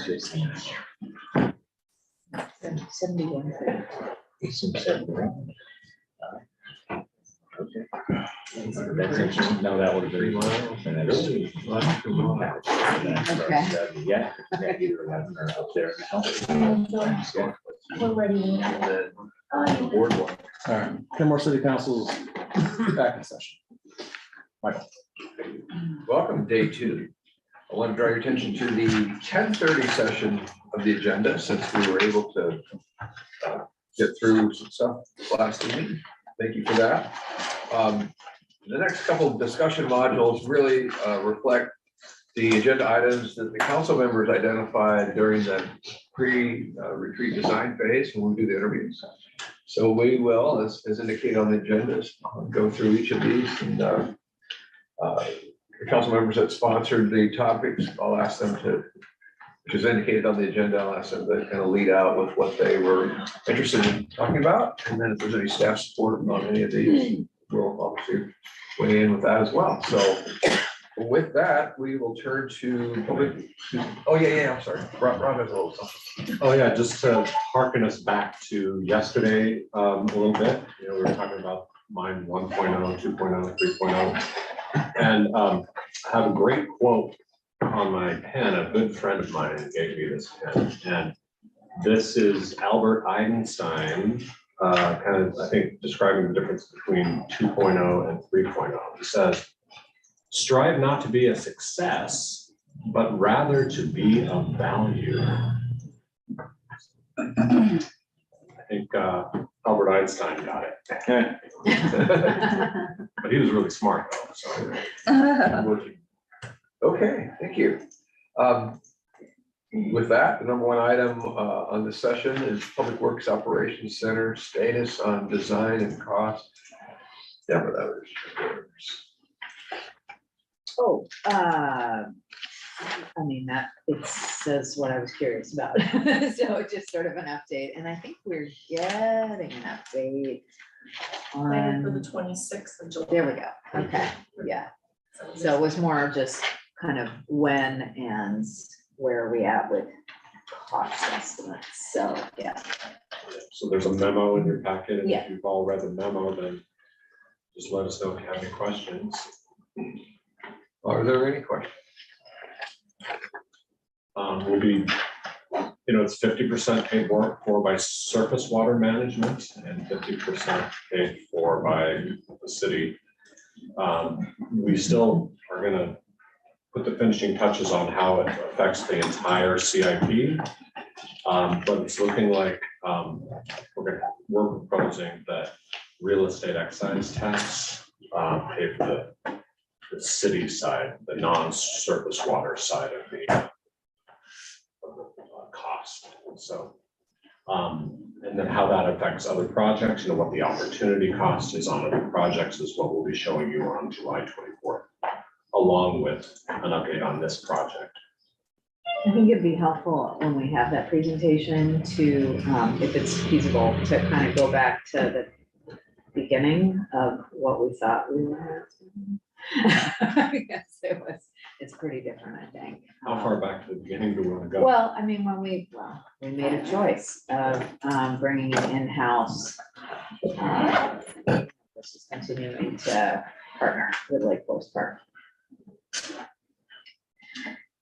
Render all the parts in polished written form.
71. Okay. That's interesting. No, that would have been. And that's- Okay. Yeah. Yeah, either of them are up there now. We're ready. Board one. All right, Kenmore City Council's back in session. Michael. Welcome, day two. I want to draw your attention to the 10:30 session of the agenda, since we were able to get through some stuff last evening. Thank you for that. The next couple of discussion modules really reflect the agenda items that the council members identified during the pre-retreat design phase when we do the interviews. So we will, as indicated on the agendas, go through each of these, and the council members that sponsored the topics, I'll ask them to, which is indicated on the agenda, I'll ask them to kind of lead out with what they were interested in talking about. And then if there's any staff support on any of these, we'll obviously weigh in with that as well. So with that, we will turn to public. Oh, yeah, I'm sorry. Rob has a little something. Oh, yeah, just to harken us back to yesterday a little bit, you know, we were talking about mine 1.0, 2.0, 3.0. And I have a great quote on my pen. A good friend of mine gave me this pen. And this is Albert Einstein, kind of, I think, describing the difference between 2.0 and 3.0. He says, strive not to be a success, but rather to be of value. I think Albert Einstein got it. But he was really smart though, so. Okay, thank you. With that, the number one item on the session is Public Works Operations Center status on design and cost. Yeah, but others. Oh, I mean, that, it says what I was curious about. So just sort of an update, and I think we're getting an update Planned for the on, 26th of July. there we go, okay, yeah. So it was more just kind of when and where are we at with cost estimates, so, yeah. So there's a memo in your packet, and Yeah. if you've all read the memo, then just let us know if you have any questions. Are there any questions? Will be, you know, it's 50% paid for by surface water management and 50% paid for by the city. We still are gonna put the finishing touches on how it affects the entire CIP. But it's looking like we're proposing that real estate excise tax pay for the city side, the non-surface water side of the cost. So, and then how that affects other projects, what the opportunity cost is on other projects is what we'll be showing you on July 24th, along with an update on this project. I think it'd be helpful when we have that presentation to, if it's feasible, to kind of go back to the beginning of what we thought we were. Because it's pretty different, I think. How far back to the beginning do we want to go? Well, I mean, when we made a choice of bringing it in-house versus continuing to partner with Lake Forest Park.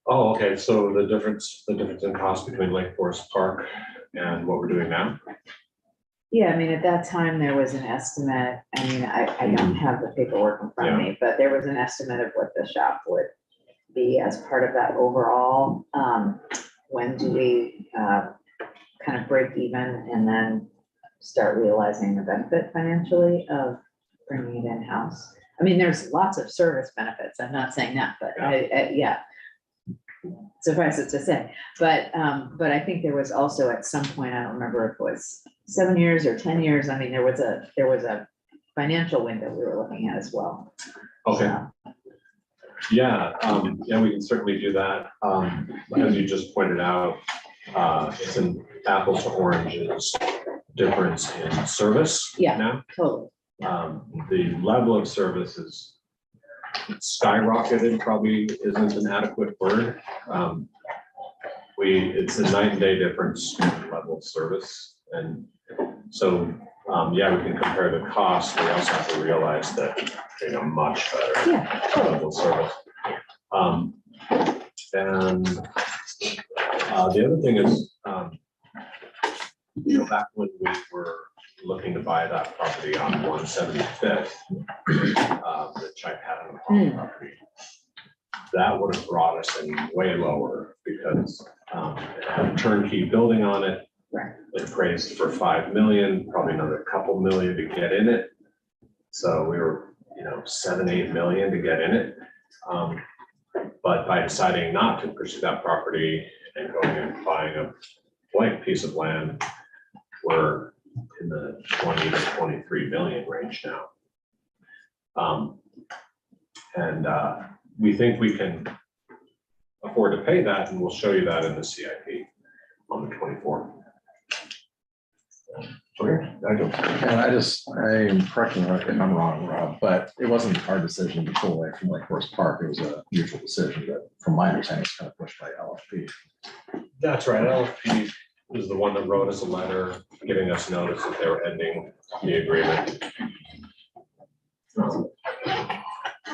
Oh, okay, so the difference in cost between Lake Forest Park and what we're doing now? Yeah, I mean, at that time, there was an estimate, I mean, I don't have the paperwork in front of me, but there was an estimate of what the shop would be as part of that overall. When do we kind of break even and then start realizing the benefit financially of bringing it in-house? I mean, there's lots of service benefits, I'm not saying that, but yeah. Suffice it to say, but I think there was also at some point, I don't remember if it was 7 years or 10 years. I mean, there was a financial window we were looking at as well. Okay, So, yeah, we can certainly do that. As you just pointed out, it's an apples to oranges difference in service Yeah. now. totally. The level of service is skyrocketed, probably isn't an adequate word. it's a night and day difference in level of service. And so, yeah, we can compare the cost. We also have to realize that, much better Yeah, level of service. And the other thing is, back when we were looking to buy that property on 175th, the Chipata property, that would have brought us in way lower because it had a turnkey building on it. Right. It appraised for 5 million, probably another couple million to get in it. So we were, 7, 8 million to get in it. But by deciding not to pursue that property and going and buying a blank piece of land, we're in the 20 to 23 million range now. And we think we can afford to pay that, and we'll show you that in the CIP on the 24th. Okay, Nigel. And I'm correcting if I'm wrong, Rob, but it wasn't our decision to pull away from Lake Forest Park. It was a mutual decision that, from my understanding, it's kind of pushed by LFP. That's right. LFP is the one that wrote us a letter giving us notice that they were ending the agreement.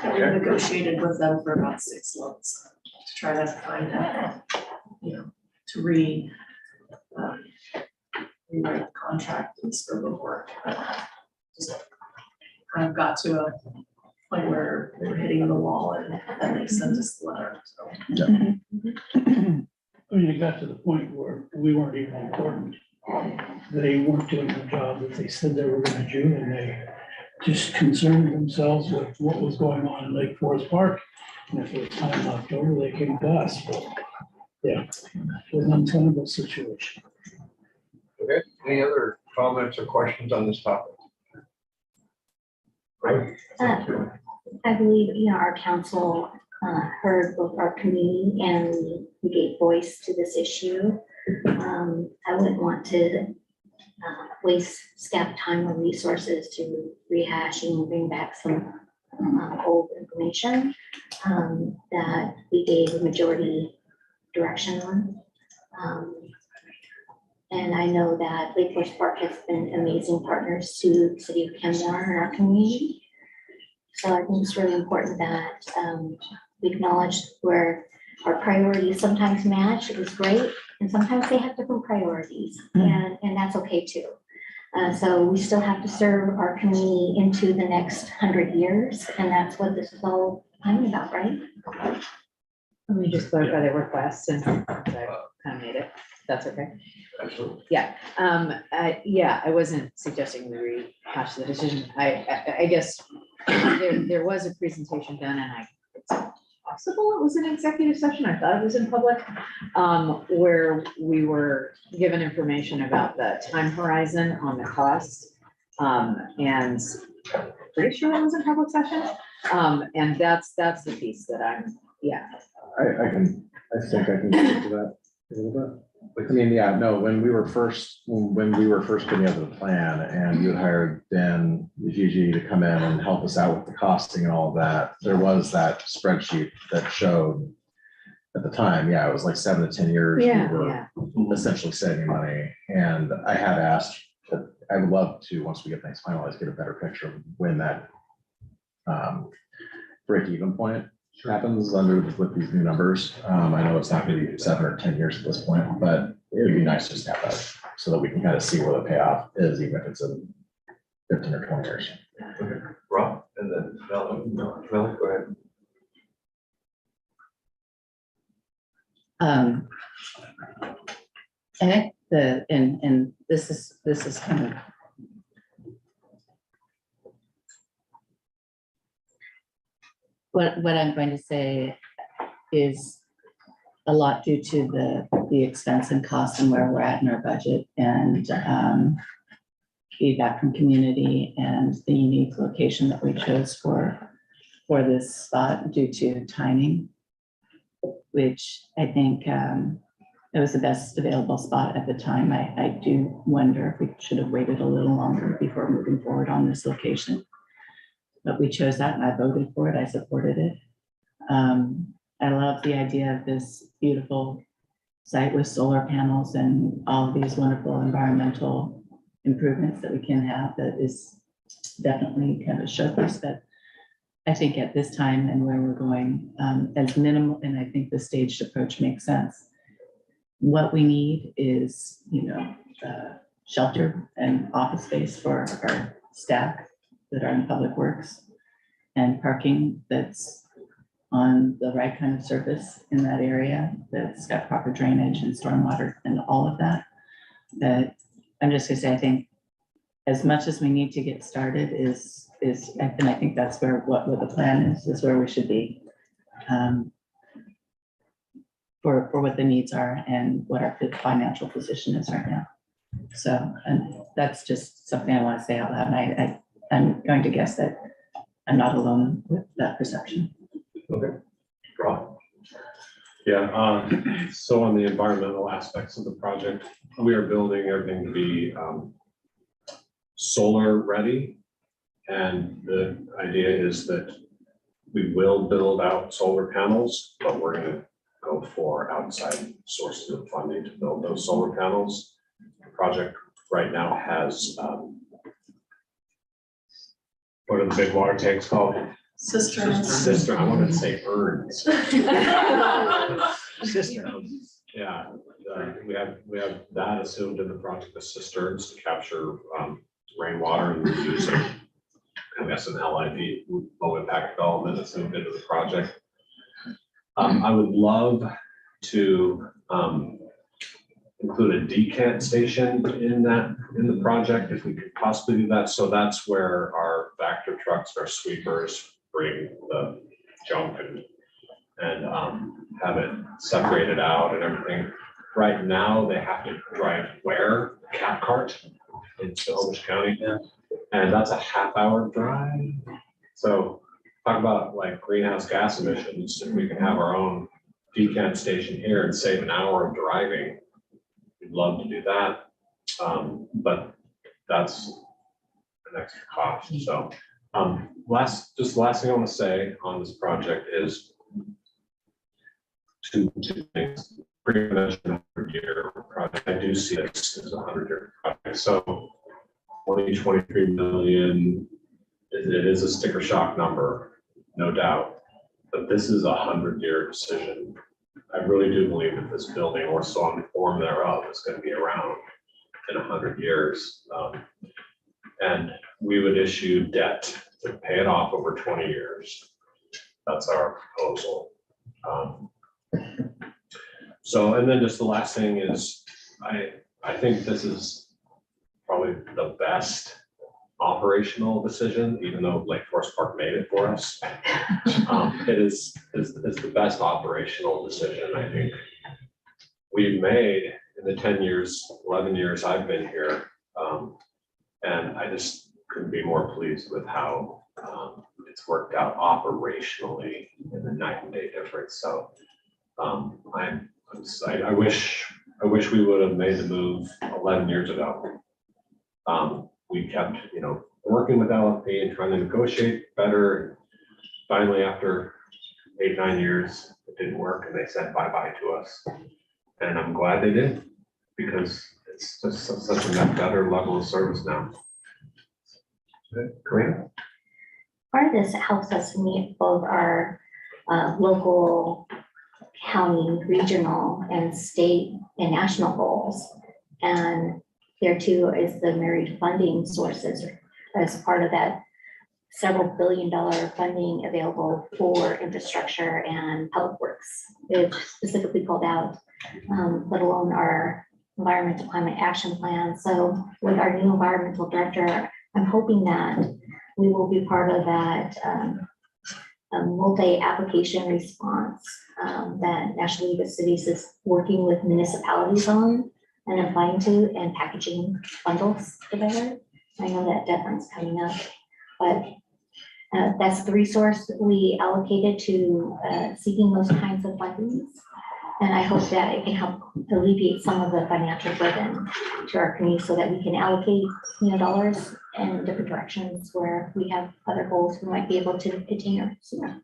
We negotiated with them for about 6 months to try to find out, to rewrite the contract and scope of work. Just kind of got to a point where they were hitting the wall, and then they sent us the letter, so. I mean, it got to the point where we weren't even important. They weren't doing the job that they said they were gonna do, and they just concerned themselves with what was going on in Lake Forest Park. And if it was time left over, they came to us. But yeah, it was an untenable situation. Okay, any other comments or questions on this topic? Right. I believe, our council heard both our community and we gave voice to this issue. I wouldn't want to waste staff time or resources to rehashing and bring back some old information that we gave a majority direction on. And I know that Lake Forest Park has been amazing partners to the city of Kenmore and our community. So I think it's really important that we acknowledge where our priorities sometimes match. It was great, and sometimes they have different priorities, and that's okay too. So we still have to serve our community into the next 100 years, and that's what this is all about, right? let me just clarify the request and I kind of made it. That's okay. Absolutely. Yeah, I wasn't suggesting we rehash the decision. I guess there was a presentation done and it's possible it was an executive session. I thought it was in public, where we were given information about the time horizon on the cost. And pretty sure it was in public session. And that's the piece that I think I can get to that a little bit. I mean, yeah, no, when we were first putting together the plan and you had hired Dan Gigi to come in and help us out with the costing and all of that, there was that spreadsheet that showed at the time, yeah, it was like 7 to 10 years. We were essentially saving money. And I had asked that I would love to, once we get things finalized, get a better picture of when that break-even point happens with these new numbers. I know it's not going to be 7 or 10 years at this point, but it would be nice just to have that so that we can kind of see where the payoff is, even if it's in 15 or 20 years. Okay. Rob, and then Mel, go ahead. I think and this is kind of what I'm going to say is a lot due to the expense and cost and where we're at in our budget and feedback from community and the unique location that we chose for this spot due to timing, which I think it was the best available spot at the time. I do wonder if we should have waited a little longer before moving forward on this location. But we chose that and I voted for it. I supported it. I love the idea of this beautiful site with solar panels and all of these wonderful environmental improvements that we can have, that is definitely kind of a showpiece. But I think at this time and where we're going, as minimal, and I think the staged approach makes sense. What we need is, shelter and office space for our staff that are in public works, and parking that's on the right kind of surface in that area, that's got proper drainage and stormwater and all of that. But I'm just gonna say, I think as much as we need to get started is, and I think that's where what the plan is where we should be. For what the needs are and what our financial position is right now. So, and that's just something I want to say out loud. And I'm going to guess that I'm not alone with that perception. Okay. Rob? Yeah, so on the environmental aspects of the project, we are building everything to be solar ready. And the idea is that we will build out solar panels, but we're gonna go for outside sources of funding to build those solar panels. The project right now has, what are the big water tanks called? Cisterns. Cistern, I wanted to say urns. Cisterns. Yeah, we have that assumed in the project, the cisterns to capture rainwater and use it. I guess an LID, low impact development assumed into the project. I would love to include a decant station in the project if we could possibly do that. So that's where our Vector trucks, our sweepers bring the junk and have it separated out and everything. Right now, they have to drive where cat cart in Snohomish County, and that's a half-hour drive. So talk about like greenhouse gas emissions. If we can have our own decant station here and save an hour of driving, we'd love to do that. But that's an extra cost. So last thing I want to say on this project is two things. Pre-mentioned 100-year project. I do see this as a 100-year project. So 20-23 million. It is a sticker shock number, no doubt. But this is a 100-year decision. I really do believe that this building or some form thereof is going to be around in 100 years. And we would issue debt to pay it off over 20 years. That's our proposal. So, and then just the last thing is, I think this is probably the best operational decision, even though Lake Forest Park made it for us. It is the best operational decision I think we've made in the 10 years, 11 years I've been here. And I just couldn't be more pleased with how it's worked out operationally in the night and day difference. So I wish we would have made the move 11 years ago. We kept, working with LFP and trying to negotiate better. Finally, after 8-9 years, it didn't work and they said bye-bye to us. And I'm glad they did, because it's just such a much better level of service now. Karina? Part of this helps us meet both our local, county, regional, and state and national goals. And there too is the married funding sources as part of that several $billion funding available for infrastructure and public works. It's specifically called out, let alone our environmental climate action plan. So with our new environmental director, I'm hoping that we will be part of that a multi-application response that National League of Cities is working with municipalities on and applying to, and packaging bundles together. I know that deadline's coming up, but that's the resource we allocated to seeking those kinds of fundings. And I hope that it can help alleviate some of the financial burden to our community so that we can allocate, dollars in different directions where we have other goals we might be able to attain sooner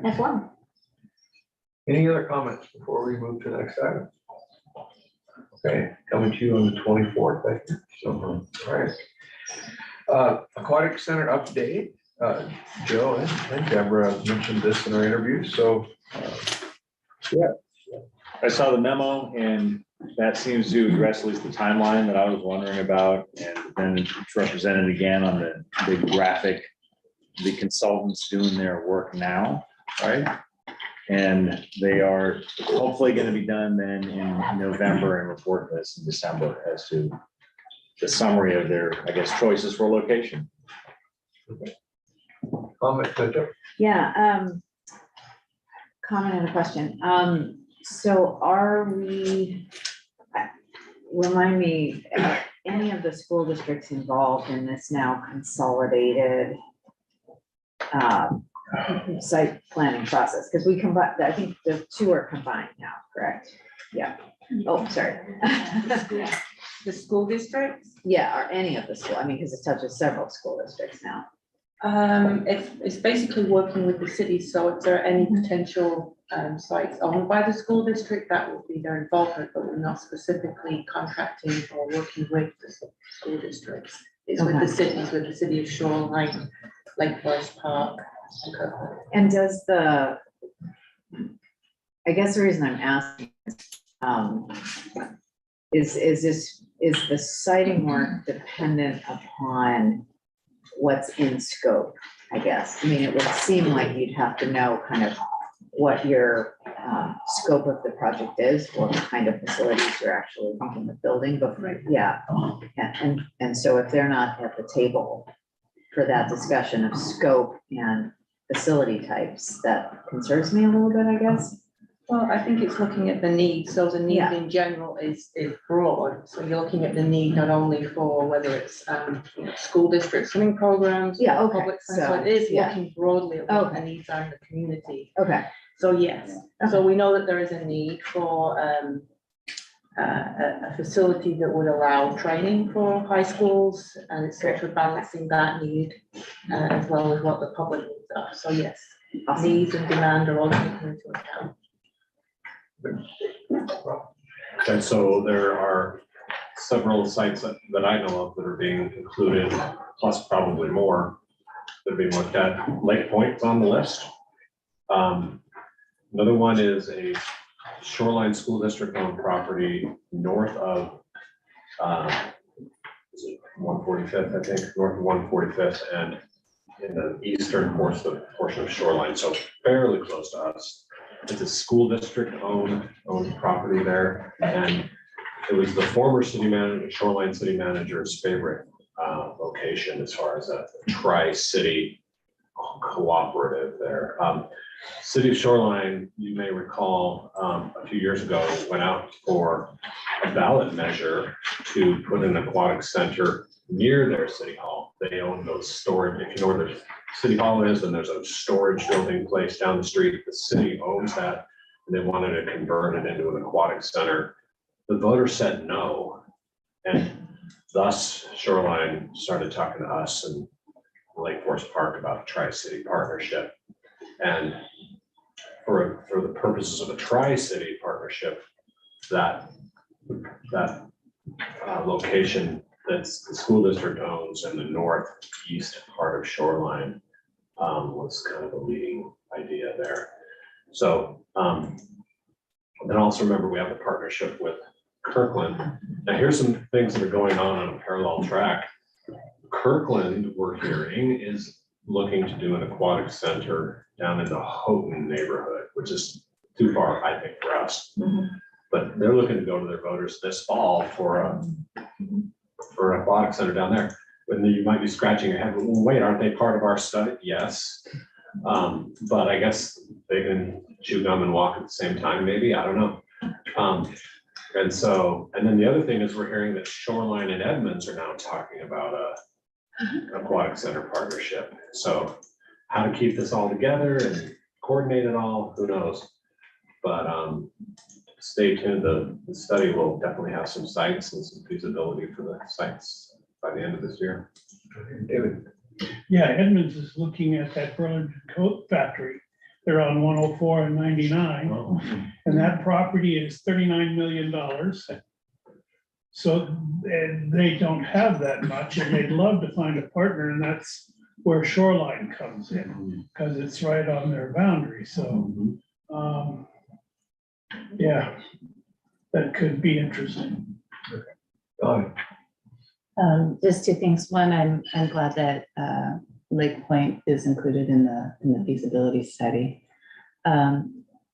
as well. Any other comments before we move to the next item? Okay, coming to you on the 24th, I think. So, all right. Aquatic Center update. Joe and Deborah mentioned this in our interview, so. I saw the memo and that seems to address at least the timeline that I was wondering about. And then it's represented again on the big graphic, the consultants doing their work now, right? And they are hopefully going to be done then in November and report this in December as to the summary of their, I guess, choices for location. Comment, Joe? Yeah, comment and a question. So are we, remind me, are any of the school districts involved in this now consolidated site planning process? Because we combine, I think the two are combined now, correct? Yeah. Oh, sorry. The school districts, Yeah, or any of the school, I mean, because it touches several school districts now. it's basically working with the city, so if there are any potential sites owned by the school district, that would be their involvement, but we're not specifically contracting or working with the school districts. It's with the cities, with the city of Shoreline, Lake Forest Park, and Kirkland. And does the, I guess the reason I'm asking is the siting work dependent upon what's in scope, I guess? I mean, it would seem like you'd have to know kind of what your scope of the project is, what kind of facilities you're actually thinking of building, but yeah. And so if they're not at the table for that discussion of scope and facility types, that concerns me a little bit, I guess. Well, I think it's looking at the need, so the need Yeah. in general is broad, so you're looking at the need not only for whether it's school district swimming programs. Yeah, okay, Public, so so, it is yeah. looking broadly at what the Okay. needs are in the community. Okay, So yes, so we know that there is a need for a facility that would allow training for high schools, and it's sort of balancing that need as well as what the public needs are. So yes, awesome. needs and demand are all taken into account. And so there are several sites that I know of that are being included, plus probably more that are being looked at. Lake Point's on the list. Another one is a Shoreline School District owned property north of 145th, I think, north of 145th and in the eastern portion of Shoreline, so fairly close to us. It's a school district owned property there, and it was the former city manager, Shoreline city manager's favorite location as far as a tri-city cooperative there. City of Shoreline, you may recall, a few years ago, went out for a ballot measure to put an aquatic center near their city hall. They own those storage, if you know where the city hall is, and there's a storage building place down the street. The city owns that, and they wanted to convert it into an aquatic center. The voters said no, and thus Shoreline started talking to us and Lake Forest Park about a tri-city partnership. And for the purposes of a tri-city partnership, that location that's the school district owns in the northeast part of Shoreline was kind of a leading idea there. So, and also remember, we have a partnership with Kirkland. Now, here's some things that are going on a parallel track. Kirkland, we're hearing, is looking to do an aquatic center down in the Houghton neighborhood, which is too far, I think, for us. But they're looking to go to their voters this fall for an aquatic center down there. And you might be scratching your head, well, wait, aren't they part of our study? Yes. But I guess they can chew gum and walk at the same time, maybe, I don't know. And so, and then the other thing is we're hearing that Shoreline and Edmonds are now talking about an aquatic center partnership. So how to keep this all together and coordinate it all, who knows? But stay tuned, the study will definitely have some sites and some feasibility for the sites by the end of this year. David? Yeah, Edmonds is looking at that Burlington coat factory They're on 104 and 99. And that property is $39 million. So they don't have that much, and they'd love to find a partner, and that's where Shoreline comes in, because it's right on their boundary, so, yeah, that could be interesting. Just two things. One, I'm glad that Lake Point is included in the feasibility study.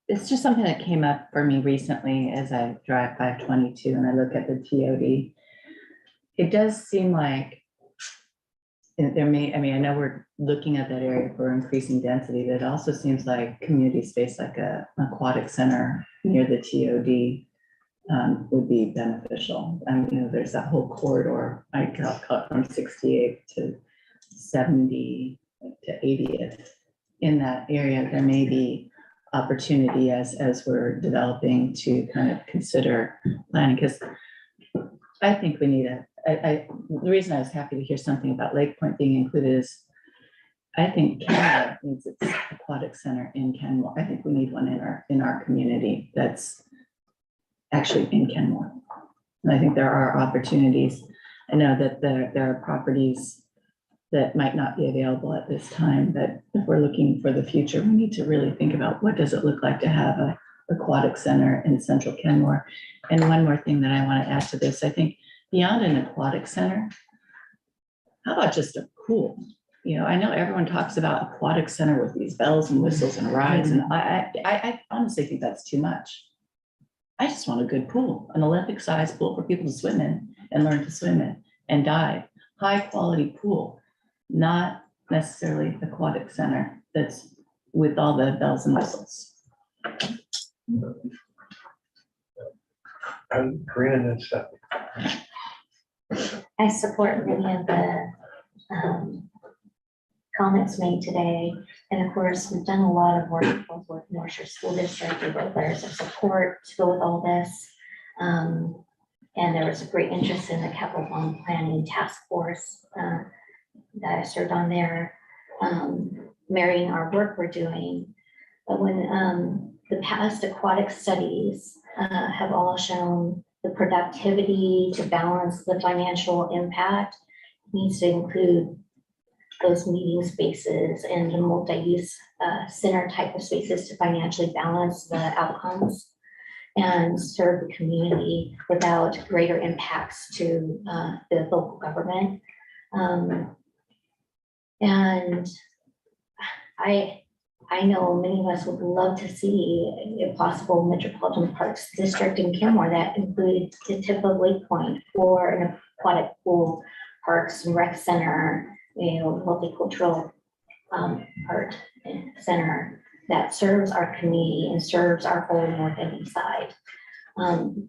It's just something that came up for me recently as I drive 522 and I look at the TOD. It does seem like there may, I mean, I know we're looking at that area for increasing density, but it also seems like community space like a aquatic center near the TOD would be beneficial. I mean, you know, there's that whole corridor, I call it from 68 to 70 to 80th. In that area, there may be opportunity as we're developing to kind of consider planning, because I think we need the reason I was happy to hear something about Lake Point being included is I think Kenmore needs its aquatic center in Kenmore. I think we need one in our community that's actually in Kenmore. And I think there are opportunities. I know that there are properties that might not be available at this time, but if we're looking for the future, we need to really think about what does it look like to have a aquatic center in central Kenmore. And one more thing that I want to add to this, I think beyond an aquatic center, how about just a pool? You know, I know everyone talks about aquatic center with these bells and whistles and rides, and I honestly think that's too much. I just want a good pool, an Olympic-sized pool for people to swim in and learn to swim in and dive. High quality pool, not necessarily aquatic center that's with all the bells and whistles. Karina and stuff. I support many of the comments made today. And of course, we've done a lot of work both with North Shore School District. We wrote letters of support to go with all this. And there was a great interest in the capital bond planning task force that I served on there, marrying our work we're doing. But when the past aquatic studies have all shown the productivity to balance the financial impact needs to include those meeting spaces and the multi-use center type of spaces to financially balance the outcomes and serve the community without greater impacts to the local government. And I know many of us would love to see a possible Metropolitan Parks District in Kenmore that included the tip of Lake Point or an aquatic pool, parks and rec center, you know, multicultural art center that serves our community and serves our whole north and east side.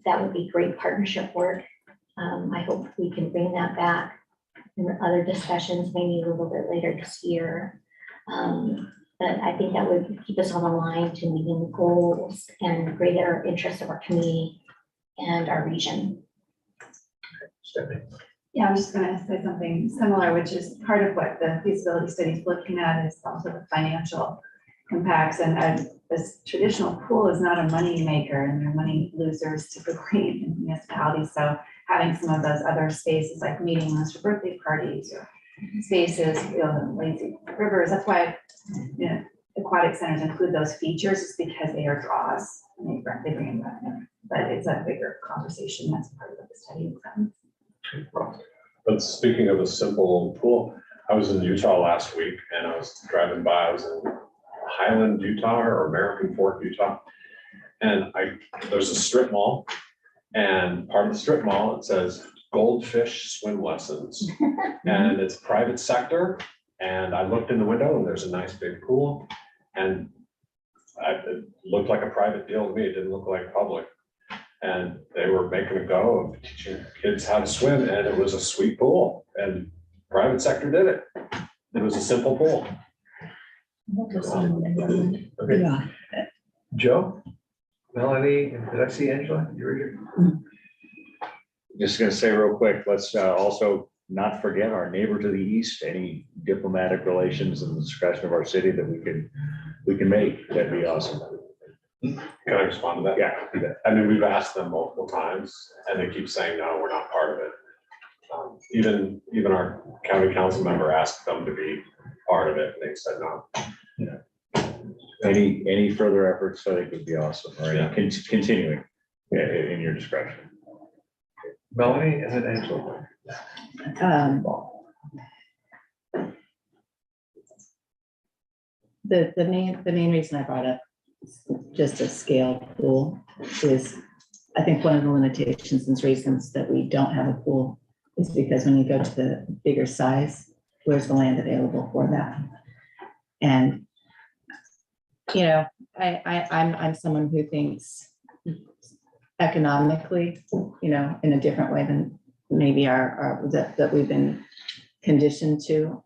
That would be great partnership work. I hope we can bring that back in other discussions, maybe a little bit later this year. But I think that would keep us on the line to meeting the goals and greater interest of our community and our region. Stephanie. Yeah, I was just gonna say something similar, which is part of what the feasibility study is looking at is also the financial impacts. And this traditional pool is not a money maker, and they're money losers typically in municipalities. So having some of those other spaces like meeting rooms for birthday parties or spaces, you know, lazy rivers, that's why, you know, aquatic centers include those features, is because they are draws and they bring in revenue. But it's a bigger conversation. That's part of what the study is. But speaking of a simple pool, I was in Utah last week and I was driving by, I was in Highland, Utah or American Fork, Utah. And there's a strip mall, and part of the strip mall, it says Goldfish Swim Lessons. And it's private sector. And I looked in the window and there's a nice big pool, and it looked like a private deal to me. It didn't look like public. And they were making a go of teaching kids how to swim, and it was a sweet pool, and private sector did it. It was a simple pool. Okay. Joe, Melanie, did I see Angela? You were here? Just gonna say real quick, let's also not forget our neighbor to the east, any diplomatic relations in the discussion of our city that we could we can make, that'd be awesome. Can I respond to that? Yeah, do that. I mean, we've asked them multiple times and they keep saying, no, we're not part of it. Even our county council member asked them to be part of it and they said no. Any further efforts, I think would be awesome, or Yeah. continuing in your discretion. Melanie and then Angela. The main reason I brought up just a scale pool is, I think one of the limitations and reasons that we don't have a pool is because when you go to the bigger size, where's the land available for that? And, you know, I'm someone who thinks economically, you know, in a different way than maybe that we've been conditioned to.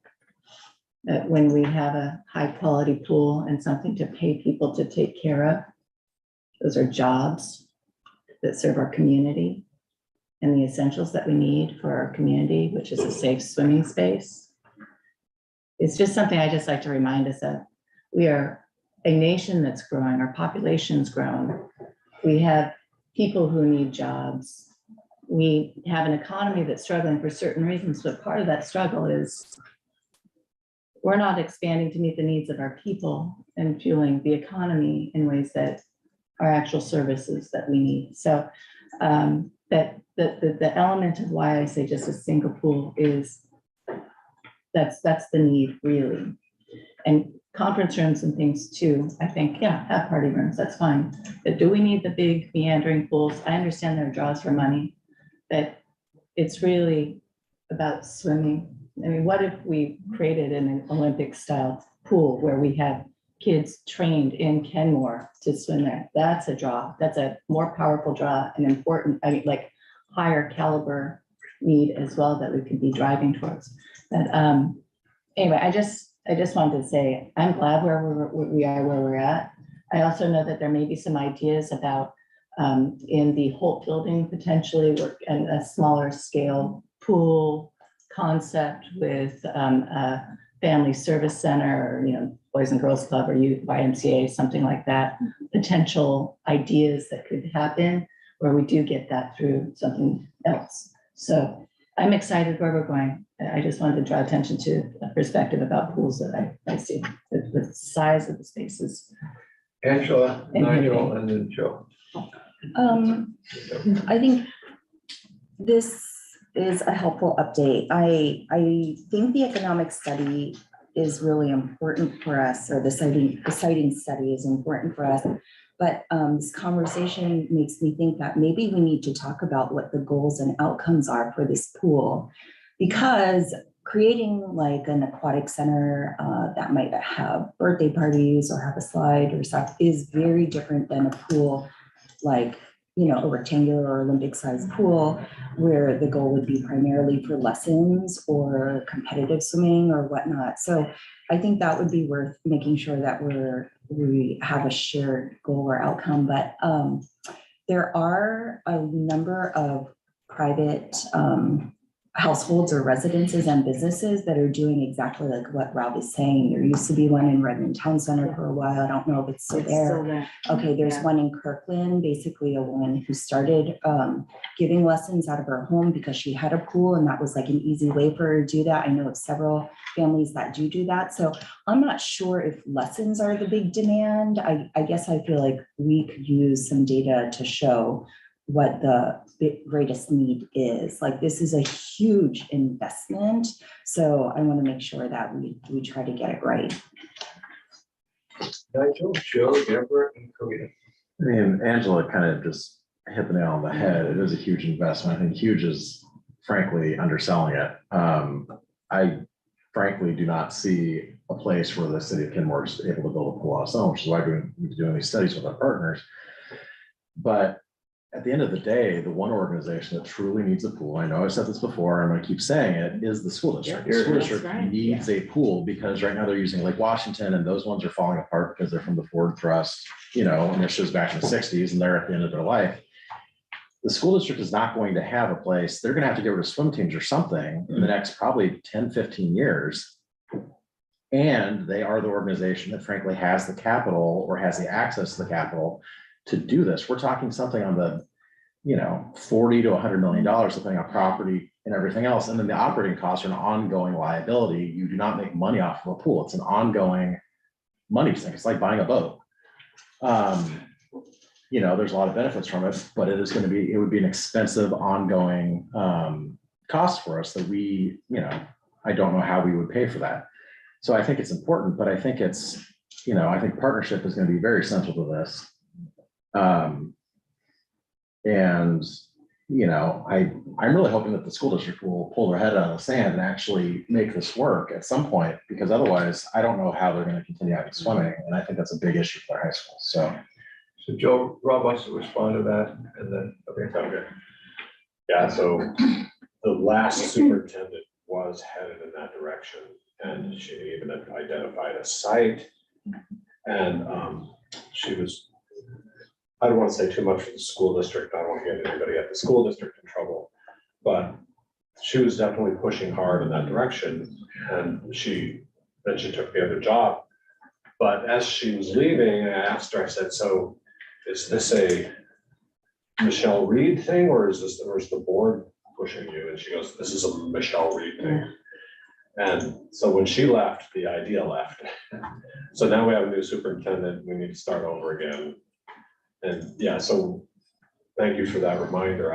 That when we have a high quality pool and something to pay people to take care of, those are jobs that serve our community and the essentials that we need for our community, which is a safe swimming space. It's just something I just like to remind us of. We are a nation that's growing, our population's grown. We have people who need jobs. We have an economy that's struggling for certain reasons, but part of that struggle is we're not expanding to meet the needs of our people and fueling the economy in ways that are actual services that we need. So that the element of why I say just a single pool is that's the need really. And conference rooms and things too, I think, yeah, have party rooms, that's fine. But do we need the big meandering pools? I understand there are draws for money, but it's really about swimming. I mean, what if we created an Olympic style pool where we have kids trained in Kenmore to swim there? That's a draw. That's a more powerful draw and important, I mean, like higher caliber need as well that we could be driving towards. But anyway, I just wanted to say, I'm glad where we are where we're at. I also know that there may be some ideas about in the Holt building potentially work and a smaller scale pool concept with a family service center, or, you know, Boys and Girls Club or youth YMCA, something like that. Potential ideas that could happen where we do get that through something else. So I'm excited where we're going. I just wanted to draw attention to a perspective about pools that I see, the size of the spaces. Angela, And Nigel, and then Joe. I think this is a helpful update. I think the economic study is really important for us, or the siting study is important for us. But this conversation makes me think that maybe we need to talk about what the goals and outcomes are for this pool. Because creating like an aquatic center that might have birthday parties or have a slide or stuff is very different than a pool like, you know, a rectangular or Olympic sized pool where the goal would be primarily for lessons or competitive swimming or whatnot. So I think that would be worth making sure that we have a shared goal or outcome. But there are a number of private households or residences and businesses that are doing exactly like what Rob is saying. There used to be one in Redmond Town Center for a while. I don't know if it's still there. Okay, there's one in Kirkland, basically a woman who started giving lessons out of her home because she had a pool, and that was like an easy way for her to do that. I know of several families that do that. So I'm not sure if lessons are the big demand. I guess I feel like we could use some data to show what the greatest need is. Like, this is a huge investment. So I want to make sure that we try to get it right. Nigel, Joe, Deborah, and Karina. I mean, Angela kind of just hit the nail on the head. It is a huge investment. I think huge is frankly underselling it. I frankly do not see a place where the city of Kenmore is able to build a pool on its own, which is why we're doing these studies with our partners. But at the end of the day, the one organization that truly needs a pool, I know I've said this before, I'm going to keep saying it, is the school district. The school That's district right. needs a pool because right now they're using Lake Washington, and those ones are falling apart because they're from the Ford Thrust, you know, initiatives back in the 60s, and they're at the end of their life. The school district is not going to have a place. They're going to have to get rid of swim teams or something in the next probably 10, 15 years. And they are the organization that frankly has the capital or has the access to the capital to do this. We're talking something on the, $40 to $100 million, depending on property and everything else. And then the operating costs are an ongoing liability. You do not make money off of a pool. It's an ongoing money sink. It's like buying a boat. There's a lot of benefits from it, but it would be an expensive ongoing cost for us that I don't know how we would pay for that. So I think it's important, but I think I think partnership is going to be very central to this. I'm really hoping that the school district will pull their head out of the sand and actually make this work at some point, because otherwise I don't know how they're going to continue having swimming. And I think that's a big issue for our high school. So Joe, Rob wants to respond to that and then, Okay. Yeah, so the last superintendent was headed in that direction, and she even identified a site. And she was, I don't want to say too much for the school district. I don't want to get anybody at the school district in trouble, but she was definitely pushing hard in that direction. And then she took the other job. But as she was leaving, I asked her, I said, so is this a Michelle Reed thing, or is the board pushing you? And she goes, this is a Michelle Reed thing. And so when she left, the idea left. So now we have a new superintendent. We need to start over again. And yeah, so thank you for that reminder.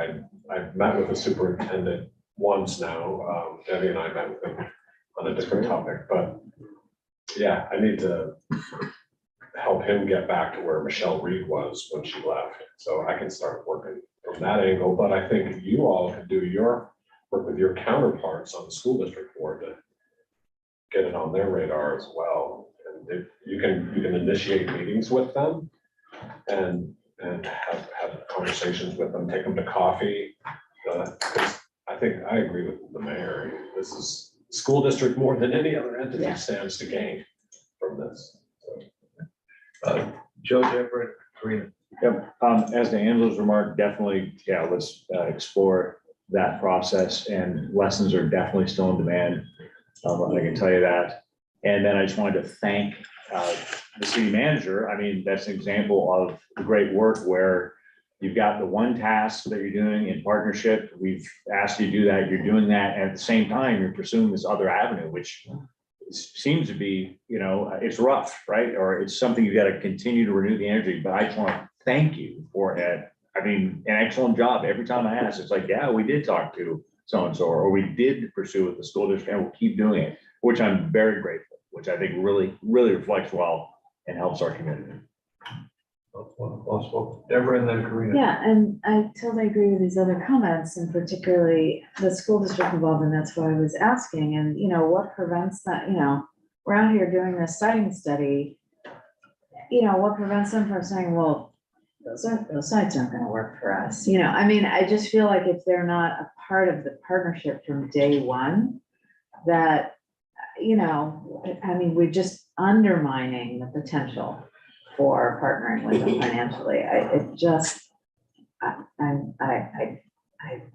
I've met with the superintendent once now. Debbie and I met with him on a different topic, but yeah, I need to help him get back to where Michelle Reed was when she left. So I can start working from that angle, but I think you all can do your work with your counterparts on the school district board to get it on their radar as well. And if you can initiate meetings with them and have conversations with them, take them to coffee. Because I think I agree with the mayor. This is school district more than any other entity stands to gain from this. Joe, Deborah, Karina. Yep, as to Angela's remark, definitely, let's explore that process, and lessons are definitely still in demand. I can tell you that. And then I just wanted to thank the city manager. I mean, that's an example of the great work where you've got the one task that you're doing in partnership. We've asked you to do that. You're doing that. And at the same time, you're pursuing this other avenue, which seems to be, it's rough, right? Or it's something you got to continue to renew the energy. But I just want to thank you for it. I mean, an excellent job. Every time I ask, it's like, yeah, we did talk to so-and-so, or we did pursue with the school district, and we'll keep doing it, which I'm very grateful, which I think really, really reflects well and helps our community. Deborah and then Karina. Yeah, and I totally agree with these other comments, and particularly the school district involved, and that's why I was asking. And what prevents that? We're out here doing this siting study. What prevents them from saying, well, those sites aren't going to work for us? I mean, I just feel like if they're not a part of the partnership from day one, that I mean, we're just undermining the potential for partnering with them financially. I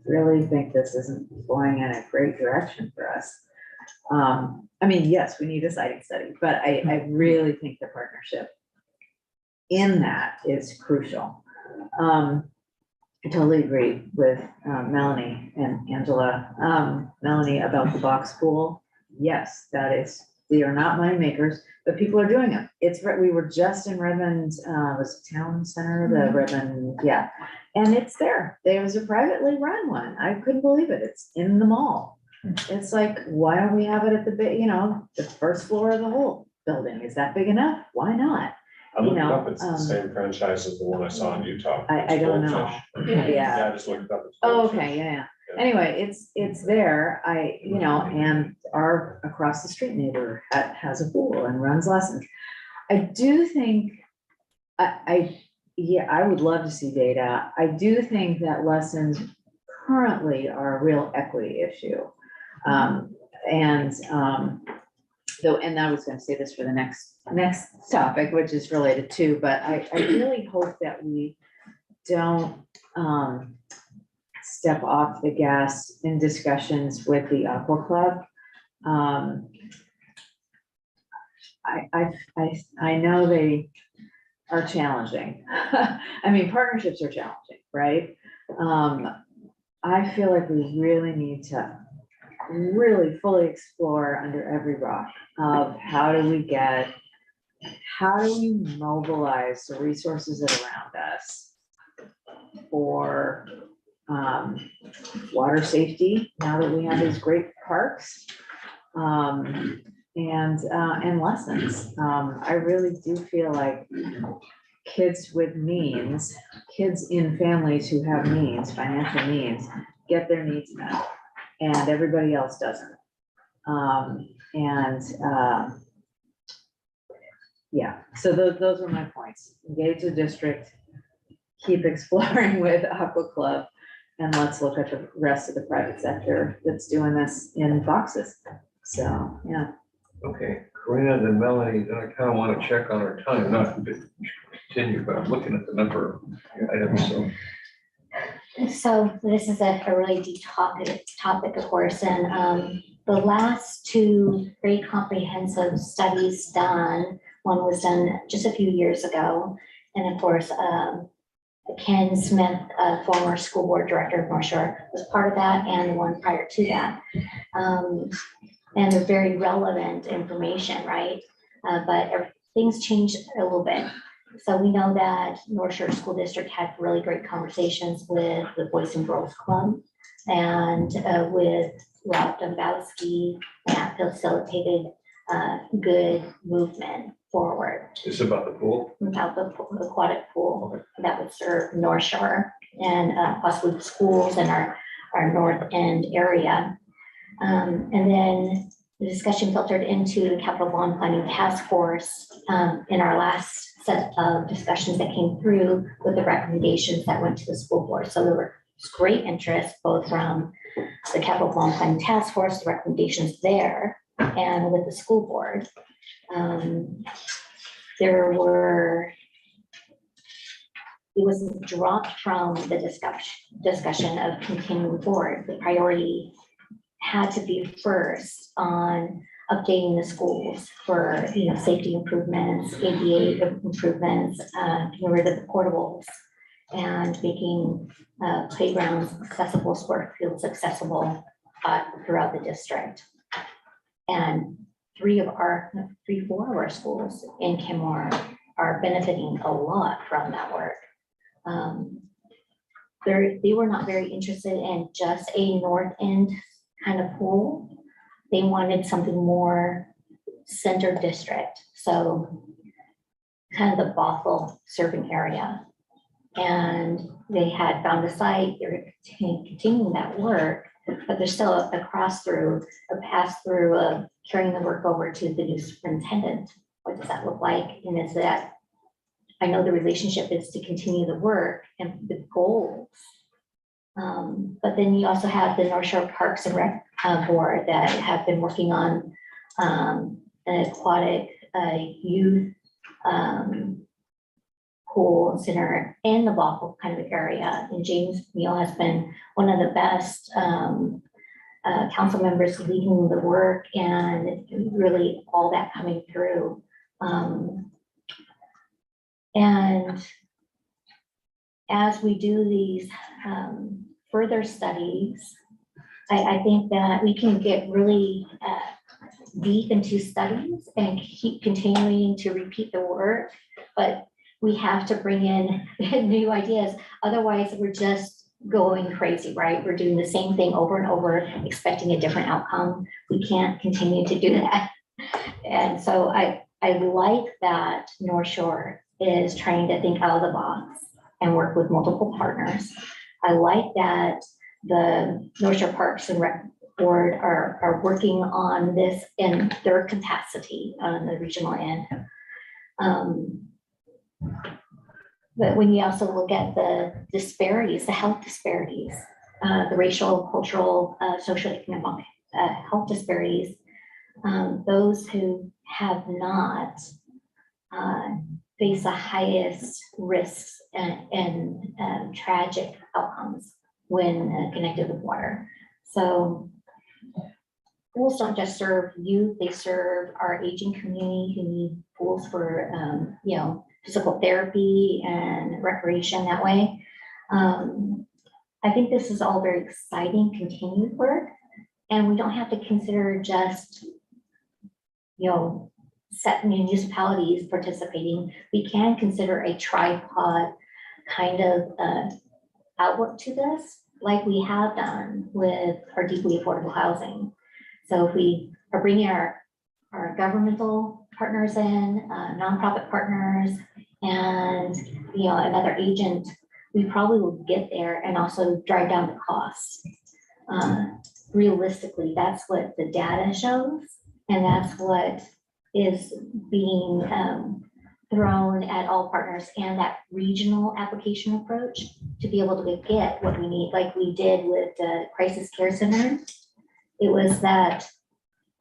really think this isn't going in a great direction for us. I mean, yes, we need a siting study, but I really think the partnership in that is crucial. I totally agree with Melanie and Angela. Melanie, about the box pool. Yes, they are not money makers, but people are doing them. We were just in Redmond, was it Town Center, the Redmond, yeah. And it's there. There was a privately run one. I couldn't believe it. It's in the mall. It's like, why don't we have it at the first floor of the whole building? Is that big enough? Why not? I looked it up, it's the same franchise as the one I saw in Utah. I don't know. Goldfish. Yeah. I just looked it up. It's Oh, Goldfish. okay, yeah. Anyway, it's there. And our across the street neighbor has a pool and runs lessons. I do think, I would love to see data. I do think that lessons currently are a real equity issue. And I was going to say this for the next topic, which is related to, but I really hope that we don't step off the gas in discussions with the Aqua Club. I know they are challenging. I mean, partnerships are challenging, right? I feel like we really need to really fully explore under every rock of how do we mobilize the resources that are around us for water safety, now that we have these great parks, and lessons. I really do feel like kids with means, kids in families who have means, financial means, get their needs met, and everybody else doesn't. Yeah, so those are my points. Engage the district, keep exploring with Aqua Club, and let's look at the rest of the private sector that's doing this in boxes. So, yeah. Okay, Karina and Melanie, then I kind of want to check on our time, not to continue, but I'm looking at the number of items, so. So this is a really deep topic, of course, and the last two very comprehensive studies done, one was done just a few years ago, and of course, Ken Smith, former school board director of North Shore, was part of that, and the one prior to that. And they're very relevant information, right? But things changed a little bit. So we know that North Shore School District had really great conversations with the Boys and Girls Club and with Rob Dombrowski, that facilitated good movement forward. It's about the pool? About the aquatic pool that would serve North Shore and possibly the schools in our north end area. And then the discussion filtered into the capital bond planning task force in our last set of discussions that came through with the recommendations that went to the school board. So there was great interest both from the capital bond planning task force, the recommendations there, and with the school board. It was dropped from the discussion of continuing forward. The priority had to be first on updating the schools for, safety improvements, ADA improvements, getting rid of the portables, and making playgrounds accessible, sport fields accessible throughout the district. And 4 of our schools in Kenmore are benefiting a lot from that work. They were not very interested in just a north end kind of pool. They wanted something more center district, so kind of the Bothell serving area. And they had found a site, they're continuing that work, but there's still a pass through of carrying the work over to the new superintendent. What does that look like? And is that, I know the relationship is to continue the work and the goals. But then you also have the North Shore Parks and Rec board that have been working on an aquatic youth pool center in the Bothell kind of area. And James Neal has been one of the best council members leading the work, and really all that coming through. And as we do these further studies, I think that we can get really deep into studies and keep continuing to repeat the work, but we have to bring in new ideas. Otherwise, we're just going crazy, right? We're doing the same thing over and over, expecting a different outcome. We can't continue to do that. And so I like that North Shore is trying to think out of the box and work with multiple partners. I like that the North Shore Parks and Rec board are working on this in their capacity on the regional end. But when you also look at the disparities, the health disparities, the racial, cultural, socioeconomic health disparities, those who have not face the highest risks and tragic outcomes when connected with water. So pools don't just serve youth, they serve our aging community who need pools for, you know, physical therapy and recreation that way. I think this is all very exciting continued work, and we don't have to consider just, you know, set municipalities participating. We can consider a tripod kind of outlook to this, like we have done with our deeply affordable housing. So if we are bringing our governmental partners in, nonprofit partners, and, you know, another agent, we probably will get there and also drive down the costs. Realistically, that's what the data shows, and that's what is being thrown at all partners, and that regional application approach to be able to get what we need, like we did with the crisis care center. It was that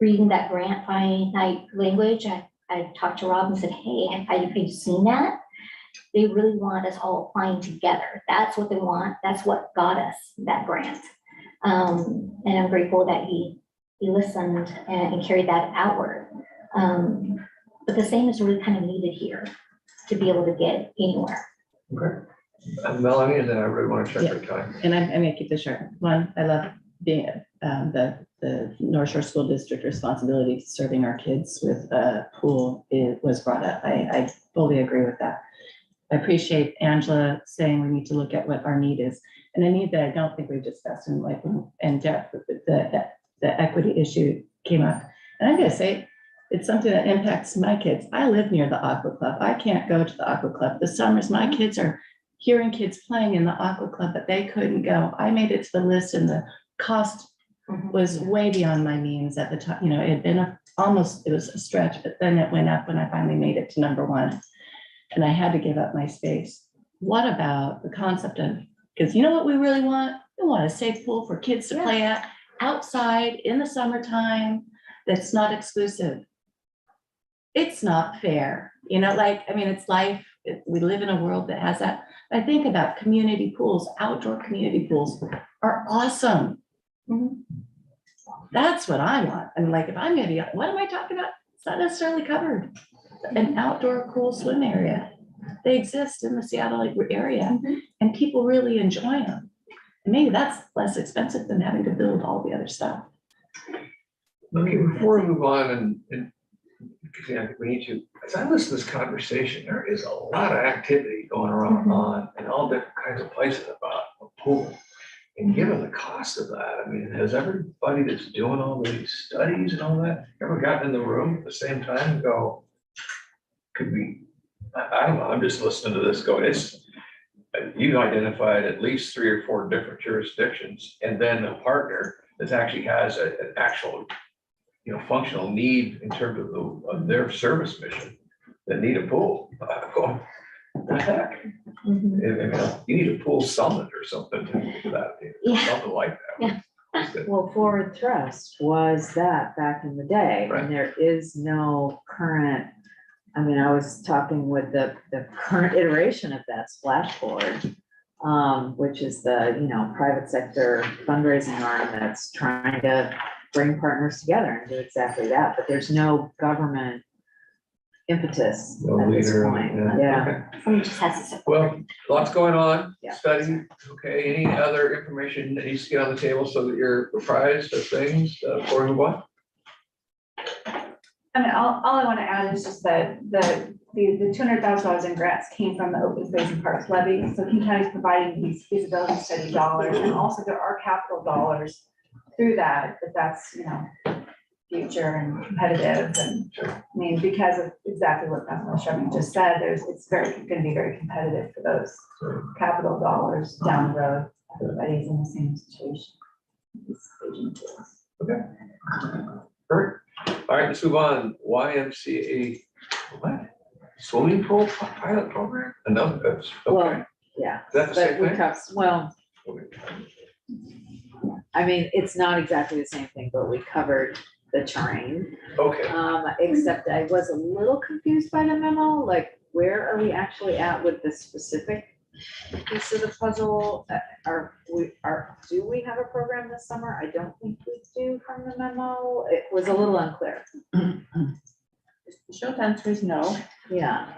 reading that grant finite language. I talked to Rob and said, hey, have you seen that? They really want us all applying together. That's what they want. That's what got us that grant. And I'm grateful that he listened and carried that outward. But the same is really kind of needed here to be able to get anywhere. Okay. Melanie, and then I really want to check your time. And I'm gonna keep this short. One, I love being the North Shore School District responsibility to serving our kids with a pool. It was brought up. I fully agree with that. I appreciate Angela saying we need to look at what our need is. And a need that I don't think we've discussed in depth, the equity issue came up. And I'm gonna say, it's something that impacts my kids. I live near the Aqua Club. I can't go to the Aqua Club. The summers, my kids are hearing kids playing in the Aqua Club, but they couldn't go. I made it to the list, and the cost was way beyond my means at the time. You know, it had been it was a stretch, but then it went up when I finally made it to number one. And I had to give up my space. What about the concept of, because you know what we really want? We want a safe pool for kids to play at outside in the summertime that's not exclusive. It's not fair, you know, like, I mean, it's life. We live in a world that has that. I think about community pools, outdoor community pools are awesome. That's what I want. And like, if I'm gonna be, what am I talking about? It's not necessarily covered. An outdoor cool swim area. They exist in the Seattle area, and people really enjoy them. And maybe that's less expensive than having to build all the other stuff. Okay, before we move on, and because I think we need to, as I listen to this conversation, there is a lot of activity going around on in all different kinds of places about a pool. And given the cost of that, I mean, has everybody that's doing all these studies and all that ever gotten in the room at the same time and go, could we, I don't know, I'm just listening to this go, you identified at least 3 or 4 different jurisdictions, and then a partner that actually has an actual, you know, functional need in terms of their service mission that need a pool. Going, what the heck? I mean, you need a pool summit or something to that, something like that. Well, Forward Thrust was that back in the day, Right. and there is no current, I mean, I was talking with the current iteration of that Splash Board, which is the, you know, private sector fundraising arm that's trying to bring partners together and do exactly that, but there's no government impetus No at this leader, point. yeah, Yeah. okay. Somebody just has to support. Well, lots going on, Yeah. study, okay, any other information that needs to get on the table so that you're apprised of things before we move on? I mean, all I want to add is just that the $200,000 in grants came from the open space and parks levy. So King County is providing these feasibility study dollars, and also there are capital dollars through that, but that's, you know, future and competitive. And I mean, because of exactly what Councilman Sherman just said, it's going to be very competitive for those capital dollars down the road. Everybody's in the same situation. Okay. Perfect. All right, let's move on. YMCA, what? Swimming pool pilot program? Another, that's, okay. Well, yeah, Is that the but same we thing? well, I mean, it's not exactly the same thing, but we covered the terrain. Okay, Except I was a little confused by the memo, like, where are we actually at with the specific piece of the puzzle. Do we have a program this summer? I don't think we do from the memo. It was a little unclear. The short answer is no. Yeah,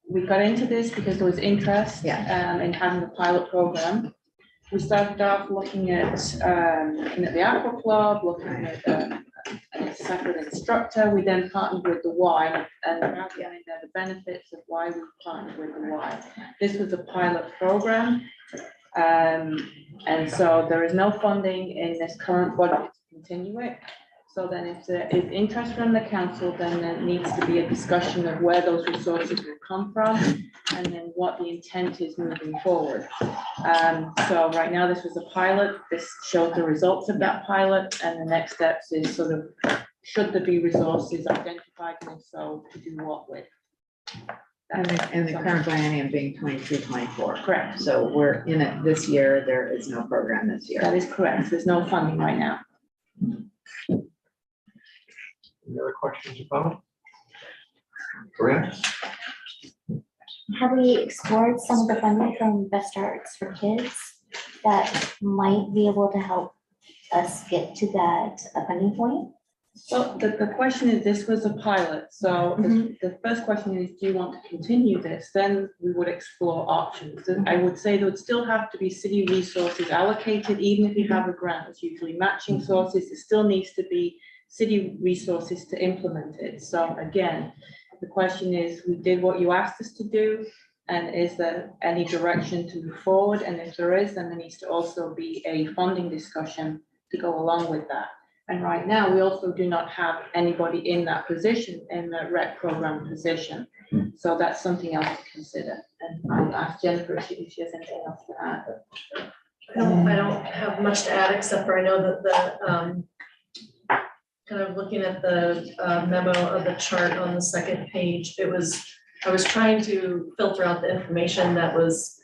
We got into this because there was interest Yeah. in having a pilot program. We started off looking at the Aqua Club, looking at a separate instructor. We then partnered with the Y, and now getting the benefits of why we partnered with the Y. This was a pilot program. And so there is no funding in this current budget to continue it. So then if there is interest from the council, then there needs to be a discussion of where those resources will come from and then what the intent is moving forward. So right now, this was a pilot. This shows the results of that pilot, and the next steps is sort of, should there be resources identified, and if so, to do what with. and the current biennium being 23-24. Correct. So we're in it this year. There is no program this year. That is correct. There's no funding right now. Any other questions about? Corinne? Have we explored some of the funding from Best Arts for Kids that might be able to help us get to that funding point? Well, the question is, this was a pilot, so the first question is, do you want to continue this? Then we would explore options. And I would say there would still have to be city resources allocated, even if you have a grant, it's usually matching sources, it still needs to be city resources to implement it. So again, the question is, we did what you asked us to do, and is there any direction to move forward? And if there is, then there needs to also be a funding discussion to go along with that. And right now, we also do not have anybody in that position, in the rec program position. So that's something else to consider. And I'll ask Jennifer if she has anything else to add. I don't have much to add, except for I know that the, kind of looking at the memo of the chart on the second page, I was trying to filter out the information that was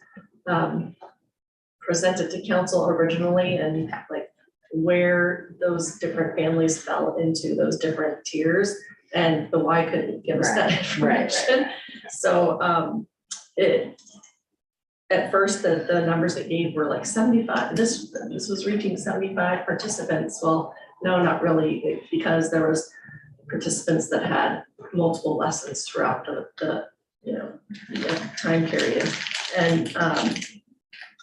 presented to council originally, and like where those different families fell into those different tiers, and the Y couldn't give us that information. So at first, the numbers it gave were like 75, this was reaching 75 participants. Well, no, not really, because there was participants that had multiple lessons throughout the time period. And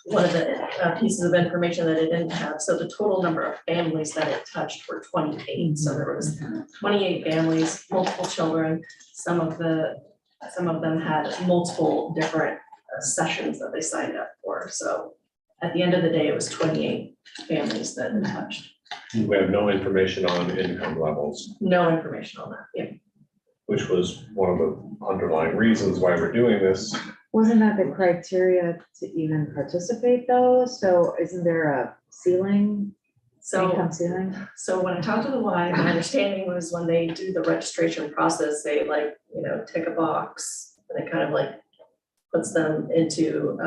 one of the pieces of information that it didn't have, so the total number of families that it touched were 28. So there was 28 families, multiple children. Some of them had multiple different sessions that they signed up for. So at the end of the day, it was 28 families that it touched. We have no information on income levels, No information on that, yeah. which was one of the underlying reasons why we're doing this. Wasn't that the criteria to even participate though? So isn't there a ceiling, income ceiling? So when I talked to the Y, my understanding was when they do the registration process, they tick a box, and it kind of like puts them into,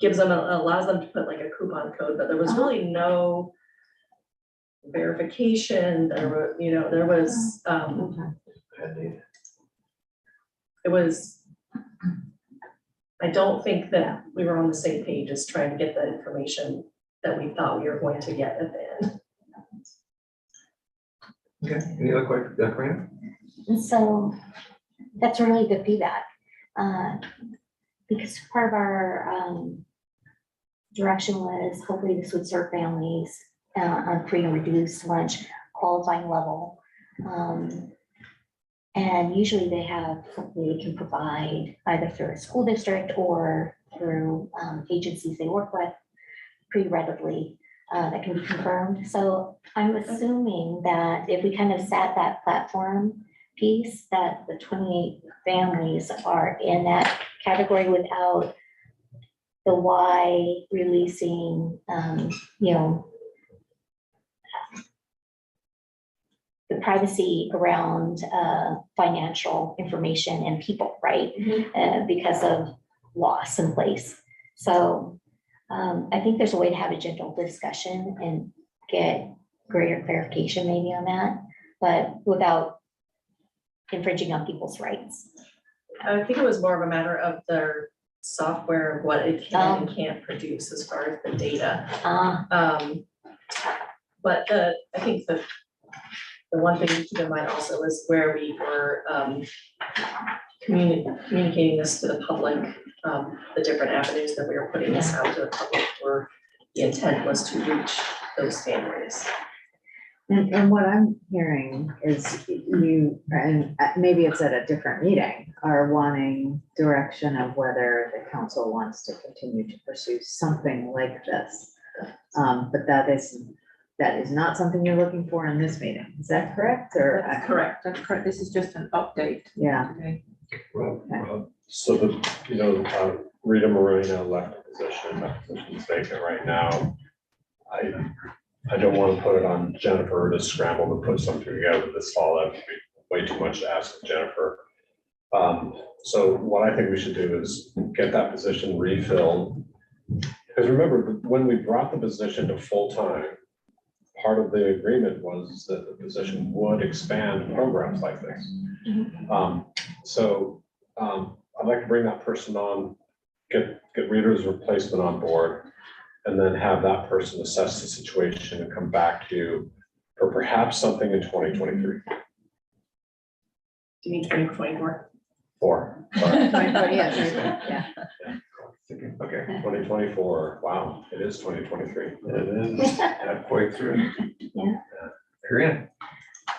allows them to put like a coupon code, but there was really no verification. There was, it was, I don't think that we were on the same page as trying to get the information that we thought we were going to get at the end. Okay, any other questions, Corinne? And so that's really good feedback. Because part of our direction was hopefully this would serve families on free and reduced lunch qualifying level. And usually they can provide either through a school district or through agencies they work with pretty readily that can be confirmed. So I'm assuming that if we kind of sat that platform piece, that the 28 families are in that category without the Y releasing, the privacy around financial information and people, right? Because of loss in place. So I think there's a way to have a gentle discussion and get greater clarification maybe on that, but without infringing on people's rights. I think it was more of a matter of their software, what it can and can't produce as far as the data. But I think the one thing to keep in mind also is where we were communicating this to the public, the different avenues that we were putting this out to the public, where the intent was to reach those families. And what I'm hearing is you, and maybe it's at a different meeting, are wanting direction of whether the council wants to continue to pursue something like this. But that is not something you're looking for in this meeting. Is that correct? Or? That's correct. That's correct. This is just an update. Yeah. Okay. So Rita Moreno left the position, that position's vacant right now. I don't want to put it on Jennifer to scramble to put something together this fall. That would be way too much to ask of Jennifer. So what I think we should do is get that position refilled. Because remember, when we brought the position to full-time, part of the agreement was that the position would expand programs like this. I'd like to bring that person on, get Rita's replacement on board, and then have that person assess the situation and come back to you for perhaps something in 2023. Do you mean 2024? Four. Yeah. Okay, 2024, wow, it is 2023. it is halfway through. Yeah. Corinne,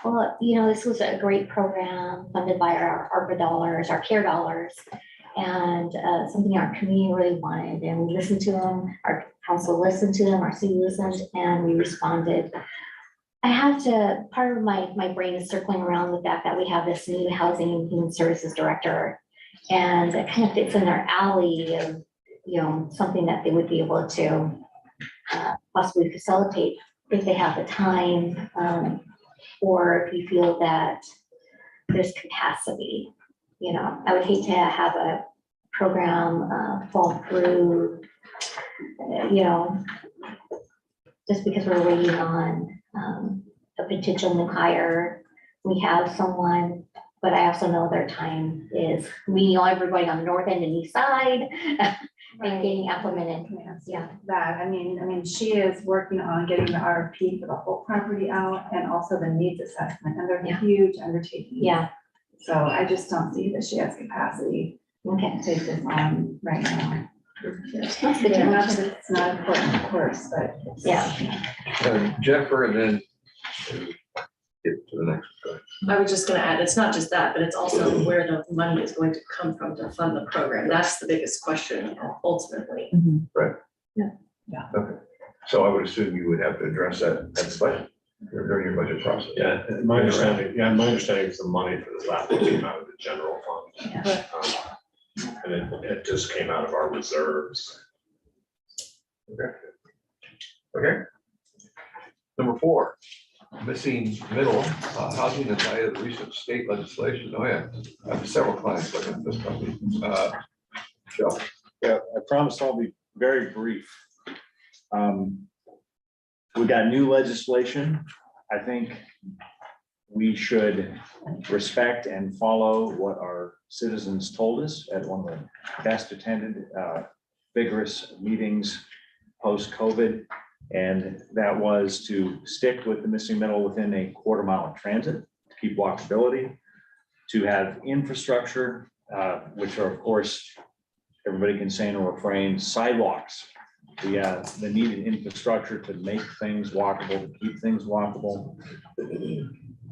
Well, this was a great program funded by our ARPA dollars, our CARE dollars, and something our community really wanted. And we listened to them, our council listened to them, our city listened, and we responded. I have to, part of my brain is circling around the fact that we have this new housing and human services director. And it kind of fits in our alley of, something that they would be able to possibly facilitate if they have the time, or if you feel that there's capacity. I would hate to have a program fall through, just because we're waiting on a potential new hire. We have someone, but I also know their time is, we know everybody on the north end and east side and getting implemented. Yeah. That, I mean, she is working on getting the RFP for the whole property out and also the needs assessment, and they're Yeah. huge undertakings. Yeah. So I just don't see that she has capacity Okay. to take this on right now. That's good to know. Not that it's not important, of course, but. Yeah. Jennifer, and then get to the next one. I was just gonna add, it's not just that, but it's also where the money is going to come from to fund the program. That's the biggest question ultimately. Okay, so I would assume you would have to address that at the budget, during your budget process. Yeah, my understanding is the money for this last one came out of the general fund. And it just came out of our reserves. Okay. Number 4, missing middle housing in light of the recent state legislation. Oh yeah, I have several clients looking at this company. Joe. Yeah, I promise I'll be very brief. We got new legislation. I think we should respect and follow what our citizens told us at one of the best attended, vigorous meetings post-COVID. And that was to stick with the missing middle within a quarter mile of transit, to keep walkability, to have infrastructure, which are, of course, everybody can say in a refrain, sidewalks, the needed infrastructure to make things walkable, to keep things walkable,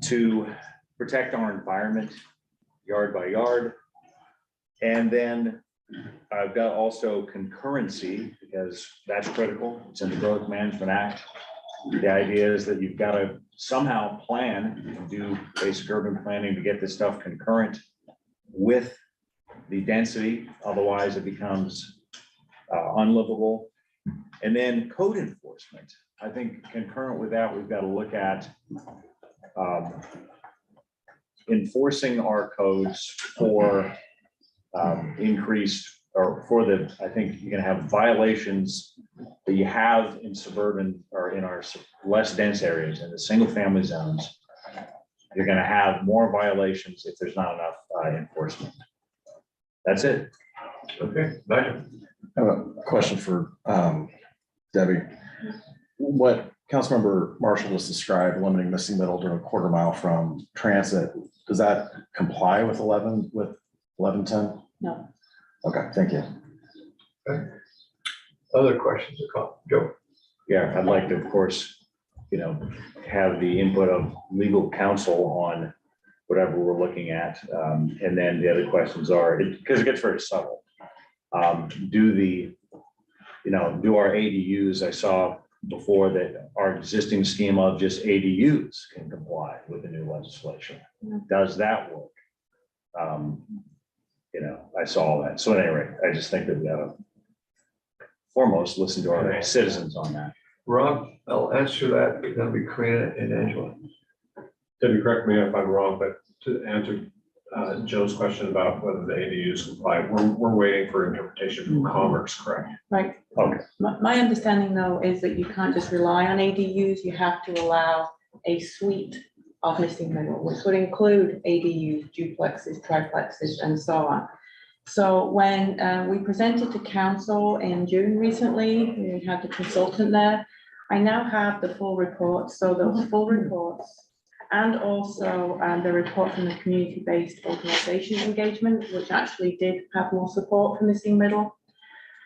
to protect our environment yard by yard. And then I've got also concurrency, because that's critical. It's in the Growth Management Act. The idea is that you've got to somehow plan and do basic urban planning to get this stuff concurrent with the density. Otherwise it becomes unlivable. And then code enforcement. I think concurrent with that, we've got to look at enforcing our codes for increased, or for the, I think you're gonna have violations that you have in suburban or in our less dense areas, in the single family zones. You're gonna have more violations if there's not enough enforcement. That's it. Okay, Nigel. I have a question for Debbie. What Councilmember Marshall just described, limiting missing middle to a quarter mile from transit, does that comply with 1110? No. Okay, thank you. Other questions or comments? Joe? Yeah, I'd like to, of course, have the input of legal counsel on whatever we're looking at. And then the other questions are, because it gets very subtle. Do our ADUs, I saw before that our existing scheme of just ADUs can comply with the new legislation. Does that work? I saw that. So anyway, I just think that we gotta foremost listen to our citizens on that. Rob, I'll answer that. It's gonna be Karina and Angela. Debbie, correct me if I'm wrong, but to answer Joe's question about whether the ADUs comply, we're waiting for interpretation from Commerce, correct? Right. Okay. My understanding though is that you can't just rely on ADUs, you have to allow a suite of missing middle, which would include ADUs, duplexes, triplexes, and so on. So when we presented to council in June recently, we had the consultant there. I now have the full report, so those full reports, and also the report from the community-based organization engagement, which actually did have more support for missing middle.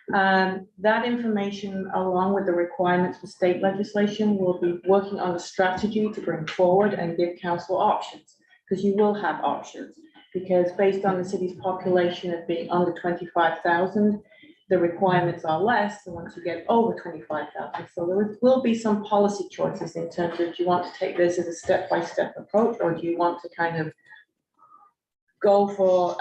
That information, along with the requirements for state legislation, will be working on a strategy to bring forward and give council options, because you will have options. Because based on the city's population of being under 25,000, the requirements are less than once you get over 25,000. So there will be some policy choices in terms of, do you want to take this as a step-by-step approach, or do you want to kind of go for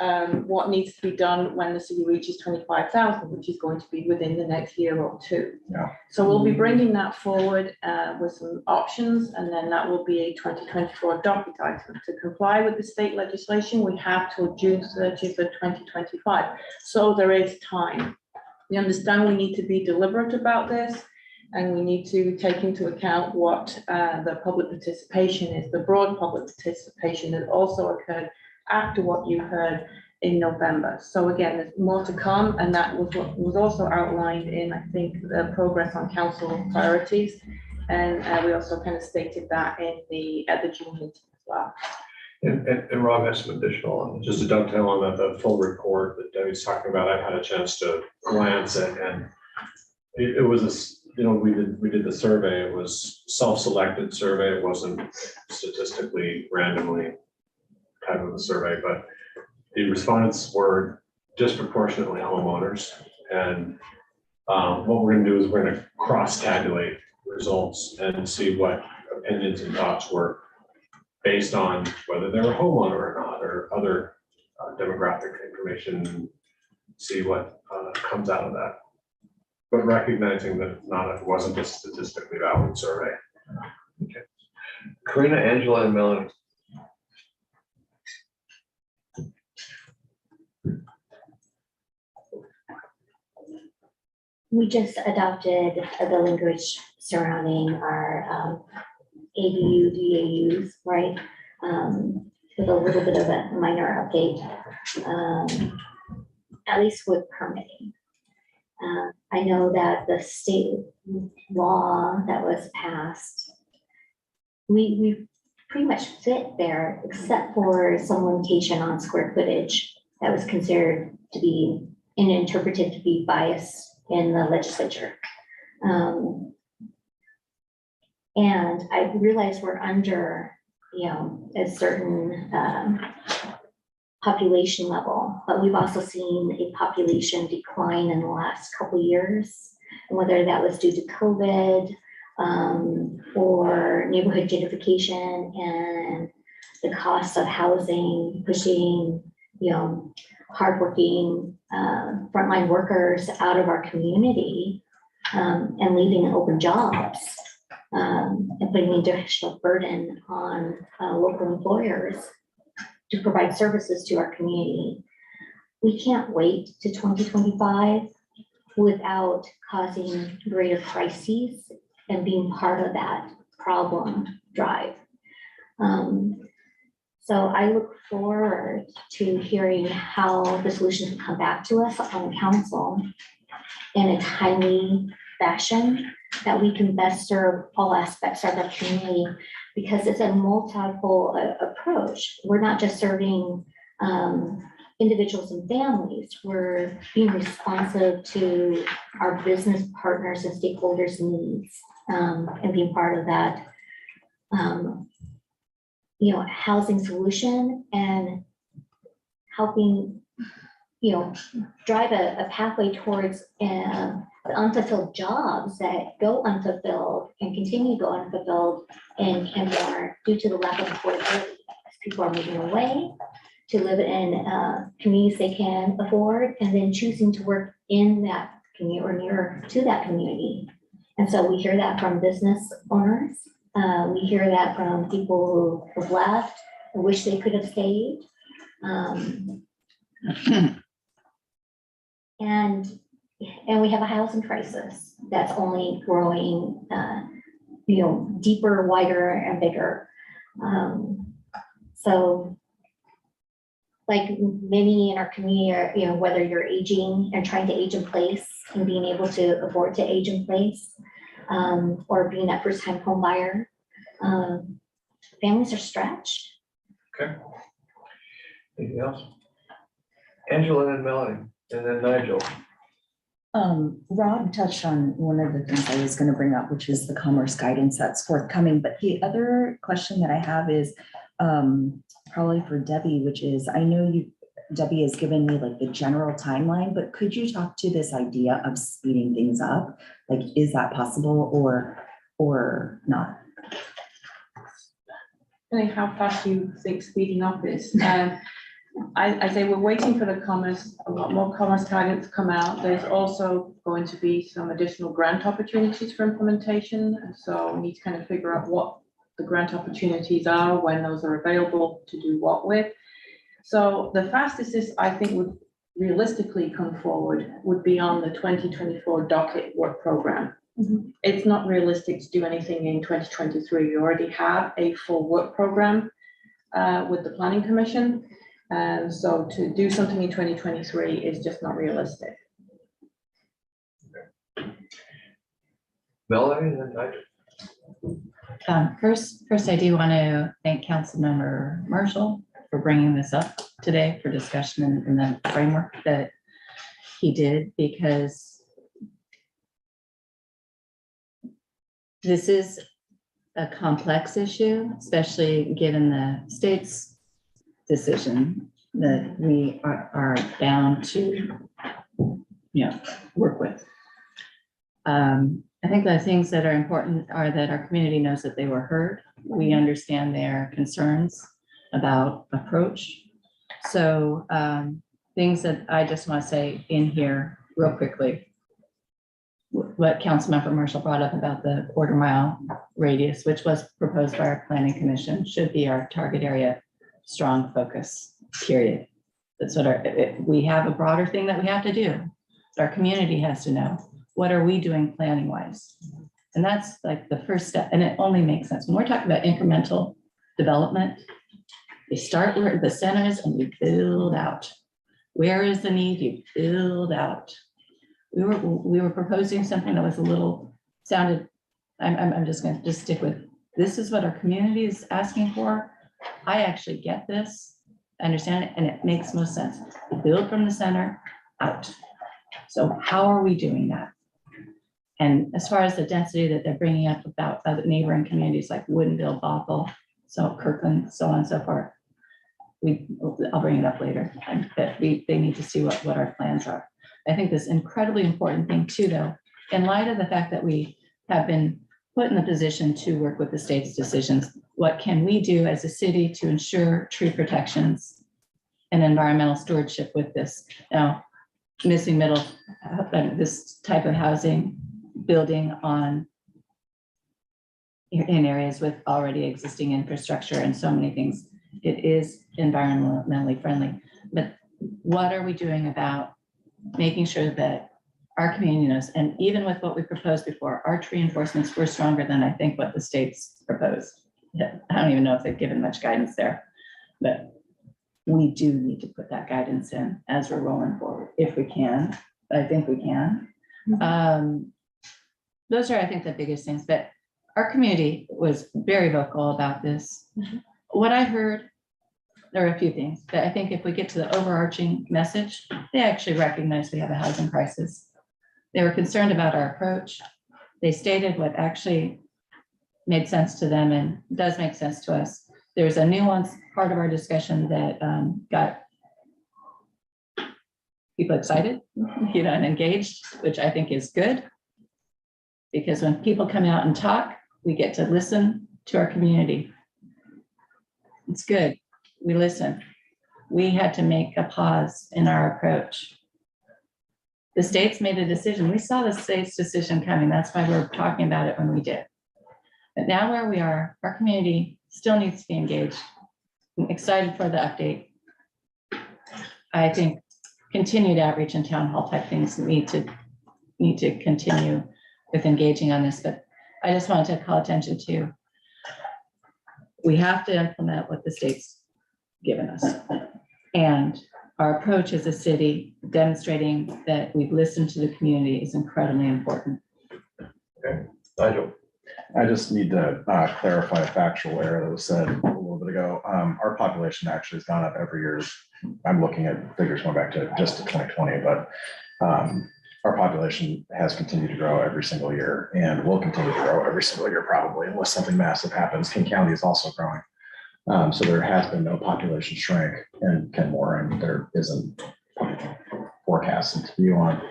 what needs to be done when the city reaches 25,000, which is going to be within the next year or two. Yeah. So we'll be bringing that forward with some options, and then that will be a 2024 docket item. To comply with the state legislation, we have till June 30th of 2025. So there is time. We understand we need to be deliberate about this, and we need to take into account what the public participation is, the broad public participation that also occurred after what you heard in November. So again, there's more to come, and that was what was also outlined in, I think, the progress on council priorities. And we also kind of stated that at the June meeting as well. And Rob has some additional on this. Just to dovetail on that, the full report that Debbie's talking about, I've had a chance to glance at, and it was we did the survey. It was self-selected survey. It wasn't statistically randomly type of a survey, but the respondents were disproportionately homeowners. And what we're going to do is we're going to cross-tabulate results and see what opinions and thoughts were based on whether they were homeowner or not, or other demographic information, see what comes out of that. But recognizing that it wasn't a statistically valid survey. Okay. Karina, Angela, and Melanie. We just adopted the language surrounding our ADU, DAUs, right? With a little bit of a minor update, at least with permitting. I know that the state law that was passed, we pretty much fit there, except for some limitation on square footage that was considered to be and interpreted to be biased in the legislature. And I realize we're under, a certain population level, but we've also seen a population decline in the last couple of years. And whether that was due to COVID or neighborhood gentrification and the cost of housing, pushing, hardworking frontline workers out of our community and leaving open jobs and putting additional burden on local employers to provide services to our community. We can't wait to 2025 without causing greater crises and being part of that problem drive. So I look forward to hearing how the solutions will come back to us on council in a timely fashion that we can best serve all aspects of our community, because it's a multiple approach. We're not just serving individuals and families, we're being responsive to our business partners and stakeholders' needs, and being part of that housing solution and helping, drive a pathway towards the unfulfilled jobs that go unfulfilled and continue to go unfulfilled in Kenmore due to the lack of affordability. As people are moving away to live in communities they can afford, and then choosing to work in that community or nearer to that community. And so we hear that from business owners. We hear that from people who have left, who wish they could have stayed. And we have a housing crisis that's only growing, deeper, wider, and bigger. So like many in our community are, whether you're aging and trying to age in place and being able to afford to age in place, or being that first-time home buyer, families are stretched. Okay. Anything else? Angela and then Melanie, and then Nigel. Rob touched on one of the things I was going to bring up, which is the commerce guidance that's forthcoming. But the other question that I have is probably for Debbie, which is, I know Debbie has given me like the general timeline, but could you talk to this idea of speeding things up? Like, is that possible or not? Really, how fast you think speeding up is. I say we're waiting for a lot more commerce guidance to come out. There's also going to be some additional grant opportunities for implementation. And so we need to kind of figure out what the grant opportunities are, when those are available, to do what with. So the fastest this, I think, would realistically come forward would be on the 2024 docket work program. Mhm. It's not realistic to do anything in 2023. You already have a full work program with the Planning Commission. So to do something in 2023 is just not realistic. Melanie and then Nigel. First, I do want to thank Councilmember Marshall for bringing this up today for discussion in the framework that he did, because this is a complex issue, especially given the state's decision that we are bound to, work with. I think the things that are important are that our community knows that they were heard. We understand their concerns about approach. So things that I just want to say in here real quickly. What Councilmember Marshall brought up about the quarter-mile radius, which was proposed by our Planning Commission, should be our target area strong focus, period. That's what we have a broader thing that we have to do. Our community has to know, what are we doing planning wise? And that's like the first step. And it only makes sense when we're talking about incremental development. You start where the center is and you build out. Where is the need? You build out. We were proposing something that was a little sounded, I'm just going to stick with, this is what our community is asking for. I actually get this, I understand it, and it makes most sense. Build from the center out. So how are we doing that? And as far as the density that they're bringing up about other neighboring communities like Woodinville, Bothell, so Kirkland, so on and so forth, I'll bring it up later. But they need to see what our plans are. I think this incredibly important thing too, though, in light of the fact that we have been put in the position to work with the state's decisions, what can we do as a city to ensure tree protections and environmental stewardship with this? Now, missing middle, this type of housing building in areas with already existing infrastructure and so many things, it is environmentally friendly. But what are we doing about making sure that our community knows, and even with what we proposed before, our tree enforcements were stronger than I think what the state's proposed. I don't even know if they've given much guidance there. But we do need to put that guidance in as we're rolling forward, if we can. I think we can. Those are, I think, the biggest things, but our community was very vocal about this. What I heard, there are a few things, but I think if we get to the overarching message, they actually recognize we have a housing crisis. They were concerned about our approach. They stated what actually made sense to them and does make sense to us. There's a nuanced part of our discussion that got people excited, and engaged, which I think is good. Because when people come out and talk, we get to listen to our community. It's good. We listen. We had to make a pause in our approach. The states made a decision. We saw the state's decision coming. That's why we're talking about it when we did. But now where we are, our community still needs to be engaged. I'm excited for the update. I think continued outreach and town hall type things need to continue with engaging on this, but I just wanted to call attention to, we have to implement what the state's given us. And our approach as a city, demonstrating that we've listened to the community, is incredibly important. Nigel. I just need to clarify a factual error that was said a little bit ago. Our population actually has gone up every year. I'm looking at figures going back to just 2020, but our population has continued to grow every single year and will continue to grow every single year probably, unless something massive happens. King County is also growing. So there has been no population shrink in Kenmore, and there isn't forecasting to view on.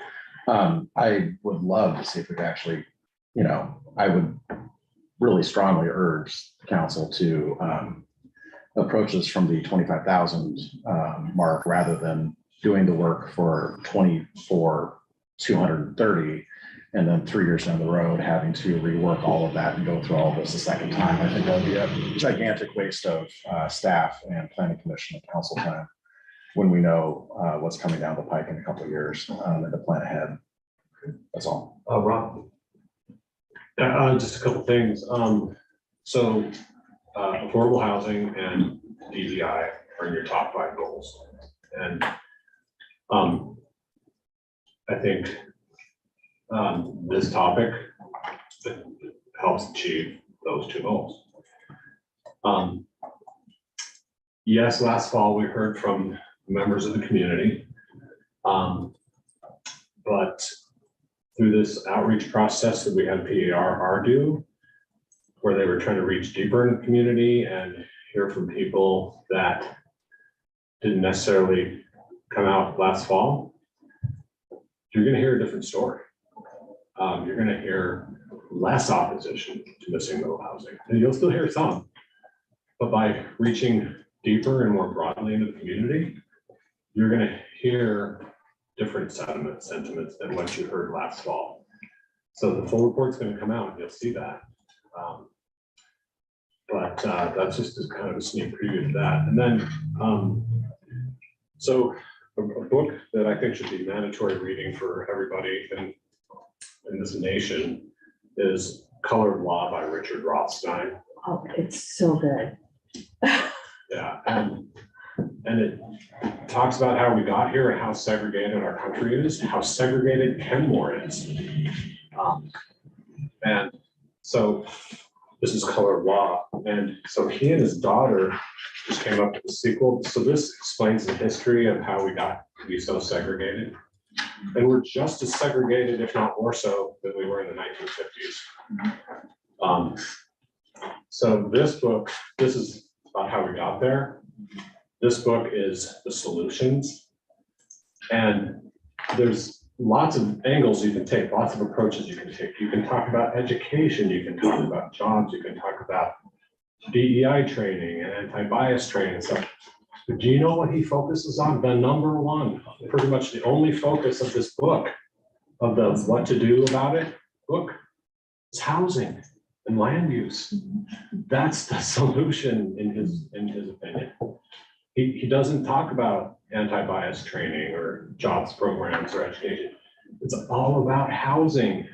I would love to see if we could actually, I would really strongly urge the council to approach this from the 25,000 mark rather than doing the work for 230, and then 3 years down the road, having to rework all of that and go through all of this a second time. I think that would be a gigantic waste of staff and planning commission and council time when we know what's coming down the pike in a couple of years and to plan ahead. That's all. Rob. Just a couple things. So affordable housing and DEI are in your top 5 goals. And I think this topic helps achieve those 2 goals. Yes, last fall we heard from members of the community, but through this outreach process that we had PAR do, where they were trying to reach deeper in the community and hear from people that didn't necessarily come out last fall, you're going to hear a different story. You're going to hear less opposition to missing middle housing, and you'll still hear some, but by reaching deeper and more broadly into the community, you're going to hear different sentiments than what you heard last fall. So the full report's going to come out and you'll see that. But that's just as kind of a sneak preview to that. And then, so a book that I think should be mandatory reading for everybody in this nation is Color of Law by Richard Rothstein. Oh, it's so good. Yeah, and it talks about how we got here and how segregated our country is, how segregated Kenmore is. And so this is Color of Law. And so he and his daughter just came up with a sequel. So this explains the history of how we got to be so segregated. And we're just as segregated, if not more so, than we were in the 1950s. So this book, this is about how we got there. This book is the solutions. And there's lots of angles you can take, lots of approaches you can take. You can talk about education, you can talk about jobs, you can talk about DEI training and anti-bias training and stuff. But do you know what he focuses on? The number one, pretty much the only focus of this book, of the what to do about it book, is housing and land use. That's the solution in his opinion. He doesn't talk about anti-bias training or jobs programs or education. It's all about housing.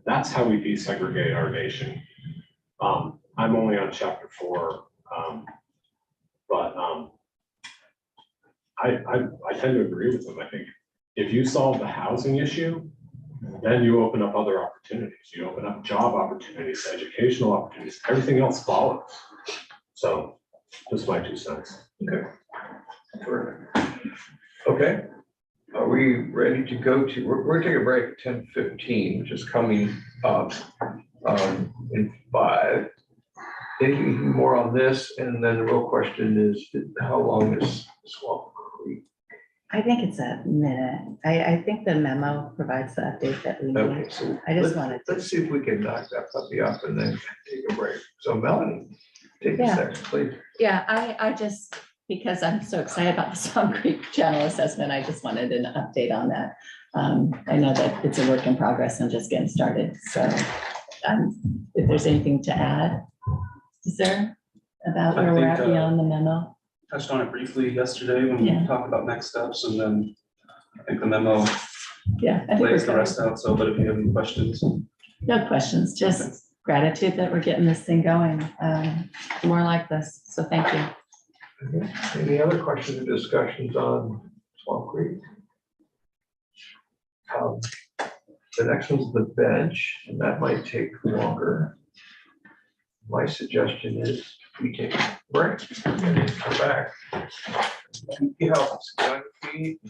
That's how we desegregate our nation. I'm only on chapter 4, but I tend to agree with them. I think if you solve the housing issue, then you open up other opportunities. You open up job opportunities, educational opportunities, everything else follows. So just my 2 cents. Okay. Terrific. Okay, are we ready to go to, we're taking a break at 10:15, which is coming up in 5. Anything more on this? And then the real question is, how long is Swamp Creek? I think it's a minute. I think the memo provides the update that we Okay, need. so I just let's- wanted to. Let's see if we can knock that puppy up and then take a break. So Melanie, take a Yeah. second, please. Yeah, I just, because I'm so excited about the Swamp Creek Channel Assessment, I just wanted an update on that. I know that it's a work in progress and just getting started, so if there's anything to add, is there about I where we're at think, beyond the memo? touched on it briefly yesterday when we Yeah. talked about next steps, and then I think the memo Yeah. I think we're lays the good. rest out, so, but if you have any questions. No questions, just gratitude that we're getting this thing going. More like this, so thank you. Okay. Any other questions or discussions on Swamp Creek? The next one's the bench, and that might take longer. My suggestion is we take a break and then come back. You help us get on your feet.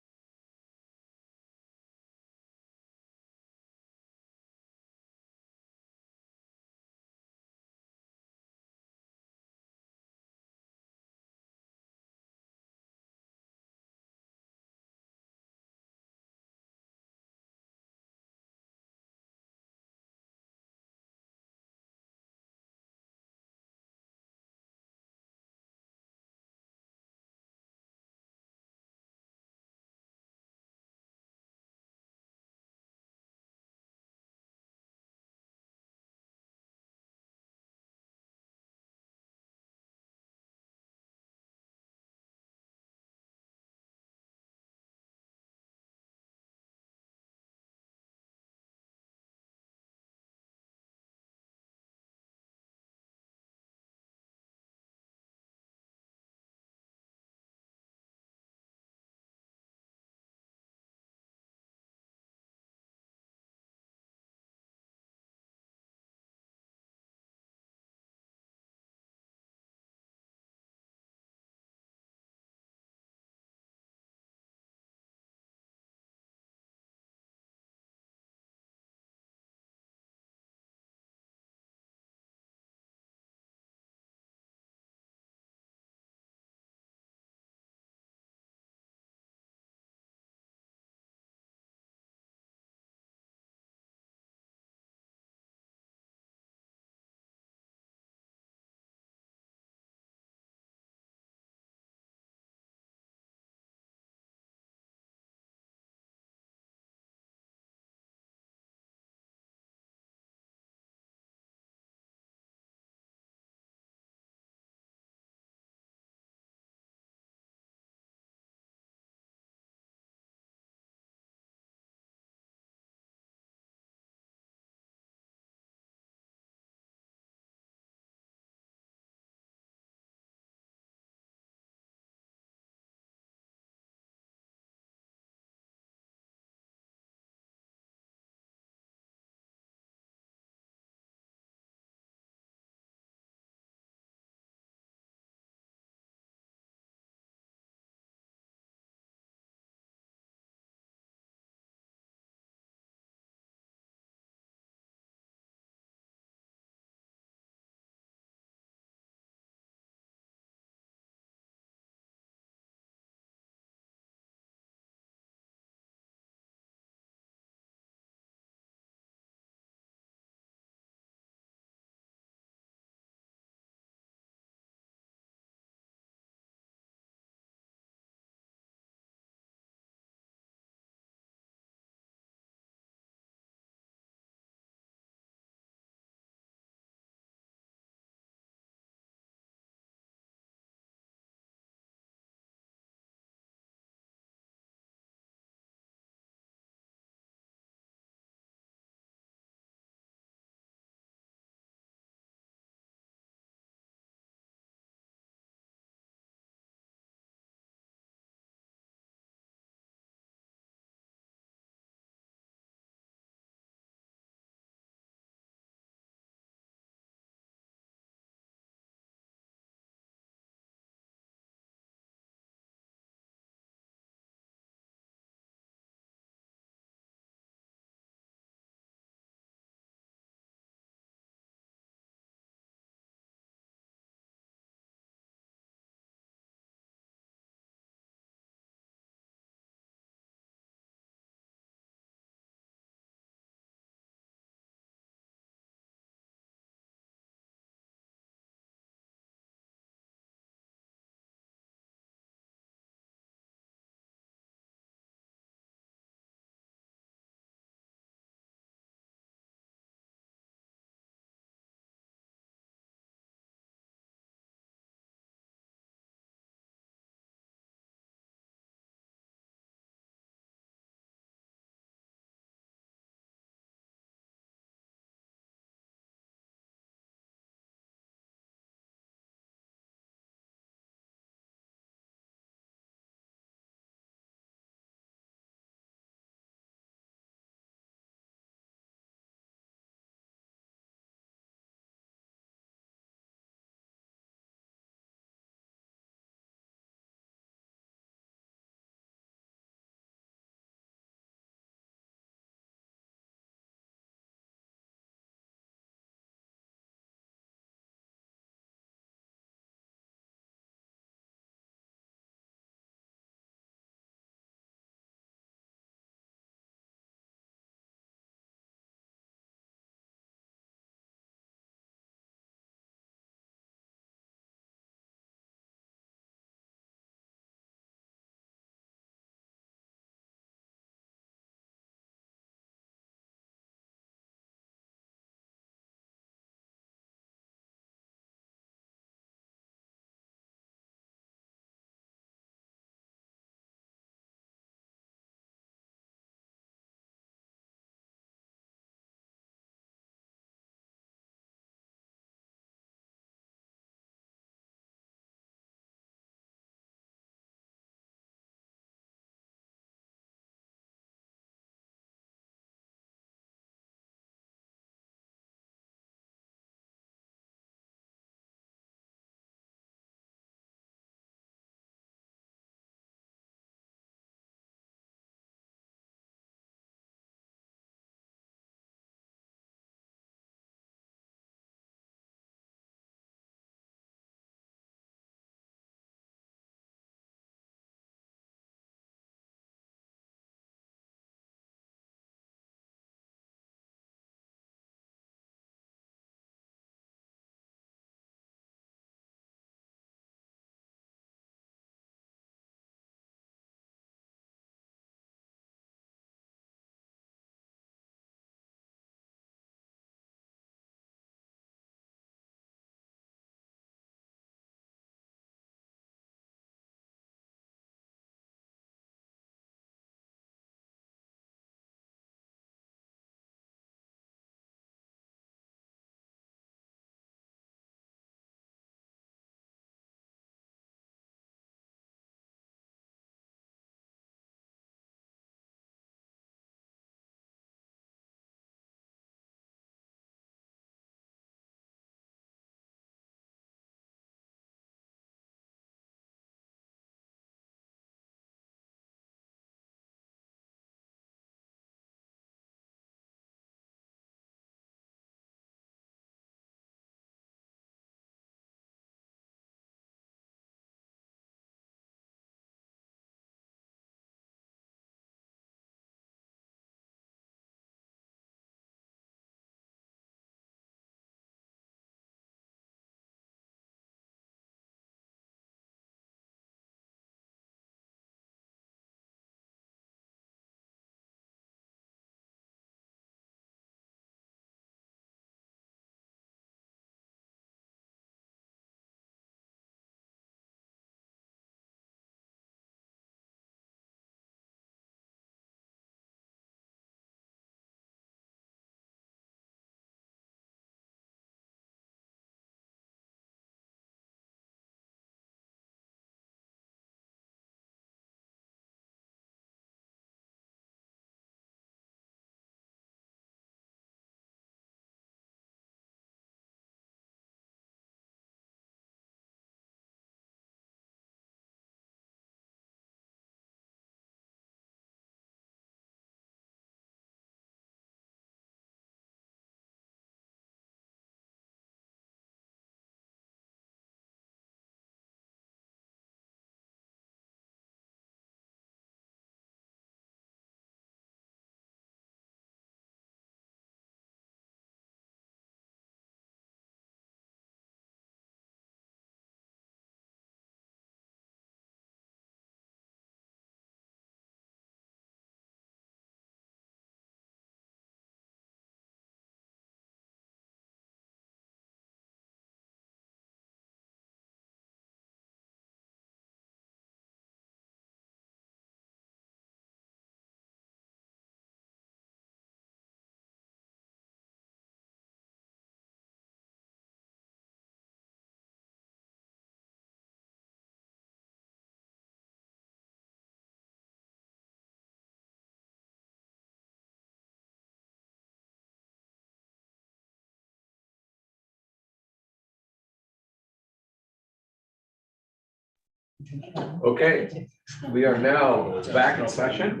Okay, we are now back in session.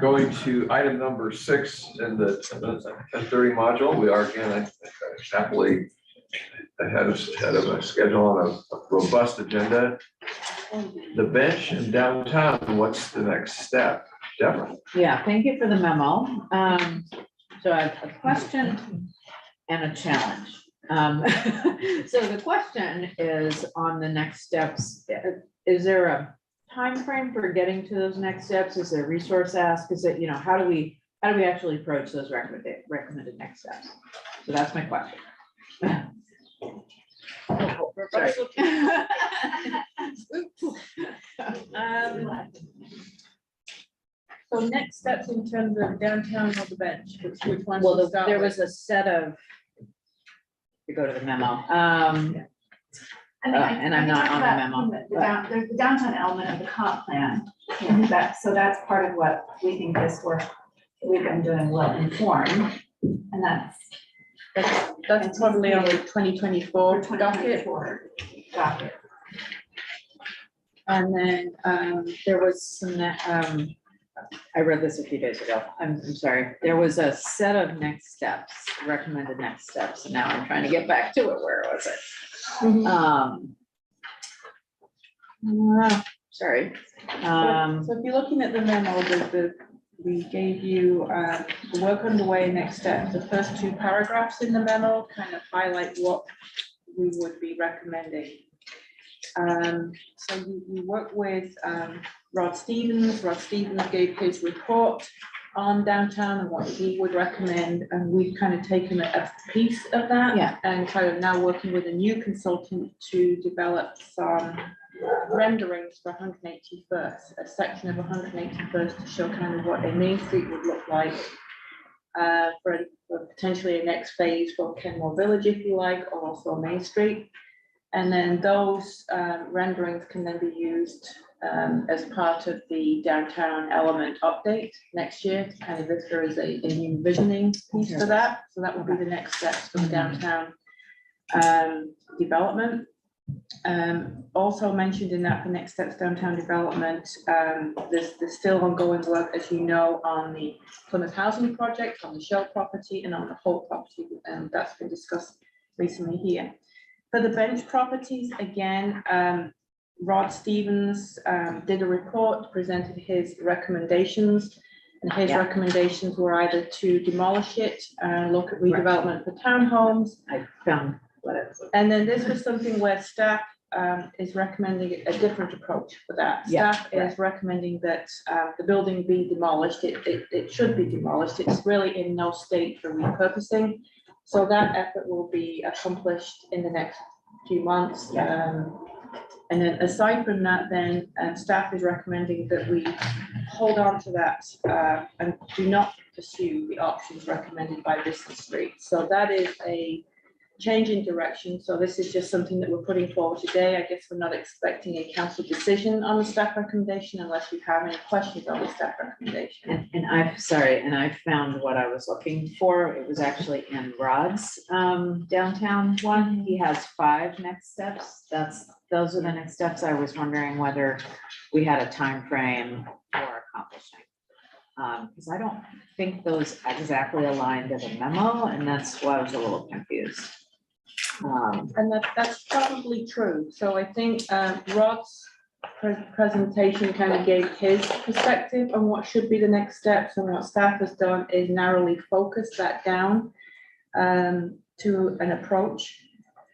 Going to item number 6 in the 10:30 module. We are again happily ahead of a schedule on a robust agenda. The bench in downtown, what's the next step? Deborah? Yeah, thank you for the memo. So I have a question and a challenge. So the question is on the next steps. Is there a time frame for getting to those next steps? Is there a resource ask? Is it, you know, how do we actually approach those recommended next steps? So that's my question. Sorry. So next steps in terms of downtown or the bench, which one? Well, there was a set of, to go to the memo, and I'm not on the memo. There's the downtown element of the comp plan. So that's part of what we think this work that we've been doing will inform. And That's probably on the 2024 docket. Docket. And then there was some, I read this a few days ago. I'm sorry. There was a set of next steps, recommended next steps. And now I'm trying to get back to it. Where was it? Sorry. So if you're looking at the memo, we gave you the work underway, next steps. The first 2 paragraphs in the memo kind of highlight what we would be recommending. So you work with Rod Stevens. Rod Stevens gave his report on downtown and what he would recommend, and we've kind of taken a piece of that. Yeah. And kind of now working with a new consultant to develop some renderings for 181st, a section of 181st to show kind of what a Main Street would look like for potentially a next phase for Kenmore Village, if you like, or also Main Street. And then those renderings can then be used as part of the downtown element update next year, kind of if there is a new visioning piece for that. So that will be the next steps for the downtown development. Also mentioned in that, the next steps downtown development, there's still ongoing work, as you know, on the Plymouth housing project, on the Shell property and on the Holt property, and that's been discussed recently here. For the bench properties, again, Rod Stevens did a report, presented his recommendations, and his recommendations were either to demolish it and look at redevelopment for townhomes. I found what it was. And then this was something where staff is recommending a different approach for that. Yeah, Staff is recommending that the building be demolished. It should be demolished. It's really in no state for repurposing. So that effort will be accomplished in the next few months. And then aside from that, then staff is recommending that we hold on to that and do not pursue the options recommended by Business Street. So that is a change in direction. So this is just something that we're putting forward today. I guess we're not expecting a council decision on the staff recommendation unless you have any questions on the staff recommendation. And I've, sorry, and I found what I was looking for. It was actually in Rod's downtown one. He has 5 next steps. Those are the next steps. I was wondering whether we had a time frame for accomplishing. Because I don't think those exactly aligned to the memo, and that's why I was a little confused. And that's probably true. So I think Rod's presentation kind of gave his perspective on what should be the next steps, and what staff has done is narrowly focus that down to an approach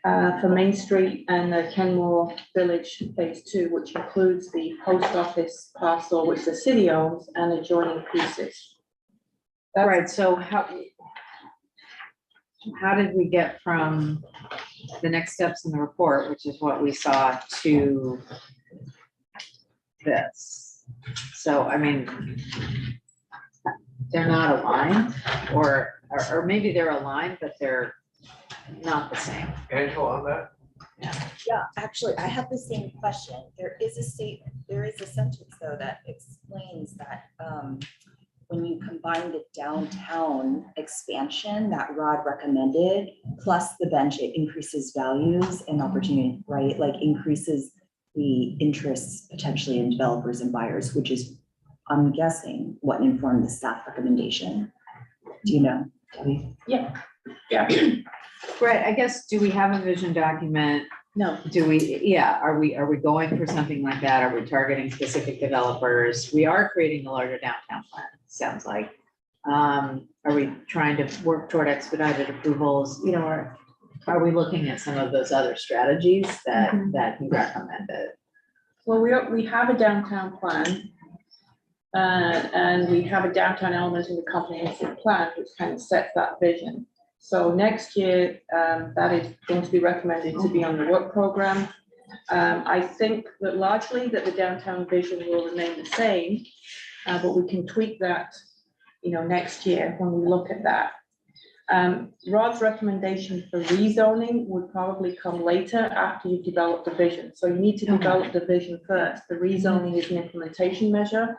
for Main Street and the Kenmore Village Phase 2, which includes the post office parcel, which the city owns, and adjoining pieces. Right, so how did we get from the next steps in the report, which is what we saw, to this? So, I mean, they're not aligned, or maybe they're aligned, but they're not the same. Angela, on that? Yeah, actually, I have the same question. There is a sentence though that explains that when you combine the downtown expansion that Rod recommended, plus the bench, it increases values and opportunity, right? Like increases the interests potentially in developers and buyers, which is, I'm guessing, what informed the staff recommendation. Do you know, Debbie? Yeah. Right, I guess, do we have a vision document? No, Do we, yeah, are we going for something like that? Are we targeting specific developers? We are creating a larger downtown plan, sounds like. Are we trying to work toward expedited approvals, you know, or are we looking at some of those other strategies that he recommended? well, we have a downtown plan. And we have a downtown element in the comprehensive plan, which kind of sets that vision. So next year, that is going to be recommended to be on the work program. I think that largely that the downtown vision will remain the same, but we can tweak that, you know, next year when we look at that. Rod's recommendation for rezoning would probably come later after you've developed the vision. So you need to develop the vision first. The rezoning is an implementation measure.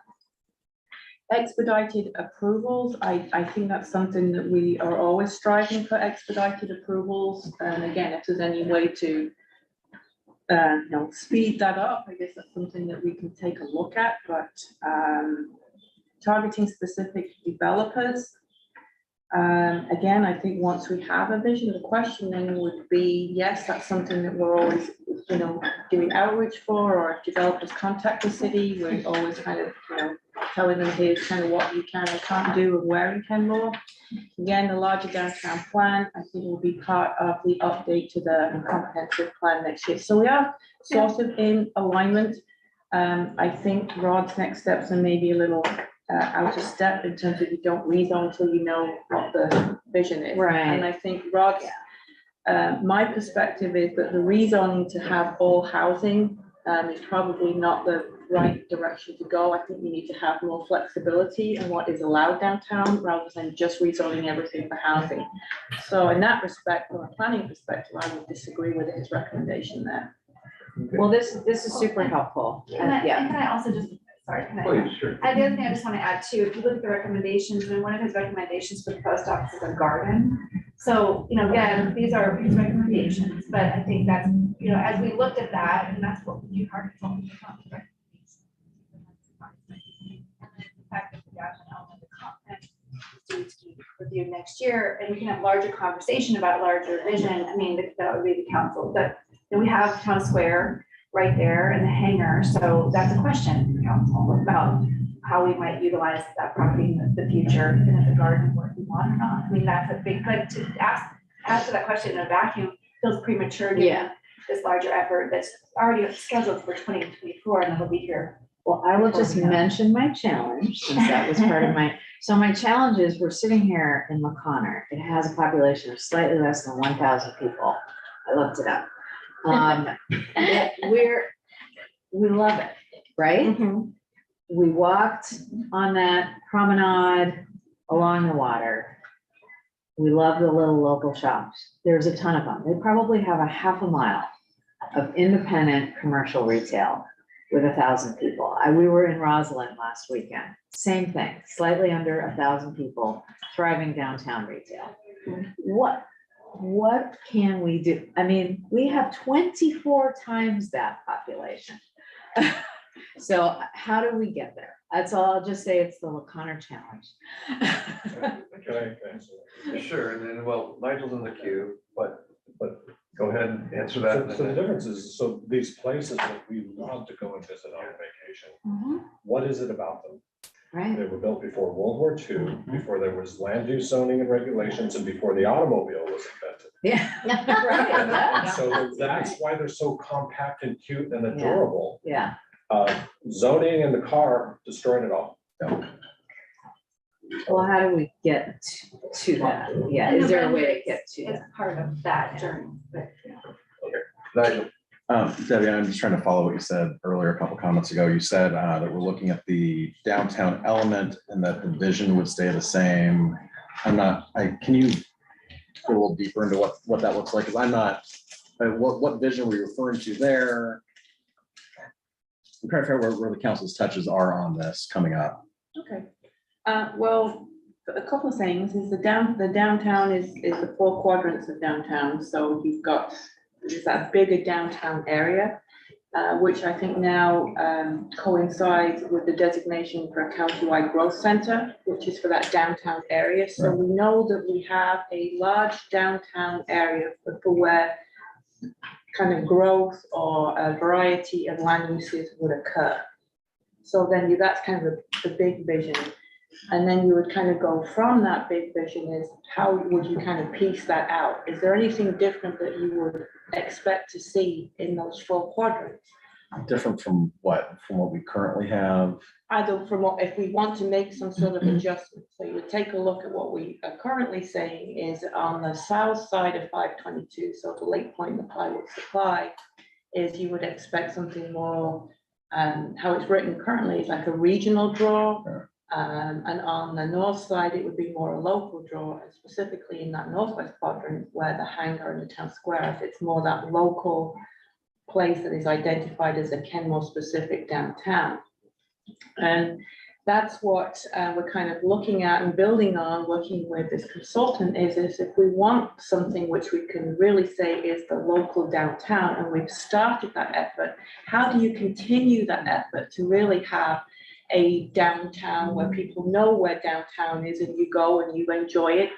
Expedited approvals, I think that's something that we are always striving for, expedited approvals. And again, if there's any way to you know, speed that up, I guess that's something that we can take a look at. But targeting specific developers, again, I think once we have a vision, the question then would be, yes, that's something that we're always, you know, doing outreach for, or if developers contact the city, we're always kind of, you know, telling them here's kind of what you can and can't do and where you can more. Again, the larger downtown plan, I think, will be part of the update to the comprehensive plan next year. So we are sort of in alignment. I think Rod's next steps are maybe a little out of step in terms of you don't rezone until you know what the vision is. Right. And I think Rod's, my perspective is that the rezoning to have all housing is probably not the right direction to go. I think you need to have more flexibility in what is allowed downtown rather than just rezoning everything for housing. So in that respect, from a planning perspective, I would disagree with his recommendation there. Well, this is super helpful. And Yeah, can I also just, sorry, can I? Please, sure. The other thing I just want to add too, if you look at the recommendations, and one of his recommendations for the post office is a garden. So, you know, again, these are his recommendations, but I think that's, you know, as we looked at that, and that's what you heard from the fact that the downtown element of the content is due to be reviewed next year, and we can have larger conversation about larger vision. I mean, that would be the council, but then we have town square right there and the hangar, so that's a question for council about how we might utilize that property in the future, and if the garden would be want or not. I mean, that's a big, but to answer that question in a vacuum feels premature given Yeah. this larger effort that's already scheduled for 2024, and it'll be here. well, I will just mention my challenge, since that was part of so my challenge is, we're sitting here in McConnell. It has a population of slightly less than 1,000 people. I looked it up. We love it, right? We walked on that promenade along the water. We love the little local shops. There's a ton of them. They probably have a half a mile of independent commercial retail with 1,000 people. We were in Roslyn last weekend. Same thing, slightly under 1,000 people, thriving downtown retail. What can we do? I mean, we have 24 times that population. So how do we get there? That's all. I'll just say it's the LaConner challenge. Can I answer that? Sure, and then, well, Nigel's in the queue, but go ahead and answer that. and So the then- difference is, so these places that we love to go and visit on vacation, what is it about them? Right. They were built before World War II, before there was land use zoning and regulations, and before the automobile was invented. Yeah. And so Right. that's why they're so compact and cute and adorable. Yeah. Zoning and the car destroyed it all. Well, how do we get to that? Yeah, is there a way to get to It's that? part of that journey, but. Nigel, Debbie, I'm just trying to follow what you said earlier, a couple comments ago. You said that we're looking at the downtown element and that the vision would stay the same. Can you go a little deeper into what that looks like? Because I'm not, what vision were you referring to there? I'm trying to figure out where the council's touches are on this coming up. Okay, well, a couple of things is the downtown is the 4 quadrants of downtown. So you've got that bigger downtown area. which I think now coincides with the designation for a countywide growth center, which is for that downtown area. So we know that we have a large downtown area for where kind of growth or a variety of land uses would occur. So then that's kind of the big vision. And then you would kind of go from that big vision is how would you kind of piece that out? Is there anything different that you would expect to see in those 4 quadrants? Different from what? From what we currently have? Either from what, if we want to make some sort of adjustment, so you would take a look at what we are currently saying is on the south side of 522, so the Lake Point, the plywood supply, is you would expect something more, how it's written currently is like a regional draw. And on the north side, it would be more a local draw, and specifically in that northwest quadrant where the hangar and the town square, it's more that local place that is identified as a Kenmore specific downtown. And that's what we're kind of looking at and building on, working with this consultant is if we want something which we can really say is the local downtown, and we've started that effort, how do you continue that effort to really have a downtown where people know where downtown is and you go and you enjoy it?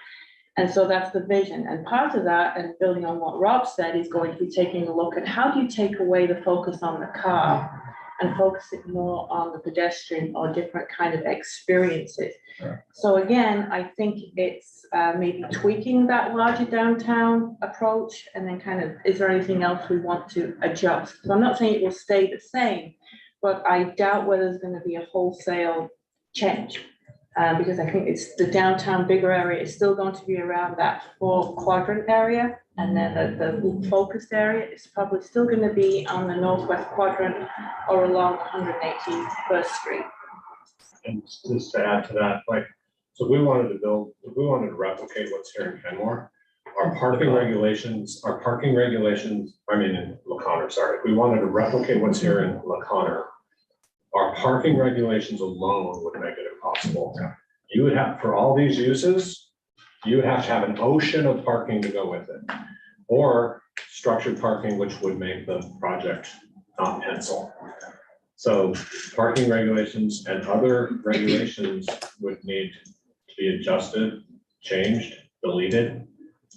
And so that's the vision. And part of that, and building on what Rob said, is going to be taking a look at how do you take away the focus on the car and focus it more on the pedestrian or different kind of experiences. Sure. So again, I think it's maybe tweaking that larger downtown approach, and then kind of, is there anything else we want to adjust? So I'm not saying it will stay the same, but I doubt whether there's going to be a wholesale change. Because I think it's the downtown bigger area is still going to be around that 4 quadrant area. And then the focused area is probably still going to be on the northwest quadrant or along 181st Street. And just to add to that, like, so we wanted to replicate what's here in Kenmore. Our parking regulations, I mean, in LaConner, sorry, if we wanted to replicate what's here in LaConner, our parking regulations alone would make it impossible. You would have, for all these uses, you would have to have an ocean of parking to go with it. Or structured parking, which would make the project not pencil. So parking regulations and other regulations would need to be adjusted, changed, deleted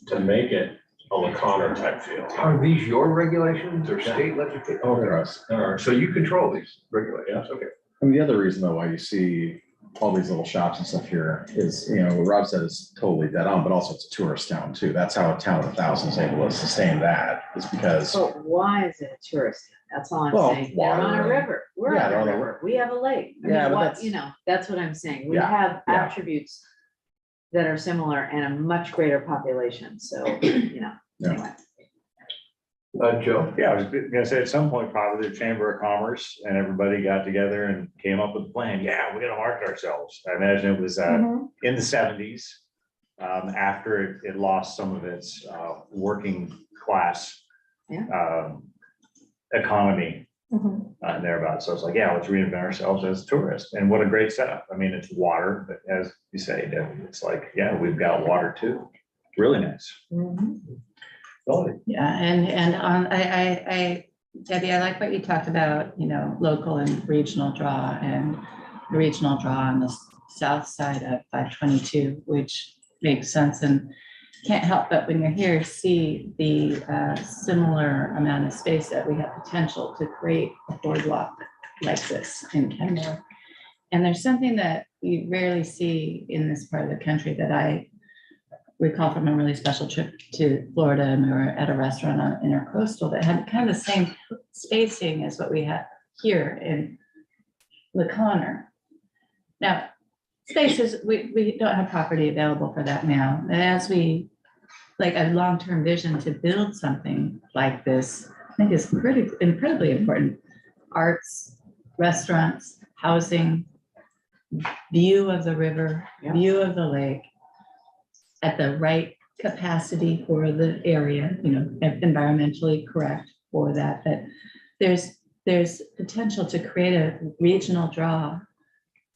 to make it a LaConner type feel. Are these your regulations or state legislation? Oh, there are. So you control these regulations, okay. I mean, the other reason though why you see all these little shops and stuff here is, you know, what Rob said is totally dead on, but also it's a tourist town too. That's how a town of 1,000 is able to sustain that, is because. But why is it a tourist? That's all I'm Well, saying. They're on a water. river. We're Yeah, on they're a on a river. We have a lake. I mean, Yeah, but what, that's- you know, that's what I'm saying. We Yeah, have yeah. attributes that are similar and a much greater population. So, you know, Yeah. anyway. Joe? Yeah, I was gonna say, at some point, probably the Chamber of Commerce and everybody got together and came up with a plan. Yeah, we're gonna market ourselves. I imagine it was in the 70s. After it lost some of its working class economy thereabouts. So it's like, yeah, let's reinvent ourselves as tourists. And what a great setup. I mean, it's water, but as you say, Debbie, it's like, yeah, we've got water too. Really nice. Yeah, and Debbie, I like what you talked about, you know, local and regional draw, and the regional draw on the south side of 522, which makes sense, and can't help but when you're here, see the similar amount of space that we have potential to create a boardwalk like this in Kenmore. And there's something that we rarely see in this part of the country that I recall from a really special trip to Florida, and we were at a restaurant on Intercoastal that had kind of the same spacing as what we have here in LaConner. Now, spaces, we don't have property available for that now. And as we, like a long-term vision to build something like this, I think is incredibly important. Arts, restaurants, housing, view of the river, view of the lake, at the right capacity for the area, you know, environmentally correct for that. But there's potential to create a regional draw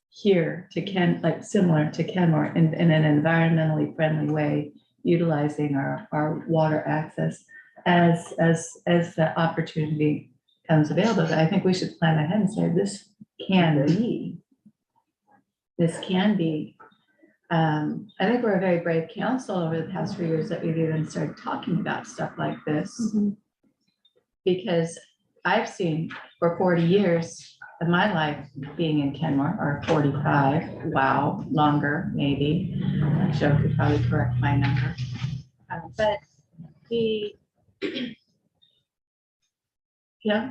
here to like similar to Kenmore in an environmentally friendly way, utilizing our water access as the opportunity comes available, but I think we should plan ahead and say, this can be. This can be. I think we're a very brave council over the past few years that we've even started talking about stuff like this. Because I've seen for 40 years of my life being in Kenmore, or 45, wow, longer, maybe. Joe could probably correct my number. But yeah,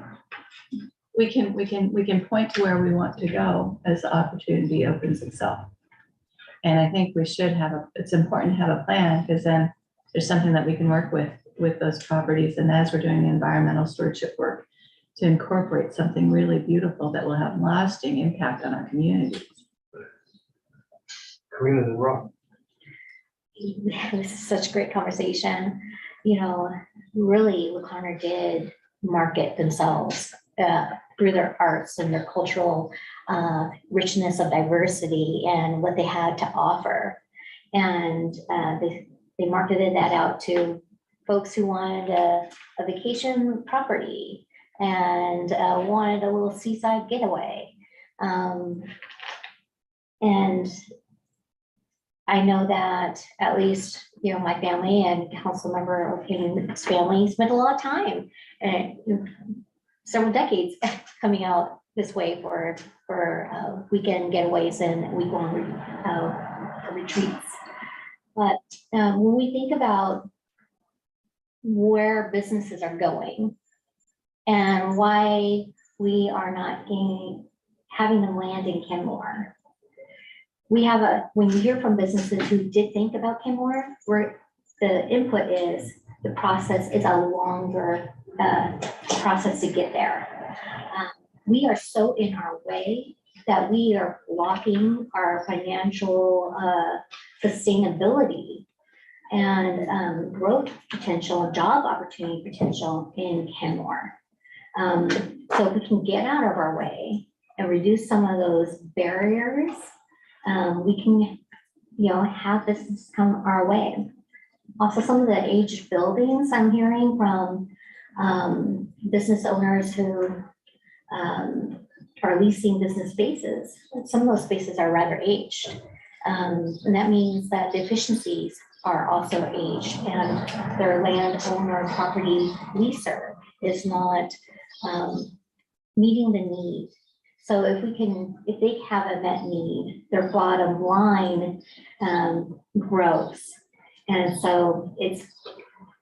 we can point to where we want to go as the opportunity opens itself. And I think we should have it's important to have a plan, because then there's something that we can work with those properties. And as we're doing the environmental stewardship work, to incorporate something really beautiful that will have lasting impact on our communities. Karina and Rob. This is such a great conversation. You know, really, O'Connor did market themselves through their arts and their cultural richness of diversity and what they had to offer. And they marketed that out to folks who wanted a vacation property and wanted a little seaside getaway. And I know that at least, you know, my family and council member O'Kane's family spent a lot of time and several decades coming out this way for weekend getaways and week-long retreats. But when we think about where businesses are going and why we are not having them land in Kenmore, when you hear from businesses who did think about Kenmore, where the input is the process is a longer process to get there. We are so in our way that we are blocking our financial sustainability and growth potential, job opportunity potential in Kenmore. So if we can get out of our way and reduce some of those barriers, we can, you know, have business come our way. Also, some of the aged buildings I'm hearing from business owners who are leasing business spaces. Some of those spaces are rather aged. And that means that the efficiencies are also aged, and their landowner property leaser is not meeting the need. So if they have a met need, their bottom line grows. And so it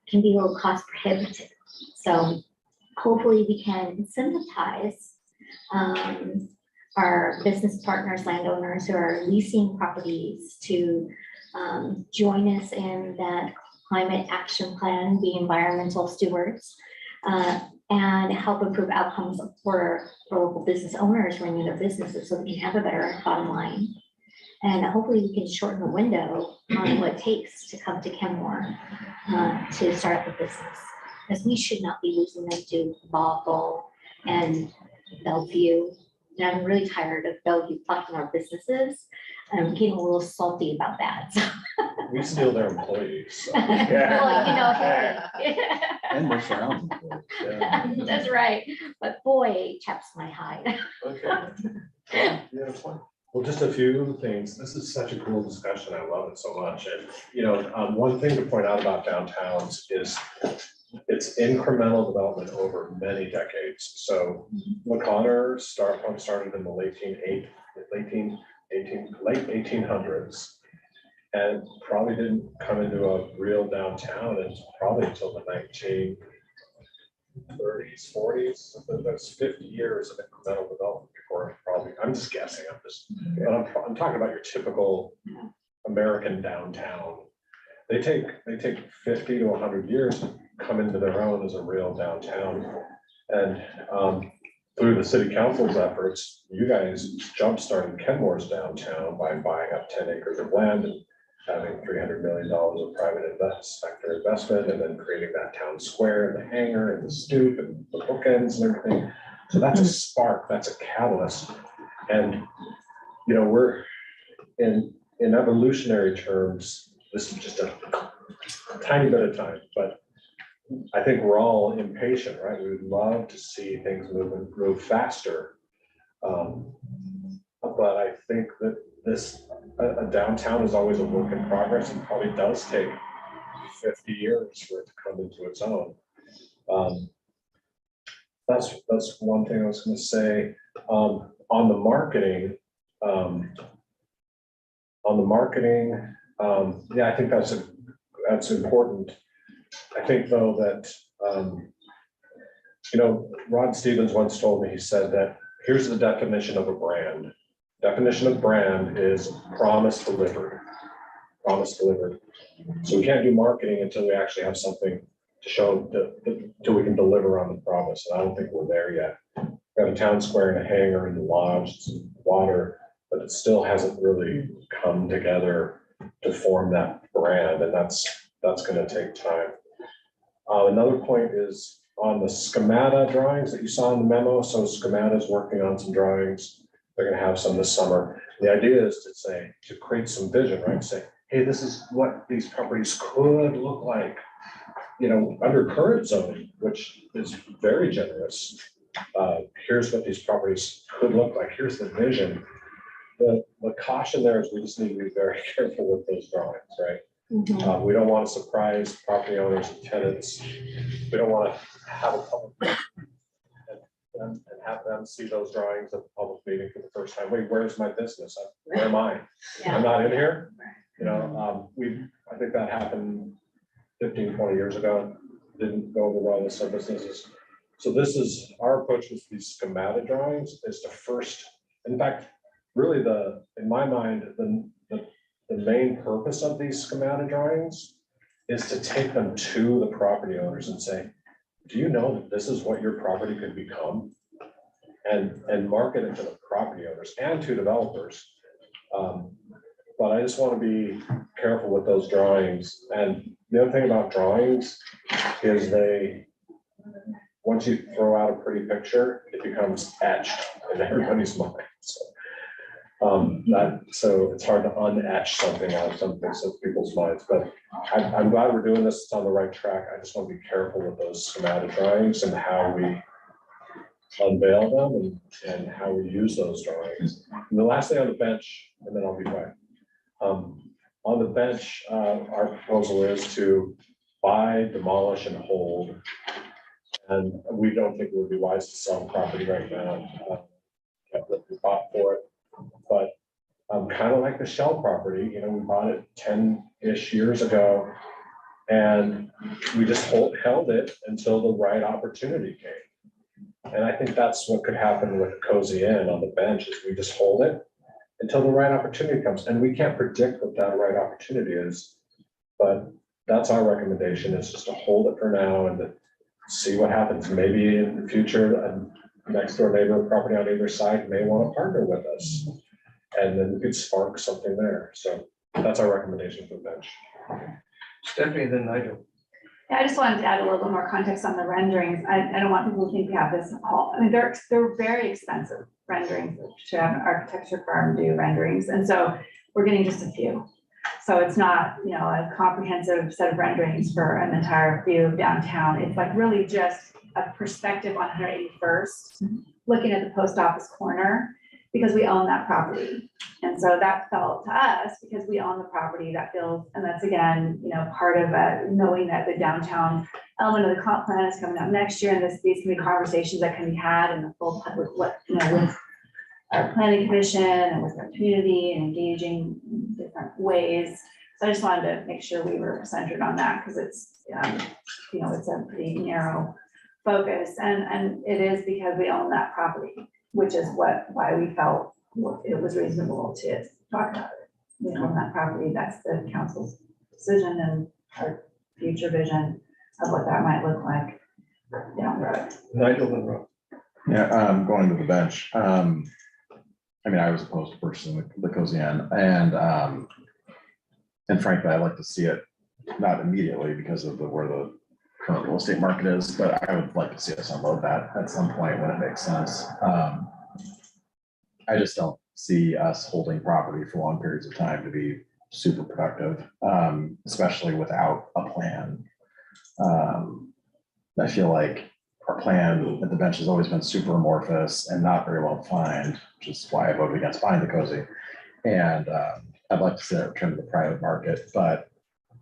can be a little cost prohibitive. So hopefully we can incentivize our business partners, landowners who are leasing properties to join us in that climate action plan, be environmental stewards, and help improve outcomes for local business owners running their businesses so they can have a better bottom line. And hopefully we can shorten the window on what it takes to come to Kenmore to start up a business. Because we should not be losing them to Bothell and Bellevue. And I'm really tired of Bellevue plucking our businesses. I'm getting a little salty about that. We steal their employees. So. Well, you know, hey. And their surrounding. That's right. But boy, chaps my hide. Okay. Yeah, fine. Well, just a few things. This is such a cool discussion. I love it so much. And, you know, one thing to point out about downtowns is it's incremental development over many decades. So O'Connor started in the late 1800s and probably didn't come into a real downtown until probably until the 1930s, 40s. So there's 50 years of incremental development before probably, I'm just guessing, but I'm talking about your typical American downtown. They take 50 to 100 years to come into their own as a real downtown. And through the city council's efforts, you guys jump-started Kenmore's downtown by buying up 10 acres of land and having $300 million of private sector investment, and then creating that town square and the hangar and the stoop and the bookends and everything. So that's a spark, that's a catalyst. And, you know, we're in evolutionary terms, this is just a tiny bit of time, but I think we're all impatient, right? We would love to see things move faster. But I think that a downtown is always a work in progress and probably does take 50 years for it to come into its own. That's one thing I was gonna say. On the marketing, yeah, I think that's important. I think though that, Rod Stevens once told me, he said that here's the definition of a brand. Definition of brand is promise delivered. Promise delivered. So we can't do marketing until we actually have something to show till we can deliver on the promise. And I don't think we're there yet. We have a town square and a hangar and the lodge, some water, but it still hasn't really come together to form that brand, and that's gonna take time. Another point is on the schemata drawings that you saw in the memo. So Schemata is working on some drawings. They're gonna have some this summer. The idea is to create some vision, right? Say, hey, this is what these properties could look like, under current zoning, which is very generous. Here's what these properties could look like. Here's the vision. The caution there is we just need to be very careful with those drawings, right? We don't want to surprise property owners and tenants. We don't want to have a public and have them see those drawings at the public meeting for the first time. Wait, where's my business? Where am I? I'm not in here. I think that happened 15, 20 years ago. Didn't go over well with some businesses. So this is our approach with these schematic drawings is to first, in fact, really in my mind, the main purpose of these schematic drawings is to take them to the property owners and say, do you know that this is what your property could become? And market it to the property owners and to developers. But I just want to be careful with those drawings. And the other thing about drawings is once you throw out a pretty picture, it becomes etched in everybody's mind. So it's hard to unetch something out of some people's minds, but I'm glad we're doing this. It's on the right track. I just want to be careful with those schematic drawings and how we unveil them and how we use those drawings. And the last thing on the bench, and then I'll be quiet. On the bench, our proposal is to buy, demolish, and hold. And we don't think it would be wise to sell property right now. We bought for it, but kind of like the Shell property, we bought it 10-ish years ago, and we just held it until the right opportunity came. And I think that's what could happen with Cozy Inn on the bench is we just hold it until the right opportunity comes. And we can't predict what that right opportunity is, but that's our recommendation is just to hold it for now and to see what happens. Maybe in the future, a next door neighbor property on either side may want to partner with us. And then we could spark something there. So that's our recommendation for the bench. Stephanie, then Nigel. Yeah, I just wanted to add a little bit more context on the renderings. I don't want people to think we have this all, I mean, they're very expensive renderings to have an architecture firm do renderings. And so we're getting just a few. So it's not, a comprehensive set of renderings for an entire view of downtown. It's like really just a perspective on 181st, looking at the post office corner, because we own that property. And so that felt to us, because we own the property, that feels, and that's again, part of knowing that the downtown element of the comp plan is coming up next year, and these can be conversations that can be had in the full, with with our planning commission and with our community and engaging in different ways. So I just wanted to make sure we were centered on that, because it's, it's a pretty narrow focus, and it is because we own that property, which is why we felt it was reasonable to talk about it. We own that property. That's the council's decision and our future vision of what that might look like down the road. Nigel, then Rob. Yeah, going to the bench. I was opposed to purchasing the Cozy Inn, and frankly, I'd like to see it not immediately because of where the current real estate market is, but I would like to see us unload that at some point when it makes sense. I just don't see us holding property for long periods of time to be super productive, especially without a plan. I feel like our plan at the bench has always been super amorphous and not very well defined, which is why I voted against buying the cozy. And I'd like to see that return to the private market, but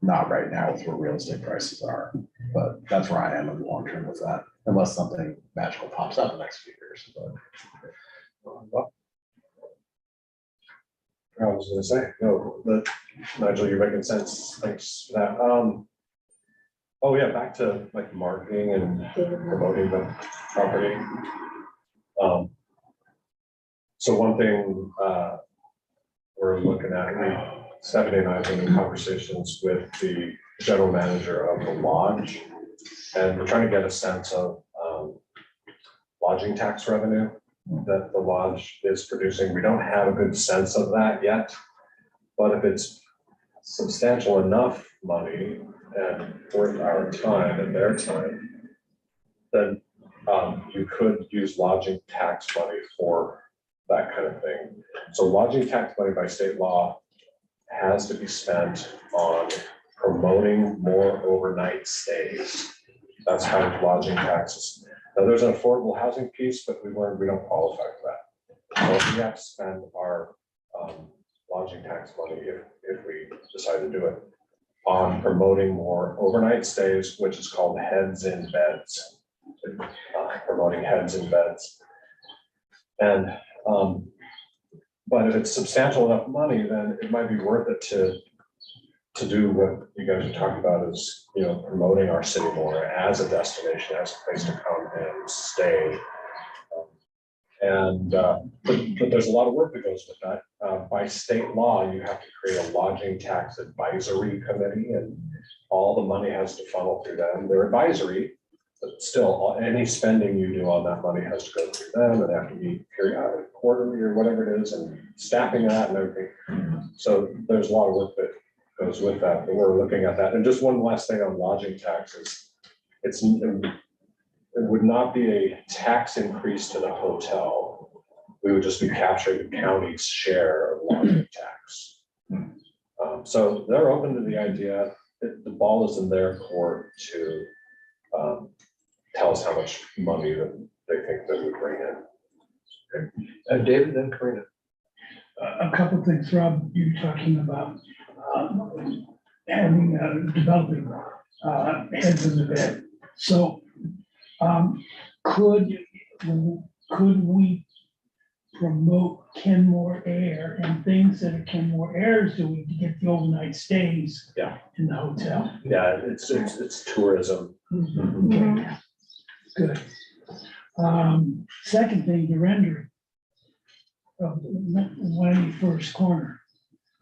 not right now with where real estate prices are. But that's where I am in the long term with that, unless something magical pops up in the next few years. But I was gonna say, no, but Nigel, you're making sense. Thanks for that. Oh yeah, back to like marketing and promoting the property. So one thing, we're looking at, Stephanie and I have been in conversations with the general manager of the lodge. And we're trying to get a sense of, lodging tax revenue that the lodge is producing. We don't have a good sense of that yet. But if it's substantial enough money and worth our time and their time, then you could use lodging tax money for that kind of thing. So lodging tax money by state law has to be spent on promoting more overnight stays. That's how lodging taxes. Now, there's an affordable housing piece, but we don't qualify for that. So we have to spend our lodging tax money if we decide to do it on promoting more overnight stays, which is called heads in beds. Promoting heads in beds. And but if it's substantial enough money, then it might be worth it to do what you guys are talking about is, promoting our city more as a destination, as a place to come and stay. But there's a lot of work that goes with that. By state law, you have to create a lodging tax advisory committee, and all the money has to funnel through them. They're advisory, but still, any spending you do on that money has to go through them, and they have to be periodic, quarterly, or whatever it is, and staffing that and everything. So there's a lot of work that goes with that, but we're looking at that. And just one last thing on lodging taxes. It would not be a tax increase to the hotel. We would just be capturing the county's share of lodging tax. So they're open to the idea. The ball is in their court to tell us how much money that they think that we bring in. And David, then Karina. A couple of things, Rob, you talking about having developing heads in the bed. So could we promote Kenmore Air and things that are Kenmore Airs doing to get the overnight stays in the hotel? Yeah, it's tourism. Okay, good. Second thing, the rendering of 91st corner.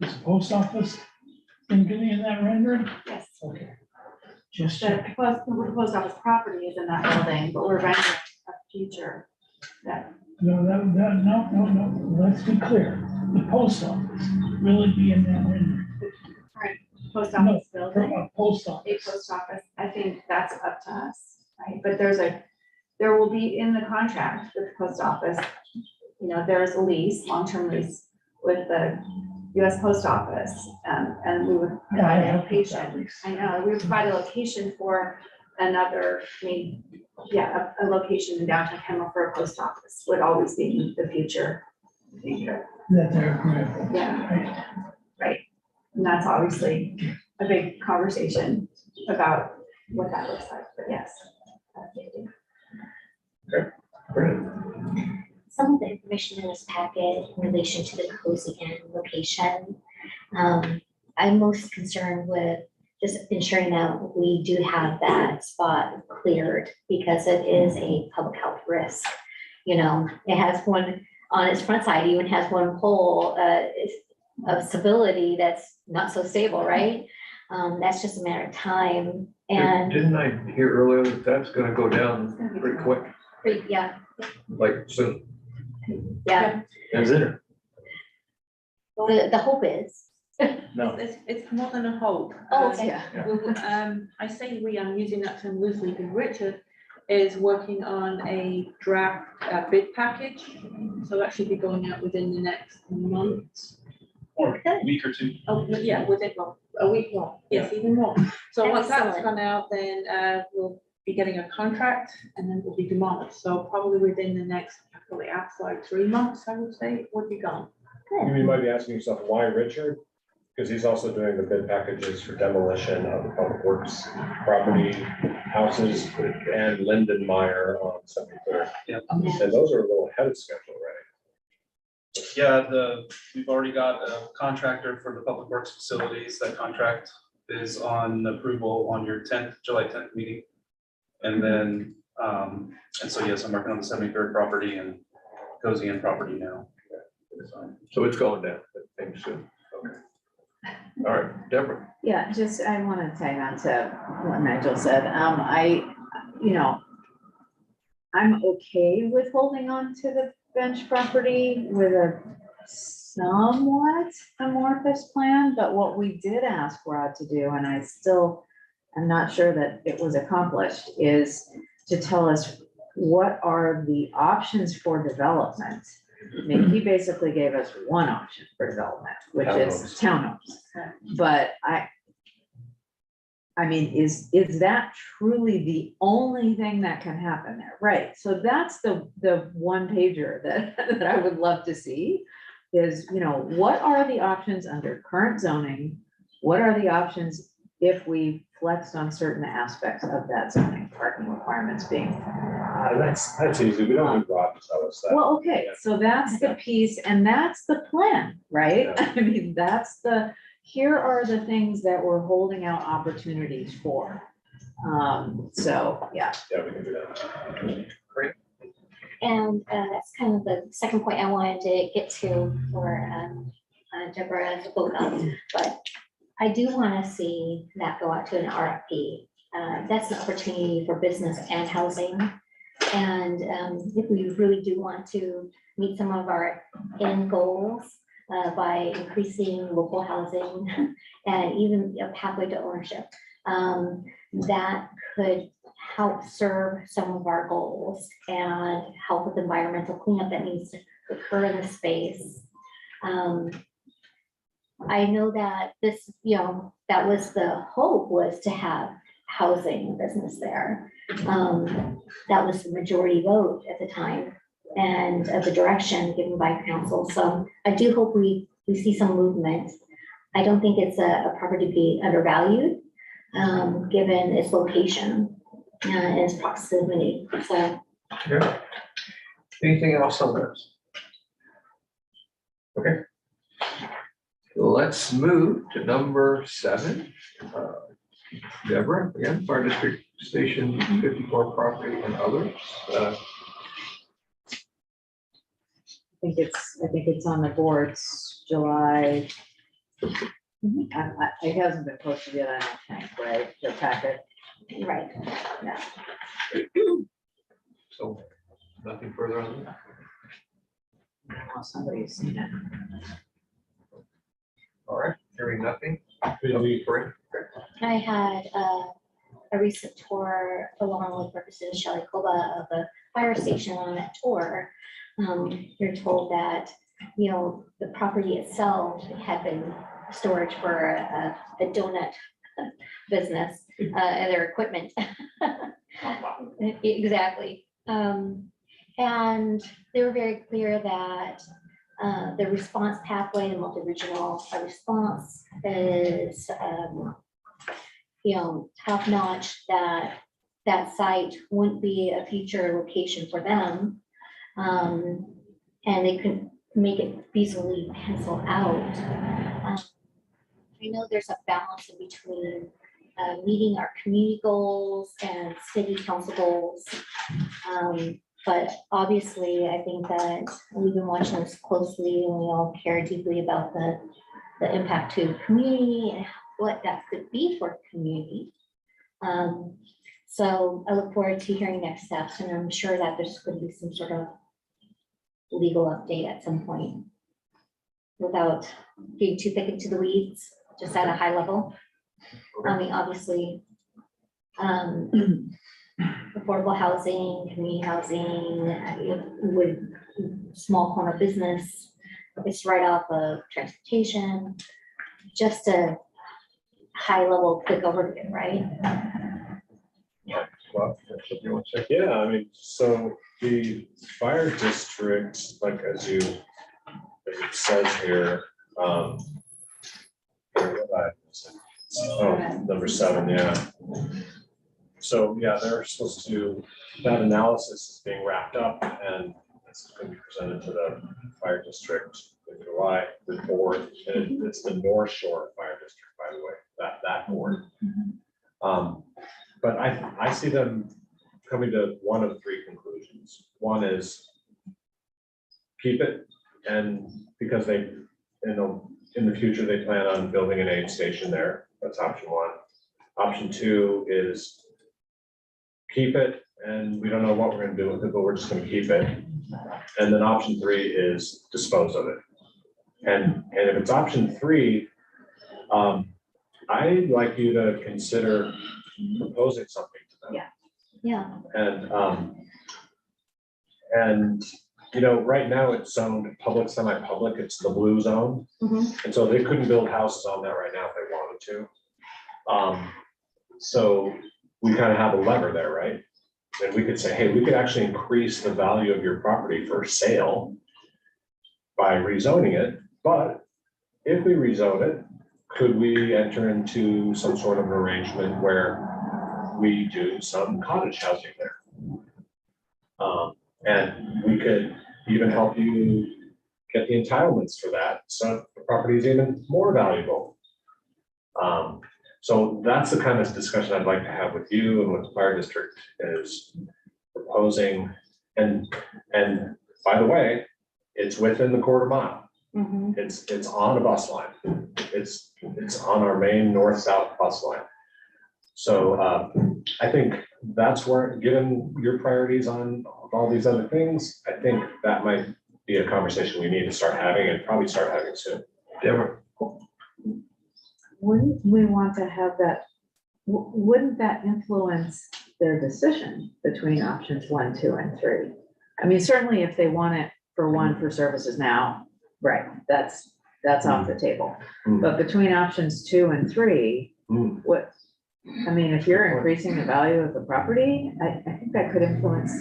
Is the post office included in that rendering? Yes. Okay. Just The check. post office property is in that building, but we're rendering a future that. No, no, let's be clear. The post office really be in that rendering. Post No, office from building, a post a office. post office, I think that's up to us, right? But there will be in the contract with the post office, there's a lease, long-term lease with the US Post Office, and we would provide a location. I know, we would provide a location for another, a location in downtown Kenmore for a post office would always be the future. That they're correct. Yeah. Right, and that's obviously a big conversation about what that looks like, but yes. Some of the information in this packet in relation to the cozy inn location, I'm most concerned with just ensuring that we do have that spot cleared because it is a public health risk. It has one, on its front side, even has one pole of stability that's not so stable, right? That's just a matter of time and. Didn't I hear earlier that that's gonna go down pretty quick, Yeah, like soon? yeah, Is it? the hope is. No. It's more than a hope. Oh, okay. I say we, I'm using that term loosely because Richard is working on a draft bid package. So that should be going out within the next month. Or a week or two. Oh, yeah, within a week more, yes, even more. So once that's Excellent. gone out, then we'll be getting a contract and then it will be demolished. So probably within the next, probably after like 3 months, I would say, it would be gone. You might be asking yourself, why Richard? Because he's also doing the bid packages for demolition of the public works property, houses, and Lindenmeyer on 73rd. Yep. And those are a little ahead of schedule, right? Yeah, we've already got a contractor for the public works facilities. That contract is on approval on your July 10th meeting. And then, and so yes, I'm working on the 73rd property and Cozy Inn property now. So it's going down, things soon. Okay. All right, Deborah. Yeah, just, I want to tag on to what Nigel said. I'm okay with holding on to the bench property with a somewhat amorphous plan, but what we did ask Rod to do, and I still am not sure that it was accomplished, is to tell us what are the options for development. I mean, he basically gave us one option for development, which is townhomes. But I mean, is that truly the only thing that can happen there? Right, so that's the one pager that I would love to see is, what are the options under current zoning? What are the options if we flexed on certain aspects of that zoning, parking requirements being? That's easy. We don't need Rod to tell us that. Well, okay, so that's the piece, and that's the plan, right? Yeah. I mean, here are the things that we're holding out opportunities for. So, yeah. Yeah, we can do that. And that's kind of the second point I wanted to get to for Deborah to vote on. But I do want to see that go out to an RFP. That's an opportunity for business and housing. And if we really do want to meet some of our end goals by increasing local housing and even a pathway to ownership, that could help serve some of our goals and help with environmental cleanup that needs to occur in the space. I know that this, that was the hope, was to have housing business there. That was the majority vote at the time and of the direction given by council. So I do hope we see some movement. I don't think it's a property to be undervalued, given its location and its proximity. So. Yeah. Anything else on this? Okay. Let's move to number 7. Deborah, again, Fire District Station 54 property and others. I think it's on the boards, July. It hasn't been posted yet, I don't think, right, the packet? Right. Yeah. So nothing further on that. Oh, somebody's seen it. All right, hearing nothing. We- I had a recent tour along with Representative Shelley Koba of the fire station. On that tour, you're told that, the property itself had been storage for a donut business and their equipment. Exactly. And they were very clear that the response pathway and multi-regional response is, top notch, that site wouldn't be a future location for them. And they could make it feasibly pencil out. I know there's a balance in between meeting our community goals and city council goals. But obviously, I think that we've been watching this closely and we all care deeply about the impact to the community and what that could be for the community. So I look forward to hearing next steps, and I'm sure that there's going to be some sort of legal update at some point without getting too thick into the weeds, just at a high level. I mean, obviously, affordable housing, community housing, with small corner business, it's right off of transportation, just a high level quick overview, right? Well, something you want to say? Yeah, I mean, so the fire district, like as it says here, number 7, yeah. So, yeah, they're supposed to, that analysis is being wrapped up and it's going to be presented to the fire district in July, the board, and it's the North Shore Fire District, by the way, that board. But I see them coming to one of 3 conclusions. One is keep it, and because they, in the future, they plan on building an aid station there. That's option 1. Option 2 is keep it, and we don't know what we're gonna do with it, but we're just gonna keep it. And then option 3 is dispose of it. And if it's option 3, I'd like you to consider proposing something to them. Yeah. And right now it's zoned public, semi-public, it's the blue zone. And so they couldn't build houses on that right now if they wanted to. So we kind of have a lever there, right? And we could say, hey, we could actually increase the value of your property for sale by rezoning it. But if we rezone it, could we enter into some sort of arrangement where we do some cottage housing there? And we could even help you get the entitlements for that, so the property is even more valuable. So that's the kind of discussion I'd like to have with you and with the fire district, is proposing, and by the way, it's within the quarter mile. It's on a bus line. It's on our main north-south bus line. So I think that's where, given your priorities on all these other things, I think that might be a conversation we need to start having, and probably start having soon. Deborah? Wouldn't we want to have that, wouldn't that influence their decision between options 1, 2, and 3? I mean, certainly if they want it for 1 for services now, right, that's off the table. But between options 2 and 3, what, I mean, if you're increasing the value of the property, I think that could influence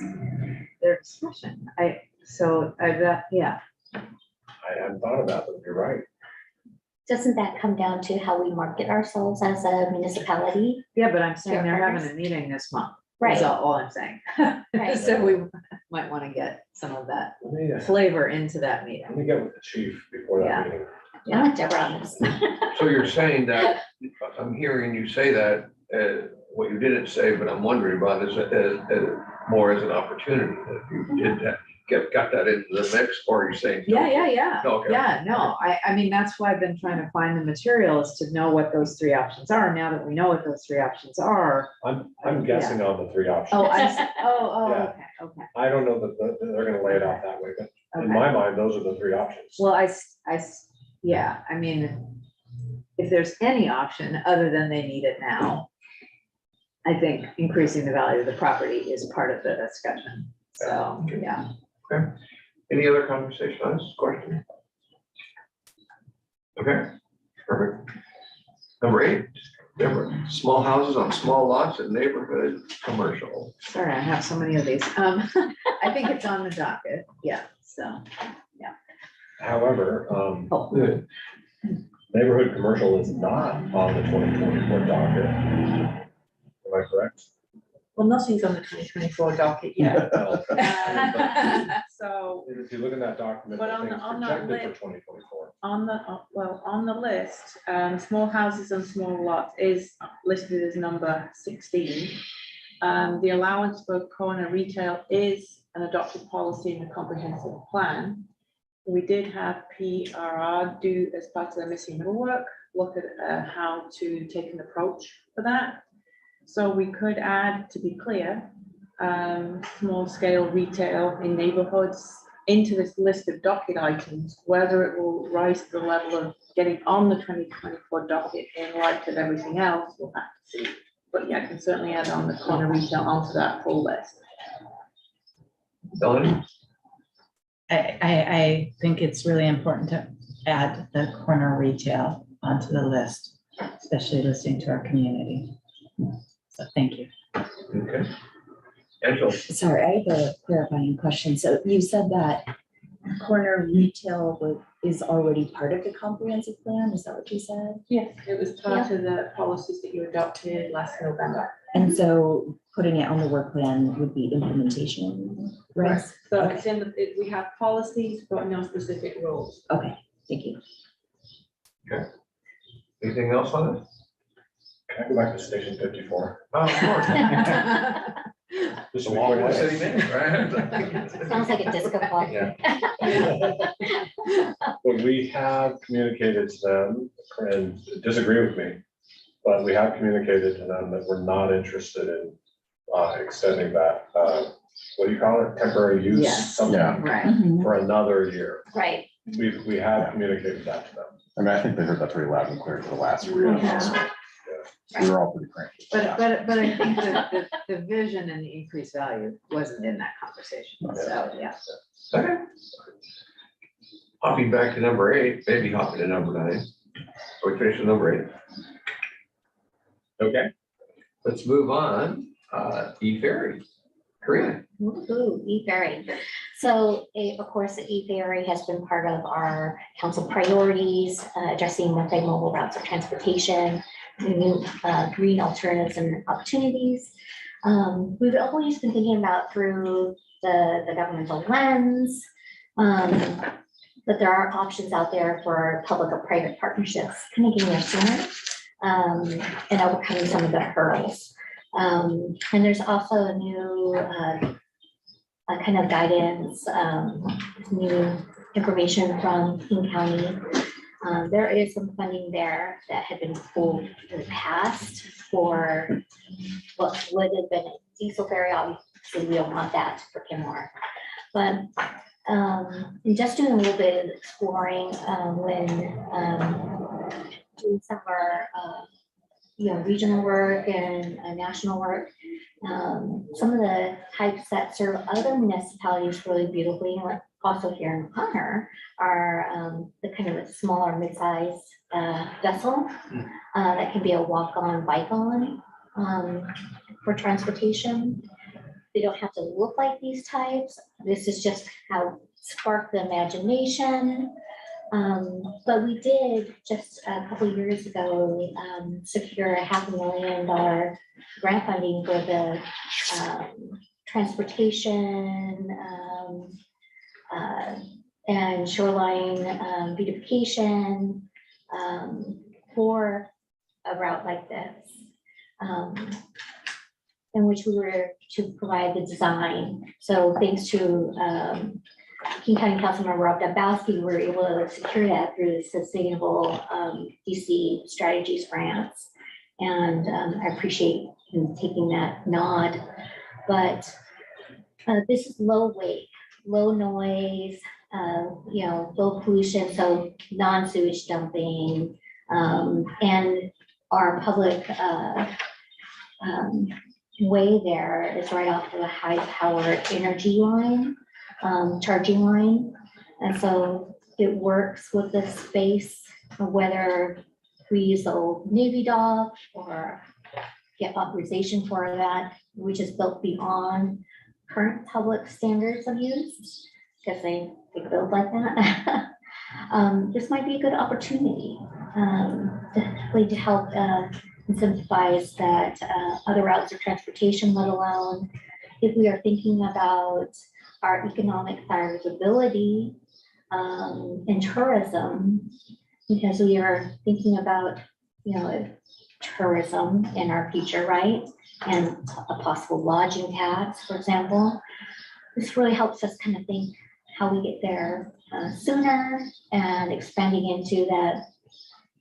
their discussion. Yeah. I hadn't thought about that, you're right. Doesn't that come down to how we market ourselves as a municipality? Yeah, but I'm saying they're having partners. a meeting this month. Right. That's all I'm saying. Right. So we might want to get some of that Let flavor into that meeting. me get with the chief before that meeting. I like Deborah on this. So you're saying that, I'm hearing you say that, what you didn't say, but I'm wondering about is more as an opportunity, that you did that, got that into the mix, or are you saying? Yeah. Okay. Yeah, no, I mean, that's why I've been trying to find the materials to know what those 3 options are. Now that we know what those 3 options are. I'm guessing on the 3 options. Oh, okay. I don't know that they're gonna lay it out that way, but in Okay. my mind, those are the 3 options. Well, yeah, I mean, if there's any option other than they need it now, I think increasing the value of the property is part of the discussion. So, yeah. Okay. Any other conversation on this question? Okay, perfect. Number 8, Deborah, small houses on small lots in neighborhood commercial. Sorry, I have so many of these. I think it's on the docket. Yeah, so, However, oh, neighborhood commercial is not on the 2024 docket. Am I correct? Well, nothing's on the 2024 docket yet. So If you look at that document, But I on think the- it's on the projected for list- 2024. on the list, small houses and small lots is listed as number 16. The allowance for corner retail is an adopted policy in the comprehensive plan. We did have PRR do, as part of the missing middle work, look at how to take an approach for that. So we could add, to be clear, small scale retail in neighborhoods into this list of docket items. Whether it will rise to the level of getting on the 2024 docket in light of everything else, we'll have to see. But yeah, I can certainly add on the corner retail onto that full list. Melanie? I think it's really important to add the corner retail onto the list, especially listening to our community. So thank you. Okay. Financial. Sorry, I have a clarifying question. So you said that corner retail is already part of the comprehensive plan? Is that what you said? Yes, it was part of the policies that you adopted last November. And so putting it on the work plan would be implementation, right? So it's in the, we have policies, but no specific rules. Okay, thank you. Anything else on it? Can I go back to station 54? Oh, of course. Just A long way. City minutes, right? Sounds like a disco ball. Yeah. But we have communicated to them, and disagree with me, but we have communicated to them that we're not interested in extending that, what do you call it, temporary use? Yes. Something Right. Mhm. for another year. Right. We have communicated that to them. I mean, I think they heard that pretty loud and clear for the last reading. So we were all pretty cranky. But I think that the vision and the increased value wasn't in that conversation, so, yeah. Okay. Hopping back to number 8, maybe hopping to number 9. We finished with number 8. Okay. Let's move on. E-ferry. Karina. Woohoo, e-ferry. So, of course, the e-ferry has been part of our council priorities, addressing multimodal routes of transportation, new green alternatives and opportunities. We've always been thinking about through the governmental lens, but there are options out there for public or private partnerships, kind of getting there sooner, and overcoming some of the hurdles. And there's also a new kind of guidance, new information from King County. There is some funding there that had been pulled in the past for what would have been a diesel ferry. Obviously, we don't want that for Kenmore. But in just doing a little bit of exploring when doing some of our regional work and national work. Some of the types that serve other municipalities really beautifully, and like also here in Connor, are the kind of a smaller mid-sized vessel that can be a walk-on, bike-on for transportation. They don't have to look like these types. This is just how spark the imagination. But we did just a couple of years ago secure a $500,000 grant funding for the transportation and shoreline beautification for a route like this, in which we were to provide the design. So thanks to King County Councilmember Rob Dabowski, we were able to secure that through the Sustainable DC Strategies grants. And I appreciate him taking that nod. But this is low weight, low noise, low pollution, so non-sewage dumping, and our public way there is right off of a high-powered energy line. Charging line. And so it works with the space, whether we use the old Navy dock or get authorization for that, which is built beyond current public standards of use, because they build like that. This might be a good opportunity to help incentivize that other routes of transportation, let alone if we are thinking about our economic viability in tourism, because we are thinking about, tourism in our future, right? And a possible lodging tax, for example. This really helps us kind of think how we get there sooner and expanding into that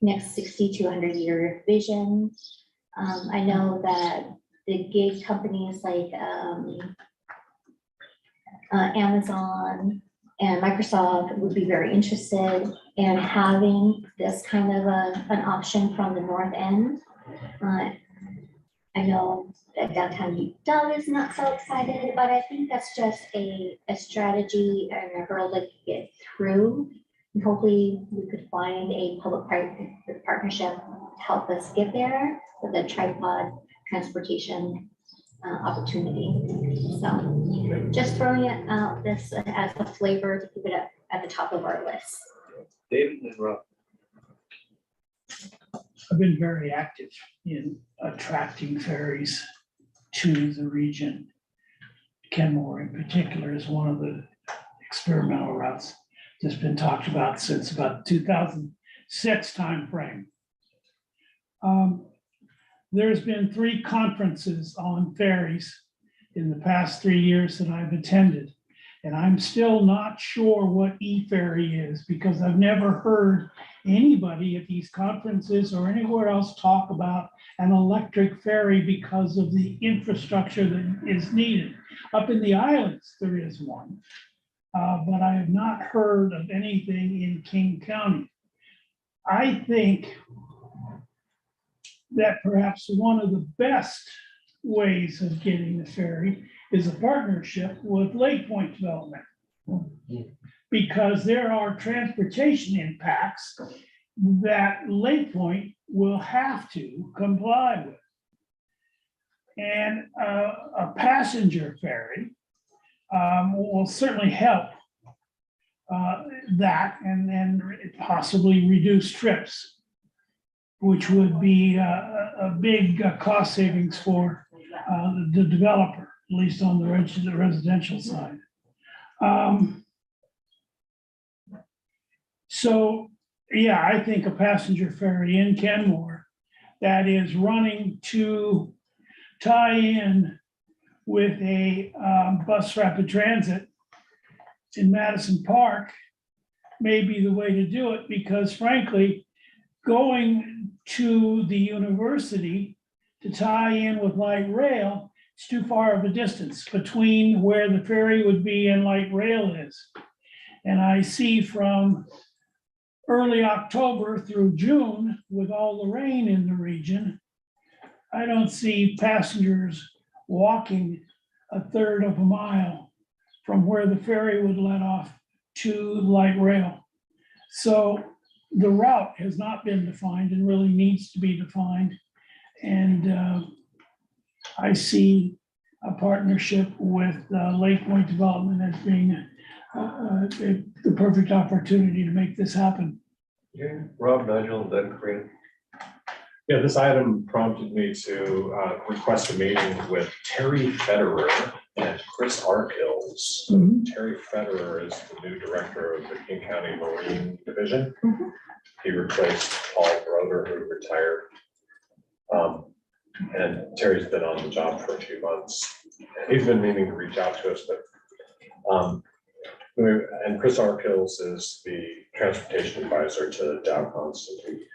next 60 to 100 year vision. I know that the gig companies like Amazon and Microsoft would be very interested in having this kind of an option from the north end. I know that downtown UW is not so excited, but I think that's just a strategy and a hurdle to get through. And hopefully we could find a public-private partnership to help us get there with a tripod transportation opportunity. So just throwing it out this as a flavor to keep it at the top of our list. David and Rob. I've been very active in attracting ferries to the region. Kenmore in particular is one of the experimental routes that's been talked about since about 2006 timeframe. There's been 3 conferences on ferries in the past 3 years that I've attended. And I'm still not sure what e-ferry is because I've never heard anybody at these conferences or anywhere else talk about an electric ferry because of the infrastructure that is needed. Up in the islands, there is one, but I have not heard of anything in King County. I think that perhaps one of the best ways of getting the ferry is a partnership with Lake Point Development. Because there are transportation impacts that Lake Point will have to comply with. And a passenger ferry will certainly help that and then possibly reduce trips, which would be a big cost savings for the developer, at least on the residential side. So, yeah, I think a passenger ferry in Kenmore that is running to tie in with a bus rapid transit in Madison Park may be the way to do it, because frankly, going to the university to tie in with light rail, it's too far of a distance between where the ferry would be and light rail is. And I see from early October through June, with all the rain in the region, I don't see passengers walking a third of a mile from where the ferry would let off to light rail. So the route has not been defined and really needs to be defined. And I see a partnership with Lake Point Development as being the perfect opportunity to make this happen. Yeah, Rob, Nigel, and then Karina. Yeah, this item prompted me to request a meeting with Terry Federer and Chris Arkills. Terry Federer is the new director of the King County Marine Division. He replaced Paul Broder, who retired. And Terry's been on the job for a few months. He's been meaning to reach out to us, but and Chris Arkills is the transportation advisor to Dow Constantine.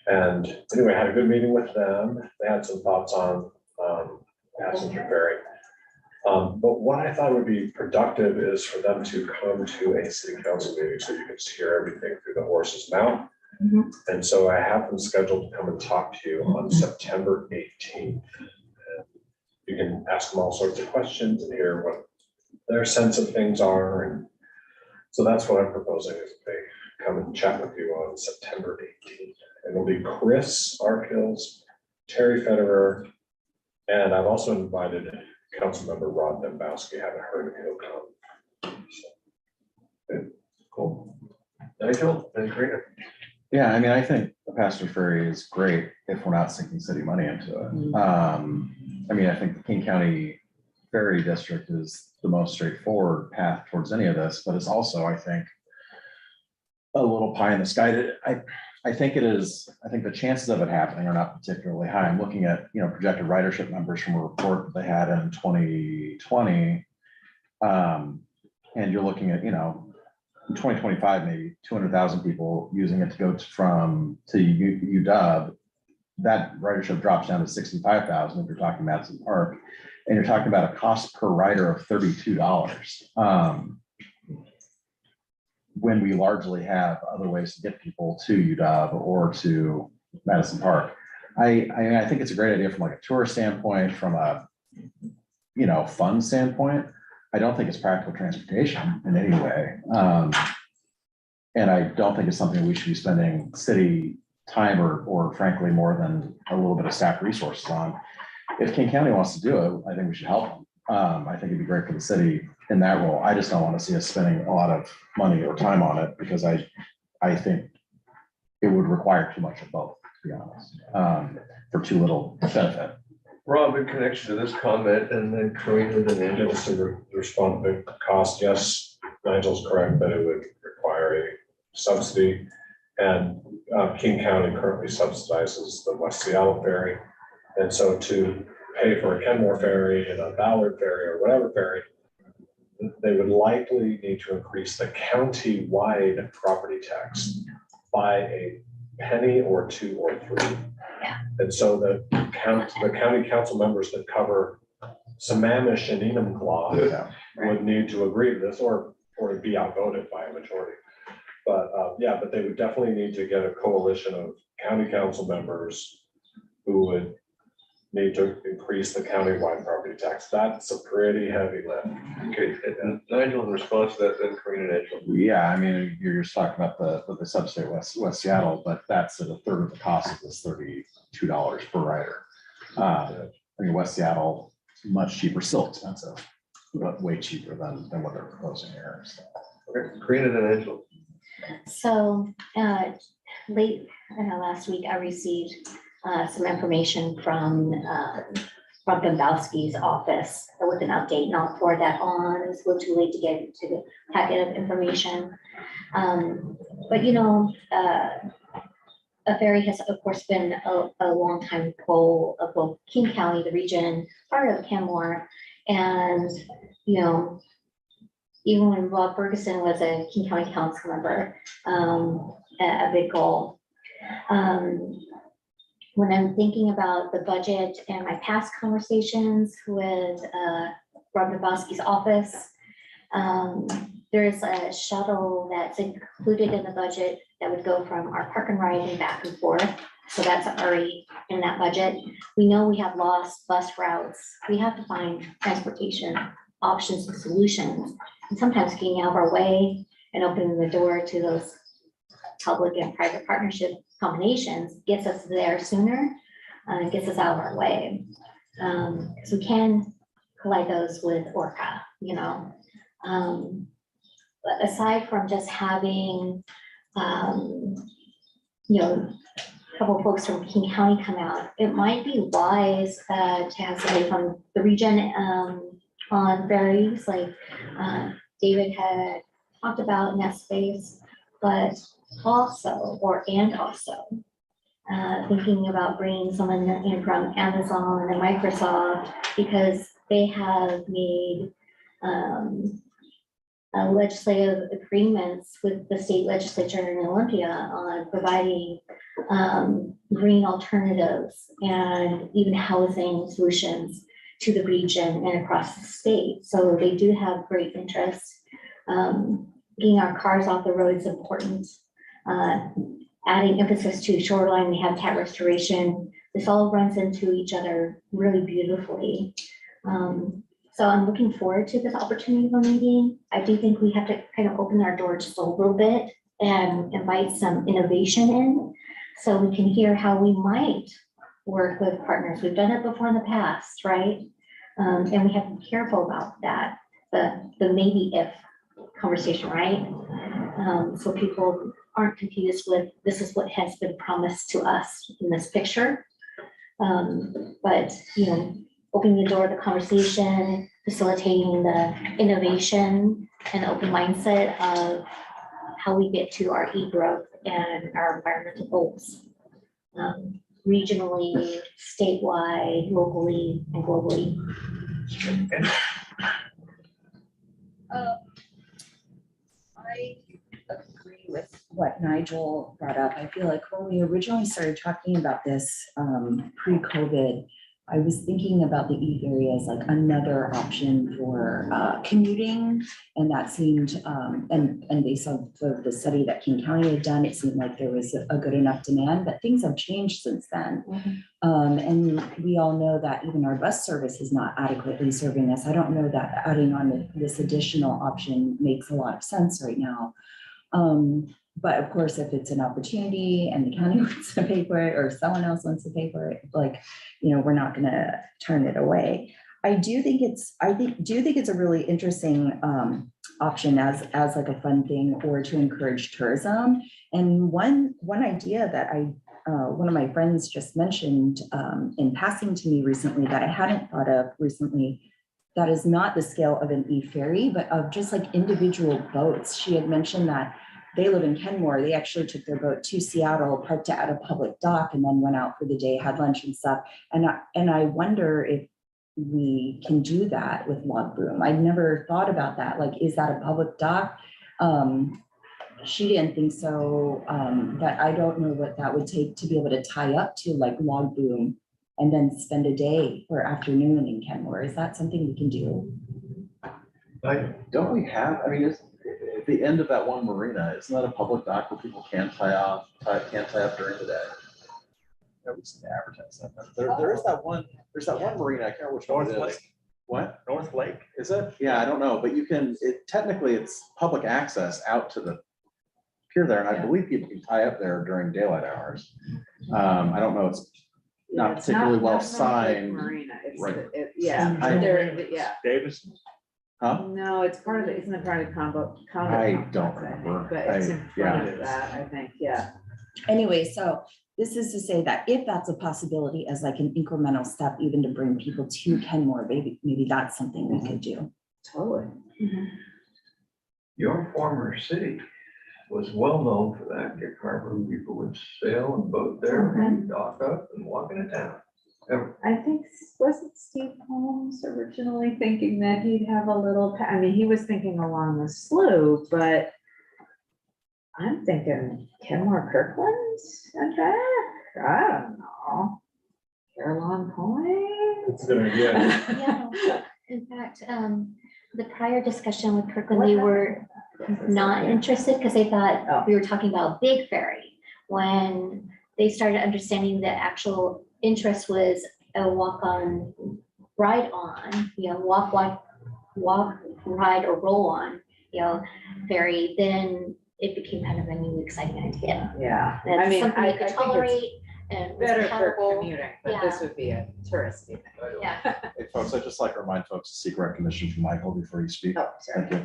And anyway, I had a good meeting with them. They had some thoughts on passenger ferry. But what I thought would be productive is for them to come to a city council meeting so you can hear everything through the horse's mouth. And so I have them scheduled to come and talk to you on September 18th. And you can ask them all sorts of questions and hear what their sense of things are. And so that's what I'm proposing, is they come and chat with you on September 18th. And it'll be Chris Arkills, Terry Federer, and I've also invited Councilmember Rod Dembowski. I haven't heard if he'll come. So, good. Cool. Nigel and Karina. Yeah, I mean, I think the passenger ferry is great if we're not sinking city money into it. I mean, I think the King County Ferry District is the most straightforward path towards any of this, but it's also, I think, a little pie in the sky. I think it is, I think the chances of it happening are not particularly high. I'm looking at, projected ridership numbers from a report that they had in 2020. And you're looking at, in 2025, maybe 200,000 people using it to go to UW. That ridership drops down to 65,000 if you're talking Madison Park, and you're talking about a cost per rider of $32. When we largely have other ways to get people to UW or to Madison Park. I think it's a great idea from like a tourist standpoint, from a, fun standpoint. I don't think it's practical transportation in any way. And I don't think it's something we should be spending city time or frankly, more than a little bit of staff resources on. if King County wants to do it, I think we should help them. I think it'd be great for the city in that role. I just don't want to see us spending a lot of money or time on it because I think it would require too much of both, to be honest, for too little benefit. Rob, in connection to this comment, and then Karina, and then Angela. Just to respond to the cost, yes, Nigel's correct that it would require a subsidy. And King County currently subsidizes the West Seattle ferry. And so to pay for a Kenmore ferry and a Ballard ferry or whatever ferry, they would likely need to increase the county-wide property tax by a penny or two or three. And so the county council members that cover Sammamish and Enumclaw would need to agree to this or be outvoted by a majority. But yeah, but they would definitely need to get a coalition of county council members who would need to increase the county-wide property tax. That's a pretty heavy lift. Okay, and Nigel, in response to that, then Karina and Angela. Yeah, I mean, you're just talking about the substate West Seattle, but that's at a third of the cost of this $32 per rider. I mean, West Seattle, much cheaper, still expensive, but way cheaper than what they're proposing here. So. Okay, Karina and Angela. So, late, last week, I received some information from Bombowski's office with an update, and I'll forward that on. It's a little too late to get to the packet of information. But you know, a ferry has of course been a long time goal of both King County, the region, part of Kenmore, and you know, even when Rob Ferguson was a King County council member, a big goal. When I'm thinking about the budget and my past conversations with Rob Bombowski's office, there's a shuttle that's included in the budget that would go from our park and ride and back and forth. So that's already in that budget. We know we have lost bus routes. We have to find transportation options and solutions. And sometimes getting out of our way and opening the door to those public and private partnership combinations gets us there sooner, gets us out of our way. So we can collide those with Orca, you know. But aside from just having, you know, a couple of folks from King County come out, it might be wise to have somebody from the region on ferries, like David had talked about in that space, but also, thinking about bringing someone in from Amazon and Microsoft, because they have made legislative agreements with the state legislature in Olympia on providing green alternatives and even housing solutions to the region and across the state. So they do have great interest. Getting our cars off the road is important. Adding emphasis to shoreline habitat restoration. This all runs into each other really beautifully. So I'm looking forward to this opportunity of a meeting. I do think we have to kind of open our door just a little bit and invite some innovation in so we can hear how we might work with partners. We've done it before in the past, right? And we have to be careful about that, the maybe if conversation, right? So people aren't confused with this is what has been promised to us in this picture. But, you know, opening the door to the conversation, facilitating the innovation and open mindset of how we get to our e-growth and our environmental goals. Regionally, statewide, locally, and globally. I agree with what Nigel brought up. I feel like when we originally started talking about this pre-COVID, I was thinking about the e-ferry as like another option for commuting, and that seemed, and based on the study that King County had done, it seemed like there was a good enough demand, but things have changed since then. And we all know that even our bus service is not adequately serving us. I don't know that adding on this additional option makes a lot of sense right now. But of course, if it's an opportunity and the county wants to pay for it or someone else wants to pay for it, like, we're not gonna turn it away. I do think it's a really interesting option as like a fun thing or to encourage tourism. And one idea that one of my friends just mentioned in passing to me recently that I hadn't thought of recently, that is not the scale of an e-ferry, but of just like individual boats. She had mentioned that they live in Kenmore. They actually took their boat to Seattle, parked it at a public dock, and then went out for the day, had lunch and stuff. And I wonder if we can do that with Log Boom. I'd never thought about that. Like, is that a public dock? She didn't think so, but I don't know what that would take to be able to tie up to like Log Boom and then spend a day or afternoon in Kenmore. Is that something we can do? Don't we have, I mean, at the end of that one marina, isn't that a public dock where people can tie up during the day? Yeah, we should advertise that. There is that one, there's that one marina, I can't remember which one it is. What? North Lake. Is it? Yeah, I don't know, but you can, technically it's public access out to the pier there, and I believe people can tie up there during daylight hours. I don't know, it's not It's particularly well not North Lake signed. Marina, it's, Right. yeah, I- yeah. Davis. Huh? No, it's part of the, isn't it part of combo? I don't remember. But it's in front Yeah. of that, I think, yeah. Anyway, so this is to say that if that's a possibility as like an incremental step, even to bring people to Kenmore, maybe that's something we could do. Totally. Your former city was well known for that, Gig Harbor. People would sail and boat there, and dock up and walk into town. I think, wasn't Steve Holmes originally thinking that he'd have a little, I mean, he was thinking along the slough, but I'm thinking Kenmore Kirkland and back, I don't know. Carolyn Point? That's a good idea. Yeah, in fact, the prior discussion with Kirkland, they were not interested because they thought we were talking about big ferry. When they started understanding the actual interest was a walk-on, ride-on, walk, ride, or roll-on, ferry, then it became kind of a new exciting idea. Yeah, I That's mean, something I you think could it's tolerate and was better for palatable. commuting, but this would be a touristy thing. Yeah. Hey, folks, I'd just like to remind folks to seek recognition from Michael before you speak. Oh, sorry. Thank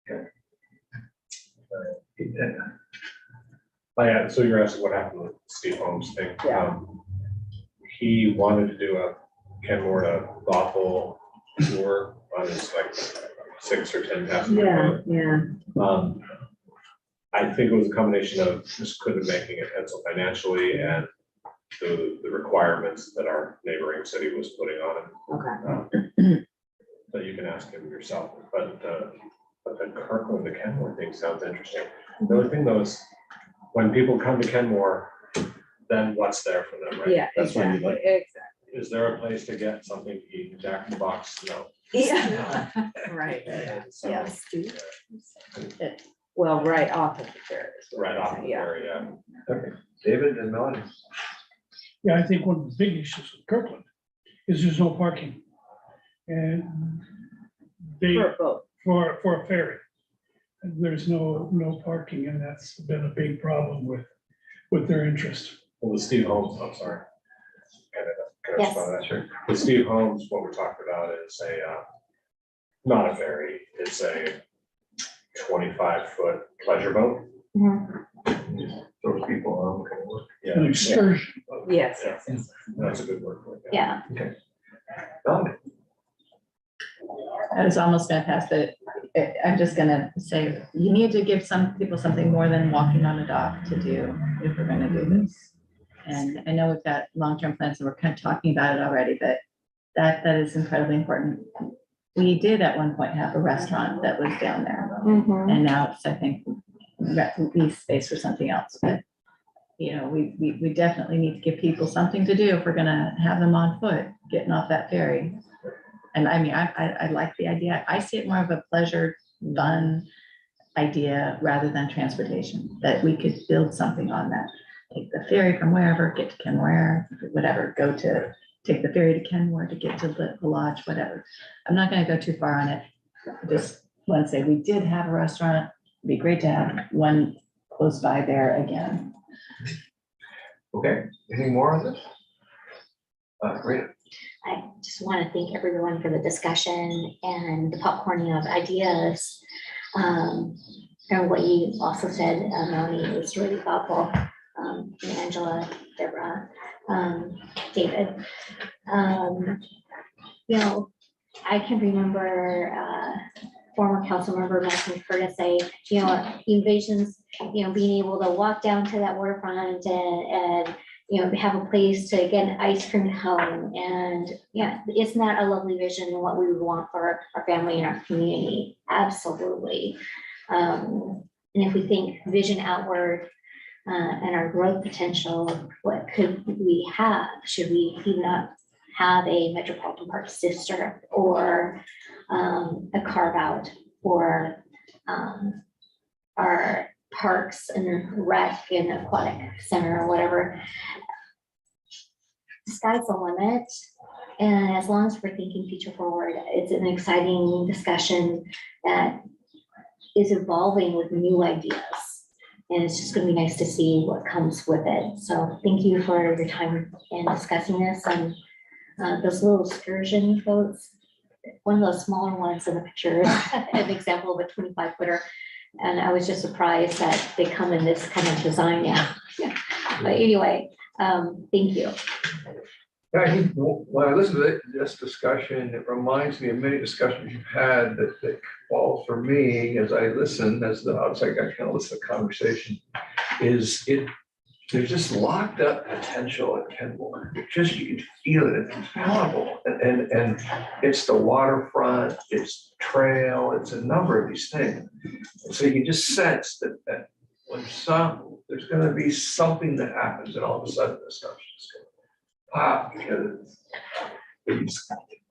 you. Oh, yeah, so you're asking what happened with Steve Holmes thing. Yeah. He wanted to do a Kenmore to Bothell tour on his like 6 or 10 passenger boat. Yeah. I think it was a combination of just couldn't making it pencil financially and the requirements that our neighboring city was putting on it. Okay. But you can ask him yourself, but the Kirkland to Kenmore thing sounds interesting. The only thing though is, when people come to Kenmore, then what's there for them, right? Yeah, That's when you exactly, like- exactly. Is there a place to get something to eat? Jack in the Box? No. Yeah, right, So, yes. yeah, Well, right off of the ferry. is what right I'm off saying, the ferry, yeah. Okay, David and Melanie. Yeah, I think one of the big issues with Kirkland is there's no parking. And they, For a boat. for a ferry. And there's no parking, and that's been a big problem with their interest. Well, with Steve Holmes, I'm sorry. Can I Yes. respond to that? Sure. With Steve Holmes, what we're talking about is not a ferry, it's a 25-foot pleasure boat. Those people on Kenmore. An Yeah, excursion. Yes, yes, yes. that's a good word for it. Yeah. Melanie. I was almost gonna pass, but I'm just gonna say, you need to give some people something more than walking on a dock to do if we're gonna do this. And I know we've got long-term plans, and we're kind of talking about it already, but that is incredibly important. We did at one point have a restaurant that was down there, and now it's, I think, lease space for something else, but we definitely need to give people something to do if we're gonna have them on foot, getting off that ferry. And I mean, I like the idea. I see it more of a pleasure, fun idea rather than transportation, that we could build something on that. Take the ferry from wherever, get to Kenmore, whatever, take the ferry to Kenmore to get to the lodge, whatever. I'm not gonna go too far on it. Just want to say, we did have a restaurant be great to have one close by there again. Okay, anything more on this? Great. I just want to thank everyone for the discussion and the popcorning of ideas. And what you also said, Melanie, was really thoughtful. And Angela, Deborah, David. You know, I can remember former council member Matthew Curtis say, you know, he envisions, you know, being able to walk down to that waterfront and you know, have a place to get an ice cream cone. And yeah, isn't that a lovely vision and what we would want for our family and our community? Absolutely. And if we think vision outward and our growth potential, what could we have? Should we even not have a Metropolitan Park district or a carve out for our parks and rec and aquatic center or whatever? The sky's the limit. And as long as we're thinking future forward, it's an exciting discussion that is evolving with new ideas. And it's just going to be nice to see what comes with it. So thank you for your time in discussing this. And those little excursion boats, one of those smaller ones in the picture, an example of a 25-footer. And I was just surprised that they come in this kind of design now. But anyway, thank you. Yeah, I think when I listen to this discussion, it reminds me of many discussions you've had that fall for me as I listen, as the outside guy kind of listen to the conversation, there's just locked up potential at Kenmore. It just, you can feel it, it's palpable. And it's the waterfront, it's trail, it's a number of these things. And so you can just sense that when there's gonna be something that happens and all of a sudden this stuff just goes pop, because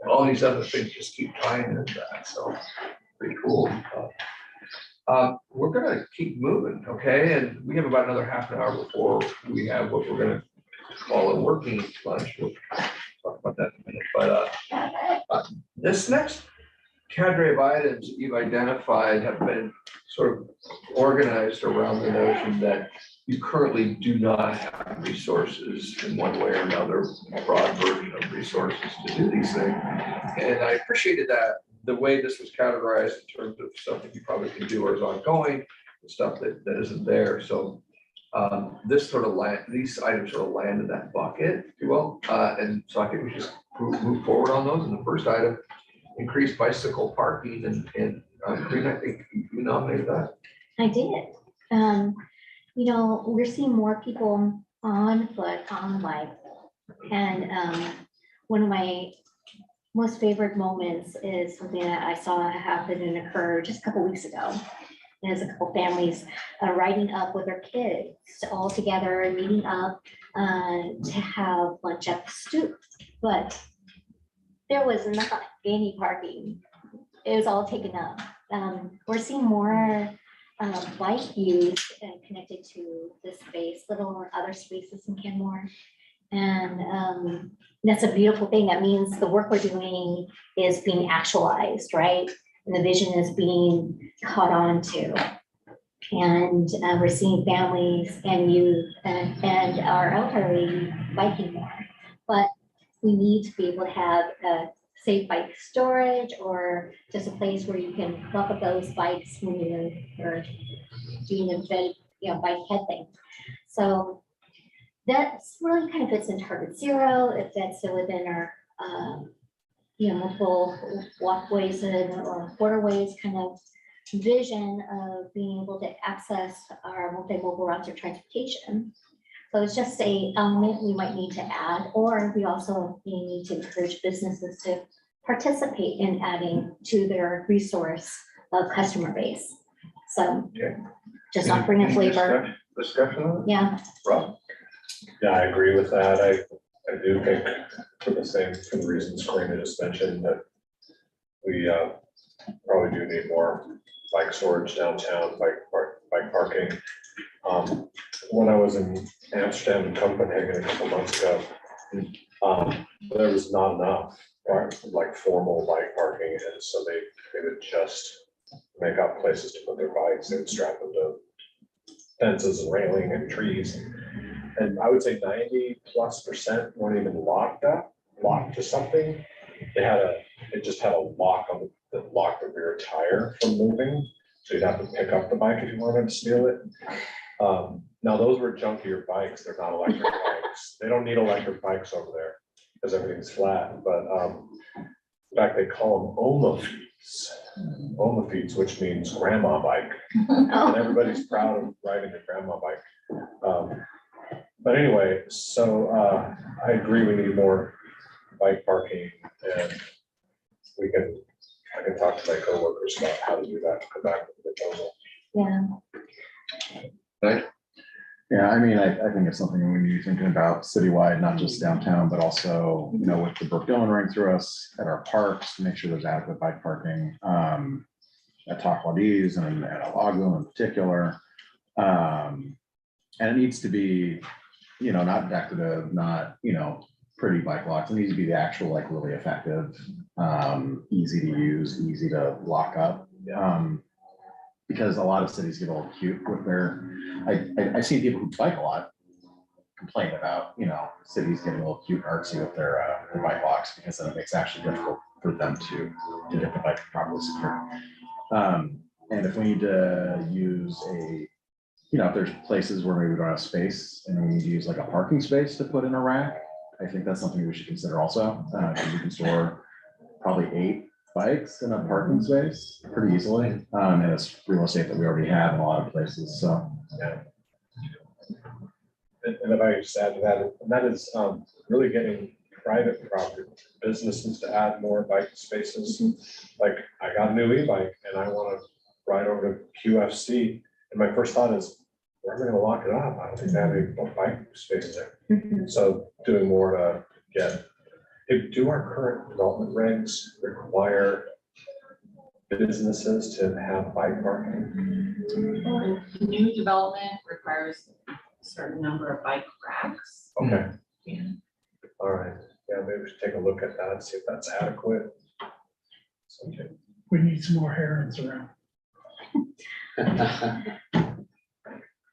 all these other things just keep tying into that, so pretty cool. We're gonna keep moving, okay? And we have about another half an hour before we have what we're gonna call a working lunch. We'll talk about that in a minute, but this next cadre of items that you've identified have been sort of organized around the notion that you currently do not have resources in one way or another, a broad version of resources to do these things. And I appreciated that, the way this was categorized in terms of stuff that you probably can do or is ongoing, and stuff that isn't there. So these items sort of land in that bucket, if you will. And so I think we just move forward on those. And the first item, increased bicycle parking, and Green, I think you nominated that. I did. You know, we're seeing more people on foot, on bike. And one of my most favorite moments is something that I saw happen and occur just a couple weeks ago. There's a couple families riding up with their kids all together, meeting up to have lunch at the stoop. But there was not any parking. It was all taken up. We're seeing more bike use connected to this space, little other spaces in Kenmore. And that's a beautiful thing. That means the work we're doing is being actualized, right? And the vision is being caught on to. And we're seeing families and youth and our elderly biking more. But we need to be able to have a safe bike storage or just a place where you can lock up those bikes when you're doing a bike head thing. So that's really kind of fits in Target Zero. It fits within our multiple walkways or waterways kind of vision of being able to access our multimodal routes of transportation. So it's just a element we might need to add, or we also need to encourage businesses to participate in adding to their resource of customer base. So just offering a flavor. Discussion on it? Yeah. Rob? Yeah, I agree with that. I do think for the reasons Karina just mentioned, that we probably do need more bike storage downtown, bike parking. When I was in Amsterdam and Copenhagen a couple months ago, there was not enough like formal bike parking, and so they would just make up places to put their bikes and strap them to fences and railing and trees. And I would say 90+% weren't even locked to something. It just had a lock on that locked the rear tire from moving. So you'd have to pick up the bike if you wanted to steal it. Now those were junkier bikes. They're not electric bikes. They don't need electric bikes over there because everything's flat. But in fact, they call them Omafeets, which means grandma bike. And everybody's proud of riding a grandma bike. But anyway, so I agree we need more bike parking, and I can talk to my coworkers about how to do that, come back with the proposal. Yeah. Yeah, I mean, I think it's something we need to be thinking about citywide, not just downtown, but also, you know, with the Brook Dillon ring through us at our parks to make sure there's adequate bike parking. At Taquadis and at Alaglo in particular. And it needs to be, you know, not decorative, not, you know, pretty bike locks. It needs to be the actual, like, really effective, easy to use, easy to lock up. Because a lot of cities get a little cute with their, I see people who bike a lot complain about, you know, cities getting a little cute and artsy with their bike locks, because then it makes it actually difficult for them to get the bike properly secure. And if we need to use you know, if there's places where maybe we don't have space and we need to use like a parking space to put in a rack, I think that's something we should consider also. Because you can store probably 8 bikes in a parking space pretty easily. And it's real estate that we already have in a lot of places, so. Yeah. And if I just add to that, and that is really getting private property businesses to add more bike spaces. Like, I got a new e-bike and I want to ride over to QFC. And my first thought is, where am I going to lock it up? I don't think they have any bike space there. So doing more to get, do our current development regs require businesses to have bike parking? New development requires a certain number of bike racks. Okay. Yeah. All right. Yeah, maybe we should take a look at that, see if that's adequate. Okay. We need some more herons around.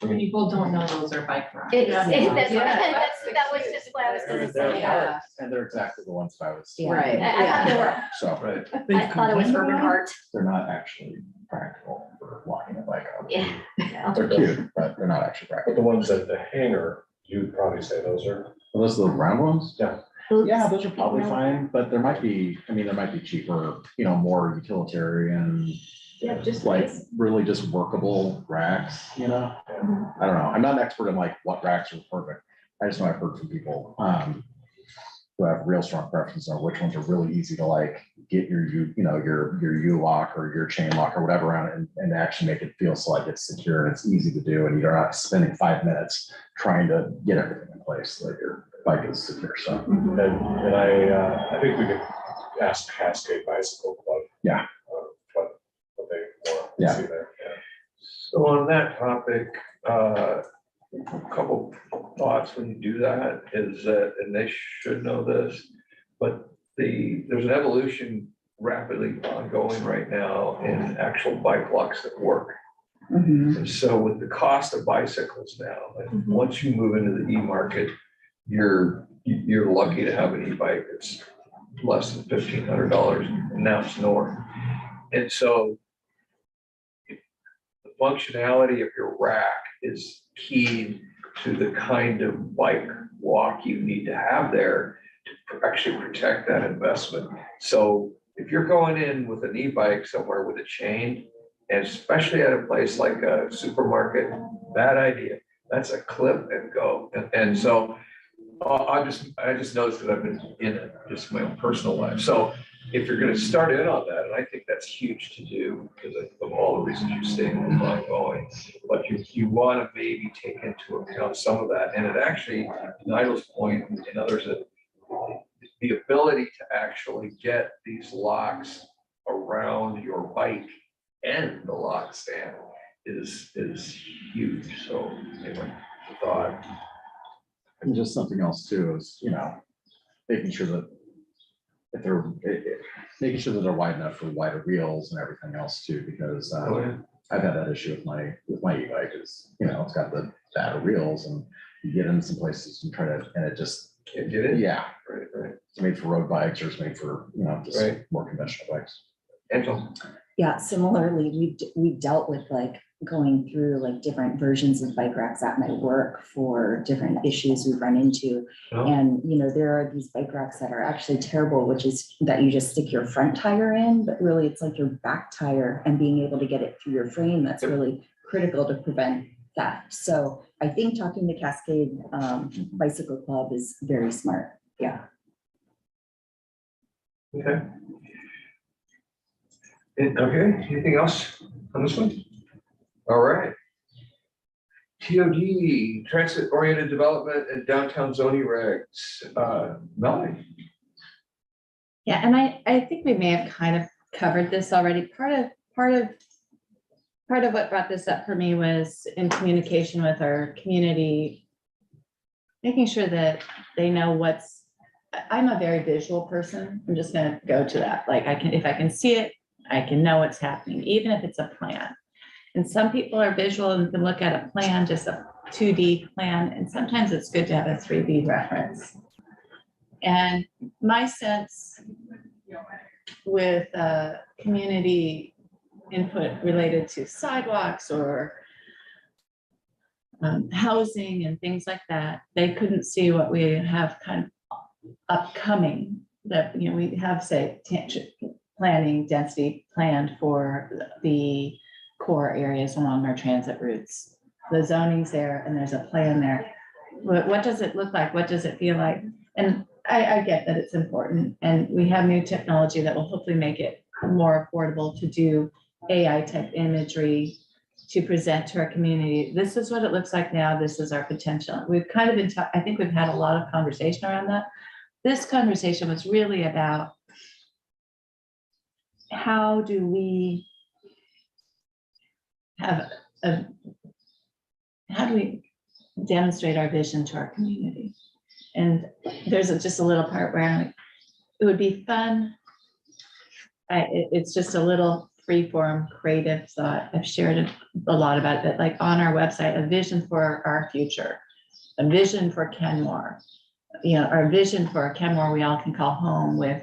People don't know those are bike racks. That was just what I was gonna say. Yeah. And they're exactly the ones that I was. Right. I thought they were, So Right. I thought it was urban art. they're not actually practical for walking a bike up. Yeah. They're cute, but they're not actually But practical. the ones at the hangar, you'd probably say those are, Are those the round ones? yeah. Yeah, those are probably fine, but there might be, I mean, there might be cheaper, you know, more utilitarian, Yeah, just like really just workable racks, you know? I don't know. I'm not an expert in like what racks are perfect. I just know I've heard from people who have real strong preferences on which ones are really easy to like get your U-lock or your chain lock or whatever on it and actually make it feel so like it's secure and it's easy to do and you're not spending 5 minutes trying to get everything in place so that your bike is secure. So And I think we could ask Cascade Bicycle Club. Yeah. What they want to Yeah. see there. Yeah. So on that topic, a couple thoughts when you do that is that, and they should know this, but there's an evolution rapidly ongoing right now in actual bike locks that work. And so with the cost of bicycles now, and once you move into the e-market, you're lucky to have an e-bike that's less than $1,500, and now it's north. And so the functionality of your rack is key to the kind of bike walk you need to have there to actually protect that investment. So if you're going in with an e-bike somewhere with a chain, and especially at a place like a supermarket, bad idea. That's a clip and go. And so I just noticed that I've been in it, just my own personal life. So if you're gonna start in on that, and I think that's huge to do because of all the reasons you stated ongoing, but you wanna maybe take into account some of that. And it actually, to Nigel's point and others, that the ability to actually get these locks around your bike and the lock stand is huge. So anyway, the thought. and just something else too is, you know, making sure that if they're, making sure that they're wide enough for wider wheels and everything else too, because Oh, yeah. I've had that issue with my e-bike is, it's got the fatter wheels and you get in some places and and it just, Can't get in. yeah, Right, right. it's made for road bikes or it's made for, just Right. more conventional bikes. Angela? Yeah, similarly, we dealt with like going through like different versions of bike racks at my work for different issues we've run into. Oh. And, there are these bike racks that are actually terrible, which is that you just stick your front tire in, but really it's like your back tire and being able to get it through your frame. That's really critical to prevent that. So I think talking to Cascade Bicycle Club is very smart. Yeah. Okay. Okay, anything else on this one? All right. TOD, transit-oriented development and downtown zoning regs. Melanie? Yeah, and I think we may have kind of covered this already. Part of what brought this up for me was in communication with our community, making sure that they know I'm a very visual person. I'm just gonna go to that. Like if I can see it, I can know what's happening, even if it's a plan. And some people are visual and can look at a plan, just a 2D plan, and sometimes it's good to have a 3D reference. And my sense with community input related to sidewalks or housing and things like that, they couldn't see what we have kind of upcoming, that, we have, say, planning density planned for the core areas along our transit routes. The zoning's there and there's a plan there. What does it look like? What does it feel like? And I get that it's important, and we have new technology that will hopefully make it more affordable to do AI type imagery to present to our community. This is what it looks like now. This is our potential. We've kind of been, I think we've had a lot of conversation around that. This conversation was really about how do we demonstrate our vision to our community? And there's just a little part where I'm like, it would be fun. It's just a little free form creative thought. I've shared a lot about it, but like on our website, a vision for our future, a vision for Kenmore, our vision for Kenmore we all can call home, with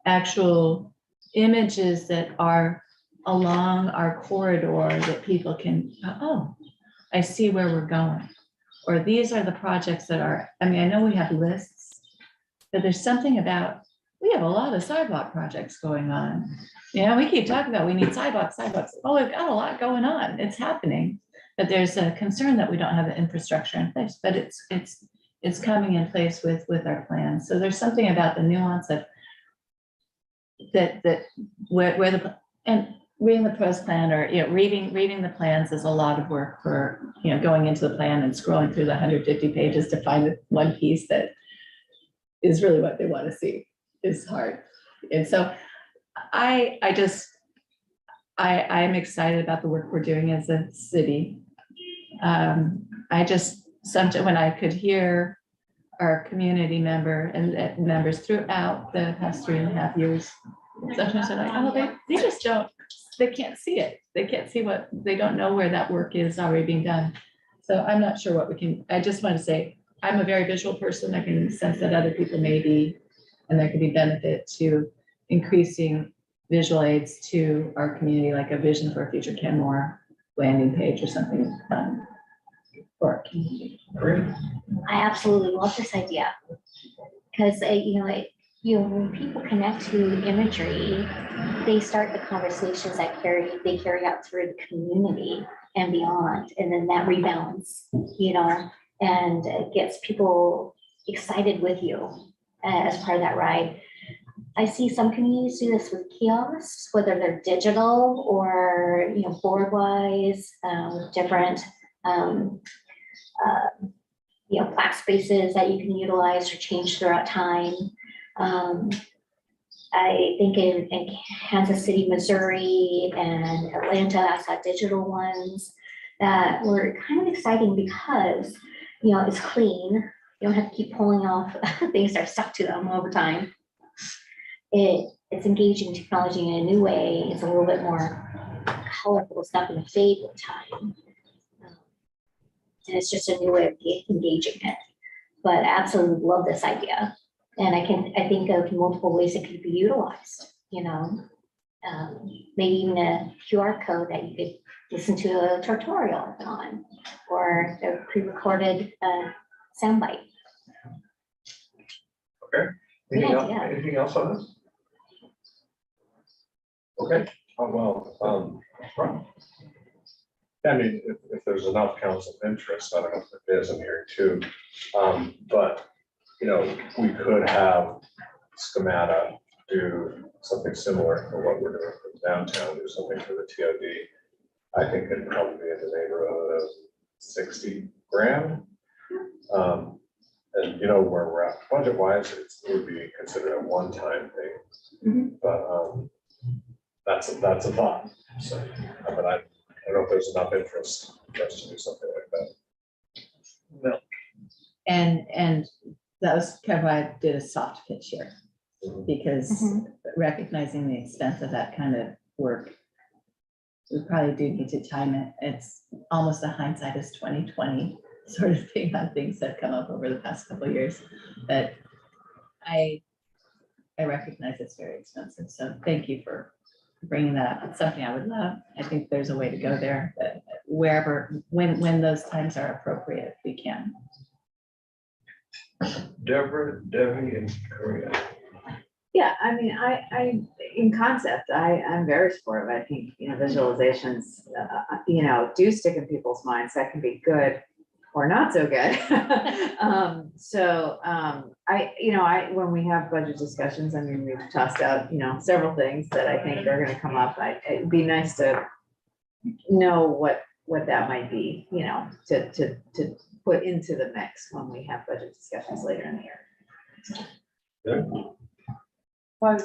actual images that are along our corridor that people can, oh, I see where we're going. Or these are the projects that are, I know we have lists, but there's something about, we have a lot of sidewalk projects going on. We keep talking about we need sidewalks. Oh, we've got a lot going on. It's happening. But there's a concern that we don't have the infrastructure in place, but it's coming in place with our plans. So there's something about the nuance of that where the, and reading the pros plan, or reading the plans is a lot of work for going into the plan and scrolling through the 150 pages to find one piece that is really what they want to see is hard. And so I'm excited about the work we're doing as a city. Sometimes when I could hear our community members throughout the past 3.5 years, sometimes they're like, oh, they just don't, they can't see it. They can't see they don't know where that work is already being done. So I'm not sure what we can, I just want to say, I'm a very visual person. I can sense that other people may be, and there could be benefit to increasing visual aids to our community, like a vision for a future Kenmore landing page or something fun for our community. I absolutely love this idea, because when people connect to imagery, they start the conversations that they carry out through the community and beyond, and then that rebounds, and it gets people excited with you as part of that ride. I see some communities do this with kiosks, whether they're digital or board-wise, different plaque spaces that you can utilize or change throughout time. I think in Kansas City, Missouri, and Atlanta, I saw digital ones that were kind of exciting because it's clean. You don't have to keep pulling off things that are stuck to them over time. it's engaging technology in a new way. It's a little bit more colorful, it's not gonna fade with time. And it's just a new way of engaging it. But I absolutely love this idea. And I think of multiple ways it could be utilized, you know? Maybe even a QR code that you could listen to a tutorial on, or a pre-recorded soundbite. Okay, anything Good else, idea. anything else on this? Okay, I mean, if there's enough council interest, I don't know if it is in here too. But, you know, we could have schemata do something similar for what we're doing for downtown, do something for the TOD. I think it'd probably be in the neighborhood of 60 grand. And you know where we're at budget wise, it would be considered a one-time thing. But that's a thought. So, but I don't know if there's enough interest for us to do something like that. And that was kind of why I did a soft pitch here, because recognizing the extent of that kind of work, we probably do need to time it. It's almost a hindsight is 2020 sort of thing on things that come up over the past couple of years. But I recognize it's very expensive. So thank you for bringing that up. It's something I would love. I think there's a way to go there, but wherever, when those times are appropriate, we can. Deborah, Debbie, and Karina. Yeah, I mean, in concept, I'm very supportive. I think, you know, visualizations, you know, do stick in people's minds. That can be good or not so good. When we have budget discussions, I mean, we've tossed out, you know, several things that I think are gonna come up. It'd be nice to know what that might be, you know, to put into the mix when we have budget discussions later in the year. Well,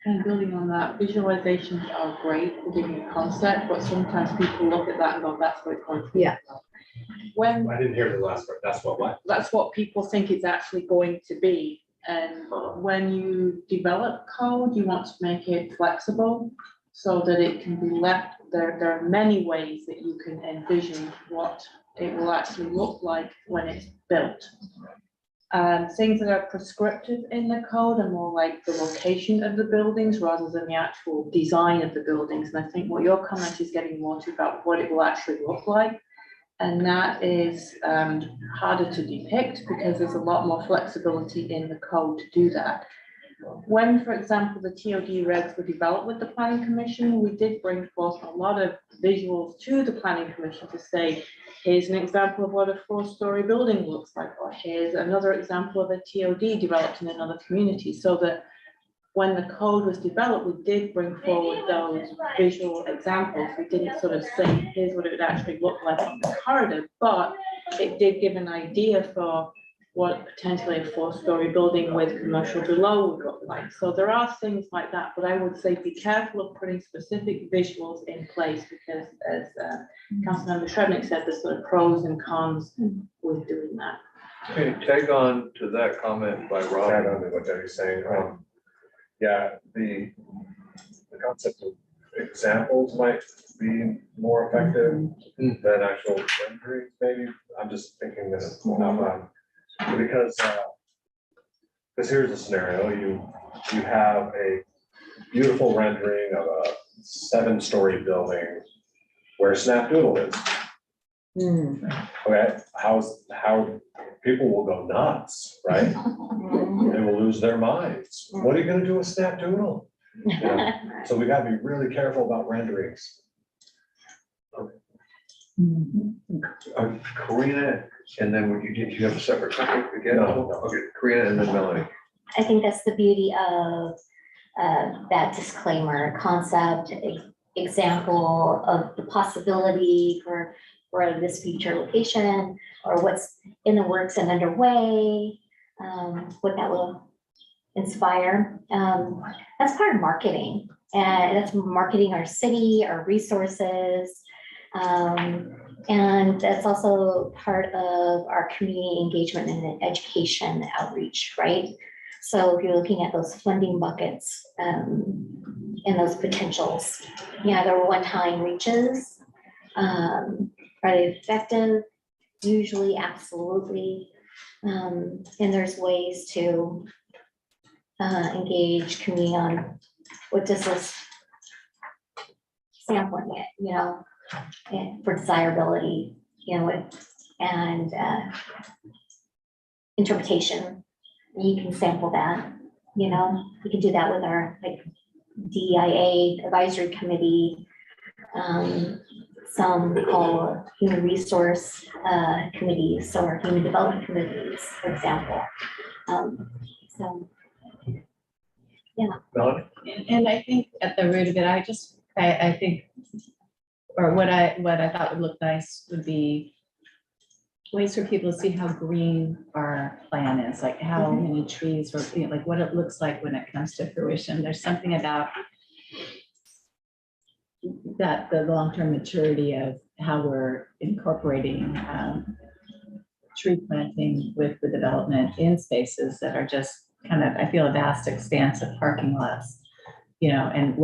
kind of building on that, visualizations are great for giving a concept, but sometimes people look at that and go, that's what it's going to be. Yeah. When I didn't hear the last part. That's what? that's what people think it's actually going to be. And when you develop code, you want to make it flexible so that it can be left. There are many ways that you can envision what it will actually look like when it's built. Things that are prescriptive in the code are more like the location of the buildings rather than the actual design of the buildings. And I think what your comment is getting more to about what it will actually look like. And that is harder to depict because there's a lot more flexibility in the code to do that. When, for example, the TOD regs were developed with the Planning Commission, we did bring forth a lot of visuals to the Planning Commission to say, here's an example of what a 4-story building looks like, or here's another example of a TOD developed in another community, so that when the code was developed, we did bring forward those visual examples. We didn't sort of say, here's what it would actually look like on the corridor, but it did give an idea for what potentially a 4-story building with commercial below would look like. So there are things like that, but I would say be careful of putting specific visuals in place because as Councilmember Srebnick said, there's sort of pros and cons with doing that. Okay, tag on to that comment by Tag Rob. on to what Debbie's saying. Yeah, the concept of examples might be more effective than actual renderings, maybe. I'm just thinking this out loud. Because here's the scenario, you have a beautiful rendering of a 7-story building where Snapdoodle is. Okay, how people will go nuts, right? They will lose their minds. What are you gonna do with Snapdoodle? You know, so we gotta be really careful about renderings. Karina, and then would you have a separate topic again? No. Okay, Karina and then Melanie. I think that's the beauty of that disclaimer concept, example of the possibility for this future location or what's in the works and underway, what that will inspire. That's part of marketing, and that's marketing our city, our resources. And that's also part of our community engagement and education outreach, right? So if you're looking at those funding buckets, and those potentials, yeah, they're one-time reaches. Are they effective? Usually, absolutely. And there's ways to engage community on what does this sampling it, you know, and for desirability, you know, and interpretation. You can sample that, you know, you can do that with our like DIA advisory committee, some call human resource committees or human development committees, for example. So, Melanie? And I think at the root of it, I think, or what I thought would look nice would be ways for people to see how green our plan is, like how many trees or, you know, like what it looks like when it comes to fruition. There's something about that, the long-term maturity of how we're incorporating tree planting with the development in spaces that are just kind of, I feel, a vast expanse of parking lots, you know, and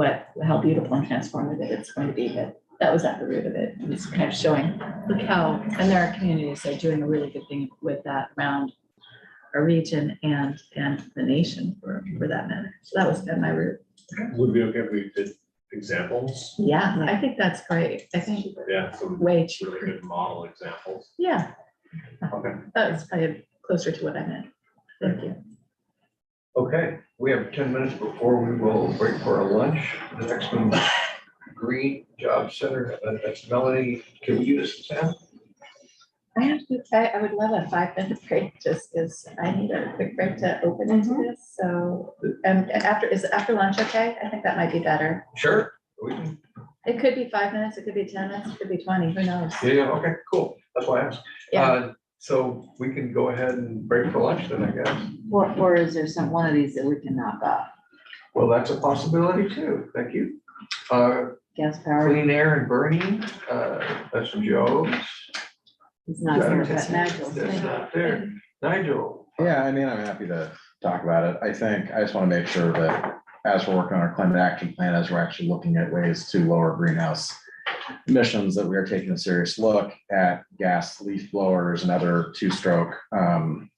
how beautiful and transformative it's going to be. But that was at the root of it. It's kind of showing, look how, and there are communities that are doing a really good thing with that around our region and the nation for that matter. So that was at my root. Would it be okay if we did examples? Yeah, I think that's great. I think Yeah, some way really cheaper. good model examples. Yeah, Okay. that was probably closer to what I meant. Thank you. Okay, we have 10 minutes before we will break for our lunch. The next one, Green Job Center, that's Melanie. Can we use Sam? I would love a 5-minute break just because I need a quick break to open into this. So, is after lunch okay? I think that might be better. Sure. We can, It could be 5 minutes, it could be 10 minutes, it could be 20, who knows? yeah, okay, cool. That's why I asked. Yeah. So we can go ahead and break for lunch then, I guess. Or is there one of these that we can knock off? Well, that's a possibility too. Thank you. Gas power, Clean air and burning, that's from Joe's. he's not here, but Nigel. That's not there. Nigel. Yeah, I mean, I'm happy to talk about it. I think I just want to make sure that as we're working on our climate action plan, as we're actually looking at ways to lower greenhouse emissions, that we are taking a serious look at gas leaf blowers and other two-stroke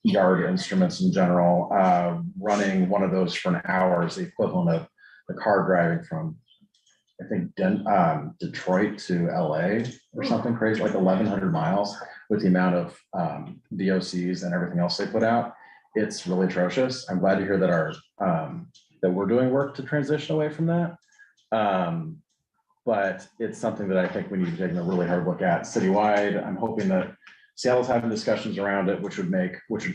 yard instruments in general. Running one of those for an hour is the equivalent of the car driving from, I think, Detroit to LA or something crazy, like 1,100 miles with the amount of VOCs and everything else they put out. It's really atrocious. I'm glad to hear that that we're doing work to transition away from that. But it's something that I think we need to take a really hard look at citywide. I'm hoping that Seattle's having discussions around it, which would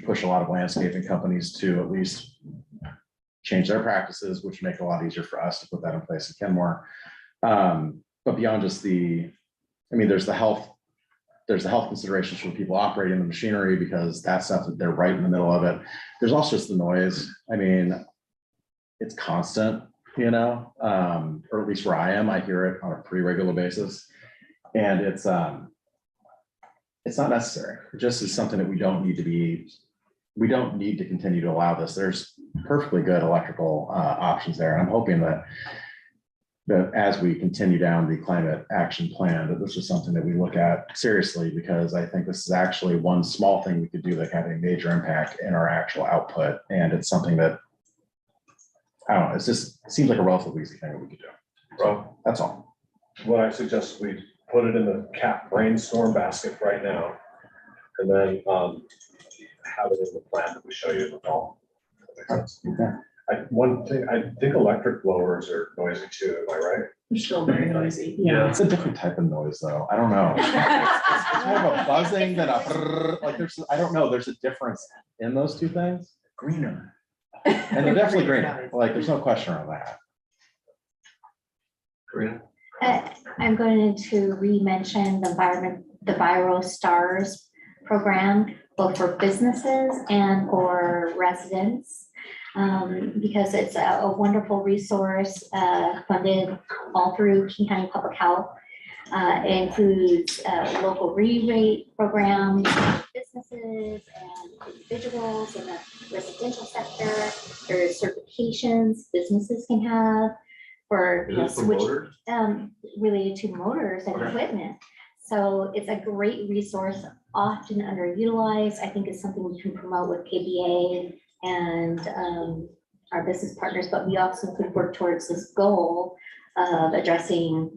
push a lot of landscaping companies to at least change their practices, which make it a lot easier for us to put that in place in Kenmore. But beyond just there's the health considerations for people operating the machinery, because that's stuff that they're right in the middle of it. There's also just the noise. I mean, it's constant, you know, or at least where I am, I hear it on a pretty regular basis. And it's not necessary. It just is something that we don't need to continue to allow this. There's perfectly good electrical options there. And I'm hoping that as we continue down the climate action plan, that this is something that we look at seriously, because I think this is actually one small thing we could do that can have a major impact in our actual output. And it's something that, I don't know, it seems like a relatively easy thing that we could do. So that's all. What I suggest we put it in the CAP brainstorm basket right now. And then have it in the plan that we show you in the fall. That makes sense. One thing, I think electric blowers are noisy too, am I right? They're still very noisy. Yeah. It's a different type of noise though. I don't know. It's more of a buzzing than like I don't know. There's a difference in those two things. Greener. And they're definitely greener. Like there's no question around that. Karina? I'm going to re-mention the Viral Stars program, both for businesses and for residents, because it's a wonderful resource funded all through King County Public Health. It includes local re-rate programs, for businesses and individuals in the residential sector. There's certifications businesses can have for, you know, Is this for switch, voters? related to motors and Okay. equipment. So it's a great resource, often underutilized. I think it's something we can promote with KBA and our business partners, but we also could work towards this goal of addressing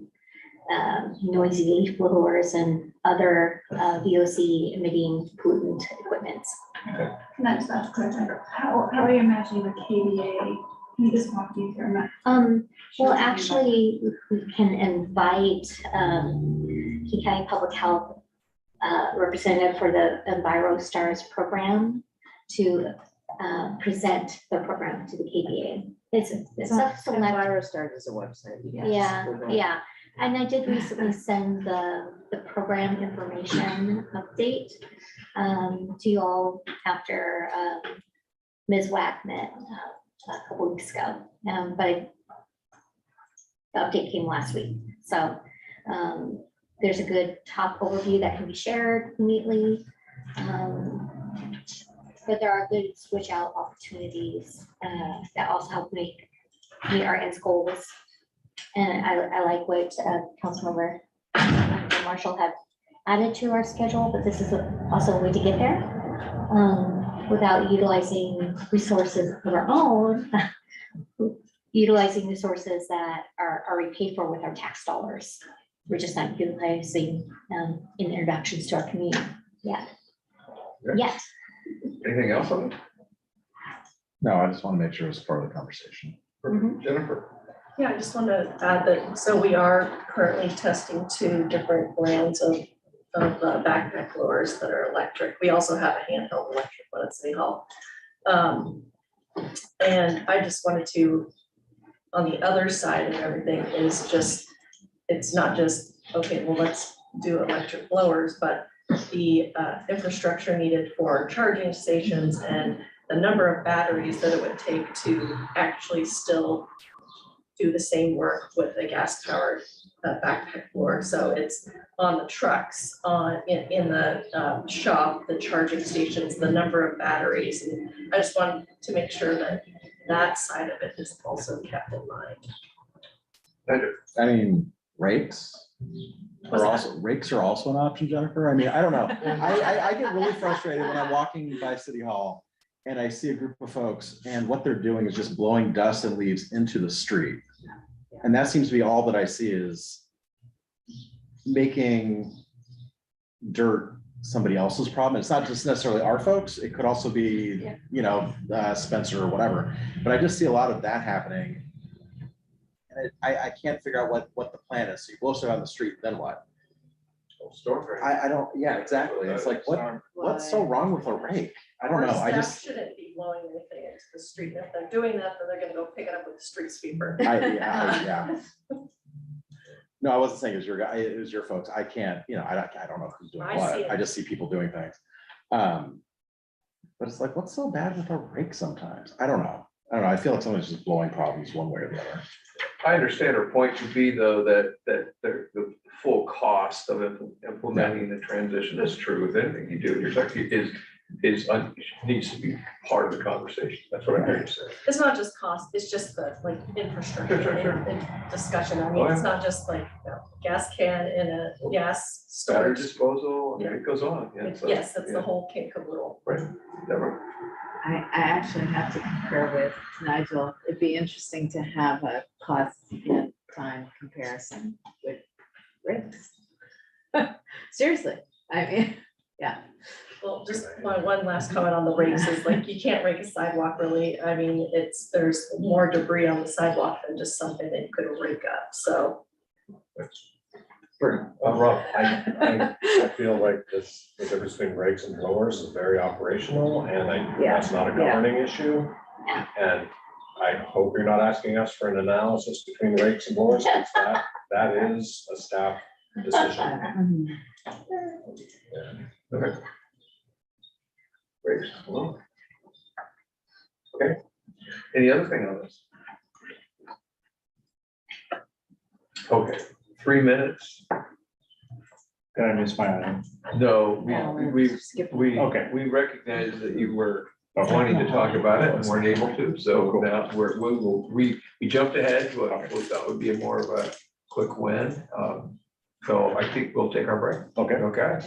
noisy leaf blowers and other VOC emitting pollutant equipments. Can I just ask a question? How are you imagining the KDA? Can you just walk me through that? Well, actually, we can invite Key County Public Health representative for the EnviroStars program to present the program to the KBA. It's a select. EnviroStars is a website. yes, Yeah, for the- yeah. And I did recently send the program information update to you all after Ms. Wack met a couple weeks ago. But the update came last week. So there's a good top overview that can be shared immediately. But there are good switch out opportunities that also help meet our end goals. And I like what Councilmember Marshall had added to our schedule, but this is also a way to get there without utilizing resources of our own, utilizing resources that are already paid for with our tax dollars. We're just not utilizing in introductions to our community yet. Yet. Anything else on it? No, I just want to make sure it's part of the conversation. Jennifer? Yeah, I just want to add that, so we are currently testing 2 different brands of backpack blowers that are electric. We also have a handheld electric one at City Hall. And I just wanted to, on the other side of everything is just, it's not just, okay, well, let's do electric blowers, but the infrastructure needed for charging stations and the number of batteries that it would take to actually still do the same work with a gas powered backpack blower. So it's on the trucks, in the shop, the charging stations, the number of batteries. And I just wanted to make sure that that side of it is also kept in mind. I mean, rakes What's that? rakes are also an option, Jennifer. I mean, I don't know. I get really frustrated when I'm walking by City Hall and I see a group of folks and what they're doing is just blowing dust and leaves into the street. And that seems to be all that I see is making dirt somebody else's problem. It's not just necessarily our folks. It could also be, you know, Spencer or whatever. But I just see a lot of that happening. And I can't figure out what the plan is. So you blow stuff on the street, then what? I don't, yeah, exactly. It's like, what's so wrong with a rake? I don't know. Our I staff just, shouldn't be blowing anything into the street. And if they're doing that, then they're gonna go pick it up with the street sweeper. yeah. No, I wasn't saying it was your guy, it was your folks. I can't, you know, I don't know who's doing I see what. it. I just see people doing things. But it's like, what's so bad with a rake sometimes? I don't know. I feel like someone's just blowing problems one way or the other. I understand her point to be though, that the full cost of implementing the transition is true with anything you do in your sector needs to be part of the conversation. That's what I'm trying to say. It's not just cost, it's just the like infrastructure Sure. and discussion. I mean, it's not just like, you know, gas can in a gas Battery storage. disposal, I mean, it goes on. Yeah, so, Yes, that's yeah, the whole kit caboodle. Right. Never. I actually have to concur with Nigel. It'd be interesting to have a cost and time comparison with rakes. Seriously, I mean, yeah. Well, just one last comment on the rakes is like, you can't rake a sidewalk really. I mean, there's more debris on the sidewalk than just something that you could rake up, so. Rob, I feel like this, the difference between rakes and blowers is very operational, and that's not a governing issue. And I hope you're not asking us for an analysis between rakes and blowers, because that is a staff decision. Okay. Great. Well, okay. Any other thing on this? Okay, 3 minutes Did I miss my item? No, we Okay. we recognize that you were wanting to talk about it and weren't able to, so now we jumped ahead to what we thought would be more of a quick win. So I think we'll take our break. Okay. Okay.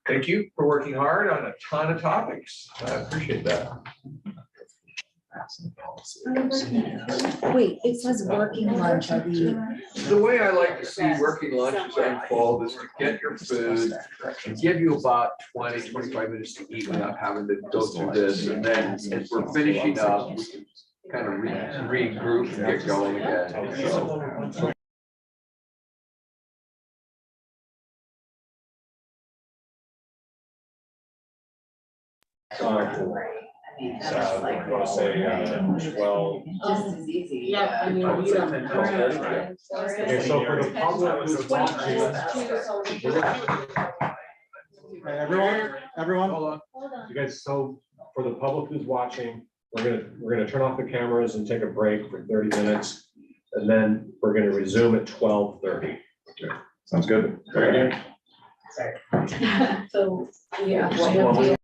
Thank you for working hard on a ton of topics. I appreciate that. Wait, it says working lunch, are we? The way I like to see working lunches unfold is to get your food and give you about 20-25 minutes to eat without having to go through this. And then as we're finishing up, we can kind of regroup and get going again. So, I want to say, well, Just as easy. Yeah, I mean, I would you say don't- 10:30. Okay, so for the public who's watching. Everyone, hold on. You guys, so for the public who's watching, we're gonna turn off the cameras and take a break for 30 minutes. And then we're gonna resume at 12:30. sounds good. Very good. So, yeah.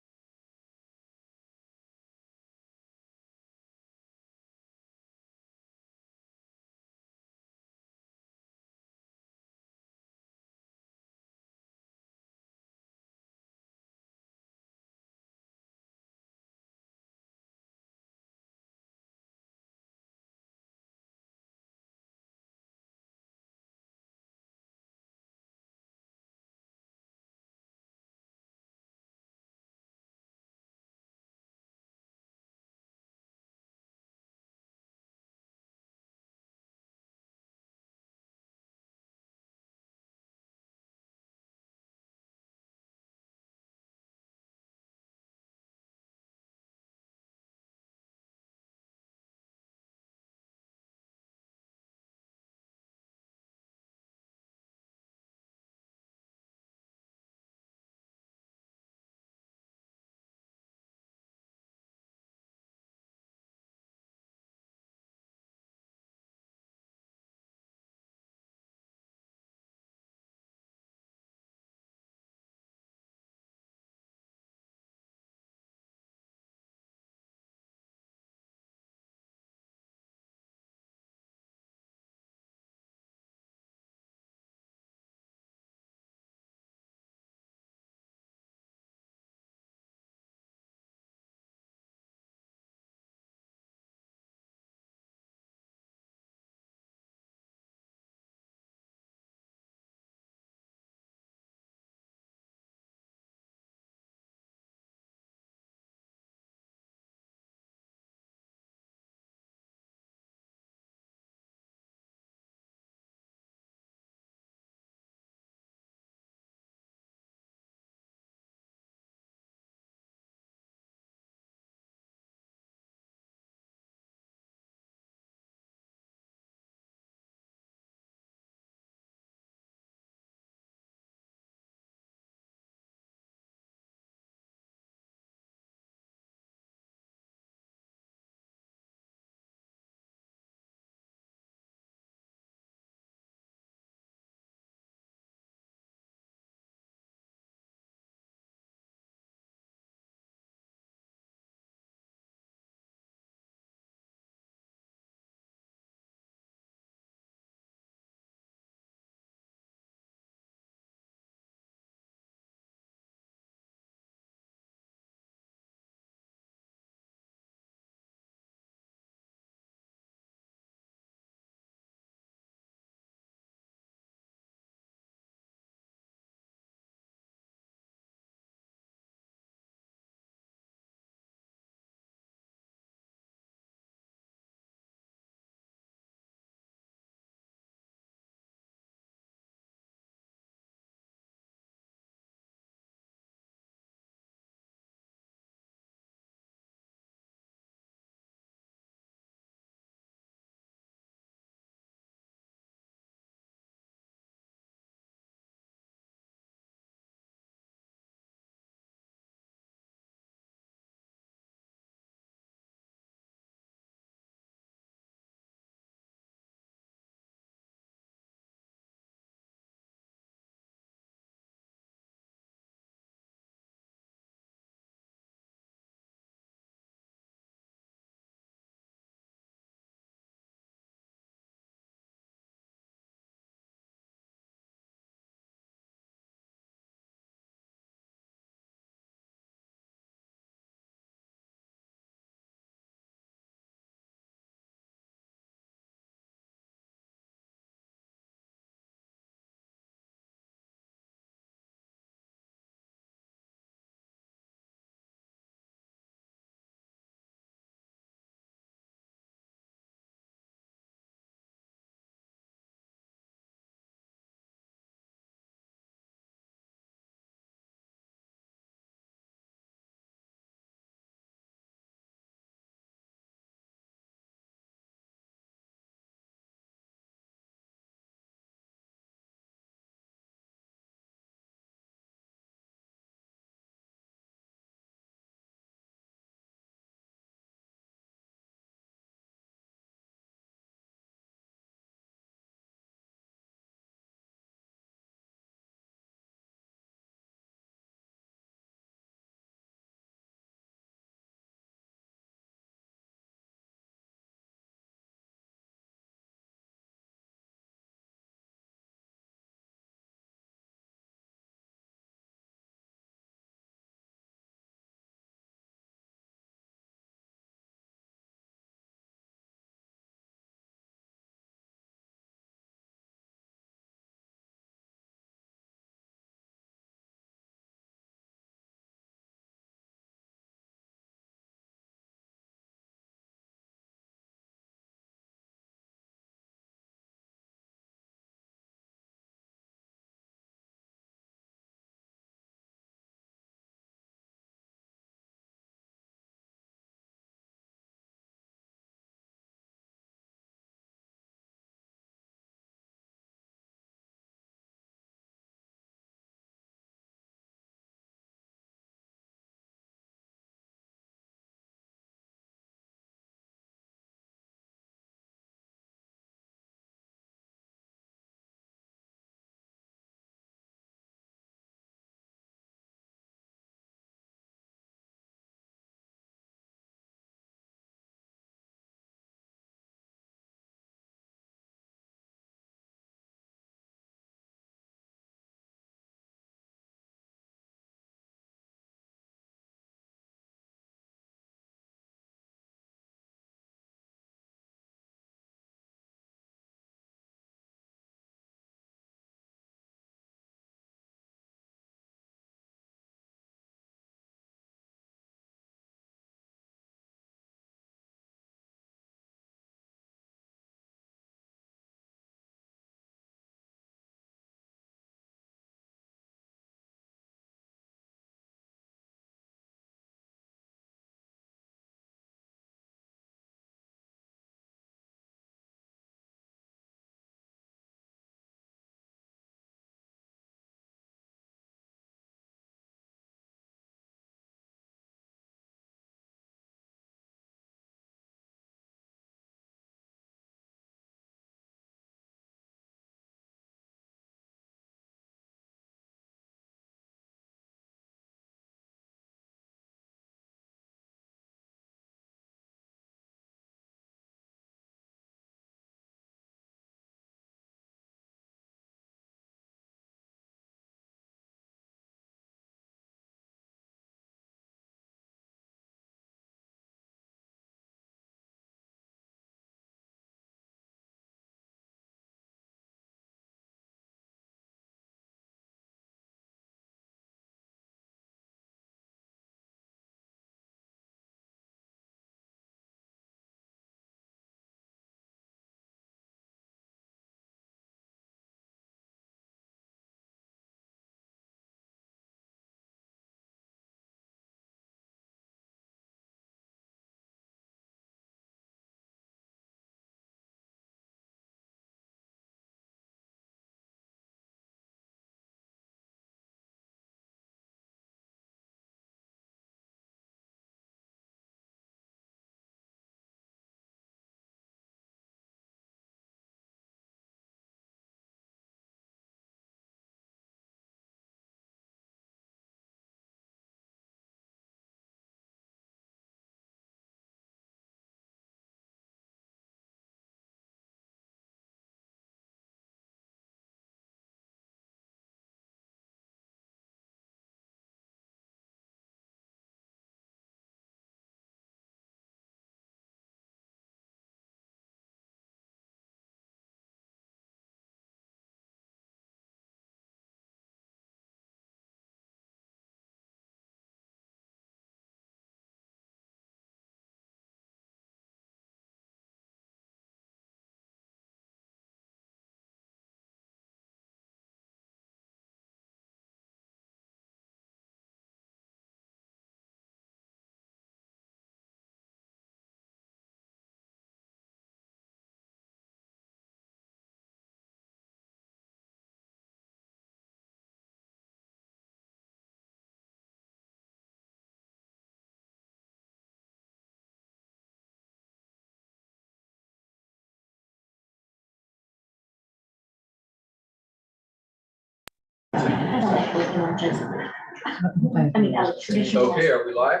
I mean, traditional. Okay, are we live?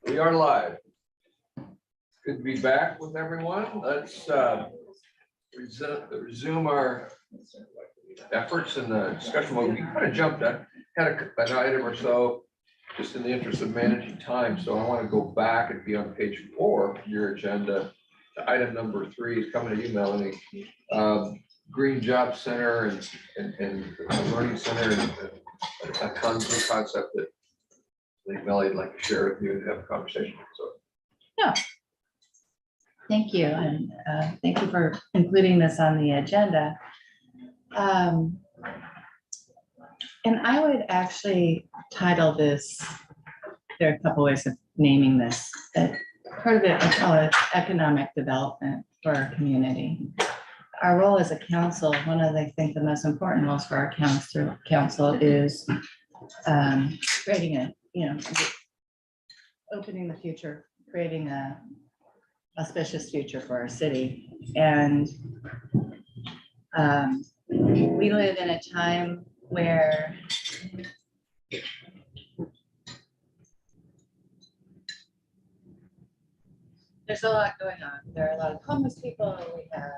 We are live. Good to be back with everyone. Let's resume our efforts in the discussion. Well, we kind of jumped at, had an item or so, just in the interest of managing time. So I want to go back and be on page 4 of your agenda. Item number 3 is coming to you, Melanie. Green Job Center and a Learning Center and a concept that I think Melanie would like to share with you and have a conversation. So. Yeah. Thank you, and thank you for including this on the agenda. And I would actually title this, there are a couple ways of naming this, but part of it, I call it economic development for our community. Our role as a council, one of the, I think the most important roles for our council is creating a, opening the future, creating a auspicious future for our city. And we live in a time where there's a lot going on. There are a lot of homeless people. We have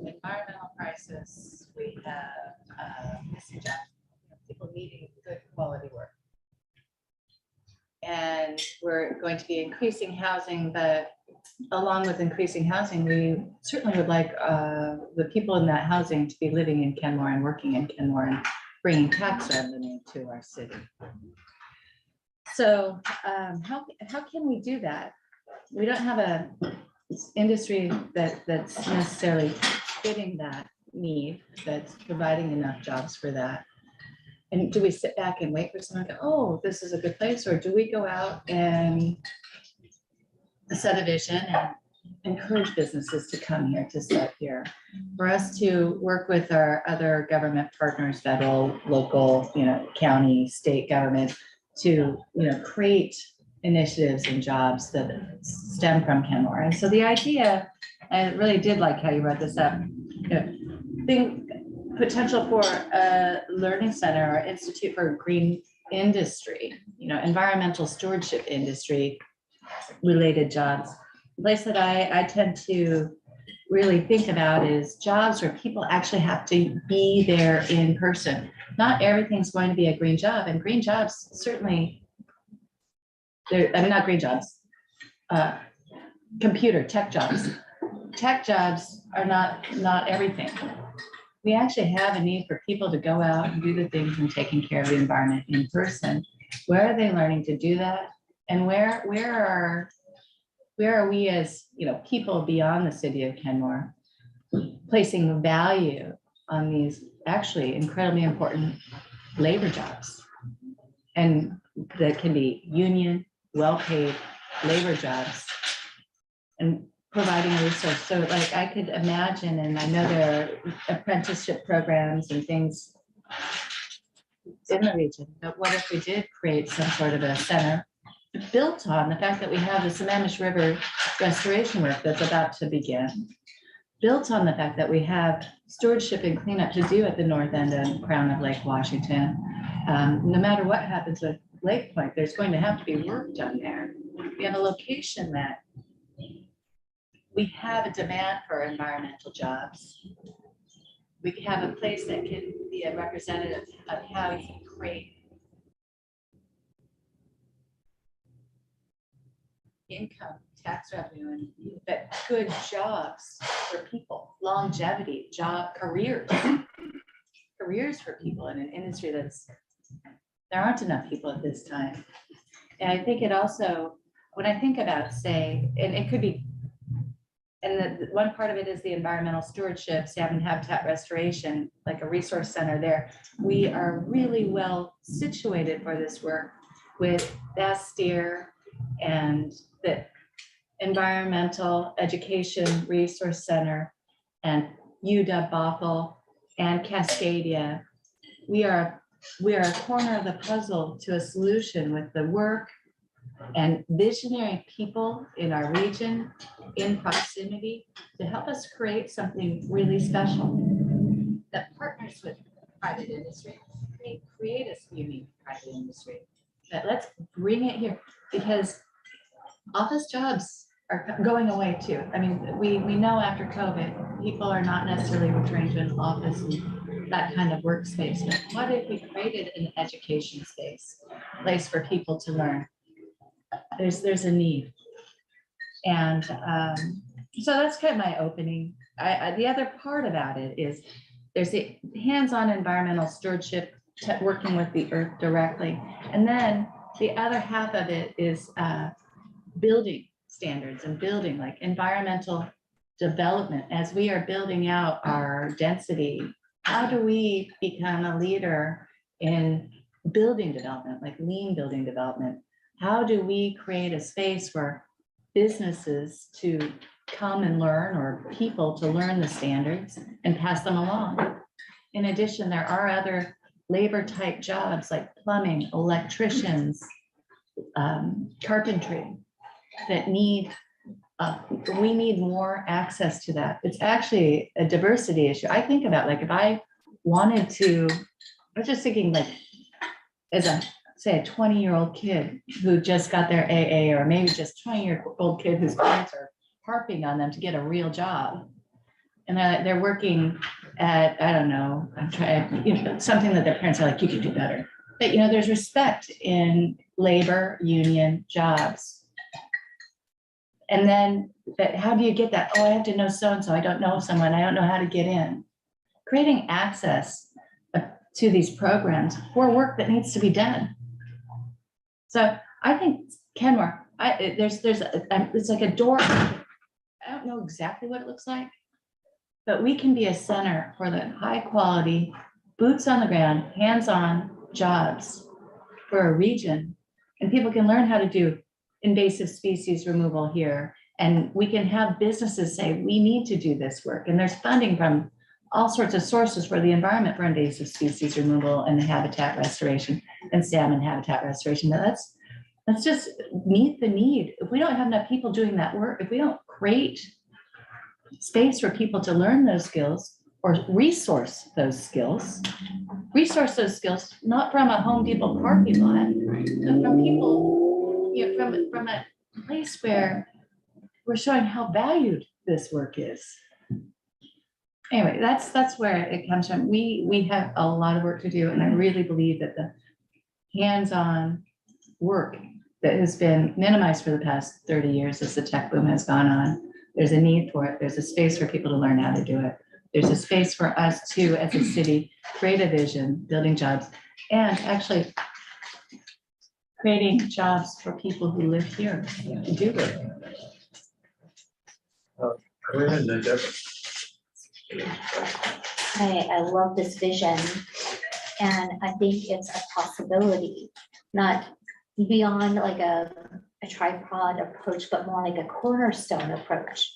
environmental crisis. We have missing jobs, people needing good quality work. And we're going to be increasing housing, but along with increasing housing, we certainly would like the people in that housing to be living in Kenmore and working in Kenmore and bringing tax revenue to our city. So how can we do that? We don't have a industry that's necessarily fitting that need, that's providing enough jobs for that. And do we sit back and wait for someone to go, oh, this is a good place? Or do we go out and set a vision and encourage businesses to come here, to set here? For us to work with our other government partners, federal, local, county, state government, to create initiatives and jobs that stem from Kenmore. And so the idea, I really did like how you wrote this up, think potential for a learning center or institute for green industry, environmental stewardship industry related jobs. The place that I tend to really think about is jobs where people actually have to be there in person. Not everything's going to be a green job, and green jobs certainly, not green jobs, computer tech jobs. Tech jobs are not everything. We actually have a need for people to go out and do the things and taking care of the environment in person. Where are they learning to do that? And where are we as people beyond the city of Kenmore placing value on these actually incredibly important labor jobs? And that can be union, well-paid labor jobs, and providing a resource. So like I could imagine, and I know there are apprenticeship programs and things in the region, but what if we did create some sort of a center built on the fact that we have the Sammamish River restoration work that's about to begin, built on the fact that we have stewardship and cleanup to do at the north end and crown of Lake Washington. No matter what happens with Lake Point, there's going to have to be work done there. We have a location that we have a demand for environmental jobs. We have a place that can be a representative of how you create income, tax revenue, but good jobs for people, longevity, careers for people in an industry there aren't enough people at this time. And I think it also, when I think about, say, and it could be, and one part of it is the environmental stewardship, salmon habitat restoration, like a resource center there. We are really well situated for this work with Bastyr and the Environmental Education Resource Center and UW Bothell and Cascadia. We are a corner of the puzzle to a solution with the work and visionary people in our region in proximity to help us create something really special that partners with private industry, we create a unique private industry? But let's bring it here, because office jobs are going away too. I mean, we know after COVID, people are not necessarily returning to an office and that kind of workspace. But what if we created an education space, place for people to learn? There's a need. And so that's kind of my opening. The other part about it is there's the hands-on environmental stewardship, working with the earth directly. And then the other half of it is building standards and building like environmental development. As we are building out our density, how do we become a leader in building development, like lean building development? How do we create a space for businesses to come and learn, or people to learn the standards and pass them along? In addition, there are other labor type jobs like plumbing, electricians, carpentry that need, we need more access to that. It's actually a diversity issue. I think about, like, if I wanted to, I was just thinking, like, as a, say, a 20-year-old kid who just got their AA, or maybe just 20-year-old kid whose parents are harping on them to get a real job. And they're working at, I don't know, I'm trying, you know, something that their parents are like, you could do better. But, you know, there's respect in labor union jobs. And then, but how do you get that? Oh, I have to know so-and-so. I don't know someone. I don't know how to get in. Creating access to these programs for work that needs to be done. So I think Kenmore, it's like a door. I don't know exactly what it looks like, but we can be a center for the high quality, boots on the ground, hands-on jobs for a region. And people can learn how to do invasive species removal here. And we can have businesses say, we need to do this work. And there's funding from all sorts of sources for the environment for invasive species removal and habitat restoration and salmon habitat restoration. Now let's just meet the need. If we don't have enough people doing that work, if we don't create space for people to learn those skills or resource those skills, not from a Home Depot parking lot, but from people, you know, from a place where we're showing how valued this work is. Anyway, that's where it comes from. We have a lot of work to do, and I really believe that the hands-on work that has been minimized for the past 30 years as the tech boom has gone on, there's a need for it. There's a space for people to learn how to do it. There's a space for us to, as a city, create a vision, building jobs, and actually creating jobs for people who live here to do it. Go ahead, Deborah. I love this vision, and I think it's a possibility, not beyond like a tripod approach, but more like a cornerstone approach,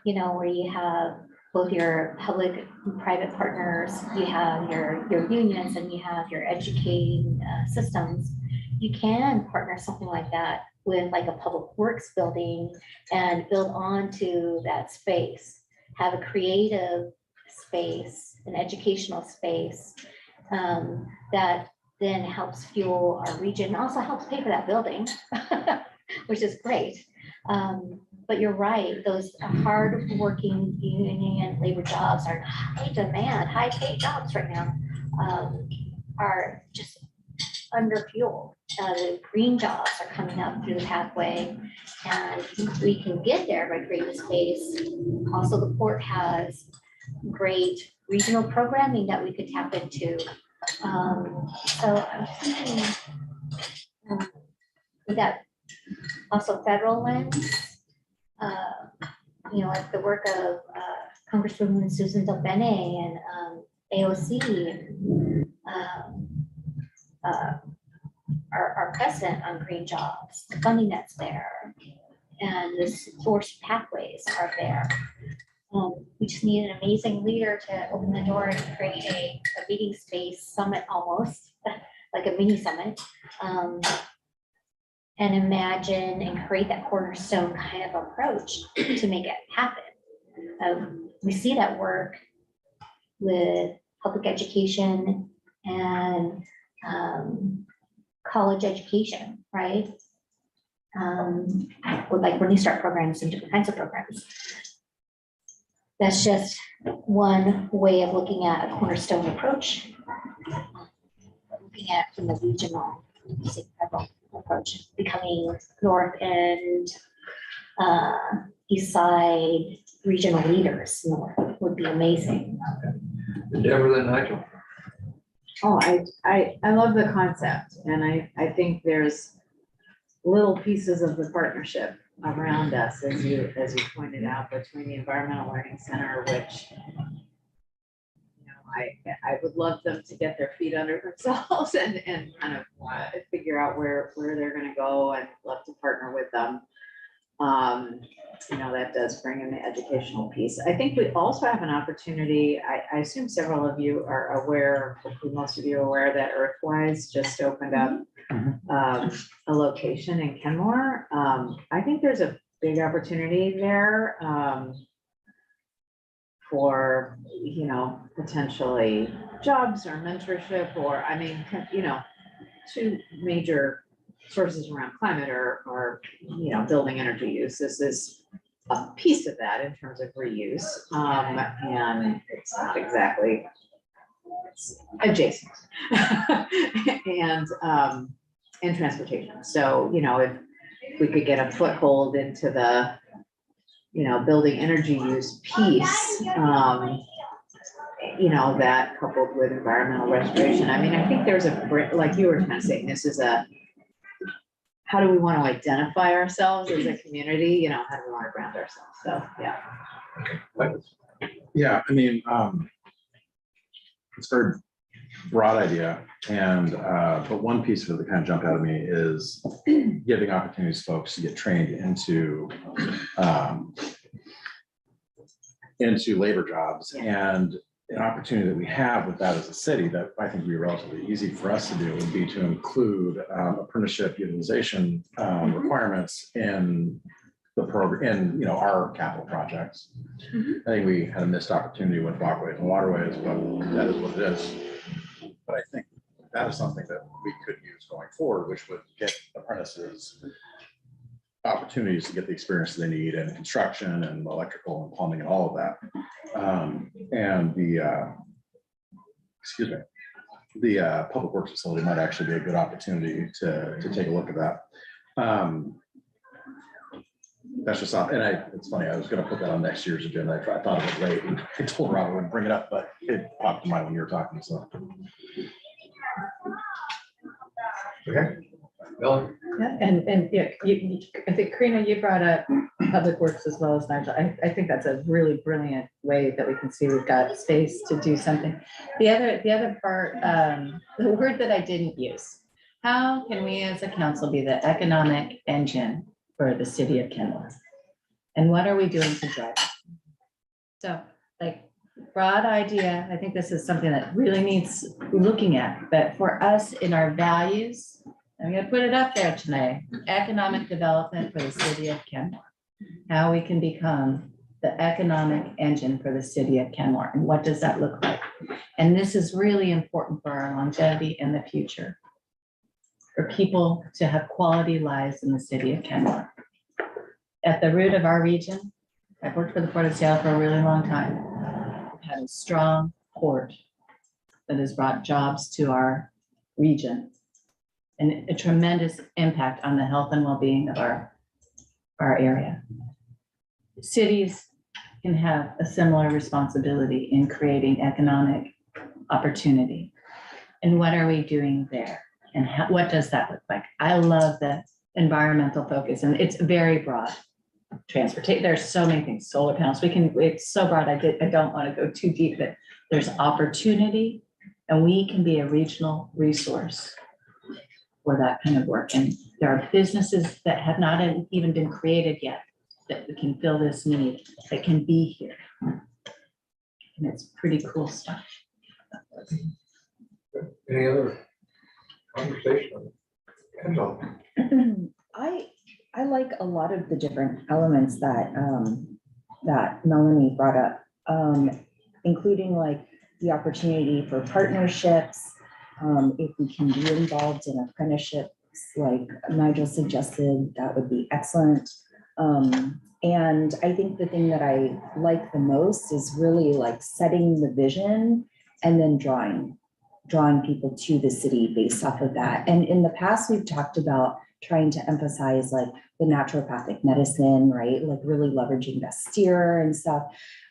you know, where you have both your public and private partners, you have your unions, and you have your educating systems. You can partner something like that with like a public works building and build onto that space, have a creative space, an educational space that then helps fuel our region, also helps pay for that building, which is great. But you're right, those hard-working union labor jobs are high demand, high-paid jobs right now, are just under fuel. The green jobs are coming up through the pathway, and we can get there by creating space. Also, the port has great regional programming that we could tap into. So I'm thinking that also federal lens, you know, like the work of Congresswoman Susan DelBene and AOC, our president on green jobs, the funding that's there, and the source pathways are there. We just need an amazing leader to open the door and create a meeting space summit, almost like a mini summit, and imagine and create that cornerstone kind of approach to make it happen. We see that work with public education and college education, right? With like when you start programs and different kinds of programs. That's just one way of looking at a cornerstone approach. Looking at it from the regional, federal approach, becoming North End, East Side regional leaders north would be amazing. Deborah, then Nigel. Oh, I love the concept, and I think there's little pieces of the partnership around us, as you pointed out, between the Environmental Learning Center, which, you know, I would love them to get their feet under themselves and kind of figure out where they're gonna go, and love to partner with them. You know, that does bring in the educational piece. I think we also have an opportunity, I assume several of you are aware, hopefully most of you are aware, that Earthwise just opened up a location in Kenmore. I think there's a big opportunity there for, you know, potentially jobs or mentorship, or, I mean, you know, two major sources around climate are, you know, building energy use. This is a piece of that in terms of reuse, and it's not exactly, it's adjacent. And transportation. So, you know, if we could get a foothold into the, you know, building energy use piece, you know, that coupled with environmental restoration. I mean, I think there's like you were kind of saying, this is how do we want to identify ourselves as a community? You know, how do we want to ground ourselves? So, yeah. Yeah, I mean, it's a very broad idea, and but one piece of it that kind of jumped out at me is giving opportunities for folks to get trained into labor jobs. And an opportunity that we have with that as a city that I think would be relatively easy for us to do would be to include apprenticeship utilization requirements in the program, in, you know, our capital projects. I think we had a missed opportunity with walkways and waterways, but that is what it is. But I think that is something that we could use going forward, which would get apprentices opportunities to get the experience they need in construction and electrical and plumbing and all of that. And the public works facility might actually be a good opportunity to take a look at that. That's just not, and it's funny, I was gonna put that on next year's agenda. I thought of it late, and I told Rob I wouldn't bring it up, but it popped in mind when you were talking, so. Okay. Bill? Yeah, and yeah, I think Karina, you brought up Public Works as well as Nigel. I think that's a really brilliant way that we can see we've got space to do something. The other part, the word that I didn't use, how can we as a council be the economic engine for the city of Kenmore? And what are we doing to drive it? So, like, broad idea, I think this is something that really needs looking at, but for us in our values, I'm gonna put it up there tonight, economic development for the city of Kenmore. How we can become the economic engine for the city of Kenmore, and what does that look like? And this is really important for our longevity in the future, for people to have quality lives in the city of Kenmore. At the root of our region, I've worked for the Port of Seattle for a really long time. We've had a strong port that has brought jobs to our region and a tremendous impact on the health and well-being of our area. Cities can have a similar responsibility in creating economic opportunity. And what are we doing there? And what does that look like? I love the environmental focus, and it's very broad. Transportation, there's so many things, solar panels, it's so broad, I don't want to go too deep, but there's opportunity, and we can be a regional resource for that kind of work. And there are businesses that have not even been created yet that we can fill this need, that can be here. And it's pretty cool stuff. Any other conversation? Angela? I like a lot of the different elements that that Melanie brought up, including like the opportunity for partnerships, If we can be involved in apprenticeships, like Nigel suggested, that would be excellent. And I think the thing that I like the most is really like setting the vision and then drawing people to the city based off of that. And in the past, we've talked about trying to emphasize like the naturopathic medicine, right? Like really leveraging Bastyr and stuff.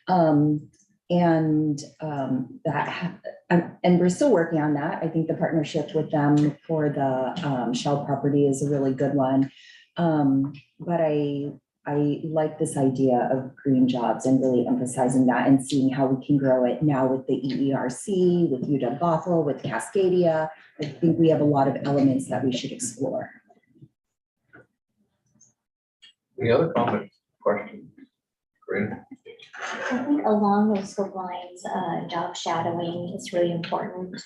And we're still working on that. I think the partnership with them for the Shell property is a really good one. But I like this idea of green jobs and really emphasizing that and seeing how we can grow it now with the EERC, with UW Bothell, with Cascadia. I think we have a lot of elements that we should explore. Any other comments, questions? Great. I think along those lines, job shadowing is really important.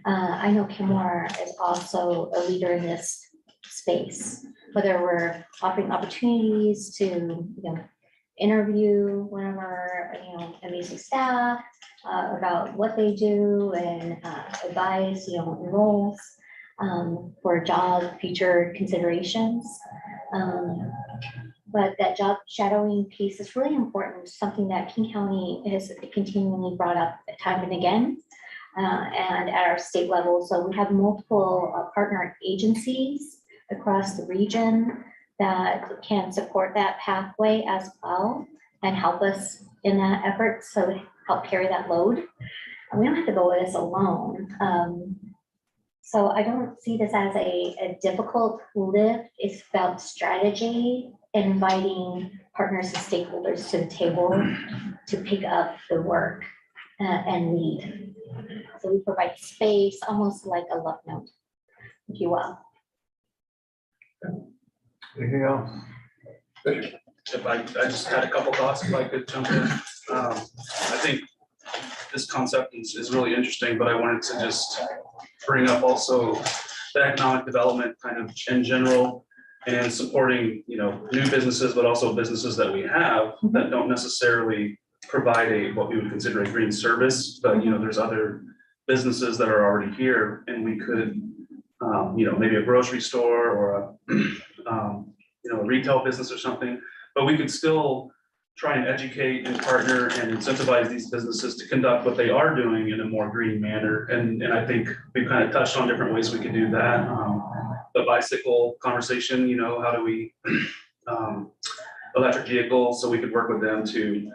I know Kimura is also a leader in this space, whether we're offering opportunities to, interview one of our, amazing staff about what they do and advise, roles for job future considerations. But that job shadowing piece is really important, something that King County has continually brought up time and again, and at our state level. So we have multiple partner agencies across the region that can support that pathway as well and help us in that effort. So help carry that load. And we don't have to go with this alone. So I don't see this as a difficult lift. It's about strategy, inviting partners and stakeholders to the table to pick up the work and lead. So we provide space, almost like a love note, if you will. Anything else? If I just had a couple thoughts, if I could jump in. I think this concept is really interesting, but I wanted to just bring up also the economic development kind of in general and supporting, new businesses, but also businesses that we have that don't necessarily provide what we would consider a green service, but there's other businesses that are already here, and we could, maybe a grocery store or a retail business or something, but we could still try and educate and partner and incentivize these businesses to conduct what they are doing in a more green manner. And I think we've kind of touched on different ways we could do that. The bicycle conversation, how do we, electric vehicles, so we could work with them to,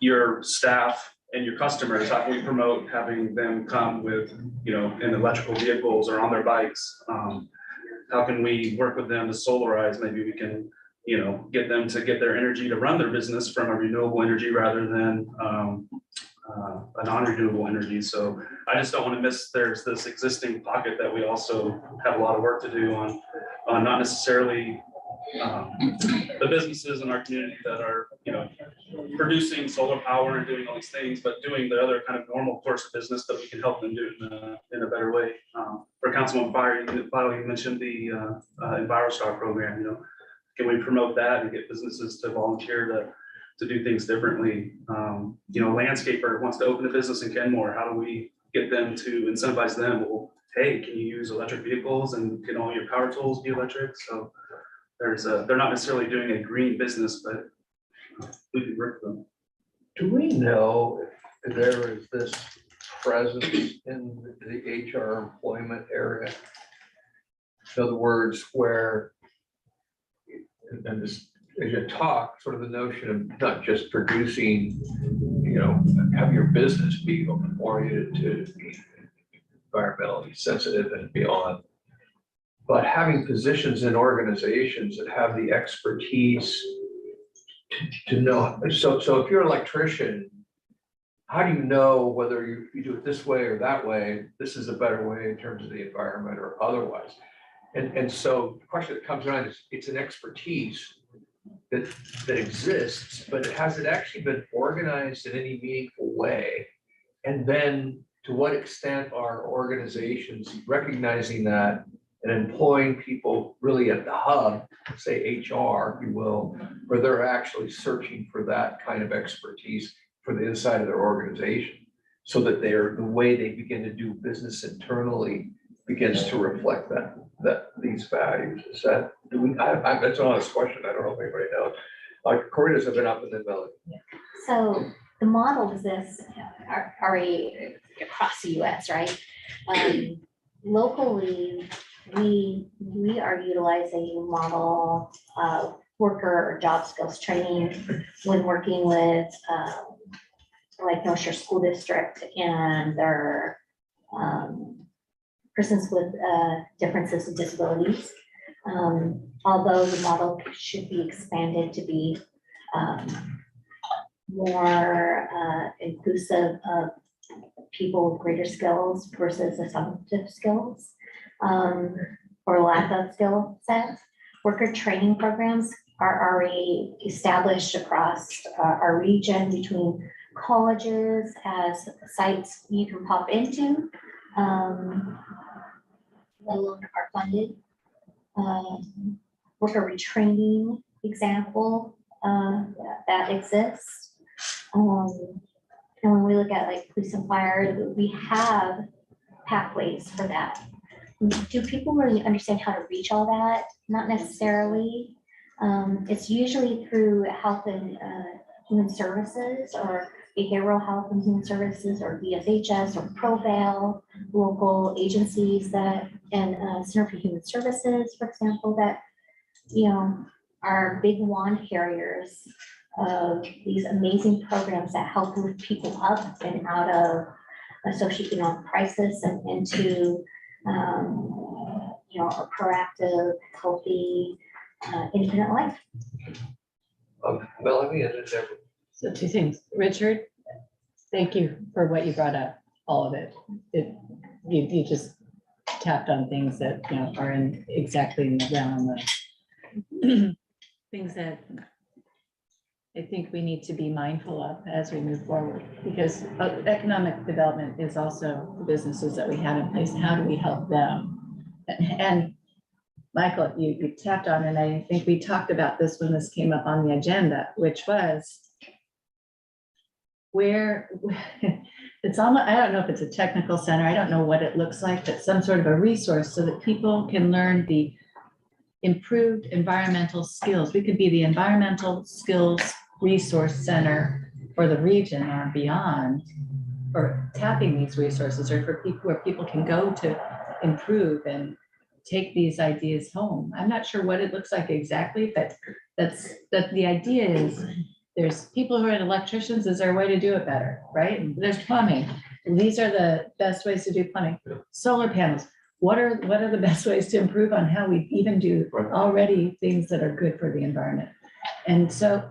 your staff and your customers, how can we promote having them come with, in electrical vehicles or on their bikes? How can we work with them to solarize? Maybe we can, get them to get their energy to run their business from a renewable energy rather than a non-renewable energy. So I just don't want to miss, there's this existing pocket that we also have a lot of work to do on not necessarily the businesses in our community that are, producing solar power and doing all these things, but doing the other kind of normal course of business that we can help them do in a better way. For Councilman Fire, you mentioned the EnviroStar program, can we promote that and get businesses to volunteer to do things differently? Landscaper wants to open a business in Kenmore. How do we get them to incentivize them? Well, hey, can you use electric vehicles and can all your power tools be electric? So they're not necessarily doing a green business, but we can work with them. Do we know if there is this presence in the HR employment area? In other words, where, and this, as you talk, sort of the notion of not just producing, have your business be oriented to be environmentally sensitive and beyond, but having positions in organizations that have the expertise to know. So if you're an electrician, how do you know whether you do it this way or that way? This is a better way in terms of the environment or otherwise. And so the question that comes around is, it's an expertise that exists, but has it actually been organized in any meaningful way? And then to what extent are organizations recognizing that and employing people really at the hub, say HR, if you will, where they're actually searching for that kind of expertise for the inside of their organization? so that the way they begin to do business internally begins to reflect these values. Is that, that's an honest question. I don't know if anybody knows. Corridas have been up in the valley. So the model exists already across the US, right? Locally, we are utilizing a model of worker or job skills training when working with like North Shore School District and their persons with differences and disabilities. Although the model should be expanded to be more inclusive of people with greater skills versus assumptive skills or lack of skill sets. Worker training programs are already established across our region between colleges as sites you can pop into, let alone are funded. Worker retraining example that exists. And when we look at like police and fire, we have pathways for that. Do people really understand how to reach all that? Not necessarily. It's usually through health and human services or behavioral health and human services or VSHS or ProVal, local agencies that, and Center for Human Services, for example, that, you know, are big wand carriers of these amazing programs that help move people up and out of a socioeconomic crisis and into, you know, a proactive, healthy, independent life. Melanie and then Deborah. So two things. Richard, thank you for what you brought up, all of it. You just tapped on things that, you know, are in exactly in the realm of things that I think we need to be mindful of as we move forward, because economic development is also the businesses that we have in place. How do we help them? And Michael, you tapped on, and I think we talked about this when this came up on the agenda, which was where it's almost, I don't know if it's a technical center, I don't know what it looks like, but some sort of a resource so that people can learn the improved environmental skills. We could be the environmental skills resource center for the region or beyond, or tapping these resources, or for people where people can go to improve and take these ideas home. I'm not sure what it looks like exactly, but that's the idea is there's people who are electricians. Is there a way to do it better, right? There's plumbing. These are the best ways to do plumbing. Solar panels. What are the best ways to improve on how we even do already things that are good for the environment? And so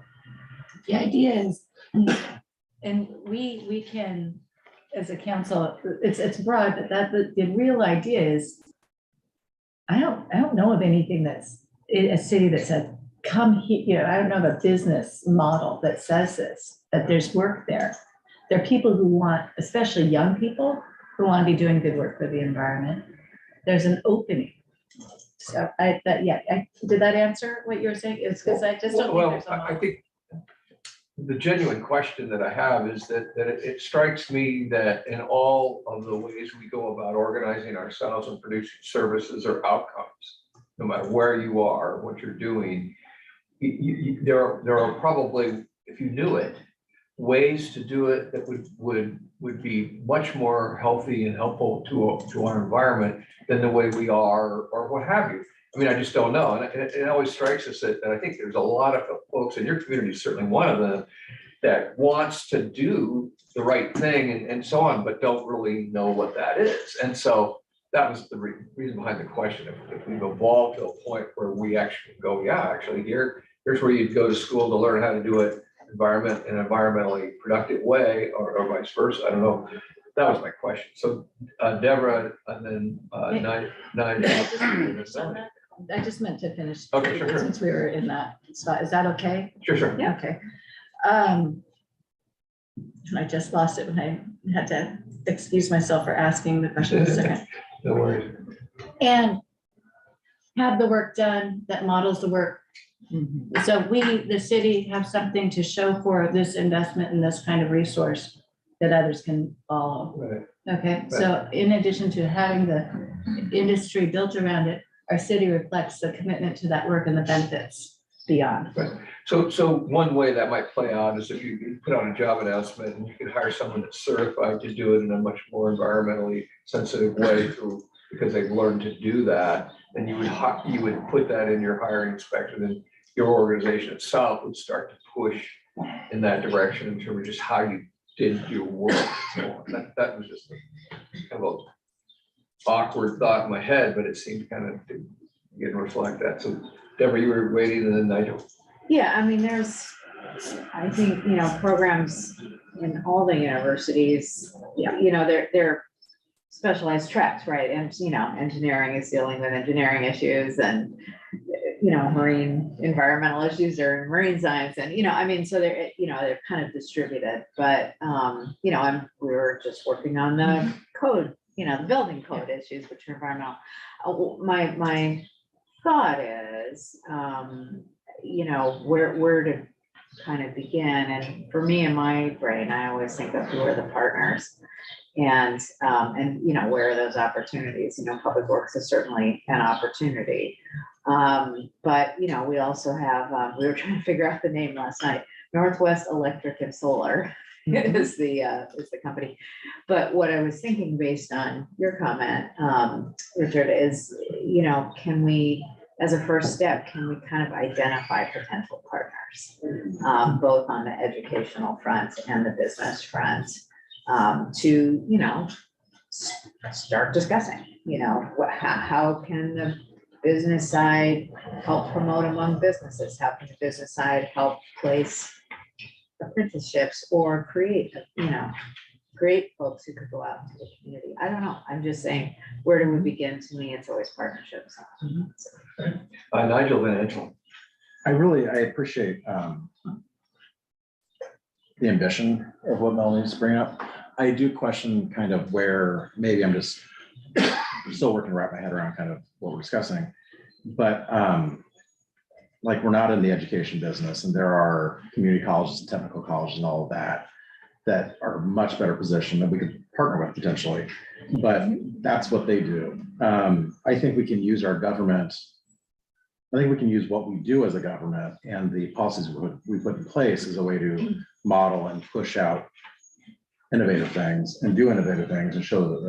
the idea is, and we can, as a council, it's broad, but the real idea is, I don't know of anything that's a city that said, come here, you know, I don't know of a business model that says this, that there's work there. There are people who want, especially young people, who want to be doing good work for the environment. There's an opening. So did that answer what you're saying? It's because I just don't think there's a I think the genuine question that I have is that it strikes me that in all of the ways we go about organizing ourselves and producing services or outcomes, no matter where you are, what you're doing, there are probably, if you knew it, ways to do it that would be much more healthy and helpful to our environment than the way we are, or what have you. I mean, I just don't know. And it always strikes us that I think there's a lot of folks in your community, certainly one of them, that wants to do the right thing and so on, but don't really know what that is. And so that was the reason behind the question. If we've evolved to a point where we actually go, yeah, actually here's where you'd go to school to learn how to do it in an environmentally productive way, or vice versa. I don't know. That was my question. So Deborah, and then I just meant to finish. Okay, sure. Since we were in that spot. Is that okay? Sure. Yeah, okay. I just lost it when I had to excuse myself for asking the question a second. No worries. And have the work done that models the work. So we, the city, have something to show for this investment in this kind of resource. that others can follow. Right. Okay, so in addition to having the industry built around it, our city reflects the commitment to that work and the benefits beyond. So one way that might play out is if you put out a job announcement and you could hire someone that's certified to do it in a much more environmentally sensitive way through, because they've learned to do that, then you would put that in your hiring inspector, then your organization itself would start to push in that direction in terms of just how you did your work. So that was just a kind of a awkward thought in my head, but it seemed kind of to get and reflect that. So Deborah, you were waiting, and then Nigel. Yeah, I mean, I think, programs in all the universities, they're specialized tracks, right? And, engineering is dealing with engineering issues and, marine environmental issues are marine science and, so they're kind of distributed, but, we were just working on the code, the building code issues, which are environmental. My thought is, where to kind of begin. And for me, in my brain, I always think of who are the partners and where are those opportunities. Public Works is certainly an opportunity. But, we also have, we were trying to figure out the name last night, Northwest Electric and Solar is the company. But what I was thinking based on your comment, Richard, is, can we, as a first step, can we kind of identify potential partners, both on the educational front and the business front, to, start discussing, how can the business side help promote among businesses? How can the business side help place apprenticeships or create folks who could go out into the community? I don't know. I'm just saying, where do we begin? To me, it's always partnerships. Nigel Van Antwerp. I appreciate the ambition of what Melanie's bringing up. I do question kind of where, maybe I'm just still working to wrap my head around kind of what we're discussing, but like, we're not in the education business, and there are community colleges and technical colleges and all of that are much better positioned that we could partner with potentially, but that's what they do. I think we can use our government. I think we can use what we do as a government and the policies we put in place as a way to model and push out innovative things and do innovative things and show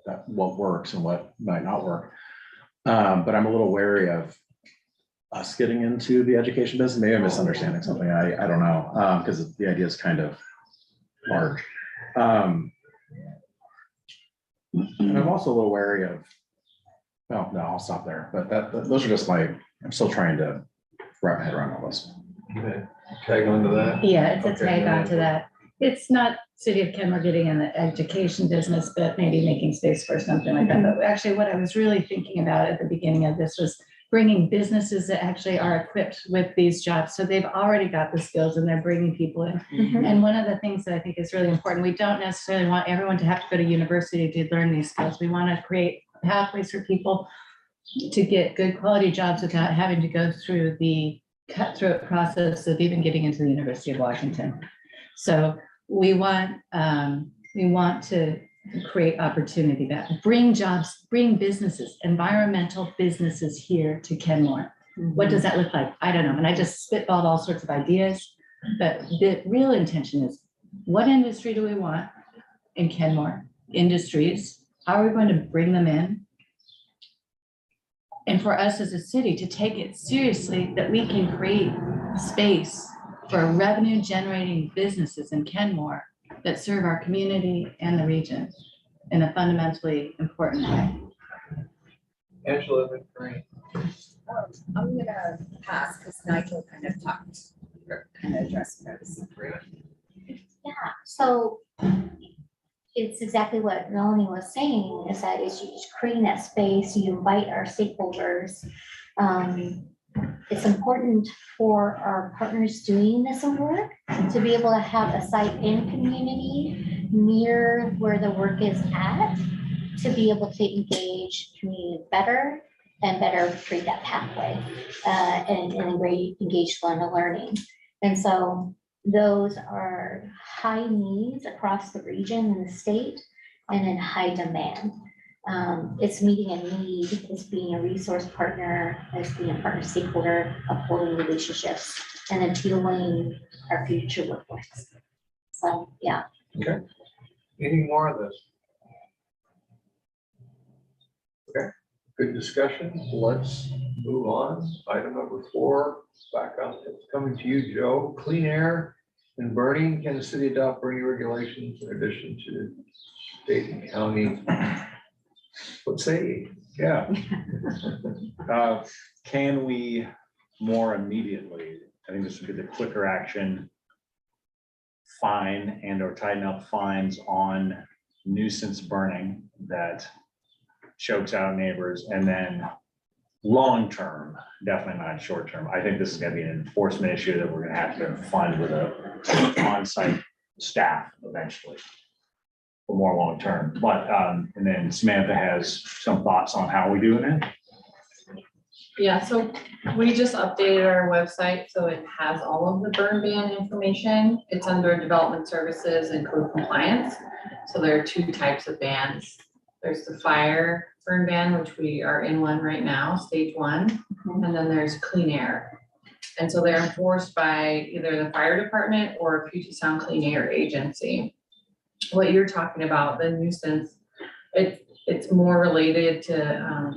that what works and what might not work. But I'm a little wary of us getting into the education business. Maybe I'm misunderstanding something. I don't know, because the idea is kind of large. And I'm also a little wary of, well, no, I'll stop there. But those are just I'm still trying to wrap my head around all this. Okay. Tag on to that. Yeah, it's a Okay, tag on to that. It's not City of Kenmore getting in the education business, but maybe making space for something like that. But actually, what I was really thinking about at the beginning of this was bringing businesses that actually are equipped with these jobs. So they've already got the skills and they're bringing people in. And one of the things that I think is really important, we don't necessarily want everyone to have to go to university to learn these skills. We want to create pathways for people to get good quality jobs without having to go through the cutthroat process of even getting into the University of Washington. So we want to create opportunity, that bring jobs, bring businesses, environmental businesses here to Kenmore. What does that look like? I don't know. And I just spitballed all sorts of ideas, but the real intention is, what industry do we want in Kenmore? Industries, how are we going to bring them in? And for us as a city to take it seriously, that we can create space for revenue generating businesses in Kenmore that serve our community and the region in a fundamentally important way. Angela McBreen. I'm gonna pass because Nigel kind of talked, or kind of addressed those. Yeah, so it's exactly what Melanie was saying, is that is you just creating that space, you invite our stakeholders. It's important for our partners doing this work to be able to have a site in community near where the work is at, to be able to engage community better and better create that pathway and engage learning. And so those are high needs across the region and the state and in high demand. It's meeting a need, it's being a resource partner, it's being a partner stakeholder, upholding relationships, and then fueling our future workforce. So, yeah. Okay. Any more of this? Okay, good discussion. Let's move on. Item number 4, back up. It's coming to you, Joe. Clean air and burning. Can the city adopt burning regulations in addition to state and county? Let's say, yeah. Can we more immediately, I think this would be the quicker action, fine and or tighten up fines on nuisance burning that chokes out neighbors, and then long-term, definitely not short-term. I think this is gonna be an enforcement issue that we're gonna have to fund with a on-site staff eventually. For more long-term, but, and then Samantha has some thoughts on how we doing it. Yeah, so we just updated our website, so it has all of the burn ban information. It's under development services and code compliance. So there are 2 types of bans. There's the fire burn ban, which we are in one right now, stage 1, and then there's clean air. And so they're enforced by either the fire department or Puget Sound Clean Air Agency. What you're talking about, the nuisance, it's more related to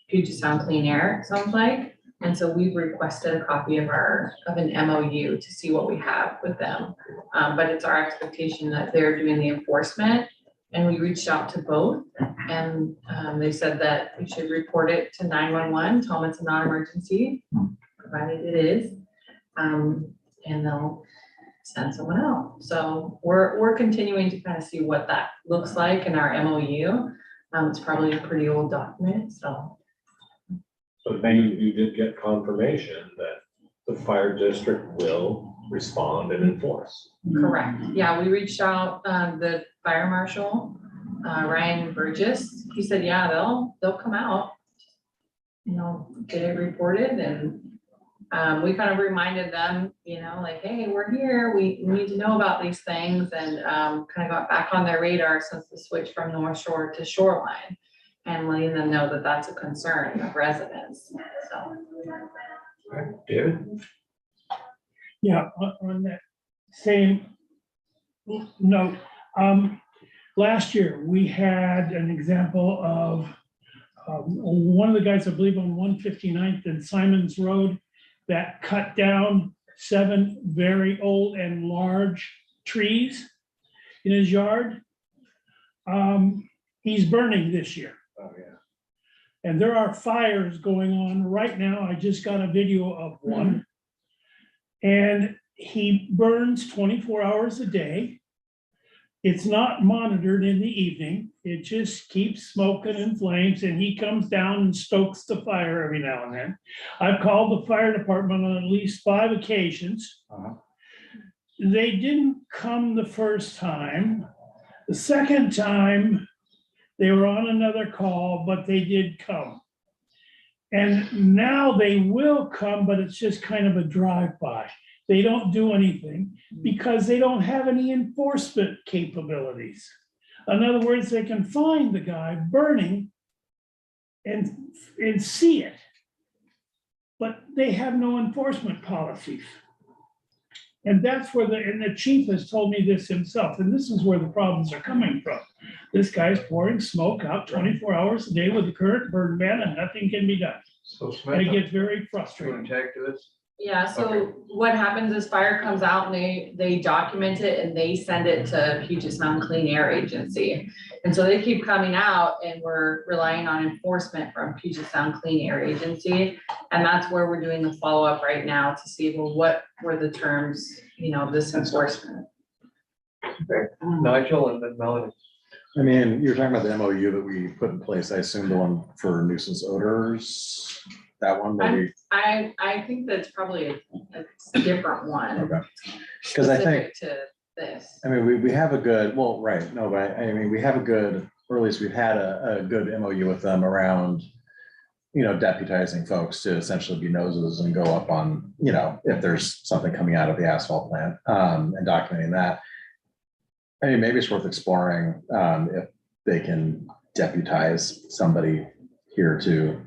Puget Sound Clean Air, it sounds like. And so we've requested a copy of an MOU to see what we have with them. But it's our expectation that they're doing the enforcement. And we reached out to both, and they said that we should report it to 911, tell them it's a non-emergency, provided it is. And they'll send someone out. So we're continuing to kind of see what that looks like in our MOU. It's probably a pretty old document, so. So then you did get confirmation that the fire district will respond and enforce. Correct. Yeah, we reached out, the fire marshal, Ryan Burgess. He said, yeah, they'll come out, get it reported, and we kind of reminded them, like, hey, we're here. We need to know about these things, and kind of got back on their radar since the switch from North Shore to Shoreline, and letting them know that that's a concern of residents. So. Okay, David? Yeah, on that same note, last year, we had an example of one of the guys, I believe on 159th and Simons Road, that cut down 7 very old and large trees in his yard. He's burning this year. Oh, yeah. And there are fires going on right now. I just got a video of one. And he burns 24 hours a day. It's not monitored in the evening. It just keeps smoking and flames, and he comes down and stokes the fire every now and then. I've called the fire department on at least 5 occasions. They didn't come the first time. The second time, they were on another call, but they did come. And now they will come, but it's just kind of a drive-by. They don't do anything because they don't have any enforcement capabilities. In other words, they can find the guy burning and see it, but they have no enforcement policies. And that's where the chief has told me this himself, and this is where the problems are coming from. This guy's pouring smoke out 24 hours a day with the current burn ban, and nothing can be done. So I Samantha, get very you frustrated. want to tag to this? Yeah, so Okay. what happens is fire comes out and they document it and they send it to Puget Sound Clean Air Agency. And so they keep coming out, and we're relying on enforcement from Puget Sound Clean Air Agency. And that's where we're doing the follow-up right now to see, well, what were the terms, of this enforcement? Nigel and then Melanie. I mean, you're talking about the MOU that we put in place, I assume the one for nuisance odors, that one that we, I think that's probably a different one. okay. Because I think, Specific to this. I mean, we have a good, well, right, no, but I mean, we have a good, or at least we've had a good MOU with them around deputizing folks to essentially be noses and go up on, if there's something coming out of the asphalt plant, and documenting that. I mean, maybe it's worth exploring, if they can deputize somebody here to,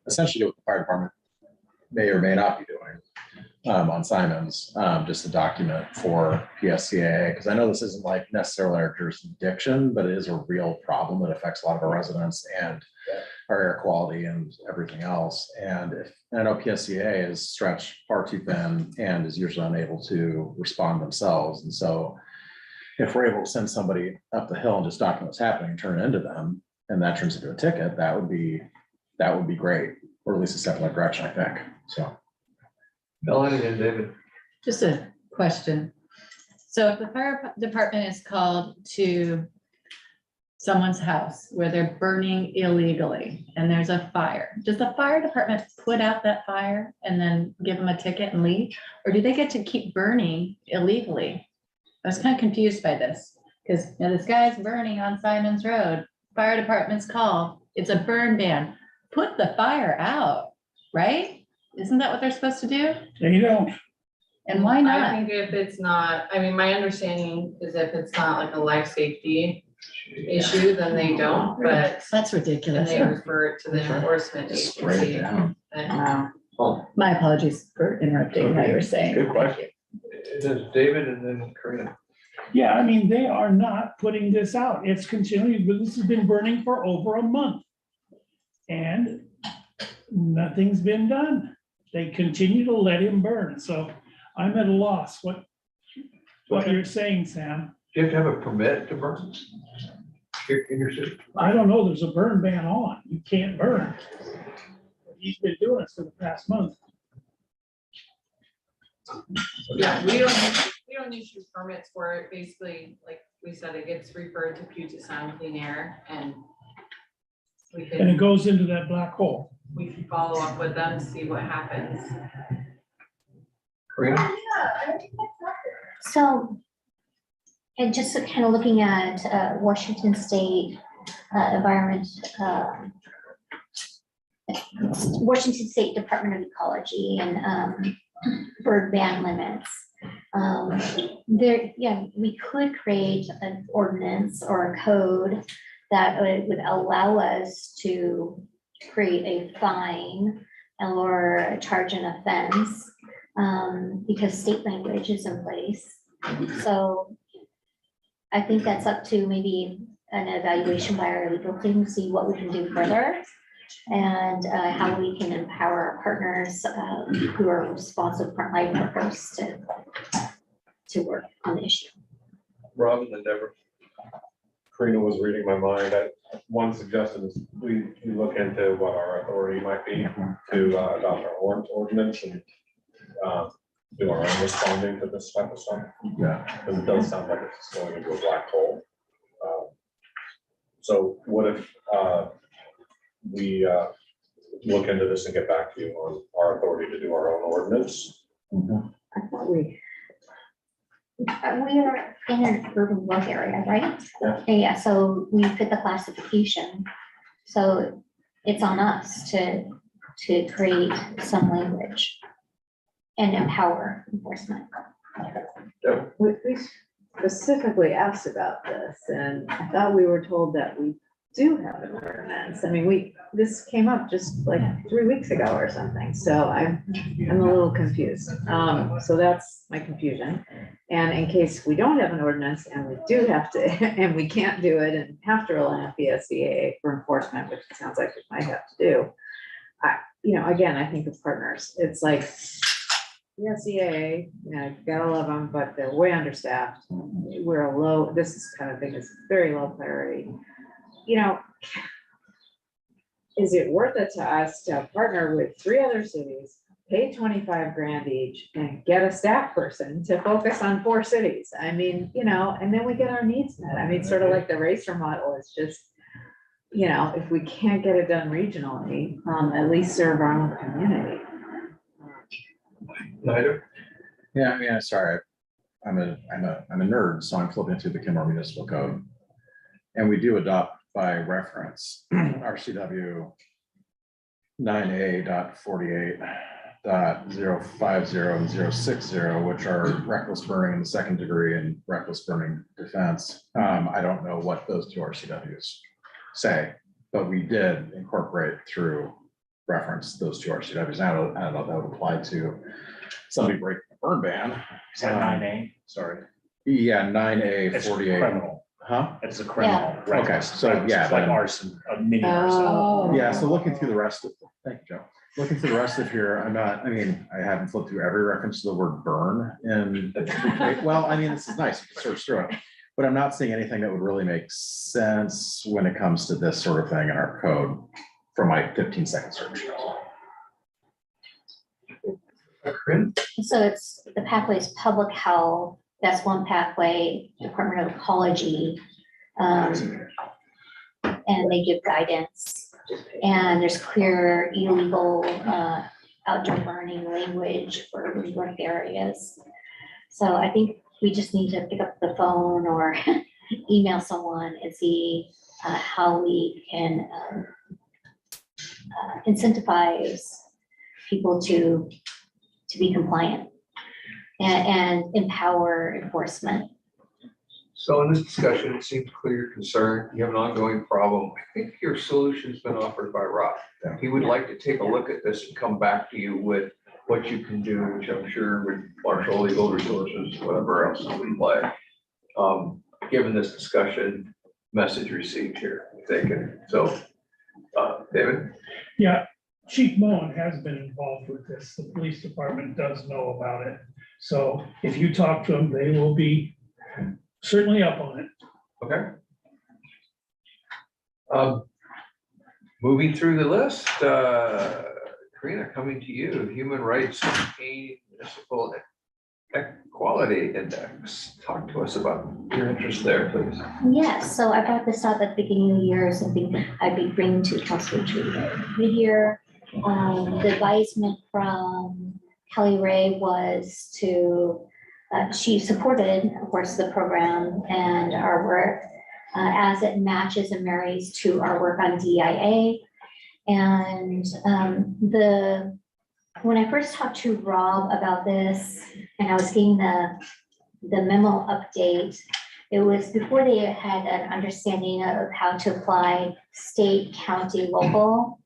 essentially do what the fire department may or may not be doing, on Simons, just to document for PSCA, because I know this isn't like necessarily our jurisdiction, but it is a real problem that affects a lot of our residents and our air quality and everything else. And I know PSCA is stretched far too thin and is usually unable to respond themselves. And so if we're able to send somebody up the hill and just document what's happening and turn it into them, and that turns into a ticket, that would be great, or at least a step in that direction, I think. So. Melanie and David. Just a question. So if the fire department is called to someone's house where they're burning illegally and there's a fire, does the fire department put out that fire and then give them a ticket and leave? Or do they get to keep burning illegally? I was kind of confused by this, because this guy's burning on Simons Road, fire department's called, it's a burn ban. Put the fire out, right? Isn't that what they're supposed to do? They don't. And why I not? think if it's not, I mean, my understanding is if it's not like a life safety issue, then they don't, but. That's And ridiculous. they refer it to the enforcement Just write it agency. down. And- My apologies for interrupting what you were saying. Good question. There's David and then Karina. Yeah, I mean, they are not putting this out. It's continuing, but this has been burning for over a month. And nothing's been done. They continue to let him burn. So I'm at a loss. What you're saying, Sam? Do you have to have a permit to burn here in your city? I don't know. There's a burn ban on. You can't burn. He's been doing it for the past month. Yeah, we don't issue permits for it. Basically, like we said, it gets referred to Puget Sound Clean Air, and we And it can, goes into that black hole. we can follow up with them, see what happens. Karina? So, and just kind of looking at Washington State Environment, Washington State Department of Ecology and bird ban limits. There, yeah, we could create an ordinance or a code that would allow us to create a fine or charge an offense, because state language is in place. So I think that's up to maybe an evaluation by our legal team, to see what we can do further and how we can empower our partners who are responsive frontline workers to work on the issue. Robin and Deborah. Karina was reading my mind. One suggestion is we look into what our authority might be to adopt our ordinance and do our own responding to this type of stuff. Yeah. Because it does sound like it's going into a black hole. So what if we look into this and get back to you on our authority to do our own ordinance? I thought we are in an urban growth area, right? Yeah. Yeah, so we fit the classification. So it's on us to create some language and empower enforcement. we specifically asked about this, and I thought we were told that we do have an ordinance. I mean, this came up just like 3 weeks ago or something, so I'm a little confused. So that's my confusion. And in case we don't have an ordinance and we do have to, and we can't do it and have to rely on PSCA for enforcement, which it sounds like we might have to do. Again, I think of partners. It's like PSCA, gotta love them, but they're way understaffed. This kind of thing is very low priority. Is it worth it to us to partner with 3 other cities, pay 25 grand each and get a staff person to focus on 4 cities? I mean, and then we get our needs met. I mean, sort of like the racer model is just, if we can't get it done regionally, at least serve our own community. Neither. Yeah, I mean, sorry, I'm a nerd, so I'm flipping through the Kimball Municipal Code. And we do adopt by reference our CW 9A.48.050 and 060, which are reckless burning in the second degree and reckless burning defense. I don't know what those two RCWs say, but we did incorporate through reference those two RCWs. I don't know if that would apply to somebody breaking the burn ban. Is that 9A? Sorry. Yeah, 9A It's 48. criminal. Huh? It's a criminal. Okay, reckless, so, reckless, yeah, it's like then- arson, a mini arson. Oh. Yeah, so looking through the rest of, thank you, Joe. Looking through the rest of here, I haven't flipped through every reference to the word burn and, well, this is nice, you can search through it. But I'm not seeing anything that would really make sense when it comes to this sort of thing in our code from my 15-second search. So it's the pathways, public health, that's one pathway, Department of Ecology. And they give guidance. And there's clear illegal outdoor burning language for rework areas. So I think we just need to pick up the phone or email someone and see how we can incentivize people to be compliant and empower enforcement. So in this discussion, it seems clear concern, you have an ongoing problem. I think your solution's been offered by Rob. He would like to take a look at this and come back to you with what you can do, which I'm sure would marshal legal resources, whatever else we play. Given this discussion, message received here, taken. So, David? Yeah, Chief Moen has been involved with this. The police department does know about it. So if you talk to them, they will be certainly up on it. Okay. Moving through the list, Karina, coming to you, Human Rights Campaign Municipal Equality Index. Talk to us about your interest there, please. Yes, so I brought this up at the beginning of the year, something I'd be bringing to council to mid-year. The advisement from Kelly Ray was to, she supported, of course, the program and our work as it matches and marries to our work on DIA. And when I first talked to Rob about this, and I was getting the memo update, it was before they had an understanding of how to apply state, county, local,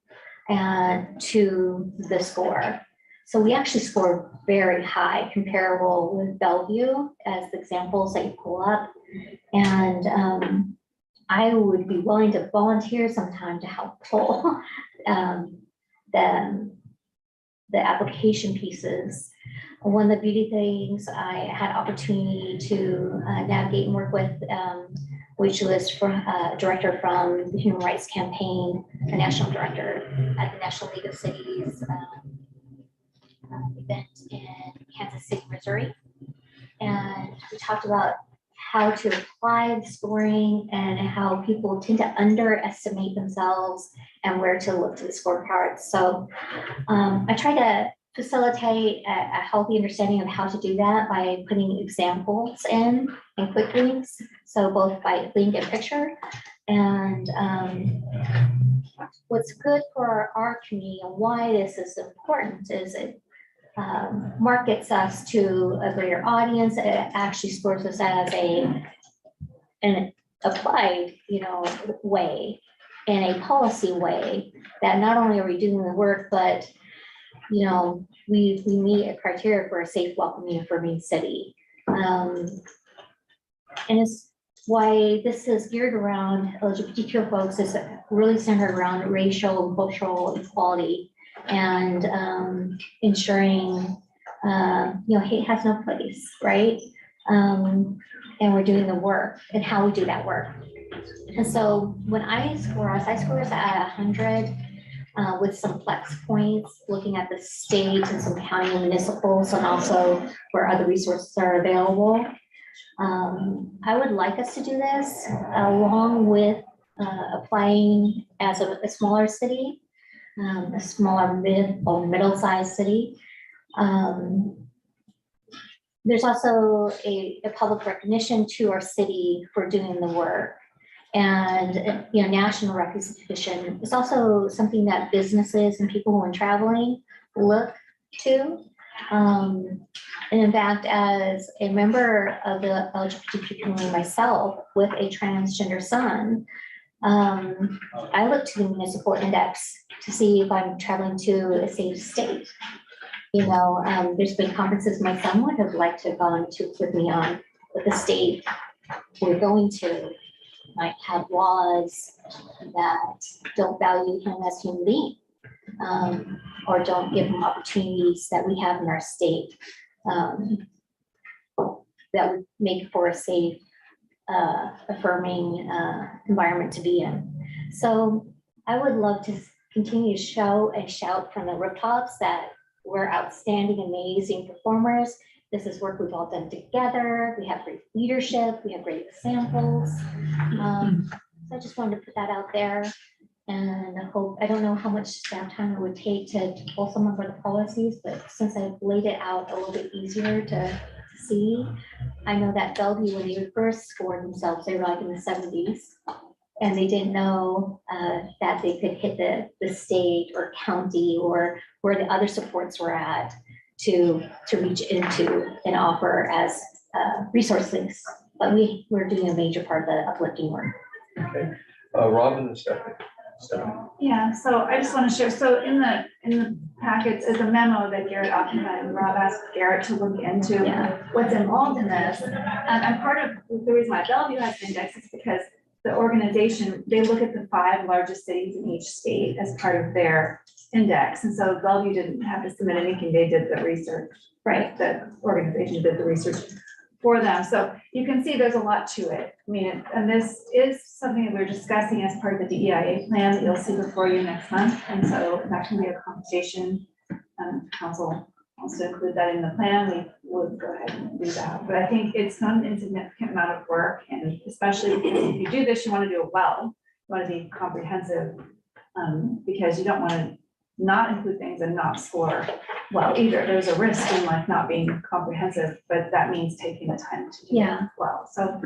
and to the score. So we actually scored very high, comparable with Bellevue as the examples that you pull up. And I would be willing to volunteer sometime to help pull the application pieces. One of the beauty things, I had opportunity to navigate and work with which was from director from the Human Rights Campaign, a national director at the National League of Cities event in Kansas City, Missouri. And we talked about how to apply the scoring and how people tend to underestimate themselves and where to look to the scorecards. So I try to facilitate a healthy understanding of how to do that by putting examples in and quick links. So both by link and picture. And what's good for our community and why this is important is it markets us to a greater audience. It actually scores us as an applied, way, in a policy way that not only are we doing the work, but we meet a criteria for a safe, welcoming, affirming city. And it's why this is geared around LGBTQ folks, is really centered around racial and cultural equality and ensuring, hate has no place, right? And we're doing the work and how we do that work. And so when I score us at 100 with some flex points, looking at the state and some county and municipals and also where other resources are available. I would like us to do this along with applying as a smaller city, a smaller mid or middle-sized city. There's also a public recognition to our city for doing the work. And, national recognition is also something that businesses and people when traveling look to. And in fact, as a member of the LGBTQ community myself with a transgender son, I look to the municipal index to see if I'm traveling to a safe state. There's been conferences my son would have liked to have gone to with me on, but the state we're going to might have laws that don't value him as a human being, or don't give him opportunities that we have in our state, that would make for a safe, affirming environment to be in. So I would love to continue to show and shout from the rooftops that we're outstanding, amazing performers. This is work we've all done together. We have great leadership. We have great examples. So I just wanted to put that out there. And I don't know how much staff time it would take to pull some of the policies, but since I've laid it out a little bit easier to see, I know that Bellevue, when they first scored themselves, they were like in the 70s. And they didn't know that they could hit the state or county or where the other supports were at to reach into and offer as resource links. But we're doing a major part of the uplifting work. Okay, Robin and Stephanie. Yeah, so I just want to share, so in the packets is a memo that Garrett occupied, and Rob asked Garrett to look into what's involved in this. And part of the reason why Bellevue has an index is because the organization, they look at the 5 largest cities in each state as part of their index. And so Bellevue didn't have to submit anything, they did the research, right? The organization did the research for them. So you can see there's a lot to it. I mean, and this is something that we're discussing as part of the DEIA plan that you'll see before you next month. And so that can be a conversation. Council wants to include that in the plan, we would go ahead and do that. But I think it's not an insignificant amount of work, and especially because if you do this, you want to do it well. You want to be comprehensive, because you don't want to not include things and not score well either. There's a risk in like not being comprehensive, but that means taking the time to do it well. So,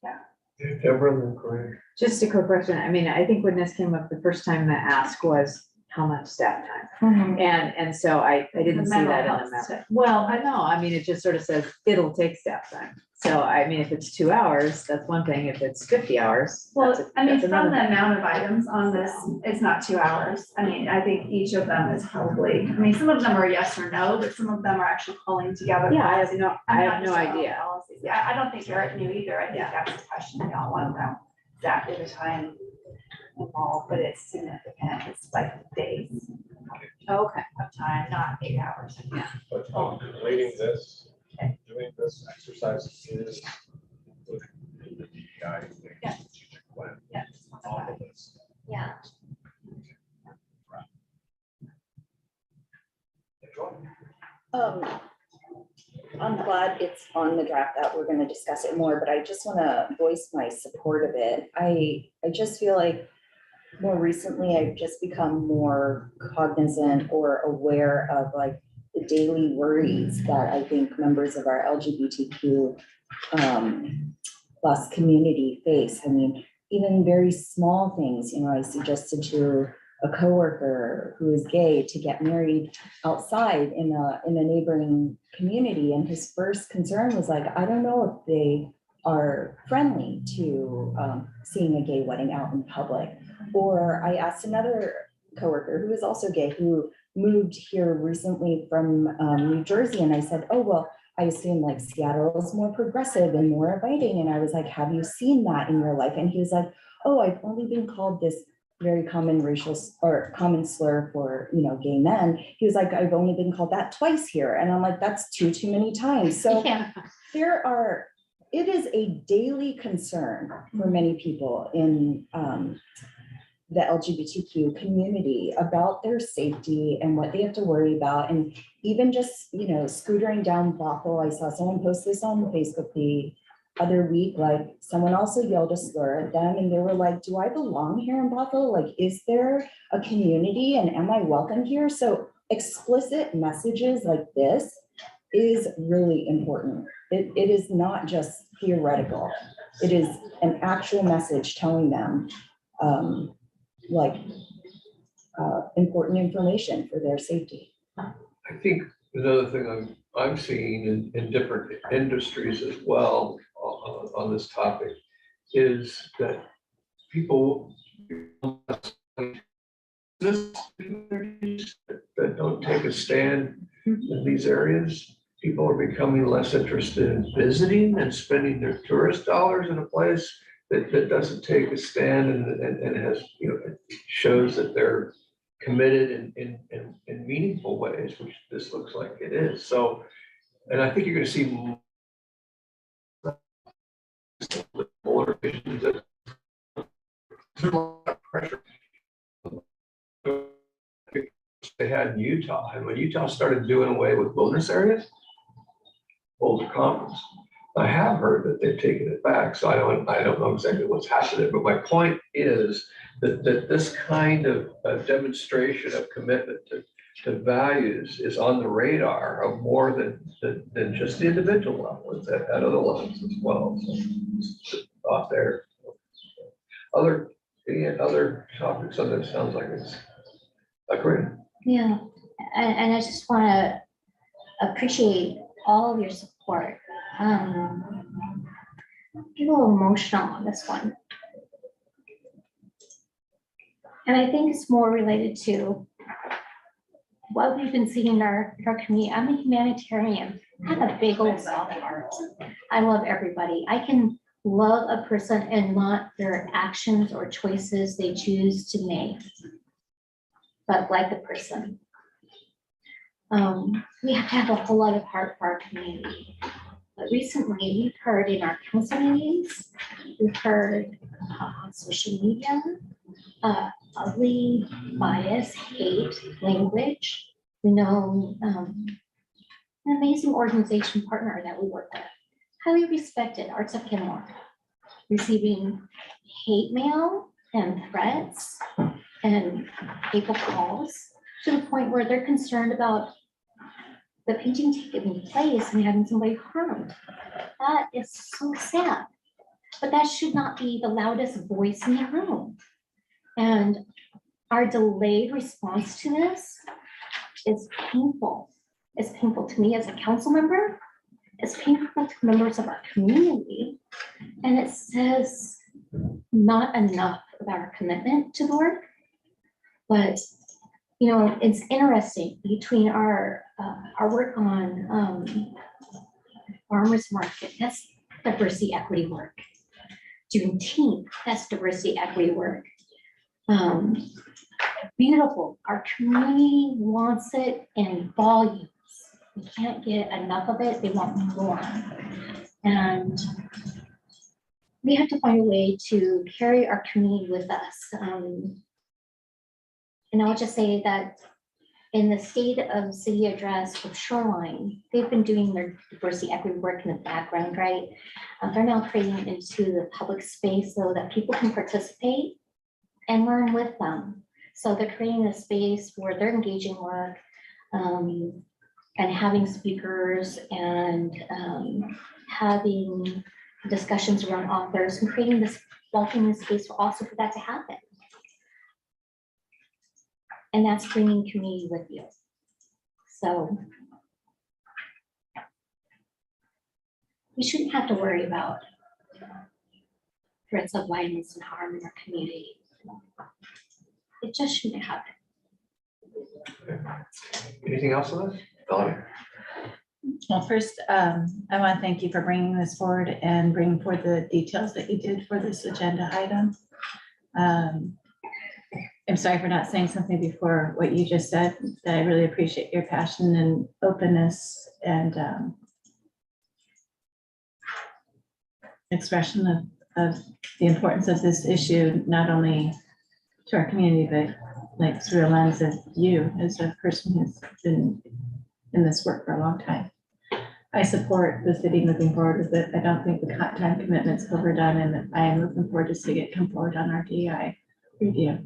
yeah. Deborah and Corinne. Just a quick question. I mean, I think when this came up, the first time the ask was how much staff time? And so I didn't see that in the memo. Well, I know, I mean, it just sort of says it'll take staff time. So I mean, if it's 2 hours, that's one thing. If it's 50 hours. Well, I mean, that's from another the thing. amount of items on this, it's not 2 hours. I mean, I think each of them is probably, I mean, some of them are yes or no, but some of them are actually pulling together. Yeah, I policies. have no Not just idea. policies. Yeah, I don't think Garrett knew either. I think that's the question. We all want to know exactly the time involved, but it's significant. It's like days. Okay. Of time, not 8 hours. Yeah. But completing this, doing this exercise is included in the DEI. Yeah. strategic plan, Yeah. all of this. Yeah. I'm glad it's on the draft that we're gonna discuss it more, but I just wanna voice my support of it. I just feel like more recently, I've just become more cognizant or aware of like the daily worries that I think members of our LGBTQ plus community face. I mean, even very small things, I suggested to a coworker who is gay to get married outside in a neighboring community. And his first concern was like, I don't know if they are friendly to seeing a gay wedding out in public. Or I asked another coworker who is also gay, who moved here recently from New Jersey. And I said, oh, well, I assume like Seattle is more progressive and more inviting. And I was like, have you seen that in your life? And he was like, oh, I've only been called this very common racial or common slur for, gay men. He was like, I've only been called that twice here. And I'm like, that's too many times. So it is a daily concern for many people in the LGBTQ community about their safety and what they have to worry about. And even just, scootering down Bothell, I saw someone post this on Facebook the other week, like someone also yelled a slur at them and they were like, do I belong here in Bothell? Like, is there a community and am I welcome here? So explicit messages like this is really important. It is not just theoretical. It is an actual message telling them, like, important information for their safety. I think another thing I'm seeing in different industries as well on this topic is that people that don't take a stand in these areas, people are becoming less interested in visiting and spending their tourist dollars in a place that doesn't take a stand and has, it shows that they're committed in meaningful ways, which this looks like it is. So, and I think you're going to see more visions that there's a lot of pressure they had in Utah. And when Utah started doing away with wilderness areas, Boulder Commons, I have heard that they've taken it back. So I don't know exactly what's happening, but my point is that this kind of demonstration of commitment to values is on the radar of more than just the individual level, it's at other levels as well. So just thought there. Any other topics on this? Sounds like it's great. Yeah, and I just want to appreciate all of your support. I'm a little emotional on this one. And I think it's more related to what we've been seeing in our community. I'm a humanitarian. I have a big old soft heart. I love everybody. I can love a person and not their actions or choices they choose to make, but like the person. We have to have a whole lot of heart for our community. But recently we've heard in our council meetings, we've heard on social media, ugly, bias, hate, language. We know an amazing organization partner that we work with, highly respected, Arts of Kenmore, receiving hate mail and threats and hateful calls to the point where they're concerned about the painting taking place and having somebody harmed. That is so sad, but that should not be the loudest voice in the room. And our delayed response to this is painful. It's painful to me as a council member. It's painful to members of our community. And it says not enough about our commitment to the work. But, it's interesting between our work on farmers market, that's diversity equity work. Juneteenth, that's diversity equity work. Beautiful. Our community wants it in volumes. We can't get enough of it. They want more. And we have to find a way to carry our community with us. And I'll just say that in the state of city address with Shoreline, they've been doing their diversity equity work in the background, right? They're now creating it into the public space so that people can participate and learn with them. So they're creating a space where they're engaging work and having speakers and having discussions around authors and creating this welcoming space also for that to happen. And that's bringing community with you. So we shouldn't have to worry about threats of violence and harm in our community. It just shouldn't happen. Anything else on this? Donna? Well, first, I want to thank you for bringing this forward and bringing forward the details that you did for this agenda item. I'm sorry for not saying something before what you just said, that I really appreciate your passion and openness and expression of the importance of this issue, not only to our community, but like through a lens of you as a person who's been in this work for a long time. I support the city moving forward with it. I don't think the time commitment's overdone, and I am looking forward to seeing it come forward on our DEI review.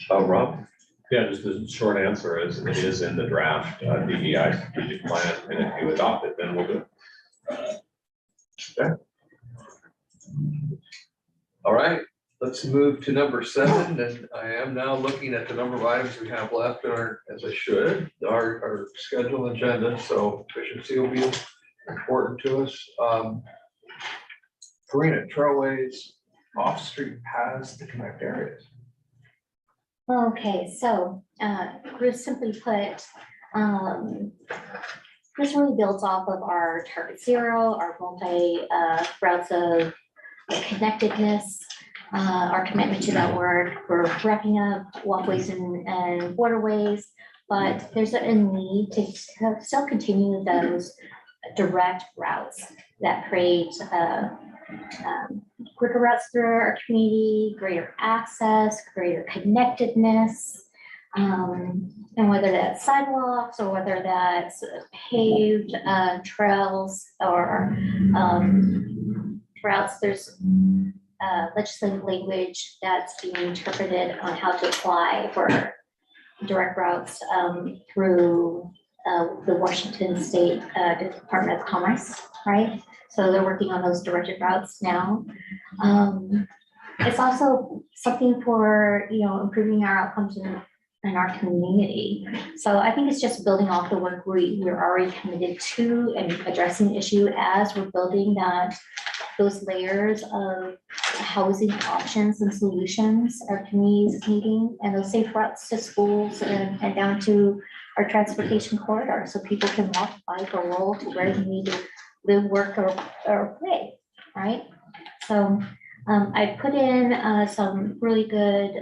Rob? Yeah, just the short answer is it is in the draft DEI strategic plan, and if you adopt it, then we'll do it. Okay. All right, let's move to number 7, and I am now looking at the number of items we have left in our, as I should, our schedule agenda, so efficiency will be important to us. Karina, trailways, off-street paths to connect areas. Okay, so, real simply put, this really builds off of our target zero, our multi, routes of connectedness, our commitment to that work. We're wrapping up walkways and waterways, but there's a need to still continue those direct routes that create, quicker routes through our community, greater access, greater connectedness. And whether that's sidewalks or whether that's paved trails or routes, there's legislative language that's being interpreted on how to apply for direct routes through the Washington State Department of Commerce, right? So they're working on those directed routes now. It's also something for, improving our outcomes in our community. So I think it's just building off the work we're already committed to and addressing the issue as we're building those layers of housing options and solutions our communities needing, and those safe routes to schools and down to our transportation corridor, so people can walk, bike, or roll to where they need to live, work, or play, right? So I put in some really good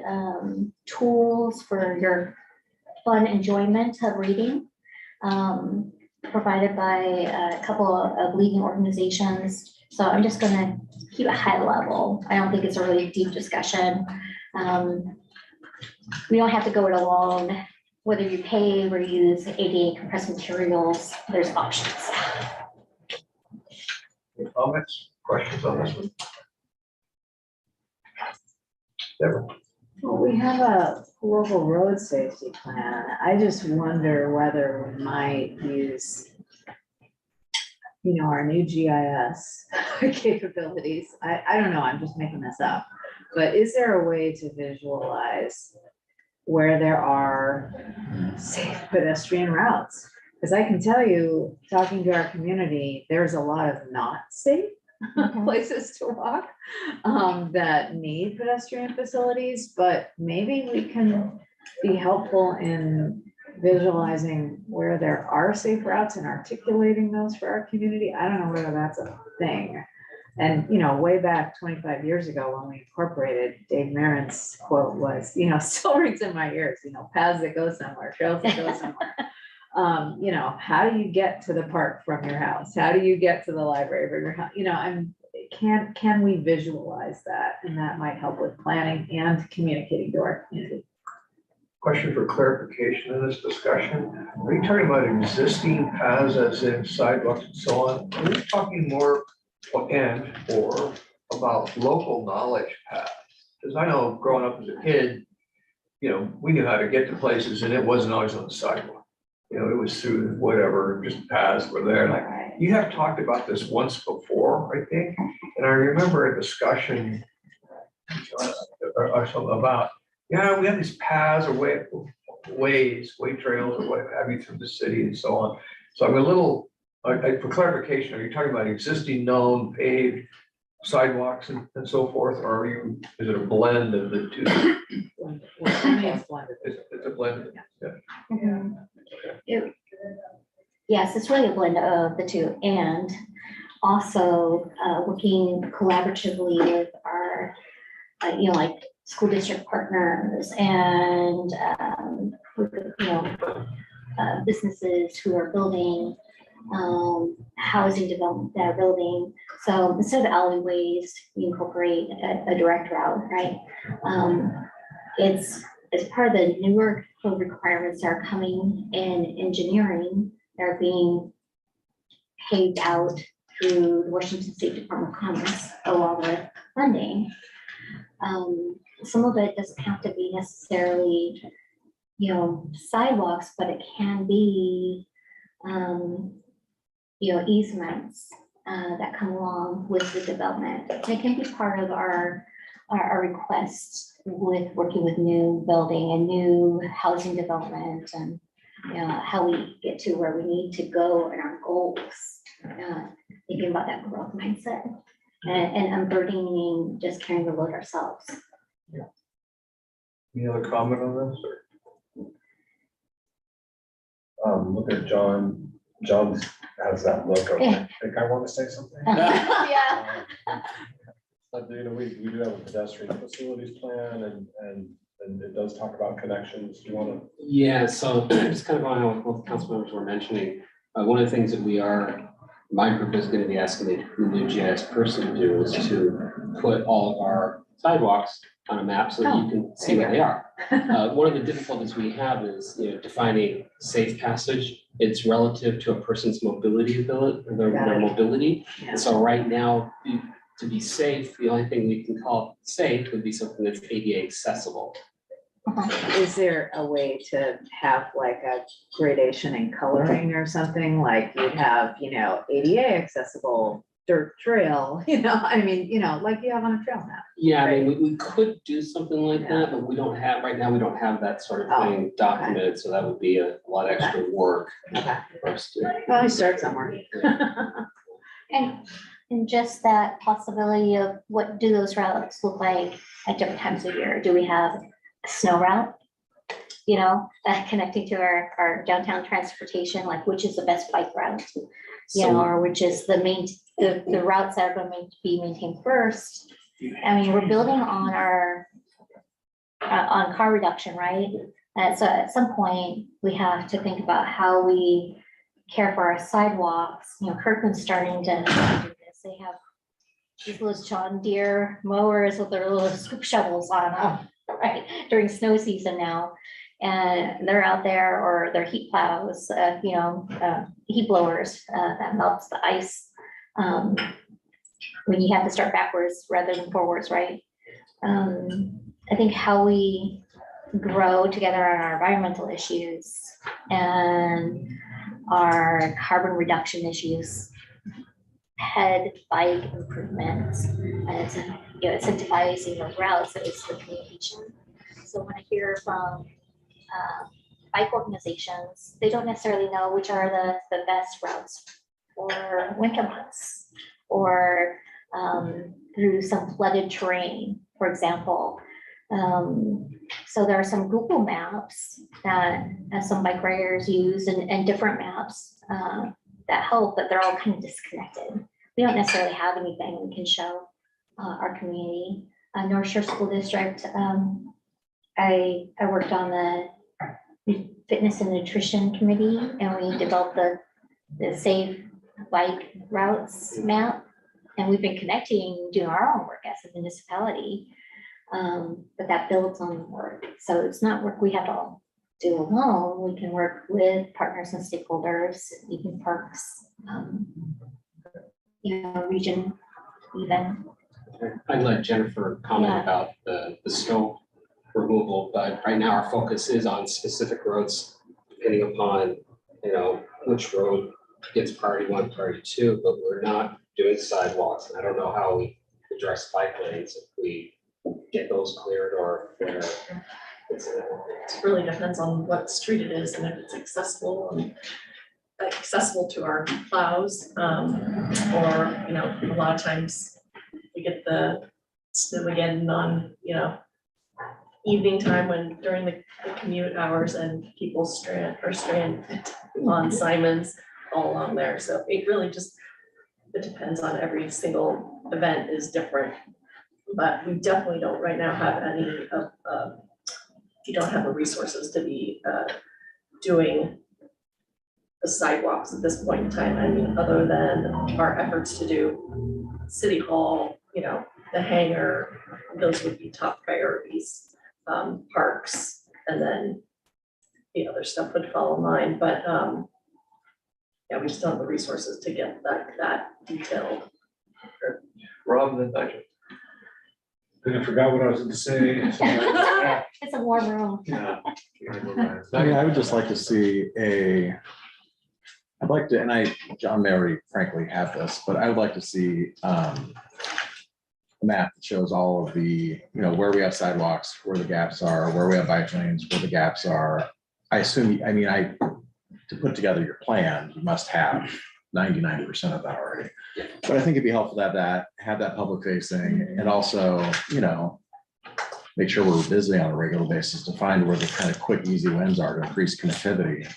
tools for your fun enjoyment of reading, provided by a couple of leading organizations. So I'm just gonna keep it high level. I don't think it's a really deep discussion. We don't have to go it alone. Whether you pay or use ADA compressed materials, there's options. Any comments, questions on this one? Deborah? Well, we have a local road safety plan. I just wonder whether we might use, our new GIS capabilities. I don't know, I'm just making this up. But is there a way to visualize where there are safe pedestrian routes? Because I can tell you, talking to our community, there's a lot of not safe places to walk that need pedestrian facilities, but maybe we can be helpful in visualizing where there are safe routes and articulating those for our community. I don't know whether that's a thing. And, way back 25 years ago when we incorporated, Dave Marin's quote was, still rings in my ears, paths that go somewhere, trails that go somewhere. How do you get to the park from your house? How do you get to the library from your house? Can we visualize that? And that might help with planning and communicating to our community. Question for clarification in this discussion. Are you talking about existing paths as in sidewalks and so on? Are we talking more or about local knowledge paths? Because I know growing up as a kid, we knew how to get to places and it wasn't always on the sidewalk. It was through whatever, just paths were there. Like, you have talked about this once before, I think. And I remember a discussion or something about, we have these paths or way trails or what have you through the city and so on. So I'm a little, for clarification, are you talking about existing known paved sidewalks and so forth, or is it a blend of the two? It's a blend. Yeah. Yes, it's really a blend of the two, and also working collaboratively with our, like school district partners and businesses who are building housing development that are building. So instead of alleyways, we incorporate a direct route, right? It's part of the newer code requirements that are coming in engineering. They're being paved out through the Washington State Department of Commerce along with funding. Some of it doesn't have to be necessarily, sidewalks, but it can be, easements that come along with the development. It can be part of our our request with working with new building and new housing development and, you know, how we get to where we need to go and our goals. Thinking about that growth mindset and unburdening, just carrying the load ourselves. Any other comment on this? Look at John. John has that look of, I think I want to say something. Yeah. But you know, we do have a pedestrian facilities plan and it does talk about connections. Do you want to? Yeah, so just kind of going on with what the council members were mentioning, one of the things that my group is going to be asking the new GIS person to do is to put all of our sidewalks on a map so that you can see where they are. One of the difficulties we have is, you know, defining safe passage. It's relative to a person's mobility ability, their mobility. And so right now, to be safe, the only thing we can call safe would be something that's ADA accessible. Is there a way to have like a gradation in coloring or something? Like you'd have, you know, ADA accessible dirt trail, you know, I mean, you know, like you have on a trail map. Yeah, I mean, we could do something like that, but we don't have, right now, we don't have that sort of thing documented, so that would be a lot of extra work for us to. Well, you start somewhere. And just that possibility of what do those routes look like at different times of year? Do we have a snow route? You know, connecting to our downtown transportation, like which is the best bike route? You know, or which is the routes that are going to be maintained first. I mean, we're building on our on car reduction, right? So at some point, we have to think about how we care for our sidewalks. You know, Kirkland's starting to do this. They have these little John Deere mowers with their little scoop shovels on them, right, during snow season now. And they're out there, or their heat plows, you know, heat blowers that melts the ice when you have to start backwards rather than forwards, right? I think how we grow together on our environmental issues and our carbon reduction issues head bike improvements, and it's, you know, incentivizing those routes, so it's the communication. So when I hear from bike organizations, they don't necessarily know which are the best routes for winter months or through some flooded terrain, for example. So there are some Google Maps that some bike riders use and different maps that help, but they're all kind of disconnected. We don't necessarily have anything we can show our community. North Shore School District, I worked on the fitness and nutrition committee, and we developed the safe bike routes map. And we've been connecting, doing our own work as a municipality, but that builds on the work. So it's not work we have to all do alone. We can work with partners and stakeholders, even parks, you know, region even. I'd let Jennifer comment about the snow removal, but right now our focus is on specific roads, depending upon, you know, which road gets priority 1, priority 2, but we're not doing sidewalks. And I don't know how we address bike lanes if we get those cleared or if It really depends on what street it is and if it's accessible to our plows. Or, you know, a lot of times we get the snow again on, you know, evening time when during the commute hours and people strand on Simons all along there. So it really just, it depends on every single event is different. But we definitely don't right now have any of, you don't have the resources to be doing the sidewalks at this point in time. I mean, other than our efforts to do City Hall, you know, the hangar, those would be top priorities. Parks, and then the other stuff would follow mine, but yeah, we just don't have the resources to get that detailed. Rob, then Nigel. I forgot what I was going to say. It's a warm room. I mean, I would just like to see I'd like to, and John may already frankly have this, but I would like to see a map that shows all of the, where we have sidewalks, where the gaps are, where we have bike lanes, where the gaps are. I assume, to put together your plan, you must have 99% of that already. But I think it'd be helpful to have that public facing, and also, make sure we're visiting on a regular basis to find where the kind of quick, easy wins are to increase connectivity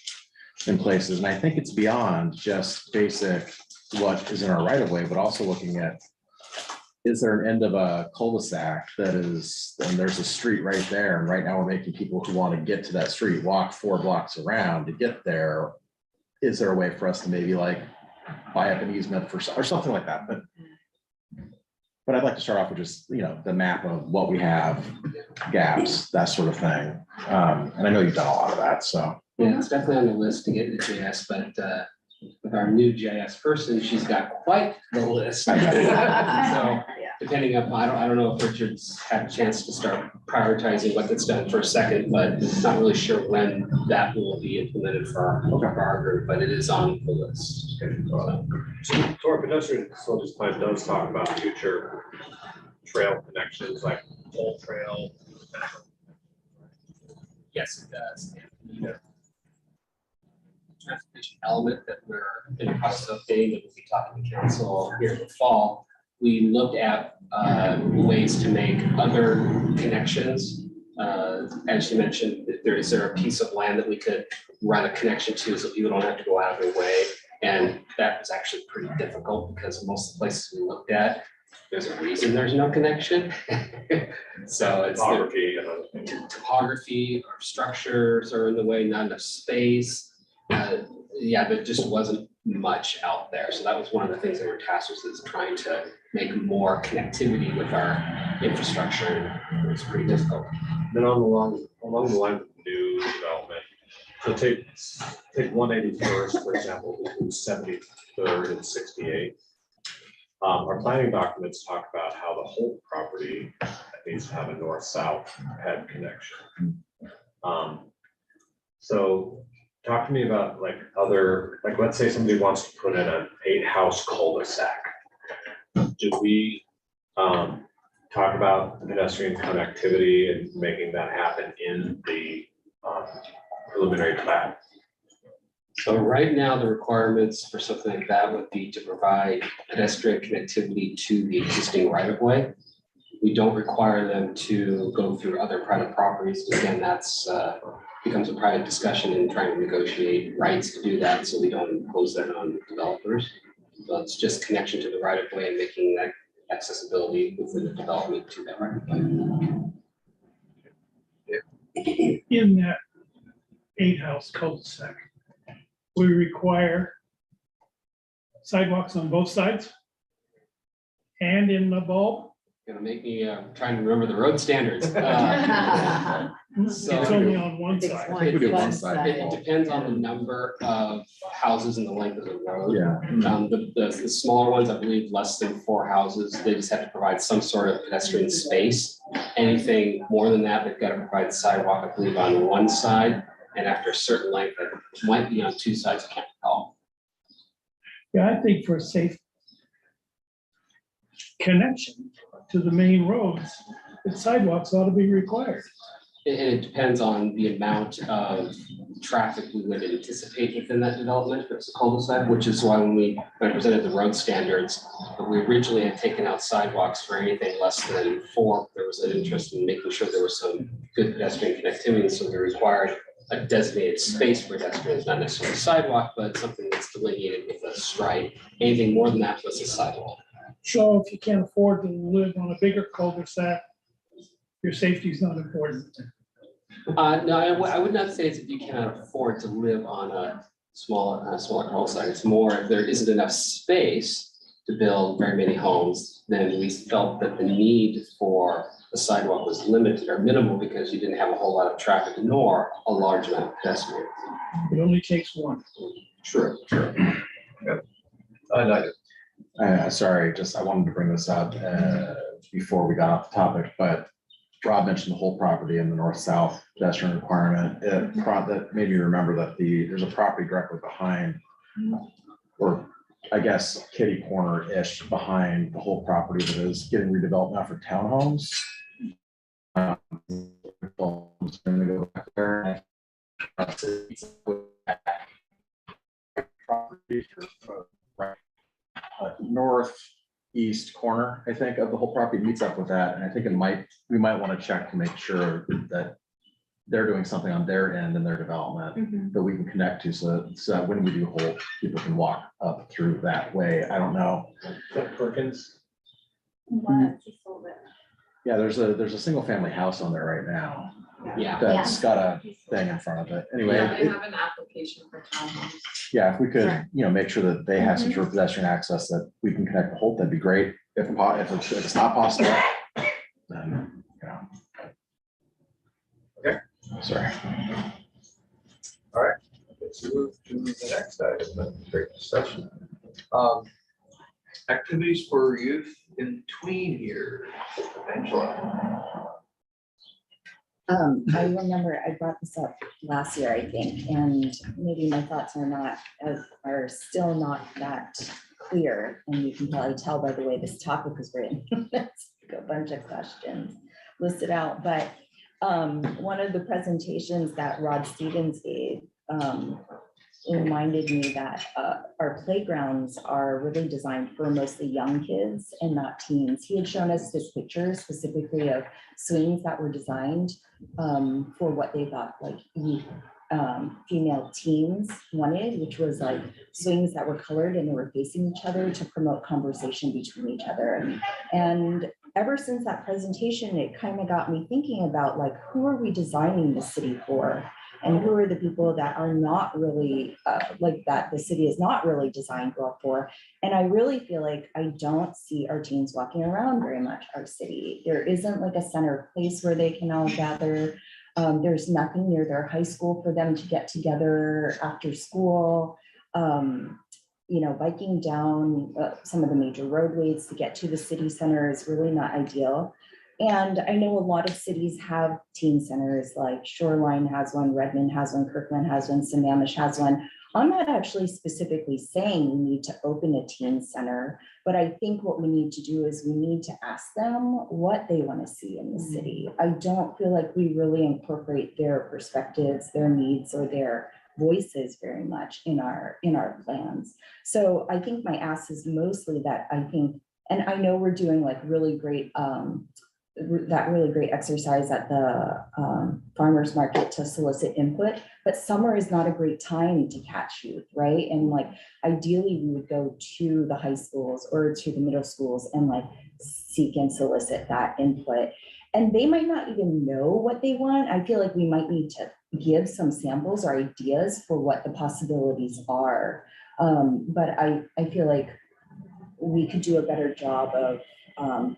in places. And I think it's beyond just basic what is in our right of way, but also looking at, is there an end of a cul-de-sac that is, and there's a street right there, and right now we're making people who want to get to that street walk 4 blocks around to get there. Is there a way for us to maybe like buy up an easement for, or something like that? But I'd like to start off with just, the map of what we have, gaps, that sort of thing. And I know you've done a lot of that, so. Yeah, it's definitely on the list to get into GIS, but with our new GIS person, she's got quite the list. So depending upon, I don't know if Richard's had a chance to start prioritizing what gets done for a second, but not really sure when that will be implemented for our group, but it is on the list. So our pedestrian facilities plan does talk about future trail connections like Old Trail. Yes, it does. Transportation element that we're in the process of updating, that we'll be talking to council here in the fall. We looked at ways to make other connections. As you mentioned, is there a piece of land that we could run a connection to so people don't have to go out of their way? And that was actually pretty difficult because most of the places we looked at, there's a reason there's no connection. So it's topography or structures are in the way, not enough space. There just wasn't much out there. So that was one of the things that we're tasked with, is trying to make more connectivity with our infrastructure. It was pretty difficult. Then along the line of new development, so take 181st, for example, between 73rd and 68th. Our planning documents talk about how the whole property needs to have a north-south head connection. So talk to me about let's say somebody wants to put in an 8-house cul-de-sac. Do we talk about pedestrian connectivity and making that happen in the preliminary plat? So right now, the requirements for something like that would be to provide pedestrian connectivity to the existing right of way. We don't require them to go through other private properties. Again, that's becomes a private discussion and trying to negotiate rights to do that, so we don't impose that on developers. So it's just connection to the right of way and making that accessibility within the development to that right of way. In that 8-house cul-de-sac, we require sidewalks on both sides and in the bulb. Gonna make me trying to remember the road standards. It's only on one side. I think we do one side. It depends on the number of houses and the length of the road. Yeah. The smaller ones, I believe, less than 4 houses, they just have to provide some sort of pedestrian space. Anything more than that, they've got to provide sidewalk, I believe, on one side, and after a certain length, it might be on 2 sides, I can't recall. Yeah, I think for a safe connection to the main roads, the sidewalks ought to be required. And it depends on the amount of traffic we would anticipate within that development, if it's a cul-de-sac, which is why when I presented the road standards, we originally had taken out sidewalks for anything less than 4. There was an interest in making sure there was some good pedestrian connectivity, so we required a designated space for pedestrians, not necessarily a sidewalk, but something that's delineated with a stripe. Anything more than that was a sidewalk. So if you can't afford to live on a bigger cul-de-sac, your safety is not important. No, I would not say it's if you cannot afford to live on a smaller cul-de-sac. It's more if there isn't enough space to build very many homes, then we felt that the need for the sidewalk was limited or minimal because you didn't have a whole lot of traffic nor a large amount of pedestrians. It only takes one. True. Sorry, I wanted to bring this up before we got off the topic, but Rob mentioned the whole property and the north-south pedestrian requirement. That made me remember that there's a property directly behind, or I guess, kitty corner-ish behind the whole property that is getting redeveloped now for townhomes. Gonna go back there. Property, right, northeast corner, I think, of the whole property meets up with that, and I think we might want to check to make sure that they're doing something on their end in their development that we can connect to, so that when we do hold, people can walk up through that way. I don't know. Perkins. Yeah, there's a single family house on there right now Yeah. that's got a thing in front of it. Anyway, Yeah, they it- have an application for townhomes. yeah, if we could, make sure that they have some sort of pedestrian access that we can connect to Holt, that'd be great. If it's not possible, then, Okay. Sorry. All right, let's move to the next item, the great discussion. Activities for youth in tween years, Angela. I remember I brought this up last year, I think, and maybe my thoughts are still not that clear. And you can probably tell by the way this topic was written. It's a bunch of questions listed out, but one of the presentations that Rod Stevens gave reminded me that our playgrounds are really designed for mostly young kids and not teens. He had shown us this picture specifically of swings that were designed for what they thought like female teens wanted, which was like swings that were colored and they were facing each other to promote conversation between each other. And ever since that presentation, it kind of got me thinking about like, who are we designing the city for? And who are the people that are not really like that the city is not really designed well for? And I really feel like I don't see our teens walking around very much our city. There isn't like a center place where they can all gather. There's nothing near their high school for them to get together after school. Biking down some of the major roadways to get to the city center is really not ideal. And I know a lot of cities have teen centers, like Shoreline has one, Redmond has one, Kirkland has one, Sammamish has one. I'm not actually specifically saying we need to open a teen center, but I think what we need to do is we need to ask them what they want to see in the city. I don't feel like we really incorporate their perspectives, their needs, or their voices very much in our plans. So I think my ask is mostly that I think, and I know we're doing like really great exercise at the farmers market to solicit input, but summer is not a great time to catch youth, right? And like ideally we would go to the high schools or to the middle schools and like seek and solicit that input. And they might not even know what they want. I feel like we might need to give some samples or ideas for what the possibilities are. But I feel like we could do a better job of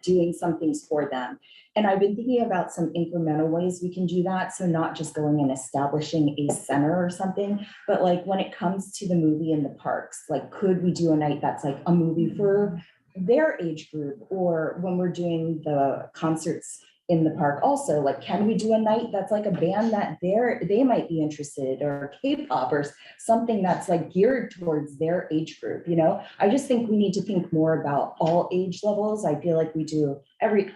doing some things for them. And I've been thinking about some incremental ways we can do that. So not just going and establishing a center or something, but like when it comes to the movie in the parks, like could we do a night that's like a movie for their age group? Or when we're doing the concerts in the park also, like, can we do a night that's like a band that they might be interested, or K-pop or something that's like geared towards their age group, I just think we need to think more about all age levels. I feel like we do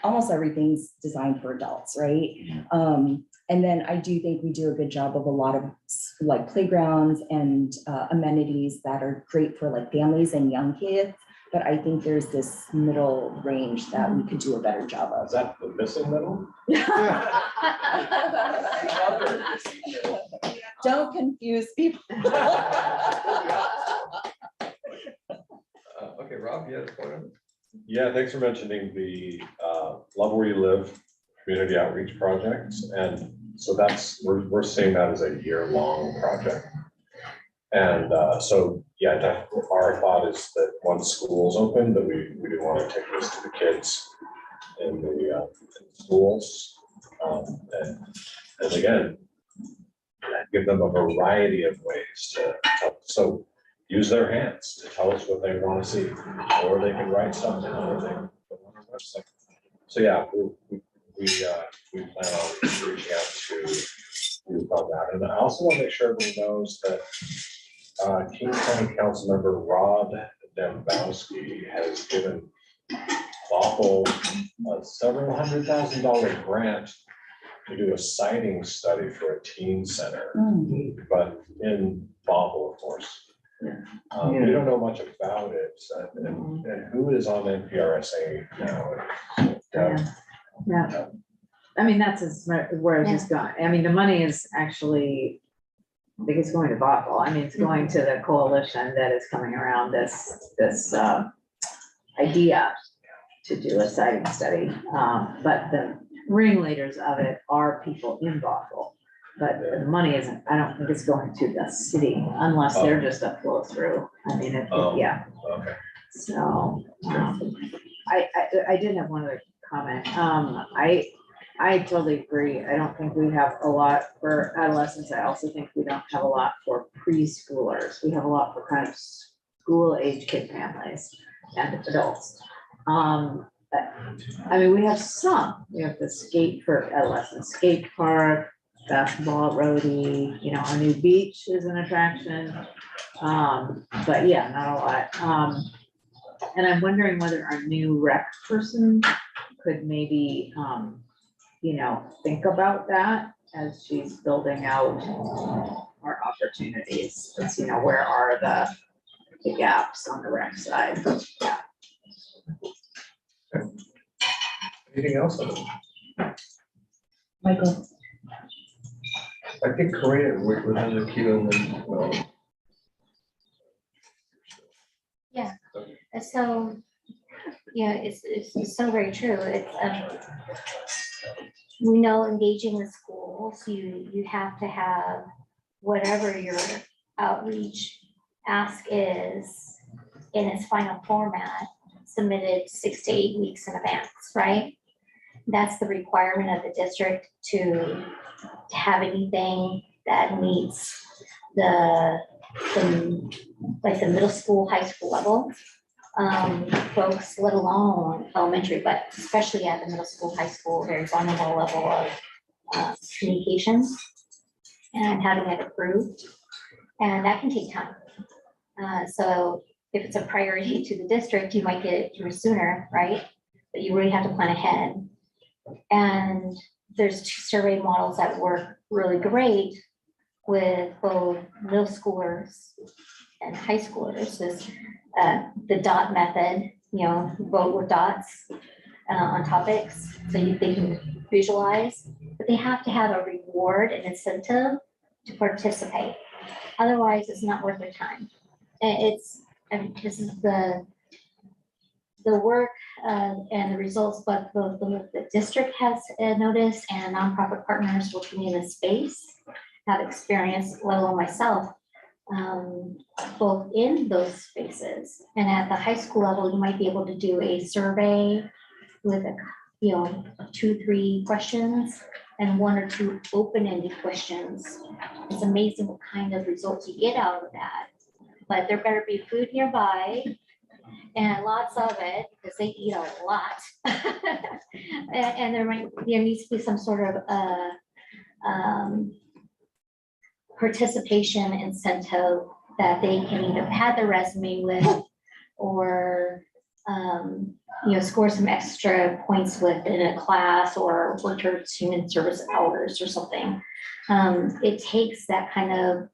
almost everything's designed for adults, right? And then I do think we do a good job of a lot of like playgrounds and amenities that are great for like families and young kids. But I think there's this middle range that we could do a better job of. Is that the missing middle? Don't confuse people. Okay, Rob, you had a point on this? Yeah, thanks for mentioning the Love Where You Live community outreach projects. And so we're seeing that as a year-long project. And so, yeah, definitely our thought is that once school's open, that we do want to take this to the kids in the schools. And again, give them a variety of ways to so use their hands to tell us what they want to see, or they can write something, or they can put on our website. So yeah, we plan on reaching out to you about that. And I also want to make sure everyone knows that King County Council Member Rod Dembowski has given Bothell a several $100,000 grant to do a siting study for a teen center, but in Bothell, of course. We don't know much about it, and who is on NPRSA now? Yeah. I mean, that's where it's going. I mean, the money is actually, I think it's going to Bothell. I mean, it's going to the coalition that is coming around this idea to do a siting study. But the ringleaders of it are people in Bothell. But the money isn't, I don't think it's going to the city unless they're just a flow through. I mean, yeah. Okay. So, I did have one other comment. I totally agree. I don't think we have a lot for adolescents. I also think we don't have a lot for preschoolers. We have a lot for kind of school age kid families and adults. I mean, we have some, we have the skate for adolescents, skate park, basketball, roadie, you know, our new beach is an attraction. But yeah, not a lot. And I'm wondering whether our new rec person could maybe, you know, think about that as she's building out our opportunities. It's, you know, where are the gaps on the rec side? Yeah. Anything else? Michael. I think Corinne, was a key on the, Yeah, so, yeah, it's so very true. It's, we know engaging the schools, you have to have whatever your outreach ask is in its final format submitted 6 to 8 weeks in advance, right? That's the requirement of the district to have anything that meets like the middle school, high school level folks, let alone elementary, but especially at the middle school, high school, very vulnerable level of communications and having it approved. And that can take time. So if it's a priority to the district, you might get it through sooner, right? But you really have to plan ahead. And there's 2 survey models that work really great with both middle schoolers and high schoolers. Is the DOT method, you know, vote with dots on topics, so they can visualize, but they have to have a reward and incentive to participate. Otherwise, it's not worth their time. And this is the work and the results, but the district has noticed, and nonprofit partners working in the space have experienced, let alone myself, both in those spaces and at the high school level. You might be able to do a survey with 2-3 questions and 1 or 2 open-ended questions. It's amazing what kind of results you get out of that. But there better be food nearby and lots of it, because they eat a lot. And there needs to be some sort of participation incentive that they can either pad their resume with or score some extra points with in a class or work towards human service hours or something. It takes that kind of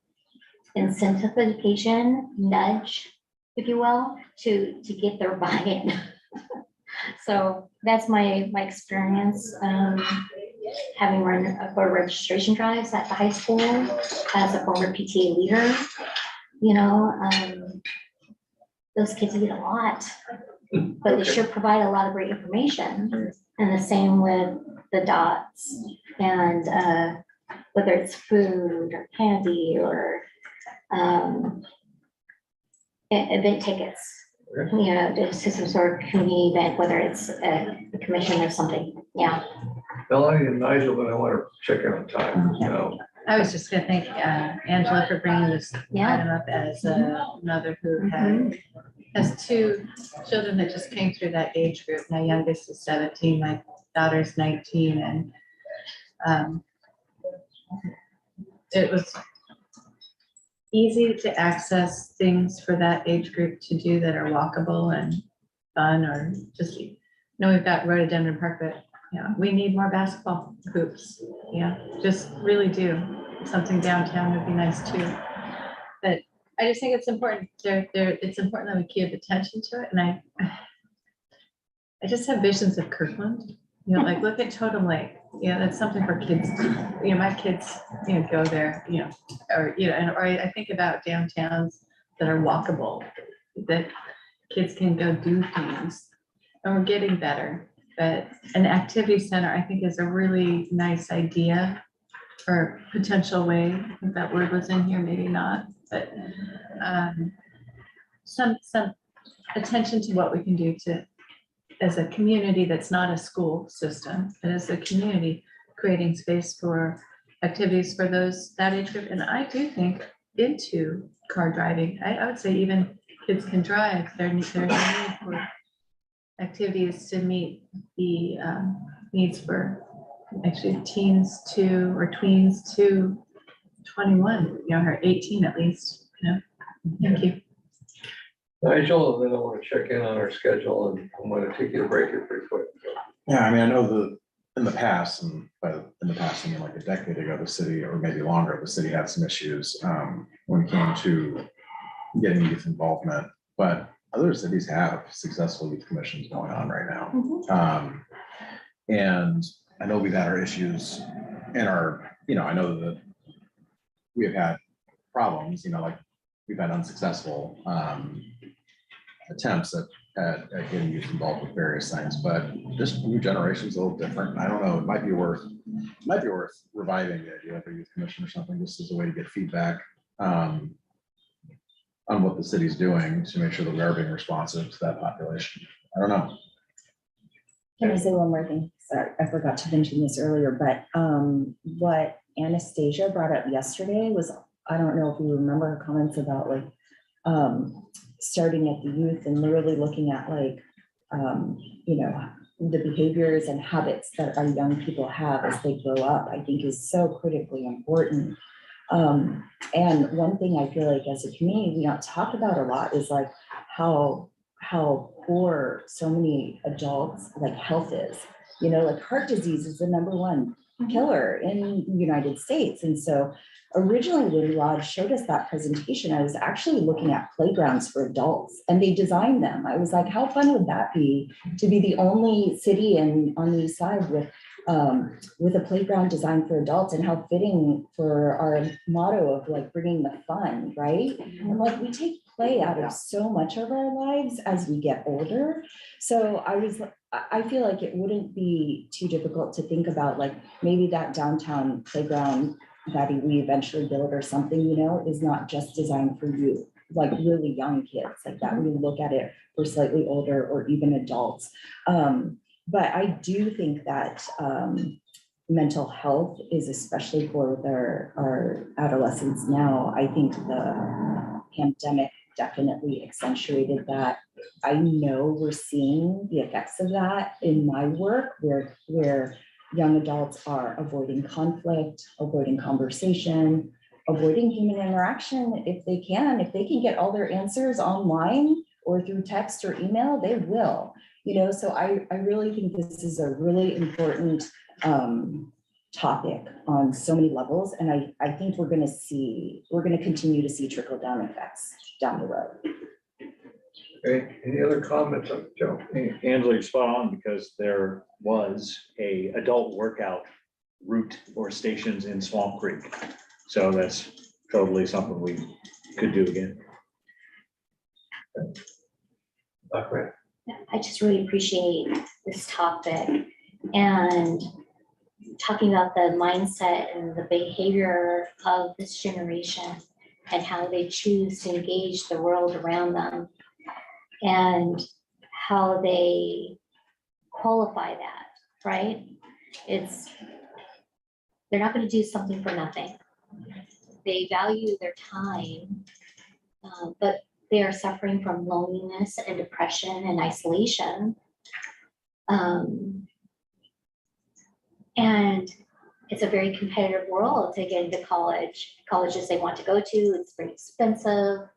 incentivization nudge, if you will, to get their buy-in. So that's my experience. Having run for registration drives at the high school as a former PTA leader, those kids eat a lot, but they sure provide a lot of great information. And the same with the dots, and whether it's food or candy or event tickets, to some sort of community event, whether it's a commission or something. Yeah. Melanie and Nigel, but I want to check in on time. I was just gonna thank Angela for bringing this item up as a mother who has 2 children that just came through that age group. My youngest is 17, my daughter's 19, and it was easy to access things for that age group to do that are walkable and fun, or just, we've got Rhododendron Park, but yeah, we need more basketball hoops. Yeah, just really do. Something downtown would be nice too. But I just think it's important, it's important that we keep attention to it, and I just have visions of Kirkland, like look at Totem Lake, that's something for kids, my kids, go there, or, or I think about downtowns that are walkable, that kids can go do things, and we're getting better, but an activity center, I think, is a really nice idea or potential way. I think that word was in here, maybe not, but some attention to what we can do to, as a community that's not a school system, but as a community, creating space for activities for that age group. And I do think into car driving, I would say even kids can drive. There's a need for activities to meet the needs for actually teens to, or tweens to 21, or 18 at least, Thank you. Nigel, and then I want to check in on our schedule, and I'm going to take you to break here pretty quick. Yeah, I mean, I know in the past, and I mean like a decade ago, the city, or maybe longer, the city had some issues when it came to getting youth involvement, but other cities have successful youth commissions going on right now. And I know we've had our issues in our, I know that we have had problems, like we've had unsuccessful attempts at getting youth involved with various things, but just new generation's a little different. I don't know, it might be worth reviving the idea of a youth commission or something, just as a way to get feedback on what the city's doing to make sure that we are being responsive to that population. I don't know. Can I say one more thing? Sorry, I forgot to mention this earlier, but what Anastasia brought up yesterday was, I don't know if you remember her comments about like starting at the youth and literally looking at like, the behaviors and habits that our young people have as they grow up, I think is so critically important. And one thing I feel like as a community, we don't talk about a lot is like how poor so many adults like health is, like heart disease is the #1 killer in the United States. And so originally when Rod showed us that presentation, I was actually looking at playgrounds for adults, and they designed them. I was like, how fun would that be to be the only city on the east side with a playground designed for adults, and how fitting for our motto of like bringing the fun, right? And like we take play out of so much of our lives as we get older. So I feel like it wouldn't be too difficult to think about like maybe that downtown playground that we eventually build or something, is not just designed for youth, like really young kids, like that we look at it for slightly older or even adults. But I do think that mental health is especially for our adolescents now. I think the pandemic definitely accentuated that. I know we're seeing the effects of that in my work where young adults are avoiding conflict, avoiding conversation, avoiding human interaction if they can get all their answers online or through text or email, they will. So I really think this is a really important topic on so many levels. And I think we're going to continue to see trickle down effects down the road. Okay, any other comments on Joe? Angela, you're spot on, because there was a adult workout route or stations in Swamp Creek. So that's totally something we could do again. I just really appreciate this topic and talking about the mindset and the behavior of this generation and how they choose to engage the world around them and how they qualify that, right? They're not going to do something for nothing. They value their time, but they are suffering from loneliness and depression and isolation. And it's a very competitive world to get into college, colleges they want to go to, it's very expensive.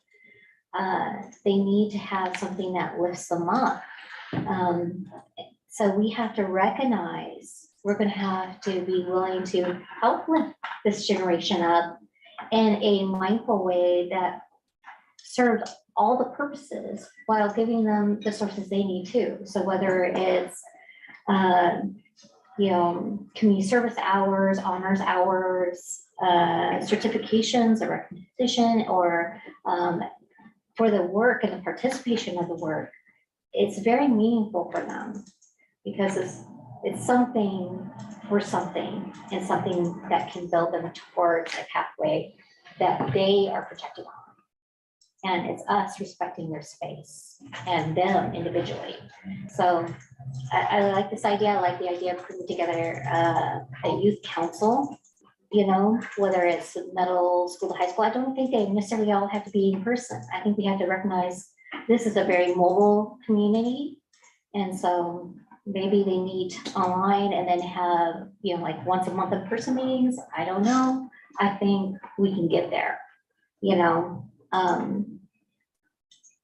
They need to have something that lifts them up. So we have to recognize, we're gonna have to be willing to help lift this generation up in a mindful way that serves all the purposes while giving them the sources they need too. So whether it's, community service hours, honors hours, certifications or recognition, or for the work and the participation of the work, it's very meaningful for them because it's something for something and something that can build them towards a pathway that they are projecting on. And it's us respecting their space and them individually. So I like this idea. I like the idea of putting together a youth council, whether it's middle school to high school. I don't think they necessarily all have to be in person. I think we have to recognize this is a very mobile community. And so maybe they meet online and then have, like once a month in person meetings. I don't know. I think we can get there,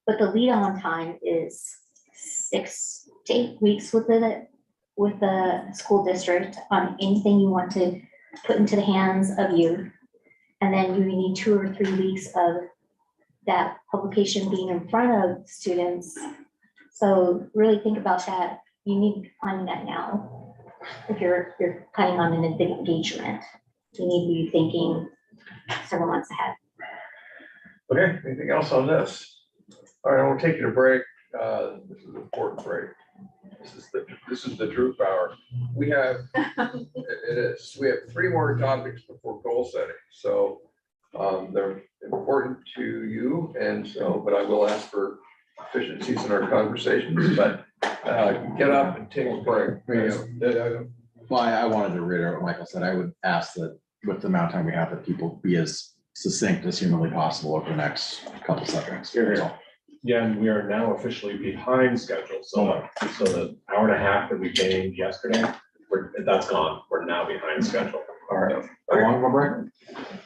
but the lead on time is 6 to 8 weeks with the school district on anything you want to put into the hands of youth. And then you need 2 or 3 weeks of that publication being in front of students. So really think about that. You need to be planning that now. If you're planning on an engagement, you need to be thinking several months ahead. Okay, anything else on this? All right, we'll take you to break. This is an important break. This is the truth hour. We have, it is, we have 3 more topics before goal setting. So they're important to you. And so, but I will ask for efficiencies in our conversations, but get up and take a break. Well, I wanted to reiterate what Michael said. I would ask that with the amount of time we have, that people be as succinct as humanly possible over the next couple subjects. That's all. Yeah, and we are now officially behind schedule, so the hour and a half that we gained yesterday, that's gone, we're now behind schedule. All right. How long of a break?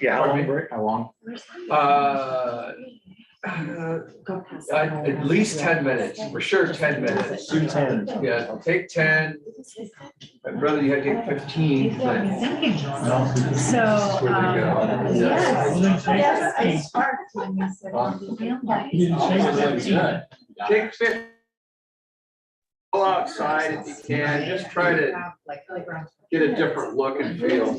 Yeah, how long break? How long? At least 10 minutes, for sure 10 minutes. Do 10. Yeah, take 10. I'd rather you had to take 15. but- So, Yes, I sparked when you said. You didn't say that. Take 15. Go outside if you can, just try to get a different look and feel.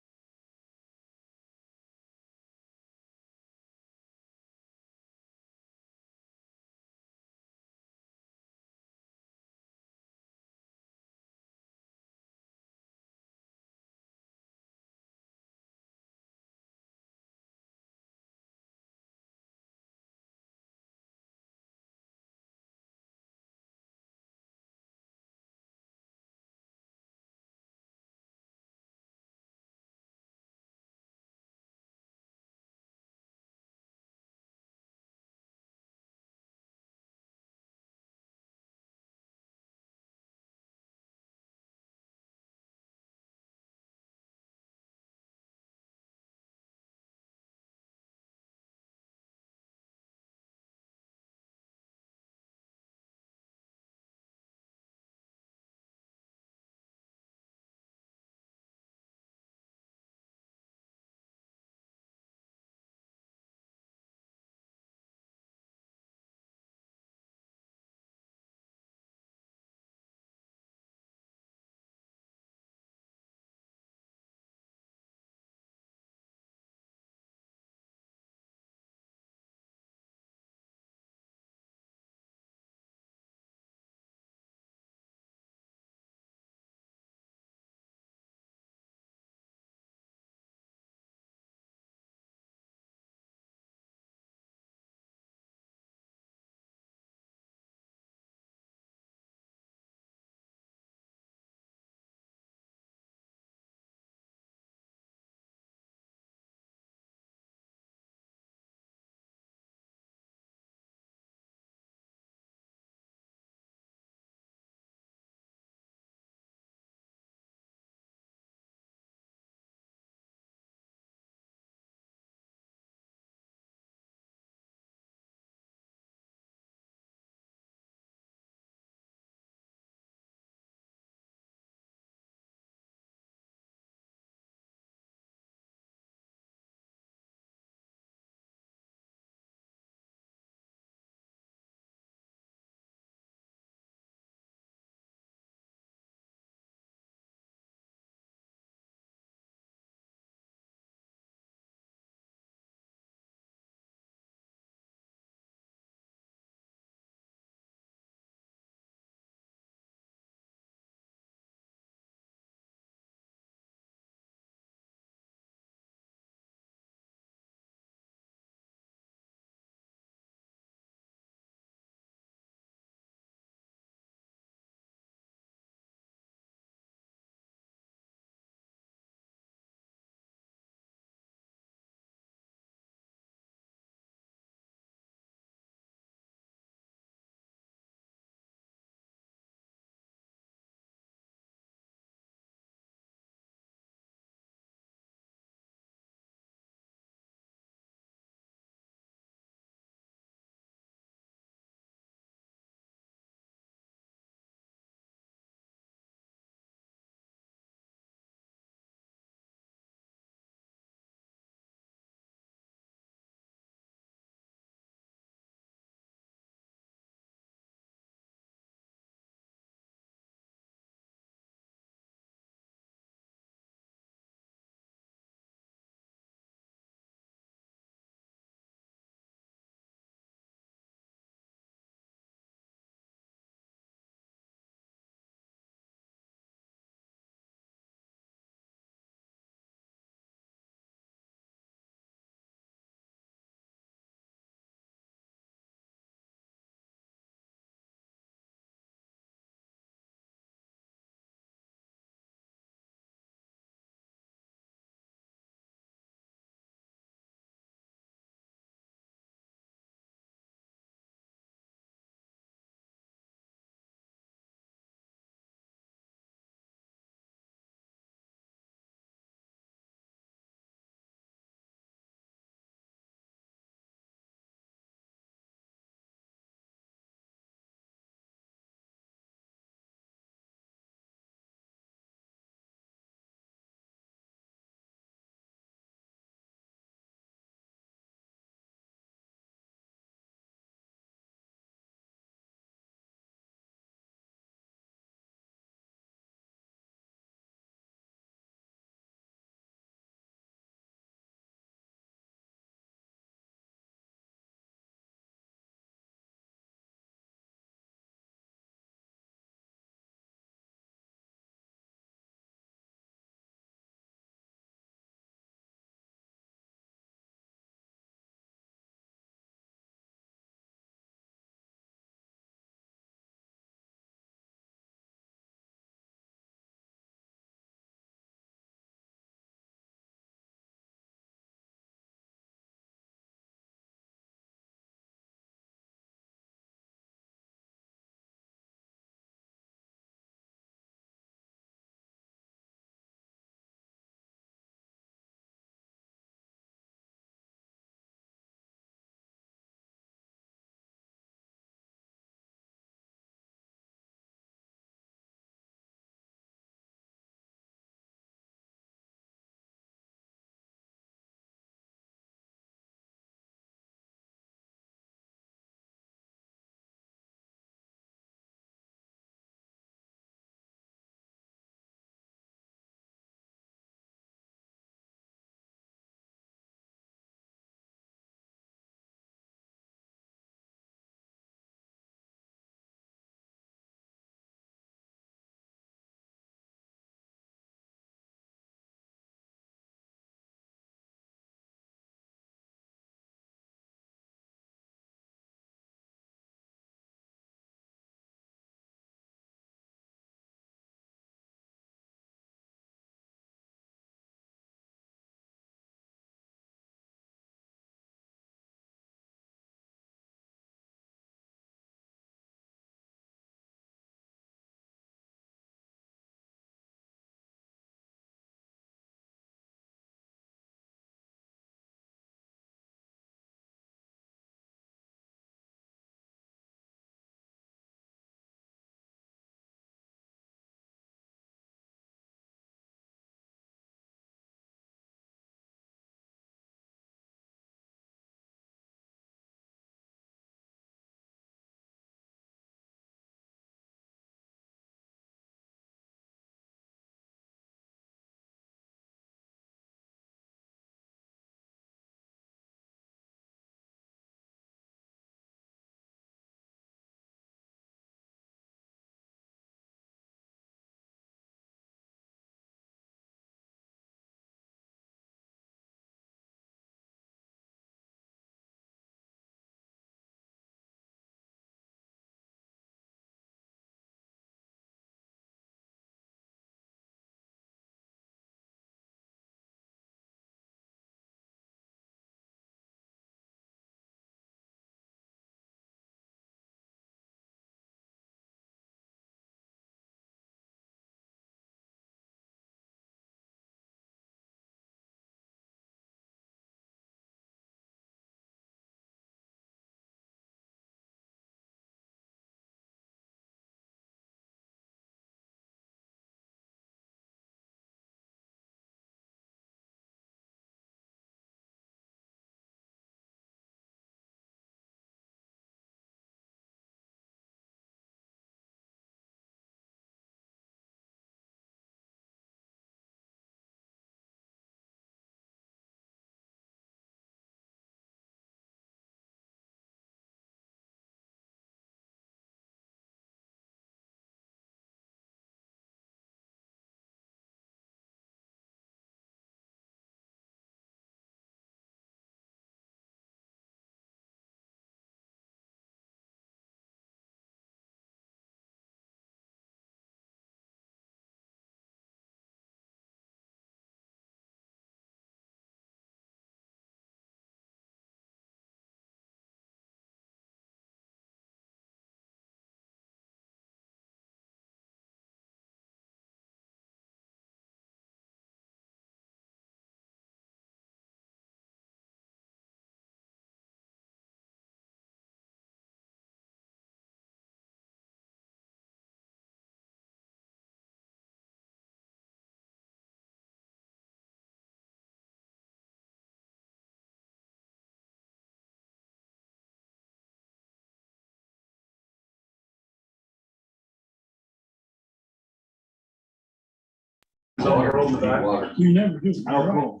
So I'll hold the back. Water. You never do. You're right.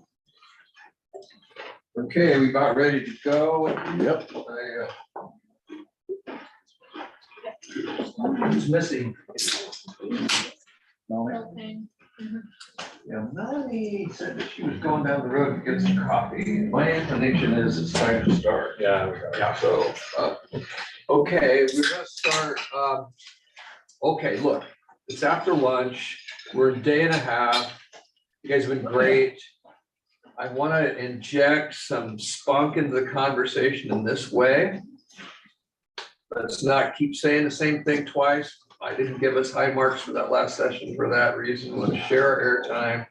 Okay, we about ready to go. Yep. Who's missing? Okay. Yeah, Melanie said that she was going down the road to get some coffee. My inclination is it's time to start. Yeah. So, okay, we're gonna start, okay, look, it's after lunch. We're a day and a half. You guys have been great. I want to inject some spunk into the conversation in this way. Let's not keep saying the same thing twice. I didn't give us high marks for that last session for that reason. Let's share our airtime.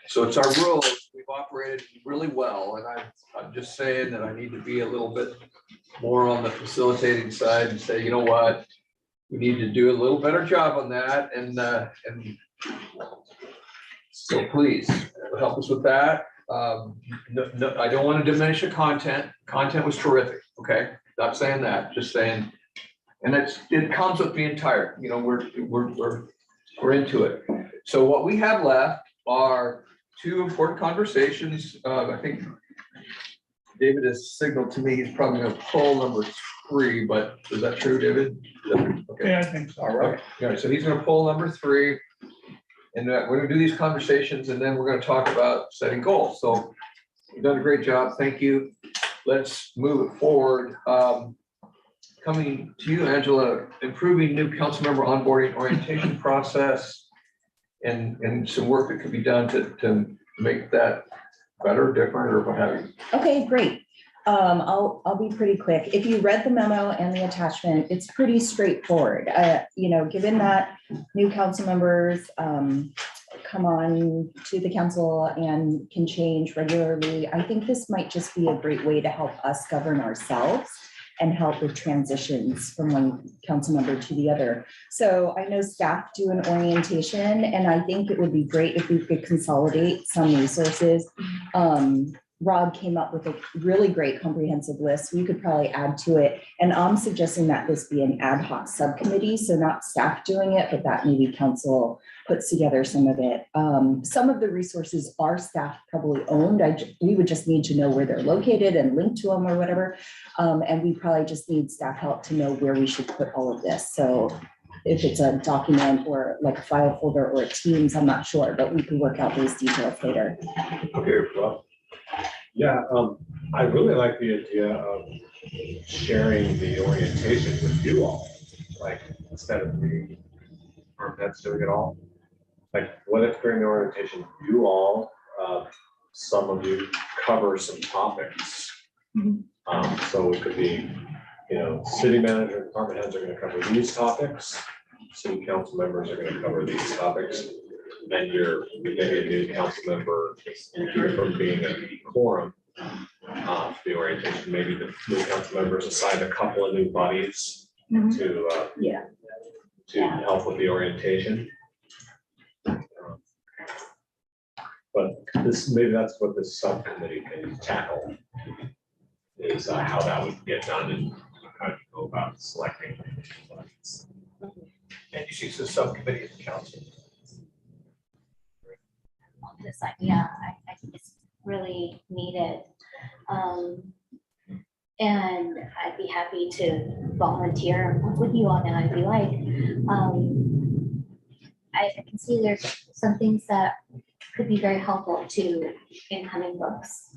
So it's our rules. We've operated really well, and I'm just saying that I need to be a little bit more on the facilitating side and say, you know what? We need to do a little better job on that, and so please help us with that. No, I don't want to diminish the content. Content was terrific, okay? Not saying that, just saying, and it comes with being tired. You know, we're into it. So what we have left are two important conversations. I think David has signaled to me he's probably going to pull number 3, but is that true, David? Okay. Yeah, I think so. All right. All right. So he's going to pull number 3. And we're gonna do these conversations, and then we're gonna talk about setting goals. So you've done a great job. Thank you. Let's move it forward. Coming to you, Angela, improving new council member onboarding orientation process and some work that could be done to make that better, different, or what have you. Okay, great. I'll be pretty quick. If you read the memo and the attachment, it's pretty straightforward. You know, given that new council members come on to the council and can change regularly, I think this might just be a great way to help us govern ourselves and help with transitions from one council member to the other. So I know staff do an orientation, and I think it would be great if we could consolidate some resources. Rob came up with a really great comprehensive list. We could probably add to it. And I'm suggesting that this be an ad hoc subcommittee, so not staff doing it, but that maybe council puts together some of it. Some of the resources are staff probably owned. We would just need to know where they're located and link to them or whatever. And we probably just need staff help to know where we should put all of this. So if it's a document or like a file folder or a Teams, I'm not sure, but we can work out those details later. Okay, well. Yeah, I really like the idea of sharing the orientation with you all, like instead of me or Pets doing it all. Like, what if during the orientation, you all, some of you cover some topics? So it could be, you know, city manager and department heads are going to cover these topics. City council members are going to cover these topics. And you're maybe a new council member from being a quorum for the orientation. Maybe the new council members assign a couple of new buddies to help with the orientation. But maybe that's what this subcommittee can tackle, is how that would get done and how you go about selecting. And you see the subcommittee of the council. This idea, I think it's really needed. And I'd be happy to volunteer with you on that if you like. I can see there's some things that could be very helpful to incoming books.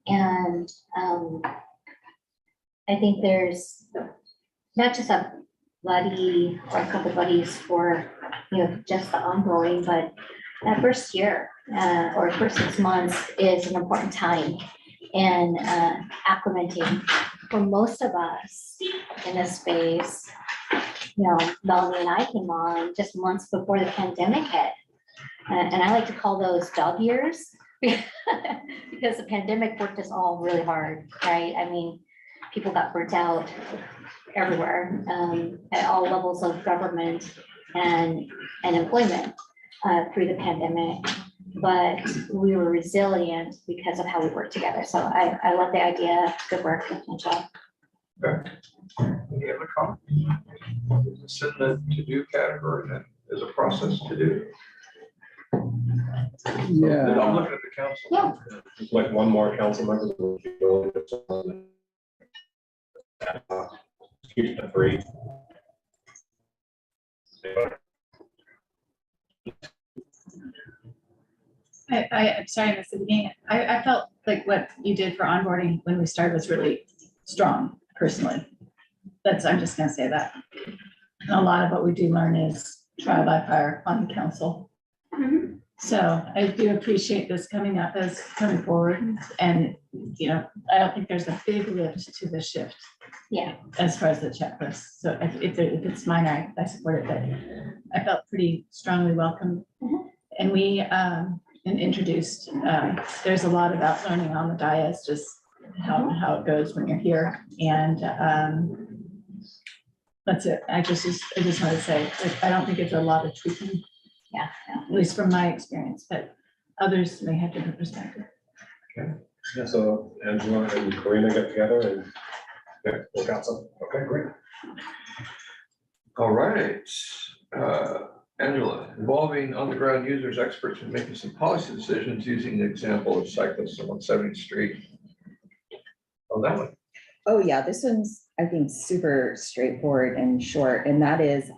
And I think there's not just a buddy or a couple buddies for, you know, just the ongoing, but that first year or first 6 months is an important time in acclimating for most of us in this space. You know, Melanie and I came on just months before the pandemic hit. And I like to call those dog years because the pandemic worked us all really hard, right? I mean, people got burnt out everywhere at all levels of government and employment through the pandemic, but we were resilient because of how we worked together. So I love the idea. Good work, Angela. Okay. Any other comment? Is this in the to-do category then? Is a process to do? Yeah. I'm looking at the council. Yeah. Like one more council member. Would be willing to keep it free. I'm sorry, I missed the beginning. I felt like what you did for onboarding when we started was really strong, personally. I'm just gonna say that. And a lot of what we do learn is trial by fire on the council. So I do appreciate this coming up as coming forward, and, you know, I don't think there's a big lift to the shift. Yeah. As far as the checklist, so if it's minor, I support it, but I felt pretty strongly welcome. And we, and introduced, there's a lot about learning on the dais, just how it goes when you're here, and, that's it. I just wanted to say, like, I don't think it's a lot of tweaking. Yeah. At least from my experience, but others may have different perspective. Yeah, so Angela and Karina get together and work out some, okay, great. All right, Angela, involving on-the-ground users, experts in making some policy decisions using the example of cyclists on 70th Street. Oh, that one. Oh, yeah, this one's, I think, super straightforward and short, and that is,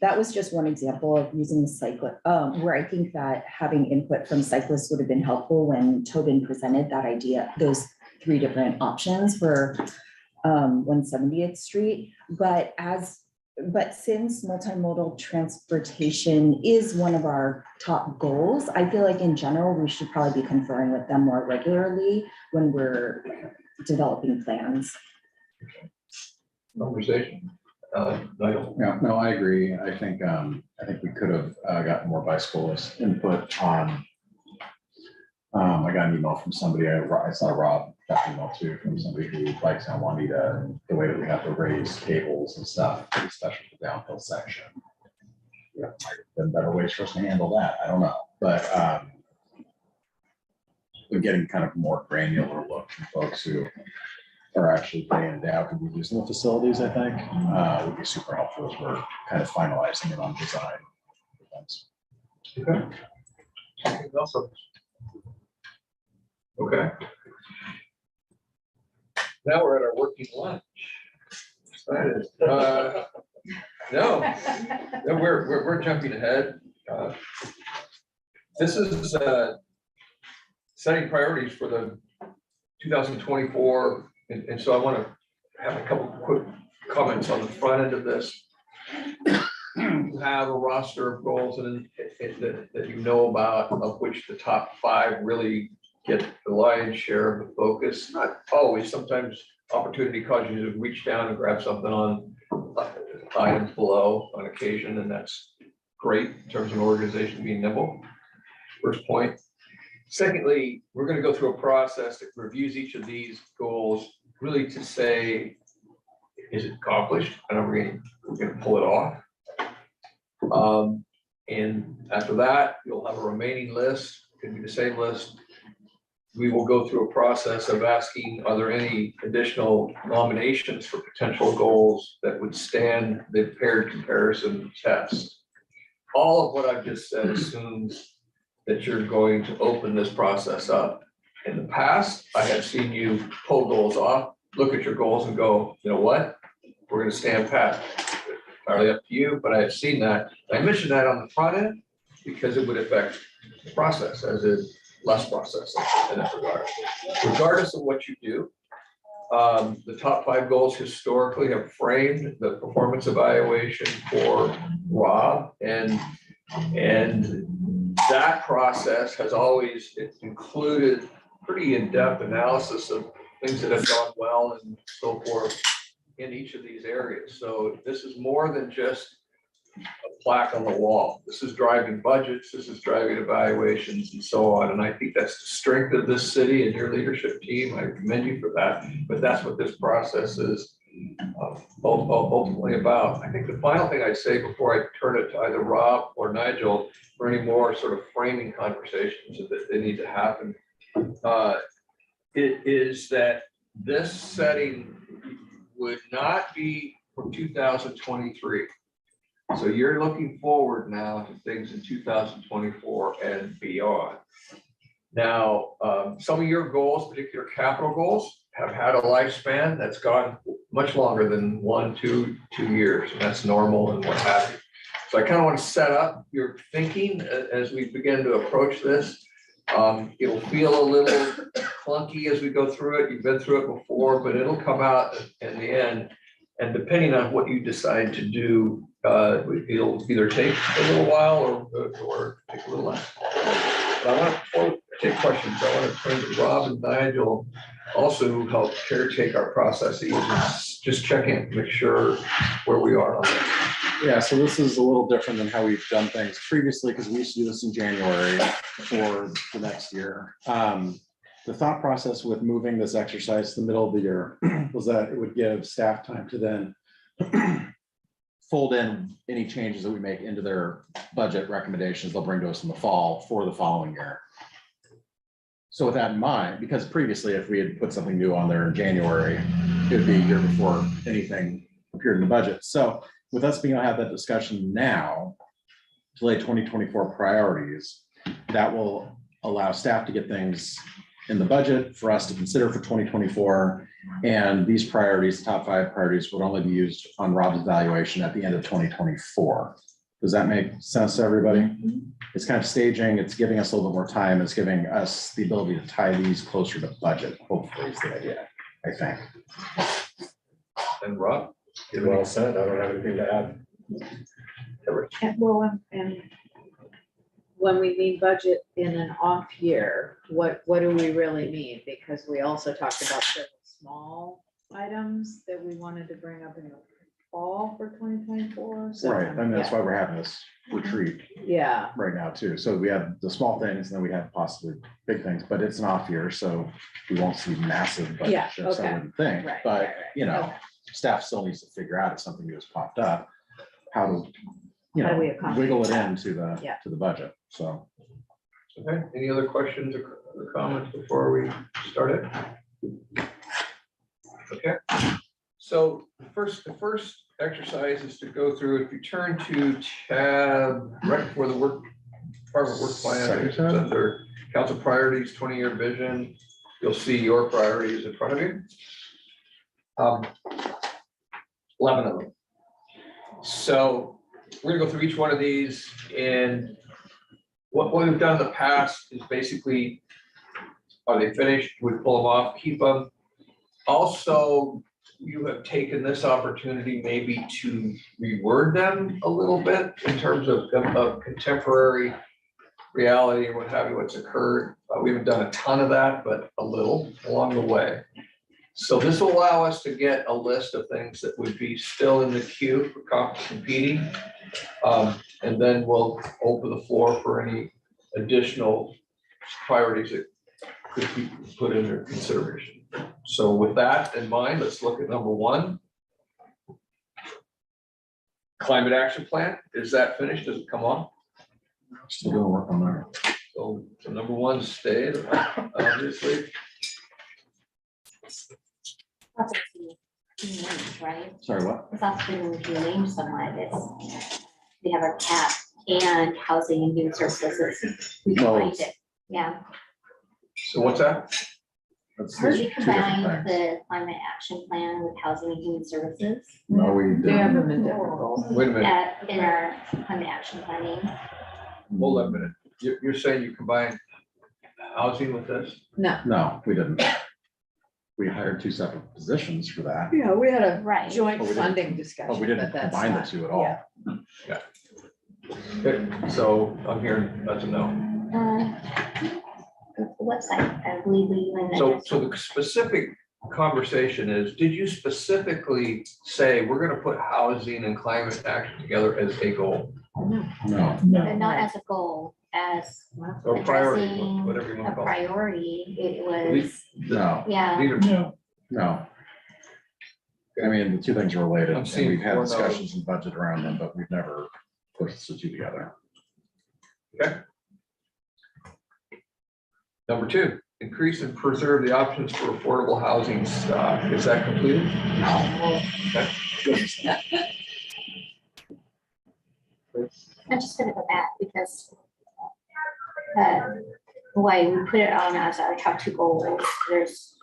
that was just one example of using the cyclist, where I think that having input from cyclists would have been helpful when Tobin presented that idea, those 3 different options for 170th Street. But since multimodal transportation is one of our top goals, I feel like in general, we should probably be conferring with them more regularly when we're developing plans. Conversation. Nigel. Yeah, no, I agree. I think we could have gotten more bicyclist input on. I got an email from somebody, I saw Rob got an email too, from somebody who bikes on Juanita, and the way that we have to raise cables and stuff, especially the downhill section. Yeah, might have been better ways for us to handle that. I don't know, but we're getting kind of more granular look from folks who are actually day in and day out to be using the facilities, I think, would be super helpful as we're kind of finalizing it on design. Okay. Awesome. Okay. Now we're at our working lunch. Excited. No, we're jumping ahead. This is setting priorities for the 2024. And so I want to have a couple of quick comments on the front end of this. You have a roster of goals that you know about, of which the top 5 really get the lion's share of the focus. Not always, sometimes opportunity causes you to reach down and grab something on items below on occasion, and that's great in terms of an organization being nimble. First point. Secondly, we're going to go through a process that reviews each of these goals really to say, is it accomplished? And we're going to pull it off. And after that, you'll have a remaining list, could be the same list. We will go through a process of asking, are there any additional nominations for potential goals that would stand the paired comparison test? All of what I've just said assumes that you're going to open this process up. In the past, I have seen you pull goals off, look at your goals and go, you know what? We're going to stand pat. Entirely up to you, but I have seen that. I mentioned that on the front end because it would affect the process, as is less process in that regard. Regardless of what you do, the top 5 goals historically have framed the performance evaluation for Rob, and that process has always included pretty in-depth analysis of things that have gone well and so forth in each of these areas. So this is more than just a plaque on the wall. This is driving budgets, this is driving evaluations and so on. And I think that's the strength of this city and your leadership team. I commend you for that, but that's what this process is ultimately about. I think the final thing I'd say before I turn it to either Rob or Nigel for any more sort of framing conversations that they need to happen, it is that this setting would not be for 2023. So you're looking forward now to things in 2024 and beyond. Now, some of your goals, particular capital goals, have had a lifespan that's gone much longer than 1, 2 years, and that's normal and what have you. So I kind of want to set up your thinking as we begin to approach this. It'll feel a little clunky as we go through it. You've been through it before, but it'll come out in the end. And depending on what you decide to do, it'll either take a little while or take a little less. But I want to take questions. I want to turn to Rob and Nigel, also help caretake our processes and just check in, make sure where we are on that. Yeah, so this is a little different than how we've done things previously, because we used to do this in January for the next year. The thought process with moving this exercise to the middle of the year was that it would give staff time to then fold in any changes that we make into their budget recommendations they'll bring to us in the fall for the following year. So with that in mind, because previously if we had put something new on there in January, it would be a year before anything appeared in the budget. So with us being able to have that discussion now, to lay 2024 priorities, that will allow staff to get things in the budget for us to consider for 2024. And these priorities, top 5 priorities, would only be used on Rob's evaluation at the end of 2024. Does that make sense to everybody? It's kind of staging, it's giving us a little bit more time, it's giving us the ability to tie these closer to budget, hopefully is the idea, I think. And Rob? Well said. I don't have anything to add. Well, and when we mean budget in an off year, what do we really mean? Because we also talked about several small items that we wanted to bring up in the fall for 2024. So, Right, and that's why we're having this retreat yeah, right now too. So we have the small things, and then we have possibly big things, but it's an off year, so we won't see massive budget Yeah, shifts, I okay. wouldn't think. Right, But, right, you know, okay. staff still needs to figure out if something new has popped up, how to, you How do know, we accommodate wiggle it that? into Yeah. the budget, so. Okay, any other questions or comments before we start it? Okay, so the first exercise is to go through, if you turn to tab right before the department work plan, it's under council priorities, 20-year vision, you'll see your priorities in front of you. 11 of them. So we're gonna go through each one of these, and what we've done in the past is basically, are they finished? We pull them off, keep them. Also, you have taken this opportunity maybe to reword them a little bit in terms of contemporary reality and what have you, what's occurred. We haven't done a ton of that, but a little along the way. So this will allow us to get a list of things that would be still in the queue for competing. And then we'll open the floor for any additional priorities that could be put under consideration. So with that in mind, let's look at number 1. Climate action plan, is that finished? Does it come on? Still doing work on that. So number 1 stayed, obviously. That's a few names, right? Sorry, what? It's also been a few names somewhere. It's, we have our CAP and housing and human services. We Well, combined it, yeah. So what's that? That's How do two you different combine things. the climate action plan with housing and human services? No, we they have didn't. them in different roles. Wait a minute, In our climate action planning? hold on a minute. You're saying you combine housing with this? No, we didn't. We hired 2 separate positions for that, Yeah, we had a Right. joint But we didn't- funding discussion, but we didn't but that's combine the not- 2 at all. yeah. Okay, so I'm hearing that's a no. The website, I believe we. went there. So the specific conversation is, did you specifically say, we're gonna put housing and climate action together as a goal? No, But not as a goal, as Or priority, addressing whatever you a wanna call it. priority, it was, no, yeah. These are- No, no. I mean, the 2 things are related, I'm and seeing we've had 4 no's. discussions and budget around them, but we've never pushed the 2 together. Okay. Number 2, increase and preserve the options for affordable housing stock. Is that completed? Okay. I'm just gonna go back because why we put it on as our top two goals, there's,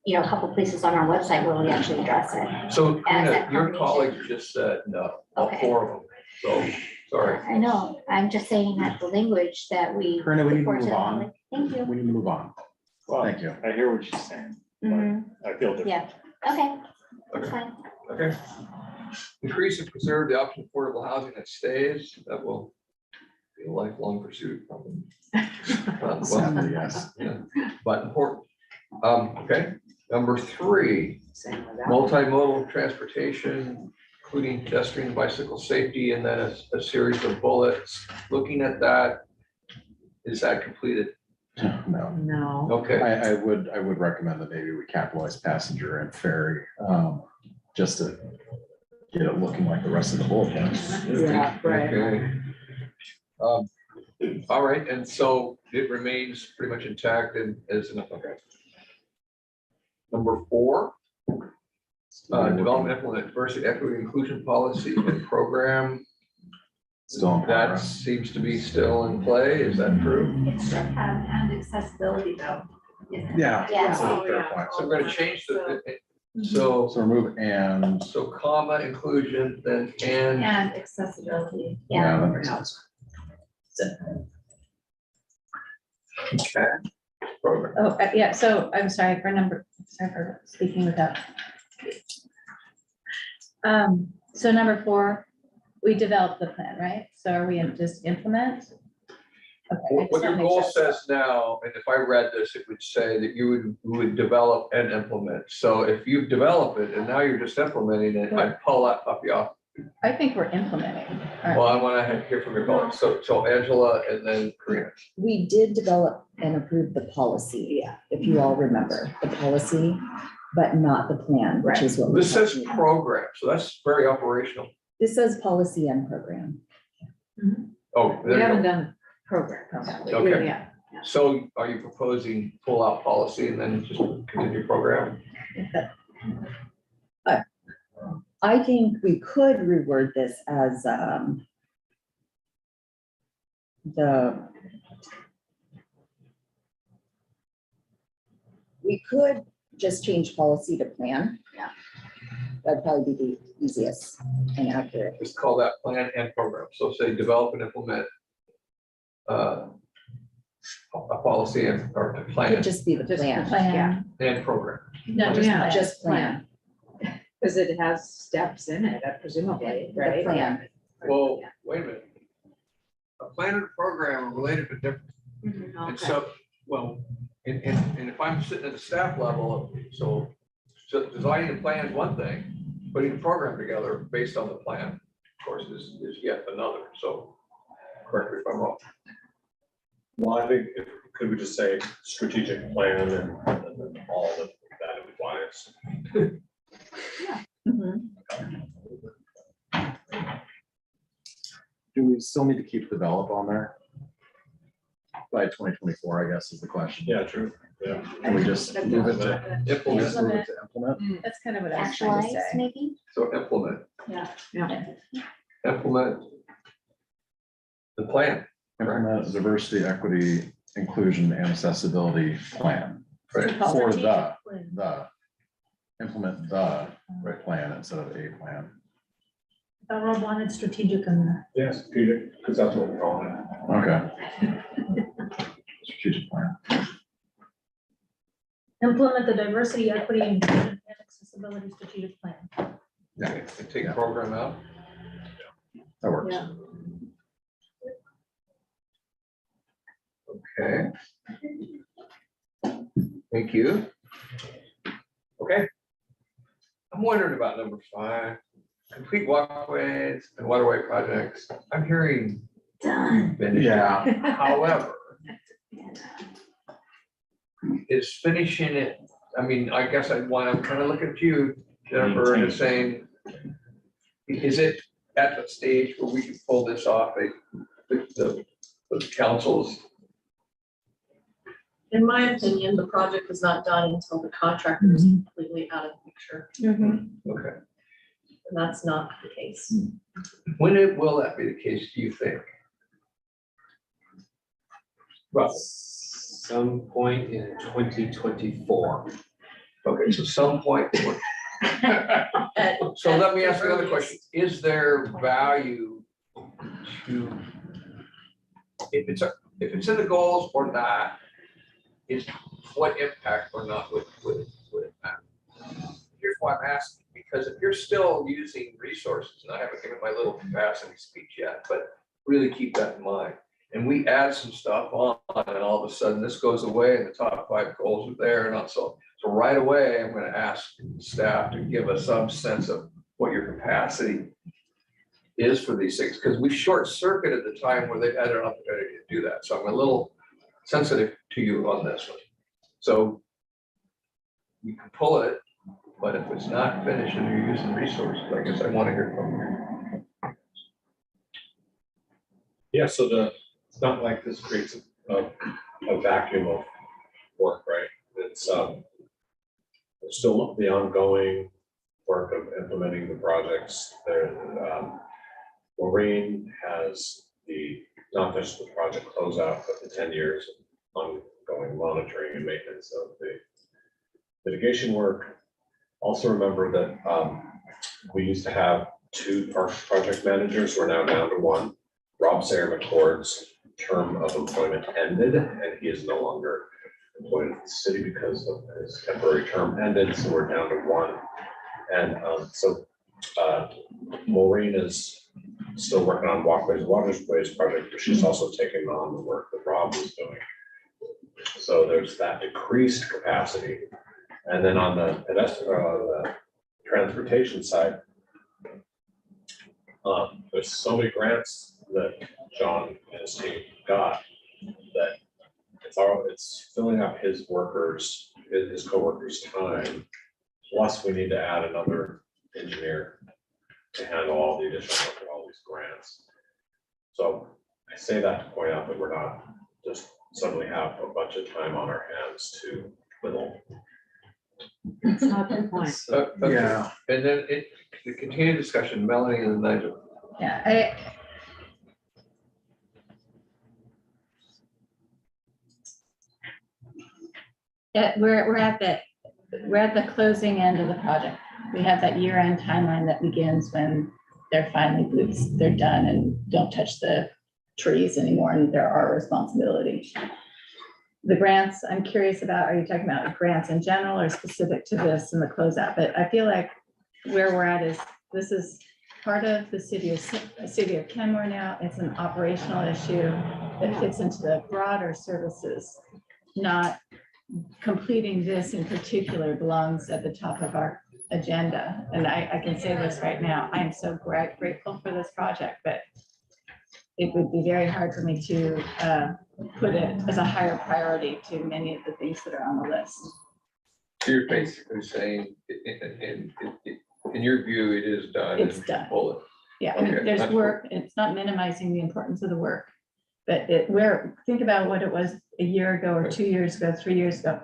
you know, a couple places on our website where we actually address it. So As Karina, a your combination. colleagues just said no, all Okay. 4 of them. So, sorry. I know, I'm just saying that the language that we. Karina, we need to report move the on. public- Thank you. We need to move on. Well, Thank you. I hear what she's saying, Mhm. but I feel different. Yeah, okay, that's Okay. fine. Okay. Increase and preserve the option of affordable housing that stays. That will be a lifelong pursuit probably. Well, Sadly, yes. yeah, but important. Okay, number 3, Same with that. multimodal transportation, including pedestrian and bicycle safety, and then a series of bullets. Looking at that, is that completed? No. No. Okay, I would recommend that maybe we capitalize passenger and ferry, just to get it looking like the rest of the bullet points. Yeah, right. okay. All right, and so it remains pretty much intact and as an, okay. Number 4, development, implement diversity, equity, inclusion policy and program. Still in That progress. seems to be still in play. Is that true? It's and accessibility though. Yeah. Yeah. that's a fair point. So we're gonna change so So remove and, comma, inclusion, then and. And accessibility. yeah, that makes sense. Okay. Program. Oh, yeah, so I'm sorry for speaking without. So number 4, we developed the plan, right? So are we in just implement? Okay, I just What your wanna make goal sure. says now, and if I read this, it would say that you would develop and implement. So if you develop it and now you're just implementing it, I'd pull that puppy off. I think we're implementing. aren't Well, we? I want to hear from your colleagues. So Angela and then Karina. We did develop and approve the policy, Yeah. if you all remember, the policy, but not the plan, which is what. we're This says talking about. program, so that's very operational. This says policy and program. Oh, We there you haven't go. done program. Okay. Yeah. So are you proposing pull out policy and then just continue program? I think we could reword this as, we could just change policy to plan. Yeah. That'd probably be the easiest and accurate. Just call that plan and program. So say develop and implement a policy and or a Could plan just be the Just plan, Plan, and program. no, just Yeah. plan. just plan, Because it has steps in it, presumably, right? the plan. Well, wait a minute. A plan and a program are related but different. And Okay. so, well, and if I'm sitting at the staff level, so designing a plan is one thing, putting a program together based on the plan, of course, is yet another. So correct me if I'm wrong. Well, I think could we just say strategic plan and then all that implies. Do we still need to keep develop on there? By 2024, I guess is the question. Yeah, true. Yeah. Can we just move it to, Implement, just move it to implement? That's kind of what I was trying to Actualize, say. maybe? so implement, Yeah. implement the plan. Implement diversity, equity, inclusion, and accessibility plan. Right. For the, implement the plan instead of a plan. I Rob wanted strategic in there. Yes, because that's what we're calling it. Okay. Strategic plan. Implement the diversity, equity, inclusion, and accessibility strategic plan. Yeah, And take program out. that works. Yeah. Okay. Thank you. Okay. I'm wondering about number 5, complete walkways and waterway projects. I'm hearing Done. finish. Yeah. However, is finishing it, I mean, I guess I'm kind of looking at you, Jennifer, and saying, is it at the stage where we can pull this off, the council's? In my opinion, the project is not done until the contractor is completely out of the picture, Okay. and that's not the case. will that be the case, do you think? Roughly. Some point in 2024. Okay, so some point. So let me ask you another question. Is there value to, if it's in the goals or not, is what impact or not would it matter? Here's why I'm asking, because if you're still using resources, and I haven't given my little capacity speech yet, but really keep that in mind. And we add some stuff on, and all of a sudden this goes away and the top 5 goals are there and also. So right away, I'm gonna ask staff to give us some sense of what your capacity is for these things, because we short circuited the time where they've had an opportunity to do that. So I'm a little sensitive to you on this one. So you can pull it, but if it's not finished and you're using resources, I guess I want to hear from you. Yeah, so it's not like this creates a vacuum of work, right? It's still the ongoing work of implementing the projects. Maureen has not just the project closeout, but the 10 years of ongoing monitoring and maintenance of the mitigation work. Also remember that we used to have 2 project managers. We're now down to 1. Rob Sayer McCord's term of employment ended, and he is no longer employed at the city because of his temporary term ended, so we're down to 1. And Maureen is still working on Walkways and Waterways project, but she's also taking on the work that Rob was doing. So there's that decreased capacity. And then on the transportation side, there's so many grants that John and his team got that it's filling up his workers, his coworkers' time. Plus, we need to add another engineer to handle all the additional work of all these grants. So I say that to point out that we're not just suddenly have a bunch of time on our hands to whittle. That's not the point. Okay. Yeah. And then the continued discussion, Melanie and Nigel. Yeah, we're at the closing end of the project. We have that year-end timeline that begins when they're finally boots, they're done and don't touch the trees anymore, and they're our responsibility. The grants, I'm curious about, are you talking about grants in general or specific to this and the closeout? But I feel like where we're at is, this is part of the city of Kenmore now. It's an operational issue that fits into the broader services, not completing this in particular belongs at the top of our agenda. And I can say this right now, I am so grateful for this project, but it would be very hard for me to put it as a higher priority to many of the things that are on the list. So you're basically saying, in your view, it is done. It's and done. pull it. Yeah, I mean, Okay, there's that's work, it's not minimizing the importance of the work, but think about what it was a year ago or 2 years ago, 3 years ago.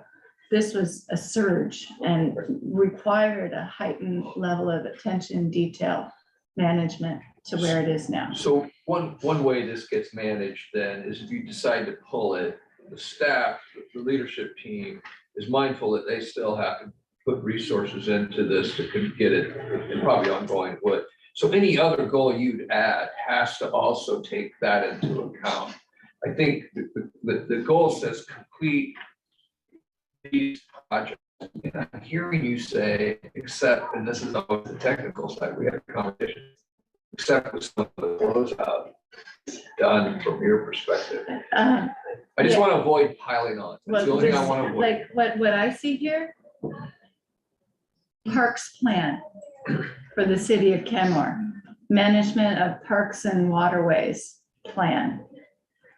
This was a surge and required a heightened level of attention, detail, management to where it is now. So one way this gets managed then is if you decide to pull it, the staff, the leadership team is mindful that they still have to put resources into this to get it, and probably ongoing would. So any other goal you'd add has to also take that into account. I think the goal says complete these projects. And I'm hearing you say, except, and this is always the technical side, we have a conversation, except with some of the closeout done from your perspective. I just want to avoid piling on. That's the only thing I want to avoid. Like what I see here, parks plan for the city of Kenmore, management of parks and waterways plan,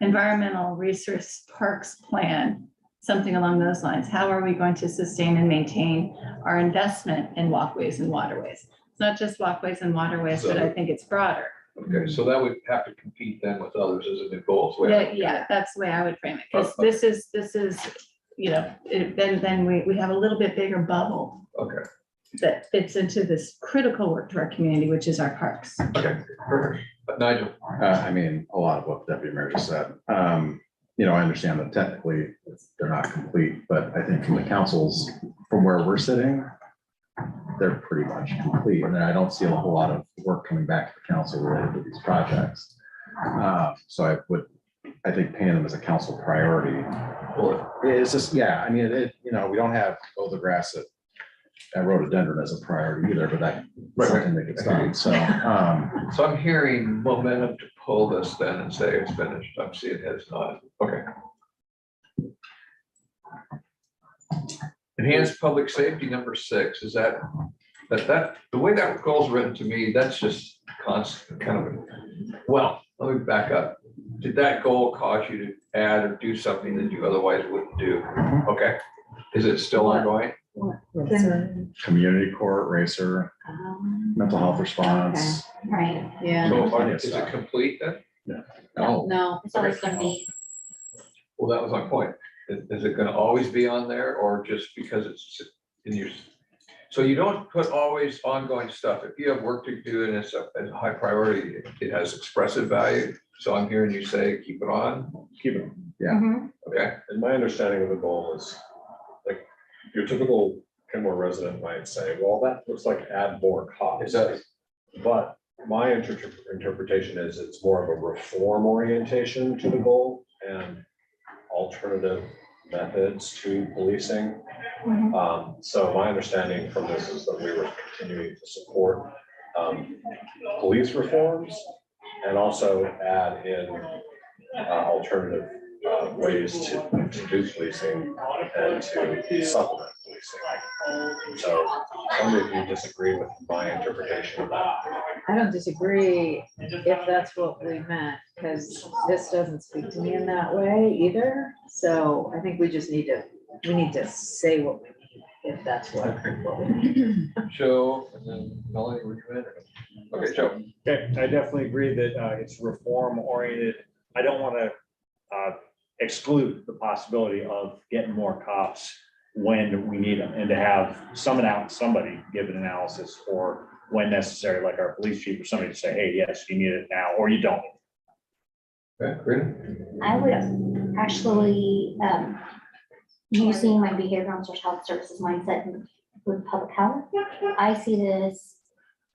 environmental resource parks plan, something along those lines. How are we going to sustain and maintain our investment in walkways and waterways? It's not just walkways and waterways, but I think it's broader. Okay, so that would have to compete then with others as a goal. Yeah, that's the way I would frame it, because this is, you know, then we have a little bit bigger bubble. Okay, that fits into this critical work to our community, which is our parks. Okay, perfect. But Nigel, I mean, a lot of what Deputy Mayor just said. You know, I understand that technically they're not complete, but I think from the councils, from where we're sitting, they're pretty much complete. And I don't see a whole lot of work coming back to the council related to these projects. So I think paying them as a council priority. It's just, yeah, I mean, you know, we don't have the grass at rhododendron as a priority either, but that's something that gets done. So, so I'm hearing momentum to pull this then and say it's finished. I'm seeing it's not. Okay. Enhanced public safety, number 6, is that the way that goal's written to me, that's just constant kind of, well, let me back up. Did that goal cause you to add or do something that you otherwise wouldn't do? Okay. Is it still ongoing? community court, racer, mental health response. Right. Yeah. So is it complete then? No, No, It's always gonna be, Well, that was my point. Is it gonna always be on there or just because it's in your? So you don't put always ongoing stuff. If you have work to do and it's a high priority, it has expressive value. So I'm hearing you say, keep it on. Keep it. Okay. And my understanding of the goal is, like, your typical Kenmore resident might say, well, that looks like add more costs. It does. But my interpretation is it's more of a reform orientation to the goal and alternative methods to policing. So my understanding from this is that we were continuing to support police reforms and also add in alternative ways to do policing and to supplement policing. So I wonder if you disagree with my interpretation of that. I don't disagree if that's what we meant, because this doesn't speak to me in that way either. So I think we just need to say what we mean, if that's what we mean. Joe, and then Melanie, would you in? Okay, Joe. Okay, I definitely agree that it's reform oriented. I don't want to exclude the possibility of getting more cops when we need them, and to have somebody give an analysis or when necessary, like our police chief or somebody to say, hey, yes, you need it now, or you don't. Okay, great. I would actually, using my behavioral and social health services mindset with public health, I see this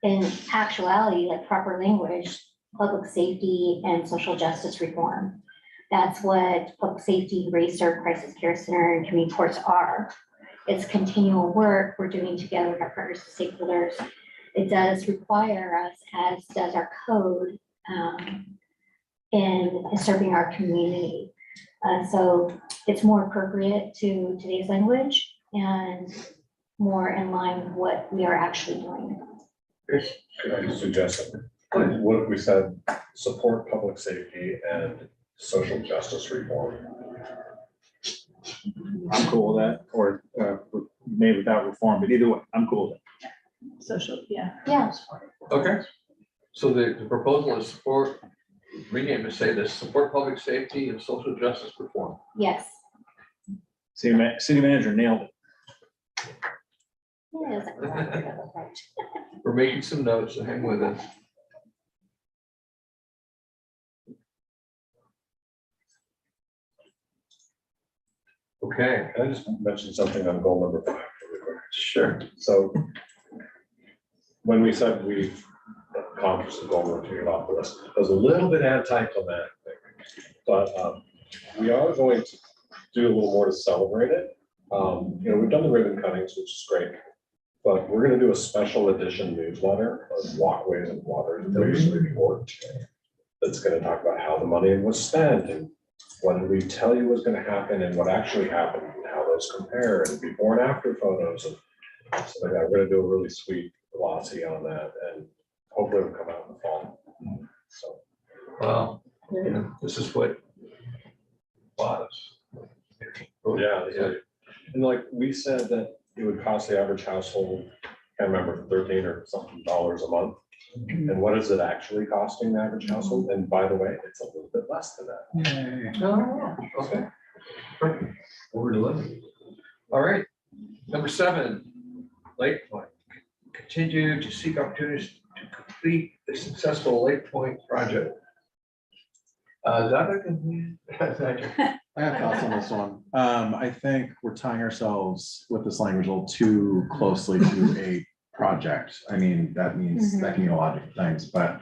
in actuality, like proper language, public safety and social justice reform. That's what public safety, racer, crisis care center, and community courts are. It's continual work we're doing together with our partners and stakeholders. It does require us, as does our code, in serving our community. So it's more appropriate to today's language and more in line with what we are actually doing. Could I suggest that, what if we said, support public safety and social justice reform? I'm cool with that, or maybe without reform, but either way, I'm cool with it. Social, yeah. Yeah. Okay. So the proposal is support, rename to say this, support public safety and social justice reform. Yes. City manager nailed it. Yeah, it's a collaborative approach. We're making some notes, so hang with us. Okay, Can I just mention something on goal number 5 really quick? sure. So when we said we accomplished the goal, we're taking it off the list, it was a little bit anticlimactic. But we are going to do a little more to celebrate it. You know, we've done the ribbon cuttings, which is great. But we're going to do a special edition newsletter of Walkways and Waters Police Report. That's going to talk about how the money was spent and what did we tell you was going to happen and what actually happened and how those compare and before and after photos. And so we're going to do a really sweet glossy on that and hopefully it'll come out in the fall. So. Well, this is what bought us. Yeah, and like we said that it would cost the average household, I can't remember, $13 or something a month. And what is it actually costing the average household? And by the way, it's a little bit less than that. Oh, okay. Perfect. Over delivered. All right, number 7, Lake Point continue to seek opportunities to complete the successful Lake Point project. Is that a I have thoughts on this one. I think we're tying ourselves with this language a little too closely to a project. I mean, that means, that can mean a lot of different things, but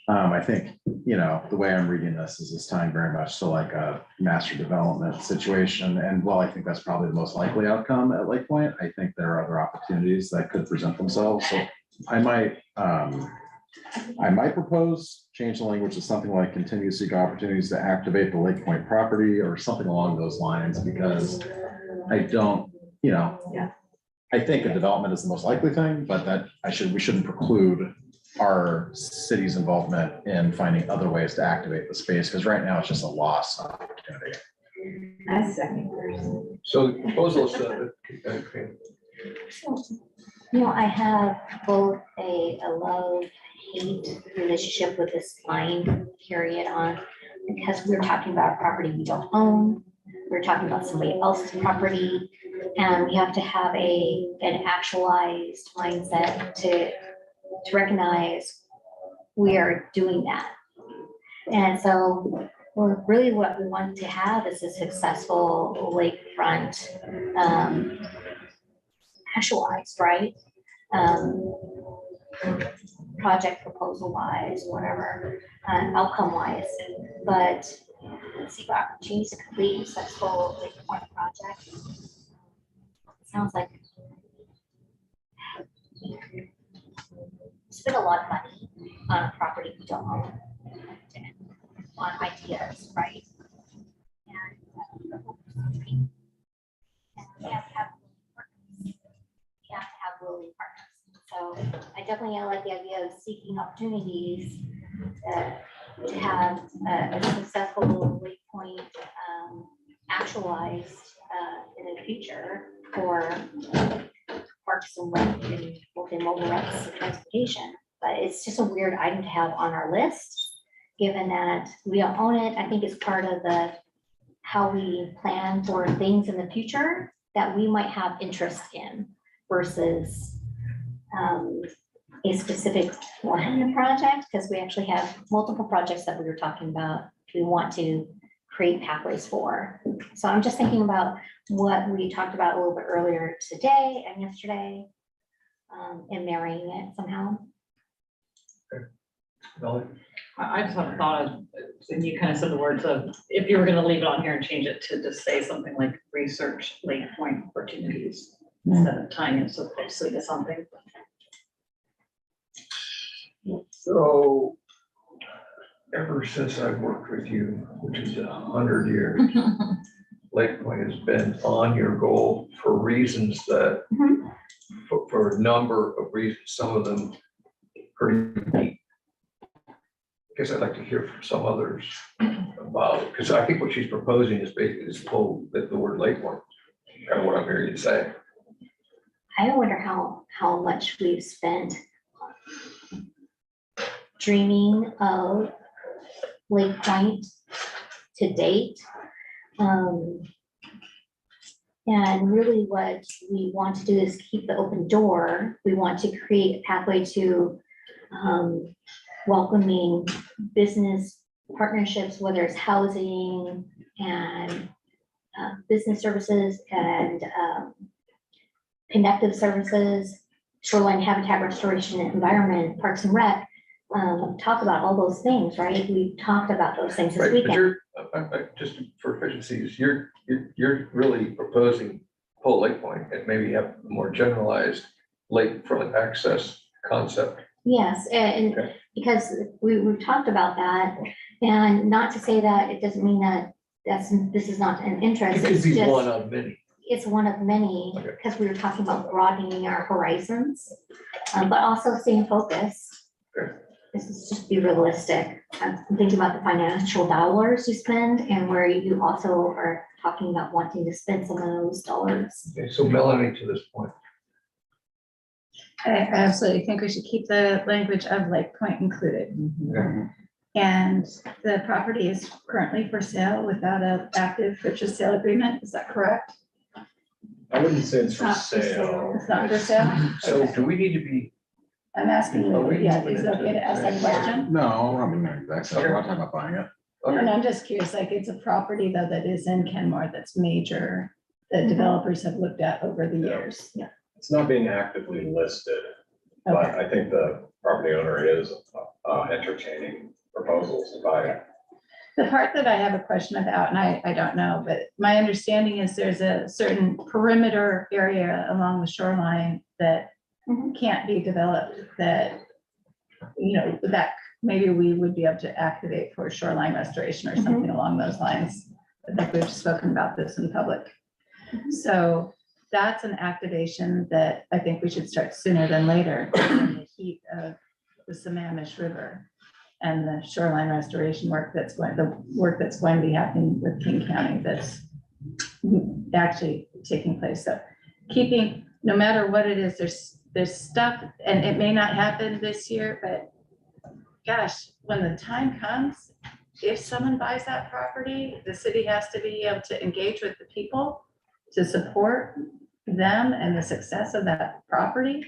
I think, the way I'm reading this is it's tying very much to like a master development situation. And while I think that's probably the most likely outcome at Lake Point, I think there are other opportunities that could present themselves. So I might propose change the language to something like continue to seek opportunities to activate the Lake Point property or something along those lines, because I don't, I think a development is the most likely thing, but that we shouldn't preclude our city's involvement in finding other ways to activate the space, because right now it's just a lost opportunity. I second person. So the proposal is I have both a love-hate relationship with this line period on, because we're talking about a property we don't own. We're talking about somebody else's property, and we have to have an actualized mindset to recognize we are doing that. And so really what we want to have is a successful lakefront, actualized, right? Project proposal wise, whatever, outcome wise, but seek opportunities to complete successful lakefront project. Sounds like spend a lot of money on a property we don't own, on ideas, right? And we have to have partners. We have to have willing partners. So I definitely like the idea of seeking opportunities to have a successful Lake Point actualized in the future for parks and rec and within mobile recs and transportation. But it's just a weird item to have on our list, given that we don't own it. I think it's part of how we plan for things in the future that we might have interest in versus a specific one project, because we actually have multiple projects that we were talking about we want to create pathways for. So I'm just thinking about what we talked about a little bit earlier today and yesterday, and marrying it somehow. I just have a thought of, and you kind of said the words of, if you were gonna leave it on here and change it to just say something like research Lake Point opportunities instead of tying it so closely to something. So ever since I've worked with you, which is 100 years, Lake Point has been on your goal for reasons that, for a number of reasons, some of them pretty deep. I guess I'd like to hear from some others about, because I think what she's proposing is basically just pull the word Lake Point, kind of what I'm hearing you say. I wonder how much we've spent dreaming of Lake Point to date. And really what we want to do is keep the open door. We want to create a pathway to welcoming business partnerships, whether it's housing and business services and connective services, shoreline habitat restoration and environment, parks and rec. Talk about all those things, right? We talked about those things this Right, but weekend. just for efficiencies, you're really proposing pull Lake Point and maybe have a more generalized lakefront access concept. Yes, and Okay. because we've talked about that, and not to say that it doesn't mean that this is not an interest. It could It's be just- one of many. It's one of many, Okay. because we were talking about broadening our horizons, but also staying focused. Okay. This is just be realistic. I'm thinking about the financial dollars you spend and where you also are talking about wanting to spend some of those dollars. Okay, so Melanie, to this point. I absolutely think we should keep the language of Lake Point included. Okay. And the property is currently for sale without an active purchase sale agreement, is that correct? I wouldn't say it's It's for not for sale. sale. It's not for sale? So do we need to be, I'm asking, Are we yeah, moving is it okay to ask that into- question? No, I mean, exactly, we're not talking about buying it. And I'm just curious, like, it's a property though that is in Kenmore that's major, that developers have looked at over the years. Yeah. It's not being actively listed, but Okay, I think the property owner is entertaining proposals to buy it. the part that I have a question about, and I don't know, but my understanding is there's a certain perimeter area along the shoreline that can't be developed, that, you know, that maybe we would be able to activate for shoreline restoration or something along those lines. I think we've spoken about this in public. So that's an activation that I think we should start sooner than later in the heat of the Sammamish River and the shoreline restoration work that's going to be happening with King County that's actually taking place. So keeping, no matter what it is, there's stuff, and it may not happen this year, but gosh, when the time comes, if someone buys that property, the city has to be able to engage with the people to support them and the success of that property.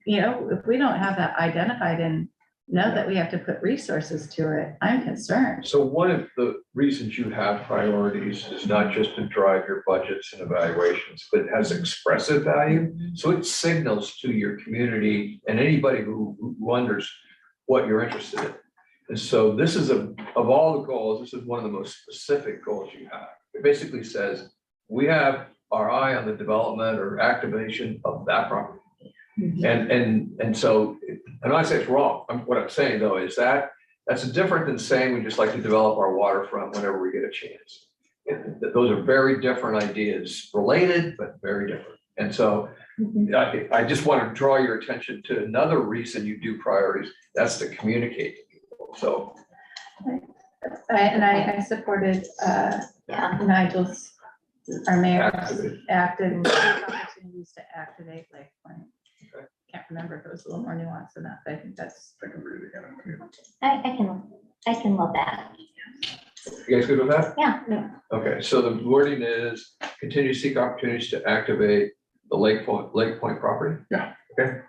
You know, if we don't have that identified and know that we have to put resources to it, I'm concerned. so one of the reasons you have priorities is not just to drive your budgets and evaluations, but it has expressive value. So it signals to your community and anybody who wonders what you're interested in. And so this is of all the goals, this is one of the most specific goals you have. It basically says, we have our eye on the development or activation of that property. And so, and I say it's wrong. What I'm saying though is that's different than saying we just like to develop our waterfront whenever we get a chance. Those are very different ideas, related, but very different. And so I just want to draw your attention to another reason you do priorities, that's to communicate to people. So I supported Nigel's, our mayor's active opportunities to activate Lake Point. Can't remember if it was a little more nuanced than that, but I think that's. I can love that. you guys good with that? Yeah. Okay, so the wording is continue to seek opportunities to activate the Lake Point property? Yeah. Okay.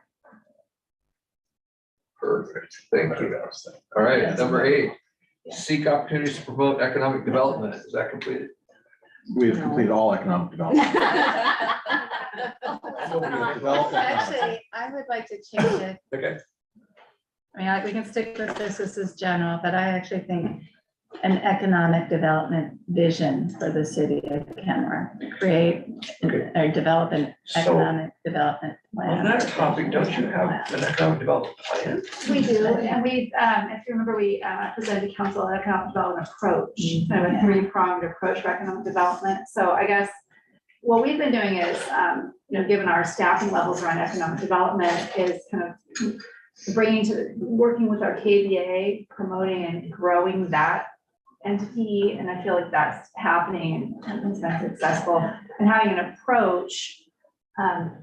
Perfect, thank you. All right, number 8, seek opportunities to promote economic development. Is that completed? We've completed all economic development. Actually, I would like to change it. Okay. I mean, we can stick with this is general, but I actually think an economic development vision for the city of Kenmore, create or develop an economic development plan. On that topic, don't you have an economic development plan? We do, and we, if you remember, we presented to council an economic development approach, kind of a 3-pronged approach for economic development. So I guess what we've been doing is, given our staffing levels around economic development, is kind of working with our KBA, promoting and growing that entity, and I feel like that's happening and it's been successful, and having an approach,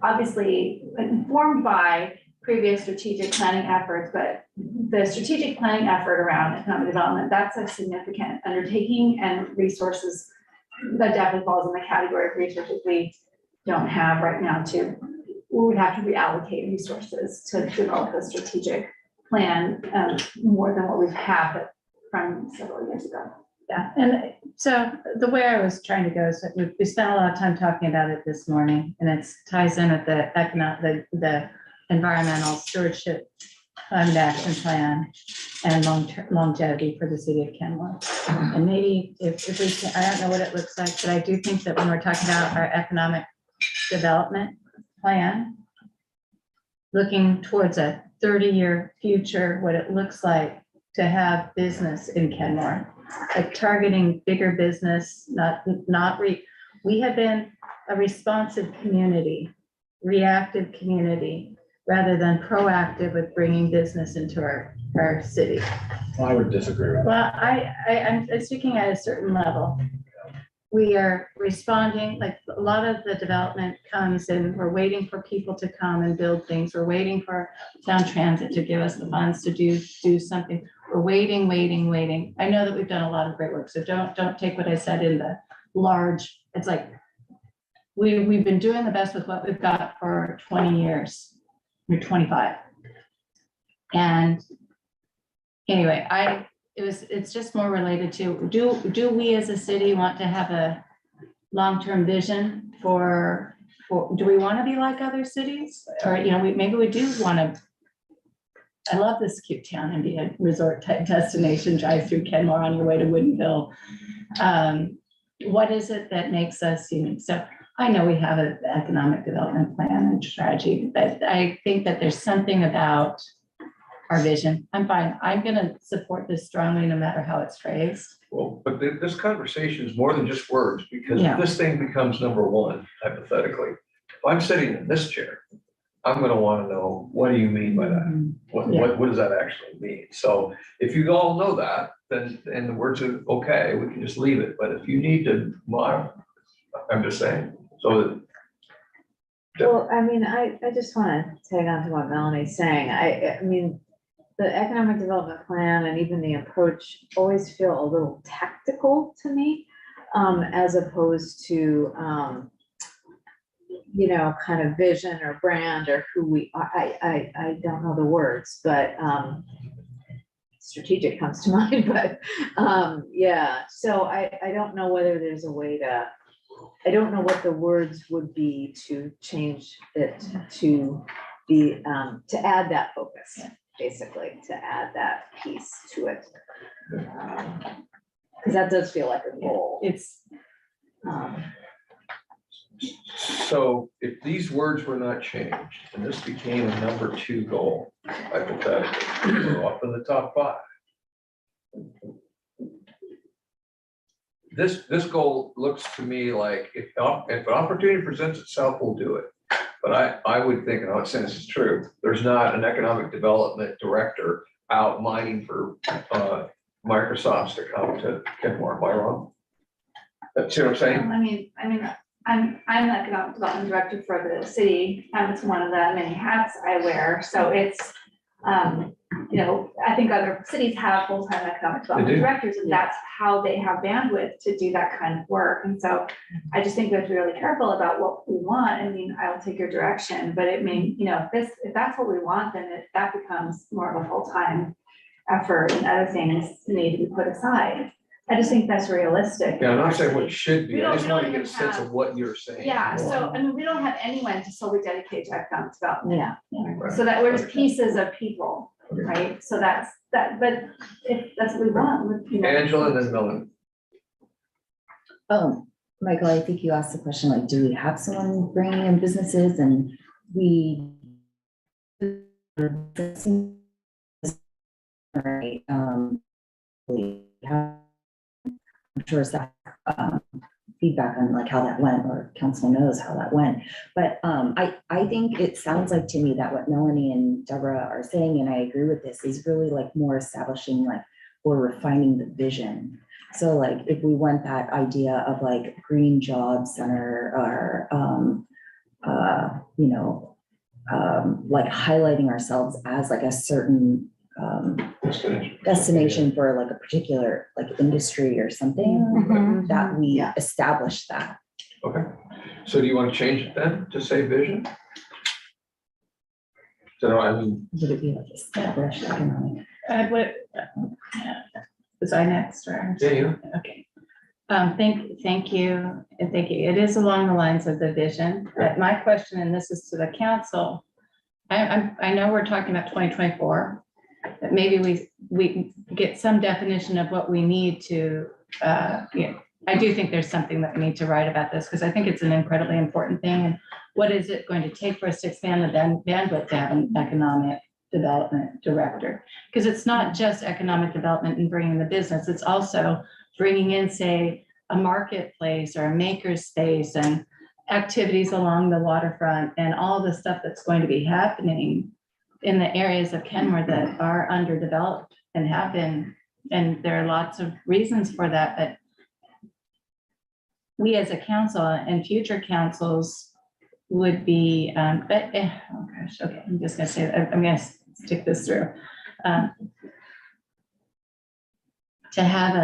obviously informed by previous strategic planning efforts, but the strategic planning effort around economic development, that's a significant undertaking and resources that definitely falls in the category of resources we don't have right now we would have to reallocate resources to develop a strategic plan more than what we've had from several years ago. Yeah, and so the way I was trying to go is that we spent a lot of time talking about it this morning, and it ties in with the environmental stewardship climate action plan and longevity for the city of Kenmore. And maybe if we can, I don't know what it looks like, but I do think that when we're talking about our economic development plan, looking towards a 30-year future, what it looks like to have business in Kenmore, like targeting bigger business, we have been a responsive community, reactive community, rather than proactive with bringing business into our city. I would disagree with that. Well, I'm speaking at a certain level. We are responding, like a lot of the development comes and we're waiting for people to come and build things. We're waiting for town transit to give us the funds to do something. We're waiting. I know that we've done a lot of great work, so don't take what I said in the large, it's like we've been doing the best with what we've got for 20 years, or 25. And anyway, it's just more related to, do we as a city want to have a long-term vision for, do we want to be like other cities? Or, you know, maybe we do want to, I love this cute town and be a resort type destination, drive through Kenmore on your way to Woodinville. What is it that makes us unique? So I know we have an economic development plan and strategy, but I think that there's something about our vision. I'm fine. I'm gonna support this strongly, no matter how it's phrased. Well, but this conversation is more than just words, because Yeah. if this thing becomes number one, hypothetically, if I'm sitting in this chair, I'm gonna wanna know, what do you mean by that? What does that actually mean? So if you all know that, then, and the words are okay, we can just leave it. But if you need to modify, I'm just saying, so that. Well, I mean, I just want to tag on to what Melanie's saying. I mean, the economic development plan and even the approach always feel a little tactical to me, as opposed to, you know, kind of vision or brand or who we are. I don't know the words, but strategic comes to mind, but yeah. So I don't know whether there's a way to, I don't know what the words would be to change it to be, to add that focus, basically, to add that piece to it. Because that does feel like a goal. It's, So if these words were not changed and this became a number 2 goal, hypothetically, go up in the top 5. This goal looks to me like if an opportunity presents itself, we'll do it. But I would think, and I'm not saying this is true, there's not an economic development director out mining for Microsofts to come to Kenmore. Am I wrong? That's what I'm saying? I'm the economic development director for the city. It's one of the many hats I wear. So it's, you know, I think other cities have full-time economic development directors, and that's how they have bandwidth to do that kind of work. And so I just think we have to be really careful about what we want. I mean, I'll take your direction, but it may, you know, if that's what we want, then that becomes more of a full-time effort, and other things need to be put aside. I just think that's realistic. Yeah, I'm not saying what it should be. I just We want to don't get a even sense have- of what you're saying. Yeah, so, I mean, we don't have anyone to solely dedicate to economic development. Yeah. So that we're just pieces of people, right? So that's that, but if that's what we want, you know. Angela and then Melanie. Michael, I think you asked the question, like, do we have someone bringing in businesses, and we. Right, we have, I'm sure Zach, feedback on like how that went, or council knows how that went. But I think it sounds like to me that what Melanie and Deborah are saying, and I agree with this, is really like more establishing, like, or refining the vision. So like if we want that idea of like green job center, or you know, like highlighting ourselves as like a certain destination for like a particular like industry or something, that we establish that. Okay, so do you want to change it then to say vision? So I mean. Would it be like established economic? Was I next, or? Yeah. Okay. Thank you. It is along the lines of the vision, but my question, and this is to the council, I know we're talking about 2024, but maybe we get some definition of what we need to, I do think there's something that we need to write about this, because I think it's an incredibly important thing. And what is it going to take for us to expand the bandwidth to have an economic development director? Because it's not just economic development and bringing the business, it's also bringing in, say, a marketplace or a makerspace and activities along the waterfront and all the stuff that's going to be happening in the areas of Kenmore that are underdeveloped and have been. And there are lots of reasons for that, but we as a council and future councils would be, oh gosh, okay, I'm just gonna say that, I'm gonna stick this through. To have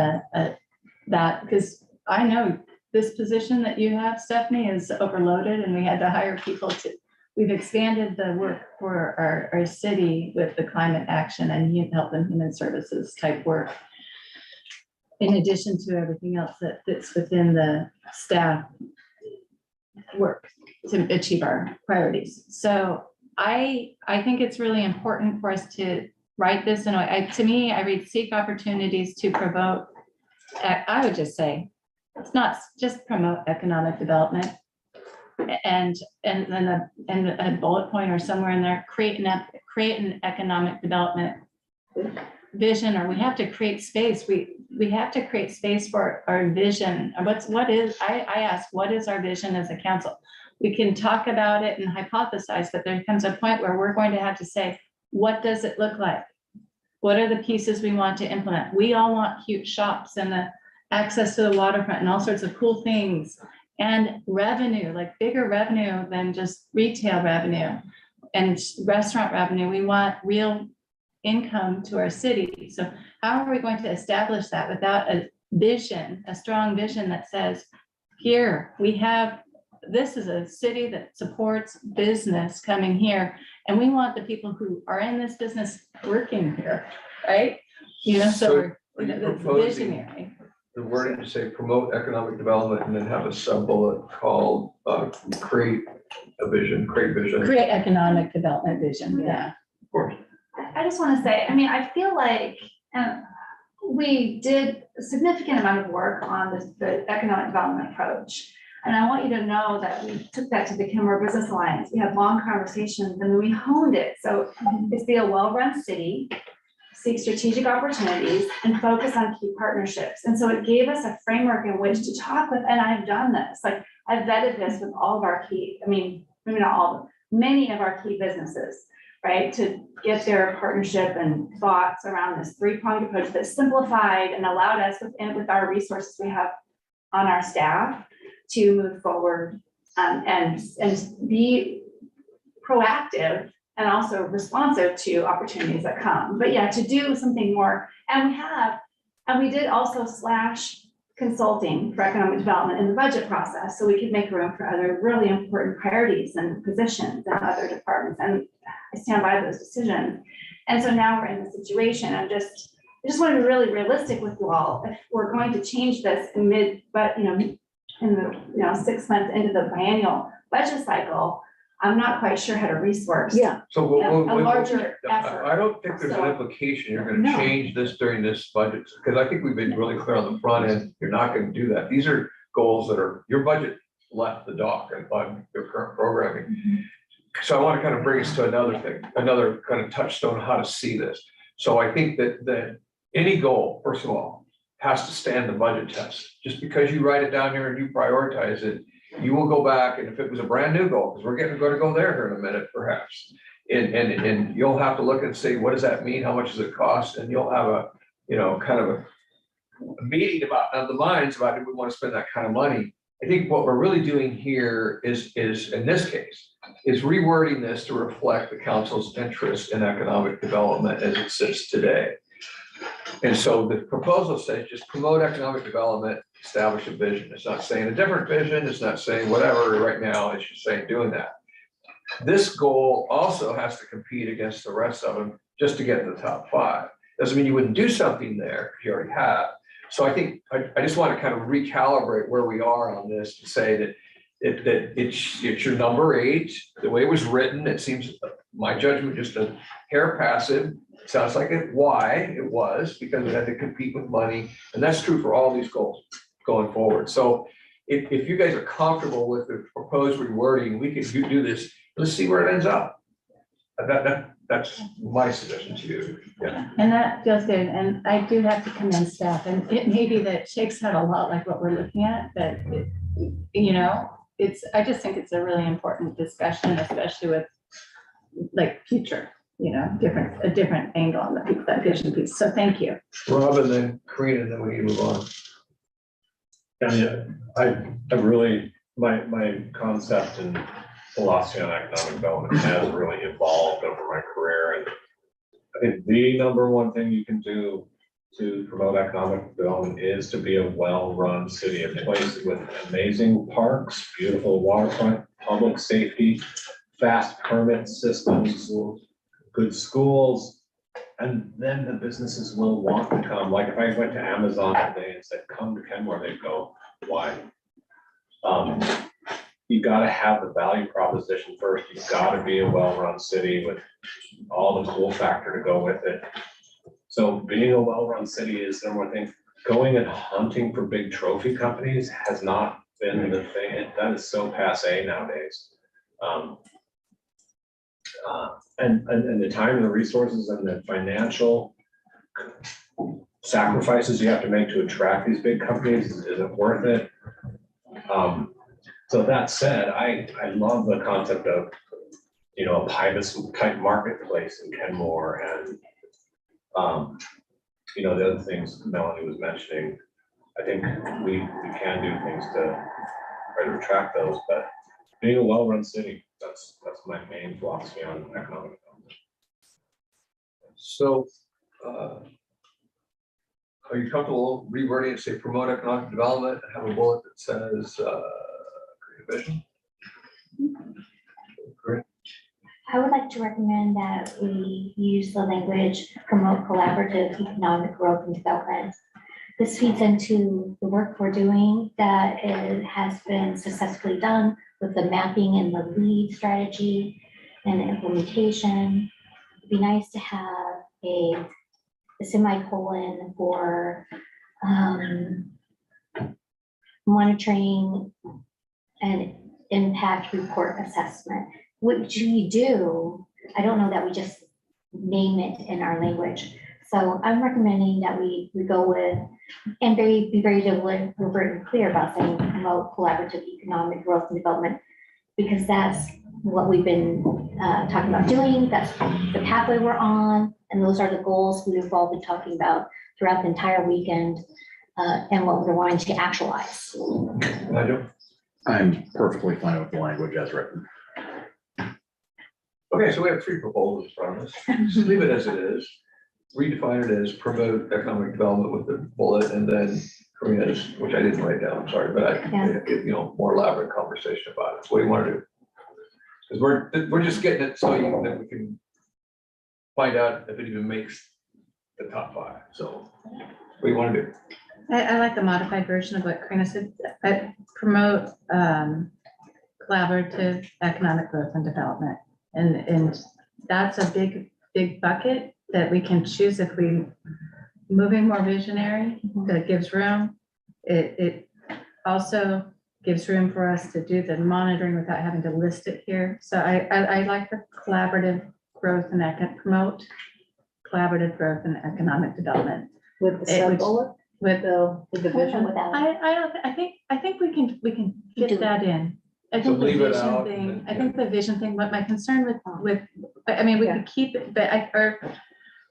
that, because I know this position that you have, Stephanie, is overloaded and we had to hire people we've expanded the work for our city with the climate action and health and human services type work. In addition to everything else that fits within the staff work to achieve our priorities. So I think it's really important for us to write this in a way. To me, I read seek opportunities to promote. I would just say, it's not just promote economic development and then a bullet point or somewhere in there, create an economic development vision, or we have to create space. We have to create space for our vision. I ask, what is our vision as a council? We can talk about it and hypothesize, but there comes a point where we're going to have to say, what does it look like? What are the pieces we want to implement? We all want cute shops and the access to the waterfront and all sorts of cool things and revenue, like bigger revenue than just retail revenue and restaurant revenue. We want real income to our city. So how are we going to establish that without a vision, a strong vision that says, here we have, this is a city that supports business coming here, and we want the people who are in this business working here, right? You know, so Are you the proposing visionary. the wording to say promote economic development and then have a sub-bullet called create a vision, create vision? Create economic development vision, yeah. Of course. I just want to say, I mean, I feel like we did a significant amount of work on the economic development approach. And I want you to know that we took that to the Kenmore Business Alliance. We had long conversations and we honed it. So it's be a well-run city, seek strategic opportunities, and focus on key partnerships. And so it gave us a framework in which to talk with, and I've done this, like I've vetted this with all of our key, I mean, maybe not all of them, many of our key businesses, right? To get their partnership and thoughts around this three-pronged approach that's simplified and allowed us with our resources we have on our staff to move forward and be proactive and also responsive to opportunities that come. But yeah, to do something more, and we did also slash consulting for economic development in the budget process, so we could make room for other really important priorities and positions in other departments. And I stand by those decisions. And so now we're in the situation. I just want to be really realistic with you all. If we're going to change this in the 6 months into the biennial budget cycle, I'm not quite sure how to resource. Yeah. So A larger effort. I don't think there's an implication you're gonna No. change this during this budget, because I think we've been really clear on the front end, you're not gonna do that. These are goals that are, your budget left the dock on your current programming. So I want to kind of bring us to another thing, another kind of touchstone on how to see this. So I think that any goal, first of all, has to stand the budget test. Just because you write it down here and you prioritize it, you will go back, and if it was a brand new goal, because we're going to go there here in a minute, perhaps. And you'll have to look and say, what does that mean? How much does it cost? And you'll have a, kind of a meeting about the minds about if we want to spend that kind of money. I think what we're really doing here is in this case, is rewording this to reflect the council's interest in economic development as it sits today. And so the proposal says just promote economic development, establish a vision. It's not saying a different vision. It's not saying whatever right now. It's just saying doing that. This goal also has to compete against the rest of them just to get to the top 5. Doesn't mean you wouldn't do something there if you already have. So I think I just want to kind of recalibrate where we are on this to say that it's your number 8. The way it was written, it seems, my judgment, just a hair passive. It sounds like why it was, because it had to compete with money. And that's true for all these goals going forward. So if you guys are comfortable with the proposed rewording, we can do this. Let's see where it ends up. That's my suggestion to you. Yeah. And that feels good. And I do have to commend staff, and it may be that it shakes out a lot like what we're looking at, but I just think it's a really important discussion, especially with like future, a different angle on that vision piece. So thank you. Rob, and then Karina, and then we can move on. Yeah, I really, my concept and philosophy on economic development has really evolved over my career. And I think the number one thing you can do to promote economic development is to be a well-run city, a place with amazing parks, beautiful waterfront, public safety, fast permit systems, good schools. And then the businesses will want to come. Like if I went to Amazon today and said, come to Kenmore, they'd go, why? You gotta have the value proposition first. You've gotta be a well-run city with all the cool factor to go with it. So being a well-run city is number one thing. Going and hunting for big trophy companies has not been the thing. That is so passé nowadays. And the time and the resources and the financial sacrifices you have to make to attract these big companies isn't worth it. So that said, I love the concept of, you know, a Pybus type marketplace in Kenmore and, you know, the other things Melanie was mentioning. I think we can do things to try to attract those, but being a well-run city, that's my main philosophy on economic development. So, are you comfortable rewording it, say promote economic development, and have a bullet that says, create a vision? Great. I would like to recommend that we use the language promote collaborative economic growth and development. This feeds into the work we're doing that it has been successfully done with the mapping and the lead strategy and the implementation. It'd be nice to have a semicolon for monitoring and impact report assessment, which we do. I don't know that we just name it in our language. So I'm recommending that we go with and be very deliberate and clear about saying promote collaborative economic growth and development, because that's what we've been talking about doing. That's the pathway we're on, and those are the goals we've all been talking about throughout the entire weekend, and what we're wanting to actualize. I'm perfectly fine with the language as written. Okay, so we have three proposals from us. Just leave it as it is. Redefine it as promote economic development with the bullet, and then Karina's, which I didn't write down, I'm sorry, but you know, more elaborate conversation about it. What do you want to do? Because we're just getting it so that we can find out if it even makes the top 5. So what do you want to do? I like the modified version of what Karina said. Promote collaborative economic growth and development. And that's a big bucket that we can choose if we moving more visionary, that gives room. It also gives room for us to do the monitoring without having to list it here. So I like the collaborative growth and promote collaborative growth and economic development. With the sub-bullet? With the vision? I think we can fit that in. I So think the leave it vision out thing, and I think the vision thing, what my concern with, I mean, we could keep it, but or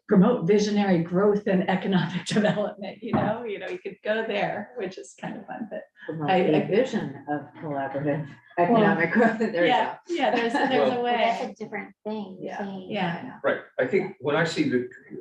promote visionary growth and economic development, you could go there, which is kind of fun, but. Promote a vision of collaborative economic growth. There you go. Yeah, there's a Well, way. that's a different thing. Yeah. Right, I think when I see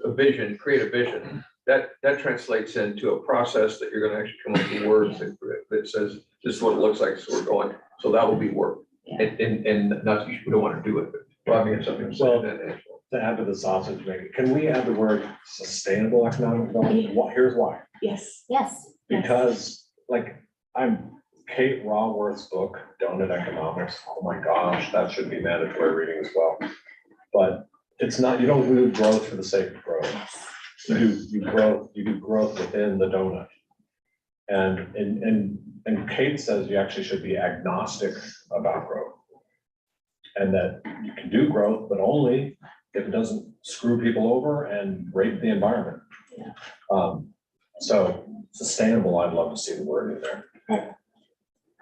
a vision, create a vision, that translates into a process that you're gonna actually come up with words that says, this is what it looks like, so we're going, so that will be work. Yeah. And not, you don't wanna do it, but Robbie had something to say. Well, that- to add to the sausage making, can we add the word sustainable economic development? Here's why. Yes. Yes. Because like Kate Raworth's book, Donut Economics, oh my gosh, that should be mandatory reading as well. But it's not, you don't do growth for the sake of growth. You do growth within the donut. And Kate says you actually should be agnostic about growth. And that you can do growth, but only if it doesn't screw people over and rape the environment. So sustainable, I'd love to see the word in there.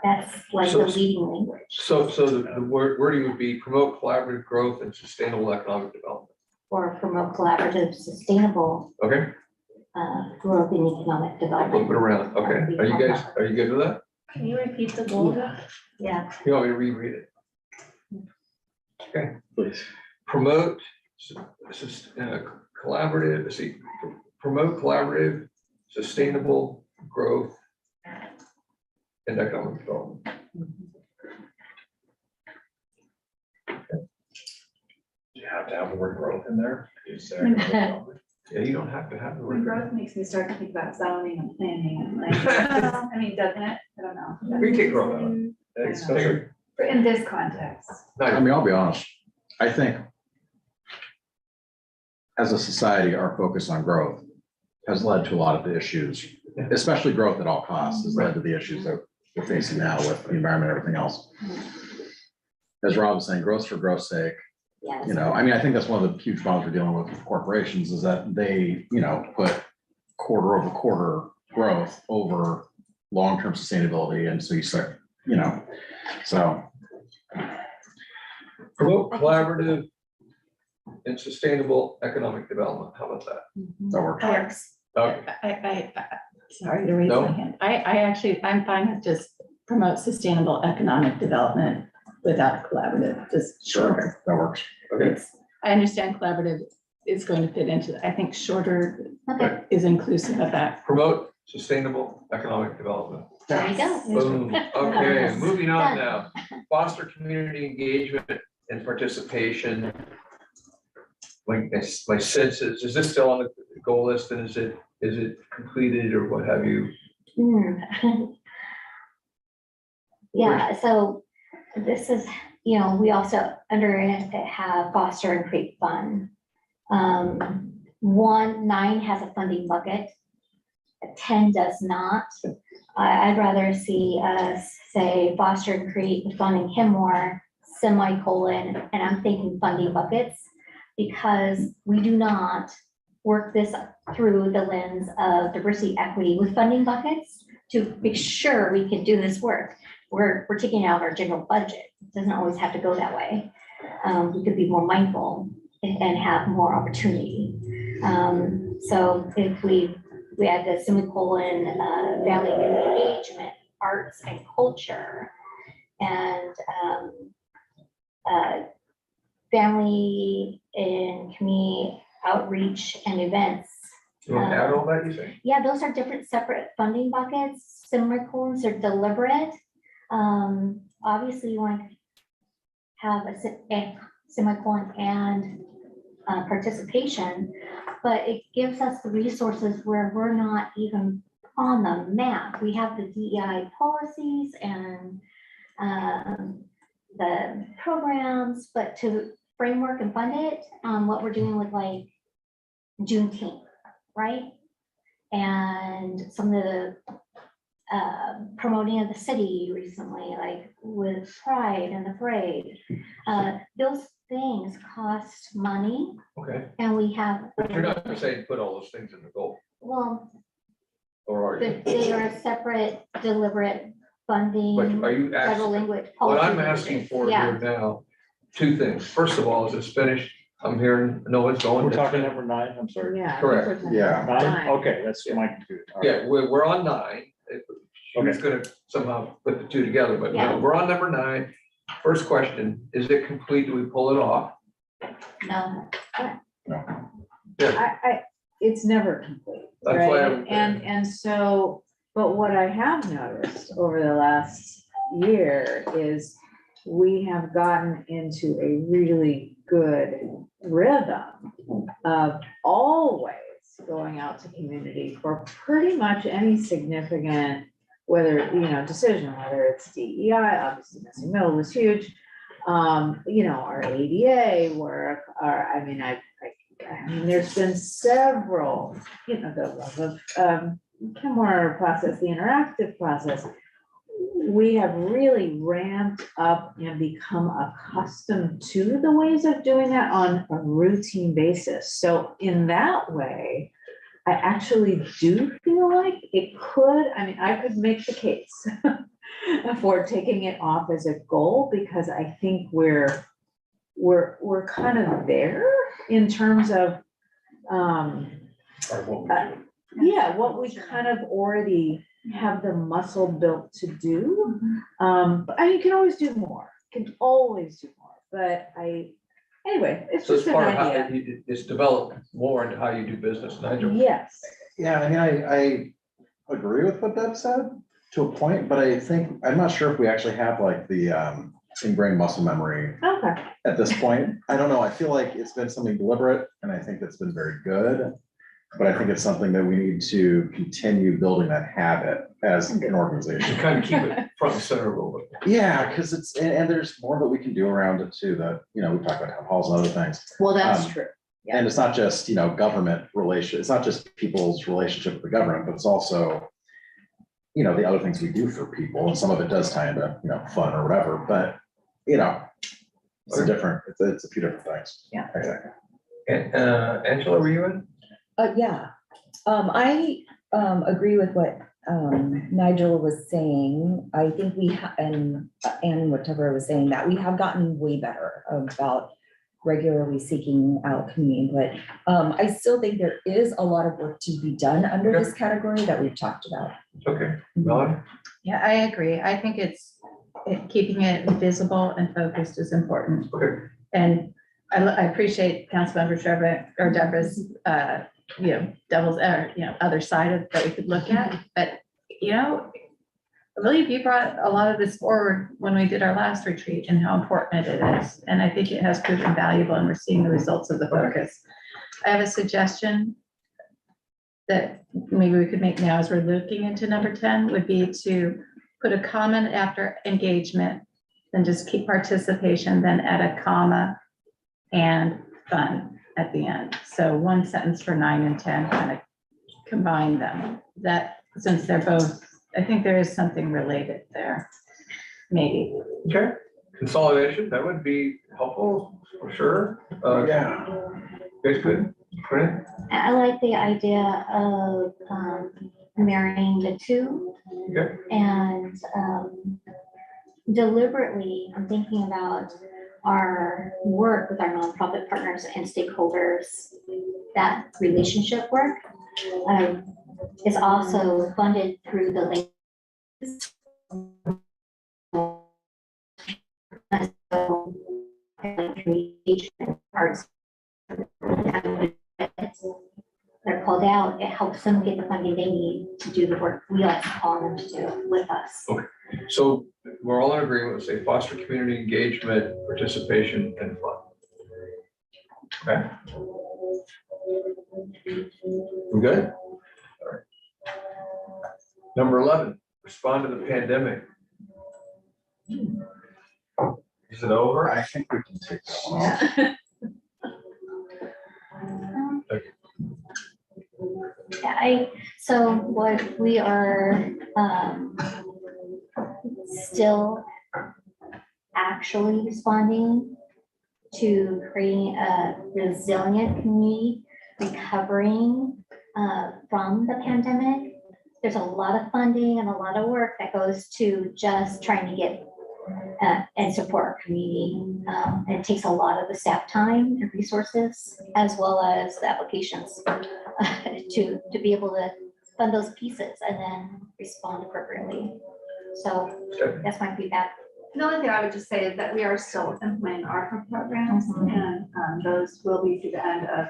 That's like the leading language. So the wording would be promote collaborative growth and sustainable economic development. Or promote collaborative, sustainable Okay, growth in economic flip development. it around. Okay, are you good with that? Can you repeat the goal? Yeah. You want me to reread it? Okay, Please. promote collaborative, promote collaborative, sustainable growth and economic development. Do you have to have the word growth in there? Is there? Yeah, you don't have to have the When word. growth makes me start to think about zoning and planning and like, I mean, doesn't it? I don't know. We can grow that. Especially In this context. I mean, I'll be honest, I think as a society, our focus on growth has led to a lot of the issues, especially growth at all costs, has led to the issues that we're facing now with the environment, and everything else. As Rob was saying, growth for growth's sake, Yes. you know, I mean, I think that's one of the huge problems we're dealing with corporations is that they, you know, put quarter over quarter growth over long-term sustainability. And so you start, you know, so. Promote collaborative and sustainable economic development. How about that? That works. Works. Okay. I, sorry to raise No. my hand. I'm fine with just promote sustainable economic development without collaborative, just shorter. That works. Okay. I understand collaborative is going to fit into, I think shorter Okay, is inclusive of that. Promote sustainable economic development. there you go. Boom. Okay, moving on Done. now. Foster community engagement and participation. My sense is this still on the goal list and is it completed or what have you? Yeah, so this is, you know, we also under it have foster and create fun. 9 has a funding bucket. 10 does not. I'd rather see us say foster and create the funding him more, semicolon, and I'm thinking funding buckets. Because we do not work this through the lens of diversity, equity with funding buckets to make sure we can do this work. We're taking out our general budget. It doesn't always have to go that way. We could be more mindful and have more opportunity. So if we add the semicolon, family engagement, arts and culture, and family and community outreach and events. You want to add all that, you think? Yeah, those are different separate funding buckets. Semicolons are deliberate. Obviously you want to have a semicolon and participation, but it gives us the resources where we're not even on the map. We have the DEI policies and the programs, but to framework and fund it, what we're doing with like Juneteenth, right? And some of the promoting of the city recently, like with Pride and the Parade. Those things cost money Okay, and we have. but you're not saying put all those things in the goal, Well, or are you? they are a separate deliberate funding. But are you Federal asking, language. what I'm policy asking language. for Yeah. here now, two things. First of all, is this finished? I'm hearing, no, it's going. We're talking number 9, I'm sorry. Yeah. Correct. Yeah. 9, okay, that's my computer. All right. Yeah, we're on 9. She was gonna somehow put the two together, but Yeah. no, we're on number 9. First question, is it complete? Do we pull it off? No, It's never complete, That's why right? I'm- And so, but what I have noticed over the last year is we have gotten into a really good rhythm of always going out to community for pretty much any significant, whether, decision, whether it's DEI, obviously Missing Middle was huge. Our ADA work, I mean, there's been several, the love of Kenmore process, the interactive process. We have really ramped up and become accustomed to the ways of doing that on a routine basis. So in that way, I actually do feel like it could, I could make the case for taking it off as a goal, because I think we're kind of there in terms of, what we kind of already have the muscle built to do. But you can always do more, but I Anyway, it's So it's just an part of how, idea. it's developed more into how you do business, Nigel. Yes. Yeah, I mean, I agree with what Deb said to a point, but I think, I'm not sure if we actually have like the ingrained muscle memory Okay. at this point. I don't know. I feel like it's been something deliberate and I think that's been very good. But I think it's something that we need to continue building that habit as an organization. To kind of keep it front and center a little bit. Yeah, because it's, and there's more that we can do around it too, that, you know, we talk about town halls and other things. Well, that's Um, true. And it's not just, you know, government relation, it's not just people's relationship with the government, but it's also, you know, the other things we do for people. And some of it does tie into, you know, fun or whatever, but, you know, it's a different, it's a few different things. Yeah. Exactly. And, Angela, were you in? Yeah, I agree with what Nigel was saying. I think and whatever I was saying, that we have gotten way better about regularly seeking out community, but I still think there is a lot of work to be done under this category that we've talked about. Okay, Melanie? Yeah, I agree. I think keeping it visible and focused is important. Okay. And I appreciate Councilmember Deborah's, other side of that we could look at, but, you know, I believe you brought a lot of this forward when we did our last retreat and how important it is. And I think it has proven valuable and we're seeing the results of the focus. I have a suggestion that maybe we could make now as we're looking into number 10 would be to put a comment after engagement, then just keep participation, then add a comma and fun at the end. So one sentence for 9 and 10, kind of combine them. That, since they're both, I think there is something related there, maybe. Okay, consolidation, that would be helpful, for sure. Yeah. Guys good? Corinne? I like the idea of marrying the two. Okay. And deliberately, I'm thinking about our work with our nonprofit partners and stakeholders. That relationship work is also funded through the link. They're called out, it helps them get the funding they need to do the work we like to call them to do with us. Okay, so we're all in agreement with say foster community engagement, participation and fun. Okay. We good? All right. Number 11, respond to the pandemic. Is it over? I think we can take that one off. So what we are still actually responding to creating a resilient community, recovering from the pandemic. There's a lot of funding and a lot of work that goes to just trying to get and support our community. It takes a lot of the staff time and resources, as well as the applications to be able to fund those pieces and then respond appropriately. So that's my feedback. The only thing I would just say is that we are still implementing ARPA programs, and those will be through the end of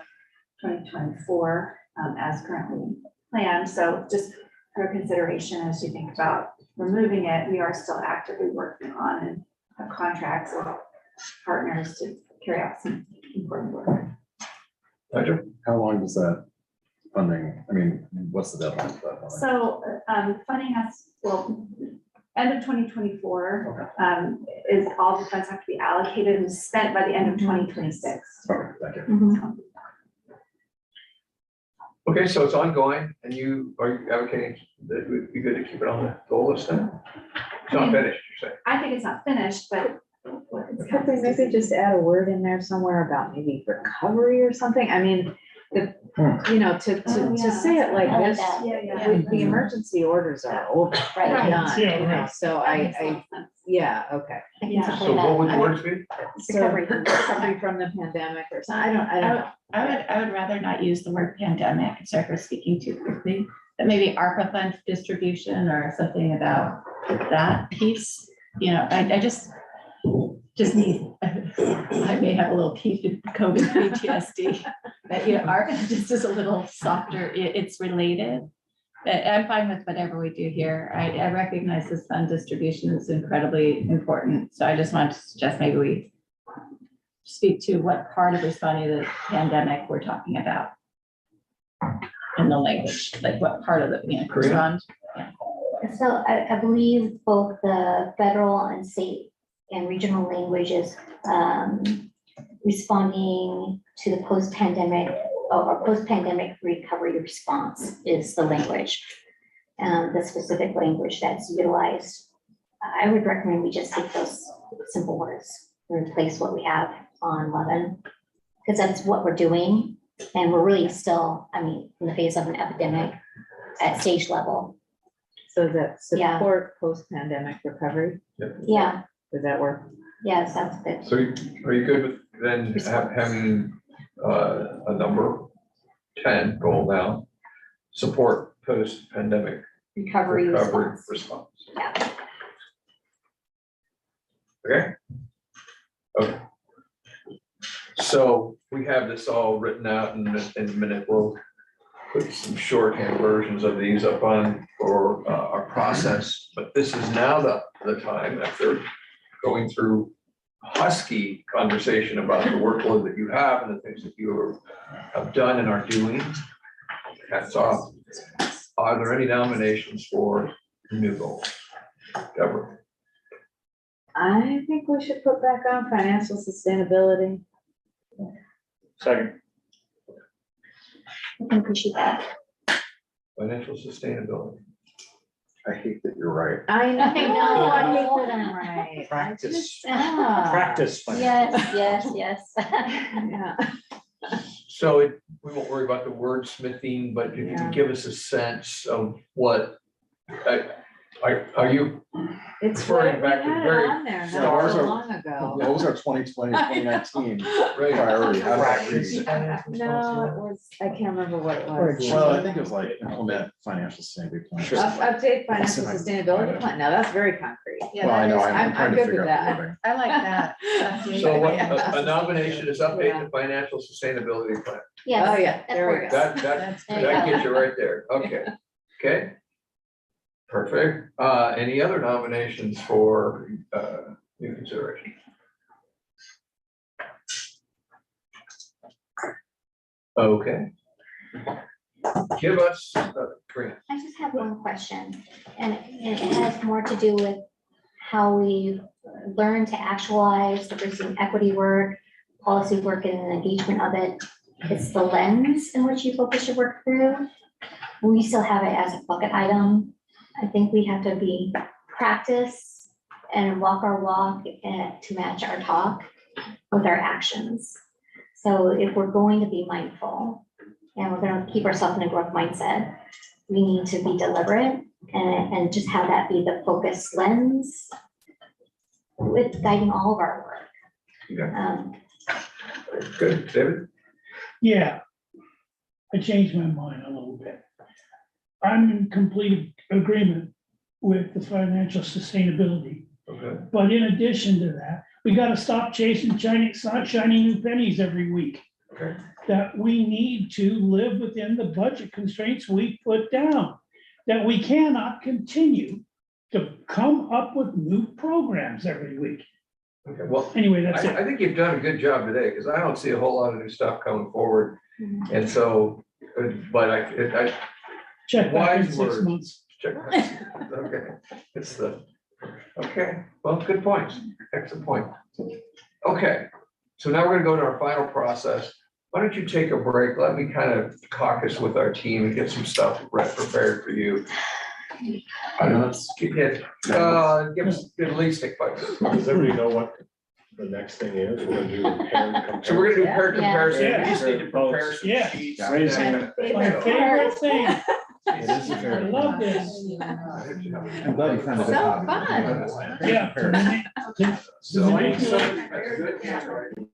2024 as currently planned. So just for consideration as you think about removing it, we are still actively working on and have contracts with partners to carry out some important work. Roger? How long does that funding, I mean, what's the deadline for that? funding? So funding has, well, end of 2024 is all the funds have to be allocated and spent by the end of 2026. Okay, thank you. Okay, so it's ongoing and are you advocating that it would be good to keep it on the goal list then? It's not finished, you're saying? I think it's not finished, but Could we maybe just add a word in there somewhere about maybe recovery or something? I mean, you know, to say it like I like this, that. the emergency orders are over. Right. Done, Yeah, you know, right. so yeah, okay. So what would the words be? So recovery from the pandemic or something, I don't know. I would rather not use the word pandemic, sorry for speaking too quickly, but maybe ARPA fund distribution or something about that piece. You know, I just just need, I may have a little COVID PTSD, but you know, our, just is a little softer, it's related. But I'm fine with whatever we do here. I recognize this fund distribution is incredibly important, so I just want to suggest maybe we speak to what part of responding to the pandemic we're talking about in the language, like what part of the, you know, respond. So I believe both the federal and state and regional languages responding to the post-pandemic or post-pandemic recovery response is the language. The specific language that's utilized. I would recommend we just take those simple words and replace what we have on 11, because that's what we're doing. And we're really still, I mean, in the face of an epidemic at stage level. So that Yeah. support post-pandemic recovery, Yeah, does that work? yeah, sounds good. So are you good with then having a number 10 goal down? Support post-pandemic Recovery response. response. Yeah. Okay? Okay. So we have this all written out in a minute. We'll put some shorthand versions of these up on for our process. But this is now the time after going through husky conversation about the workload that you have and the things that you have done and are doing. Hats off. Are there any nominations for new goals? Deborah? I think we should put back on financial sustainability. Second. I think we should add. Financial sustainability. I hate that you're right. I know, I know. I hate that I'm right. I Practice. just- ah. Practice. Yes. Yeah. So we won't worry about the wordsmithing, but if you can give us a sense of what, are you It's referring what we back to had it very on there Yeah, not ours so are- long ago. What was our 2020, 2019 priority? How did that read? No, it was, I can't remember what it was. Well, I think it was like implement financial sustainability plan. Update financial sustainability plan. Now that's very concrete. Yeah, Well, I that know, is- I'm trying to good figure with out the that. wording. I like that. That's really So what, good. a nomination is update the financial sustainability plan. Yes. Oh, yeah, that there we works. go. That There you that go. gets you right there. Okay. Okay. Perfect. Any other nominations for new consideration? Okay. Give us, Karina. I just have one question, and it has more to do with how we learn to actualize diversity and equity work, policy work, and the engagement of it. It's the lens in which you focus your work through. We still have it as a bucket item. I think we have to be practice and walk our walk to match our talk with our actions. So if we're going to be mindful and we're going to keep ourselves in a growth mindset, we need to be deliberate and just have that be the focus lens with guiding all of our work. Yeah. Good, David? Yeah. I changed my mind a little bit. I'm in complete agreement with the financial sustainability. Okay. But in addition to that, we gotta stop chasing shiny new pennies every week. Okay. That we need to live within the budget constraints we put down. That we cannot continue to come up with new programs every week. Okay, well, Anyway, that's I it. think you've done a good job today, because I don't see a whole lot of new stuff coming forward. And so, but I Check back in wise 6 words. months. check. Okay, it's the, okay, well, good points, excellent point. Okay, so now we're gonna go to our final process. Why don't you take a break? Let me kind of caucus with our team and get some stuff prepared for you. Give us at least take 5 minutes. Does everybody know what the next thing is? We're gonna do compare. So we're gonna do pair Yeah. comparison. Yeah. We just need to prepare some Yeah. sheets. Raising and- My favorite thing. It is a I fair. love this. I'm glad you found a good So topic. fun. Yeah. So, that's good.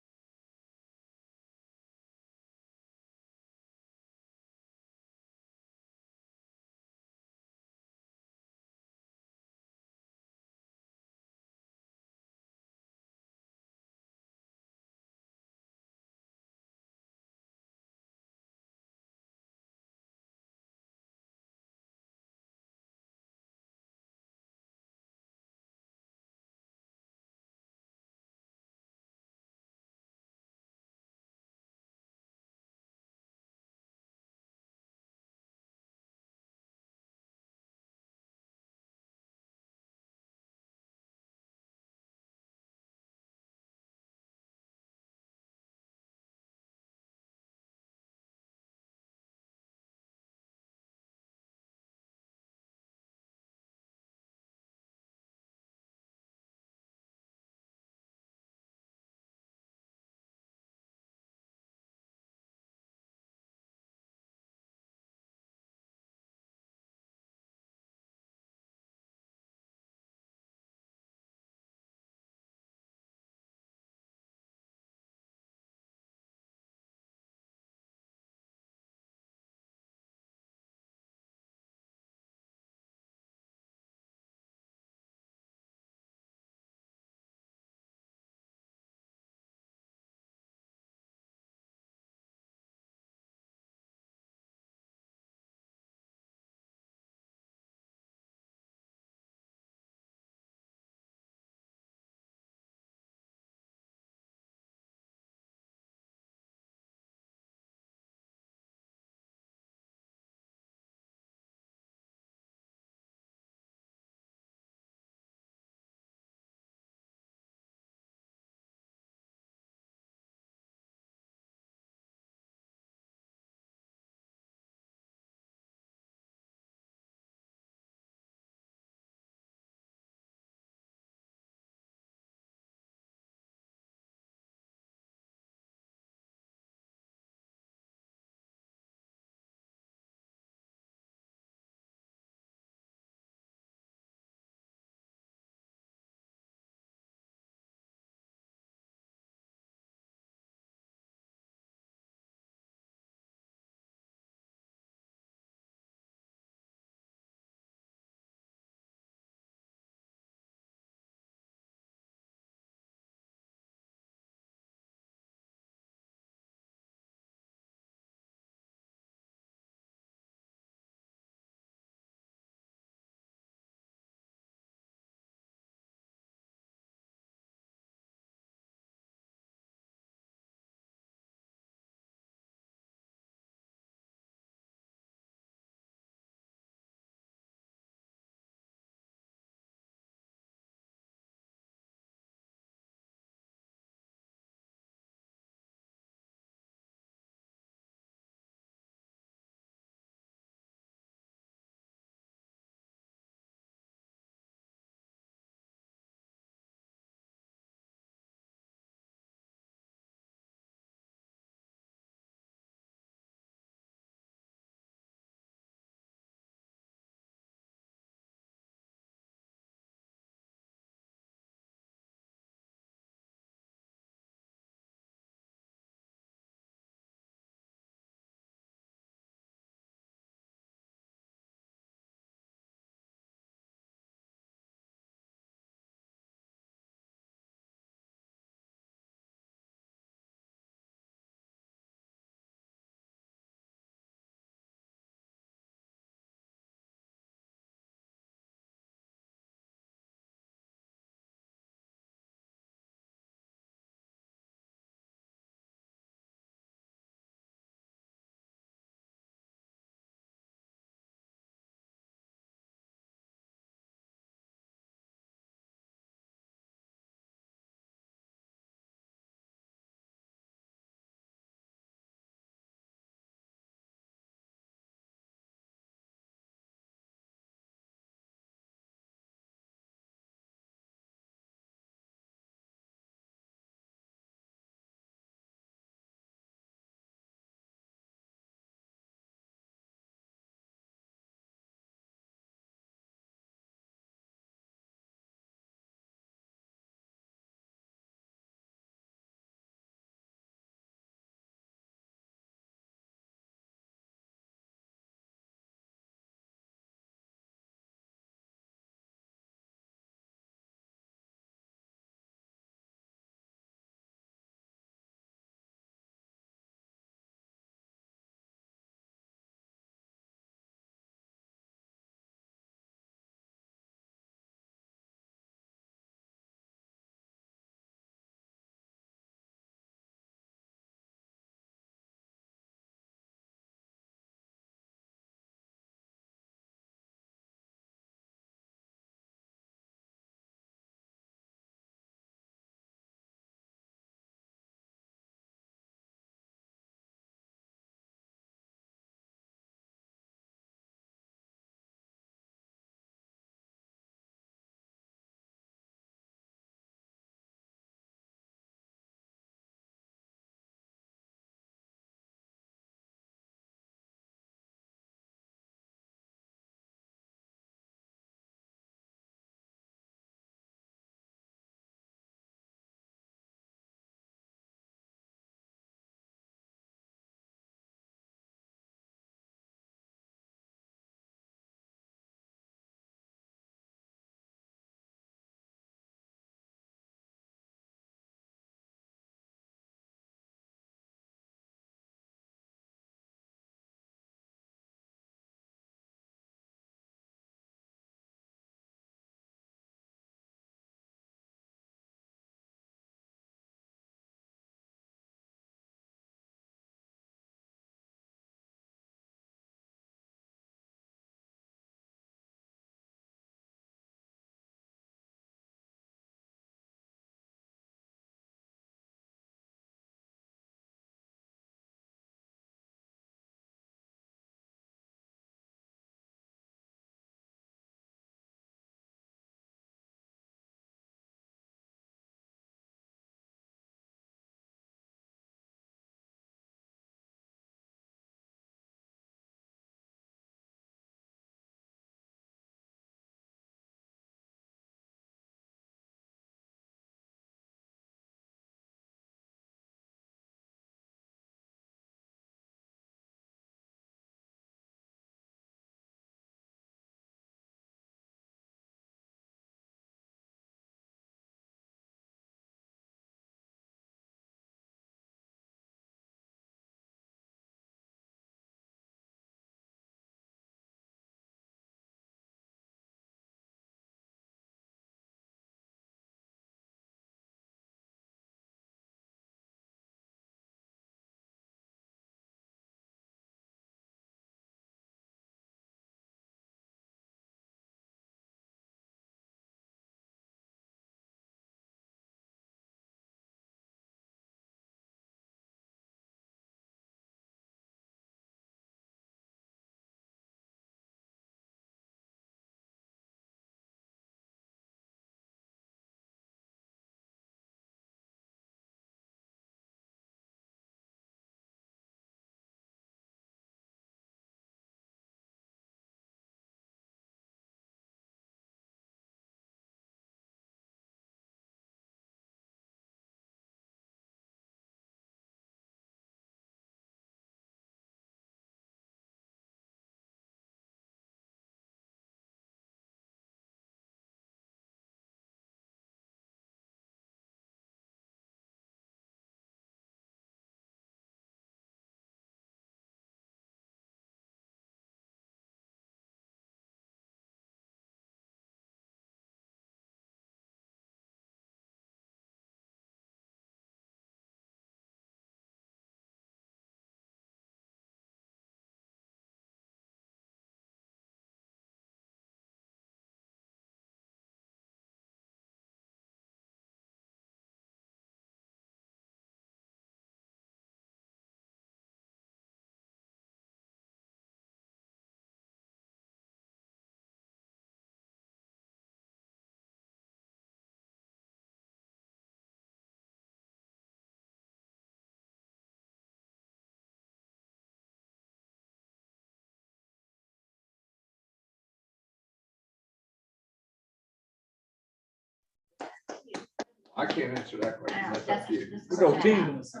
I can't answer that question. I know, That's up to you. that's- We go team. I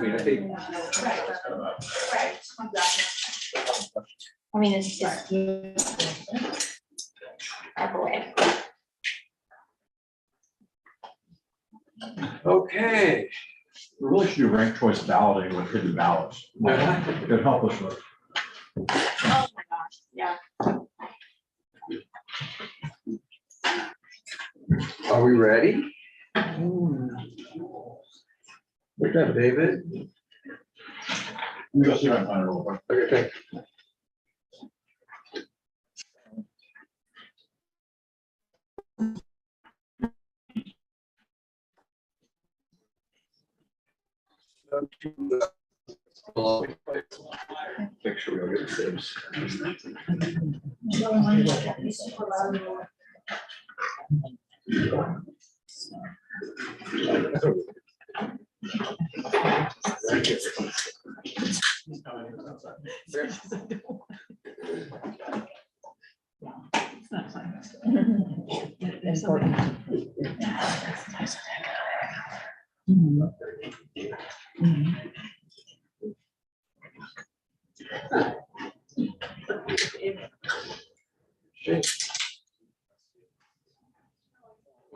mean, I think. I mean, it's just. Way. Okay. We really should do ranked choice balloting with hidden ballots. It'd help us with. Oh my gosh, yeah. Are we ready? David? You go see if I can find it real quick. Okay, thank you. Make sure we don't get saves.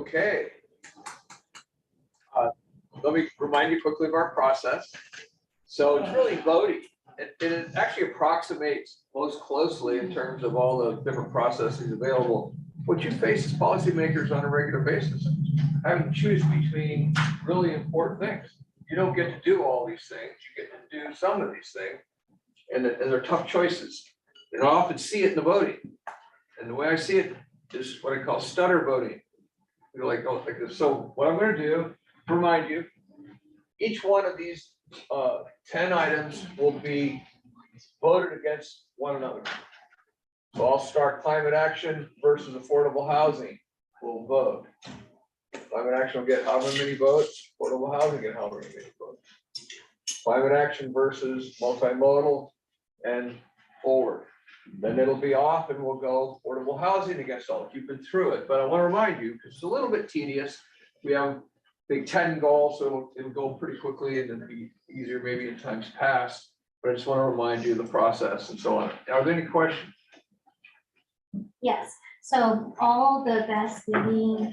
Okay. Let me remind you quickly of our process. So it's really voting. It actually approximates most closely in terms of all the different processes available. What you face as policymakers on a regular basis, having to choose between really important things. You don't get to do all these things. You get to do some of these things. And they're tough choices. And I often see it in the voting. And the way I see it is what I call stutter voting. You're like, oh, like this. So what I'm going to do, remind you, each one of these 10 items will be voted against one another. So I'll start climate action versus affordable housing. We'll vote. Climate action will get however many votes, affordable housing get however many votes. Climate action versus multimodal and forward. Then it'll be off and we'll go affordable housing against all. You've been through it, but I want to remind you, because it's a little bit tedious. We have big 10 goals, so it'll go pretty quickly and it'll be easier maybe in times past. But I just want to remind you of the process and so on. Are there any questions? Yes, so all the best living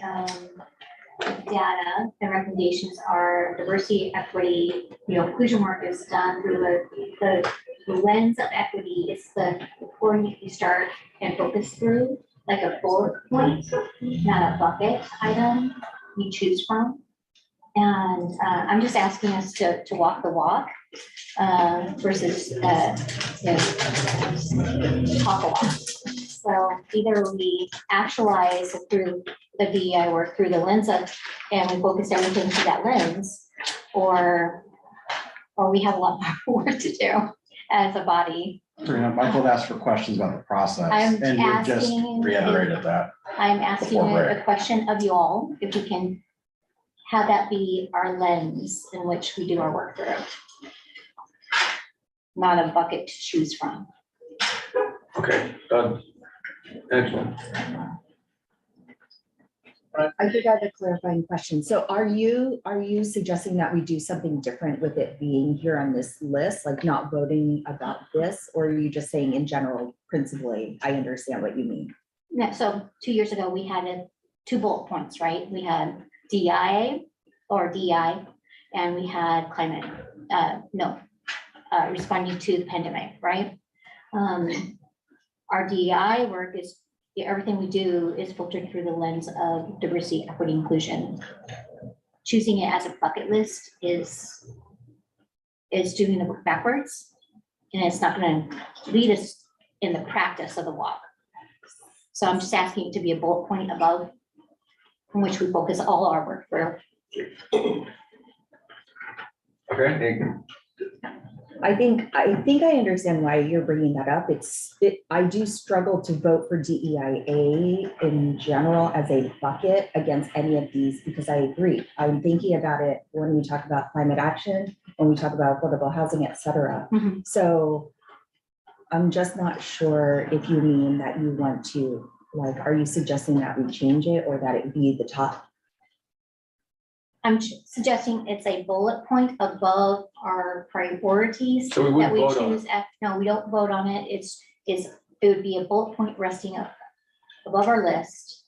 data and recommendations are diversity, equity, inclusion work is done through the lens of equity. It's the point you start and focus through, like a bullet point, not a bucket item you choose from. And I'm just asking us to walk the walk versus talk a lot. So either we actualize through the DEI work through the lens of, and we focus everything through that lens, or we have a lot more work to do as a body. Serena, Michael asked for questions about the process. I'm And you just asking- reiterated that. I'm asking a question of you all, if we can have that be our lens in which we do our work through. Not a bucket to choose from. Okay, done. Excellent. I think I have a clarifying question. So are you suggesting that we do something different with it being here on this list, like not voting about this? Or are you just saying in general, principally, I understand what you mean? Yeah, so 2 years ago, we had 2 bullet points, right? We had DEI or DEI, and we had climate, responding to the pandemic, right? Our DEI work is, everything we do is filtered through the lens of diversity, equity, inclusion. Choosing it as a bucket list is doing the work backwards, and it's not going to lead us in the practice of the walk. So I'm just asking it to be a bullet point above, from which we focus all our work through. Okay, thank you. I think I understand why you're bringing that up. I do struggle to vote for DEIA in general as a bucket against any of these, because I agree. I'm thinking about it when we talk about climate action, when we talk about affordable housing, et cetera. Mhm. So I'm just not sure if you mean that you want to, like, are you suggesting that we change it or that it be the top I'm suggesting it's a bullet point above our priorities. So we that wouldn't we vote on choose. No, we don't vote on it. It would be a bullet point resting up above our list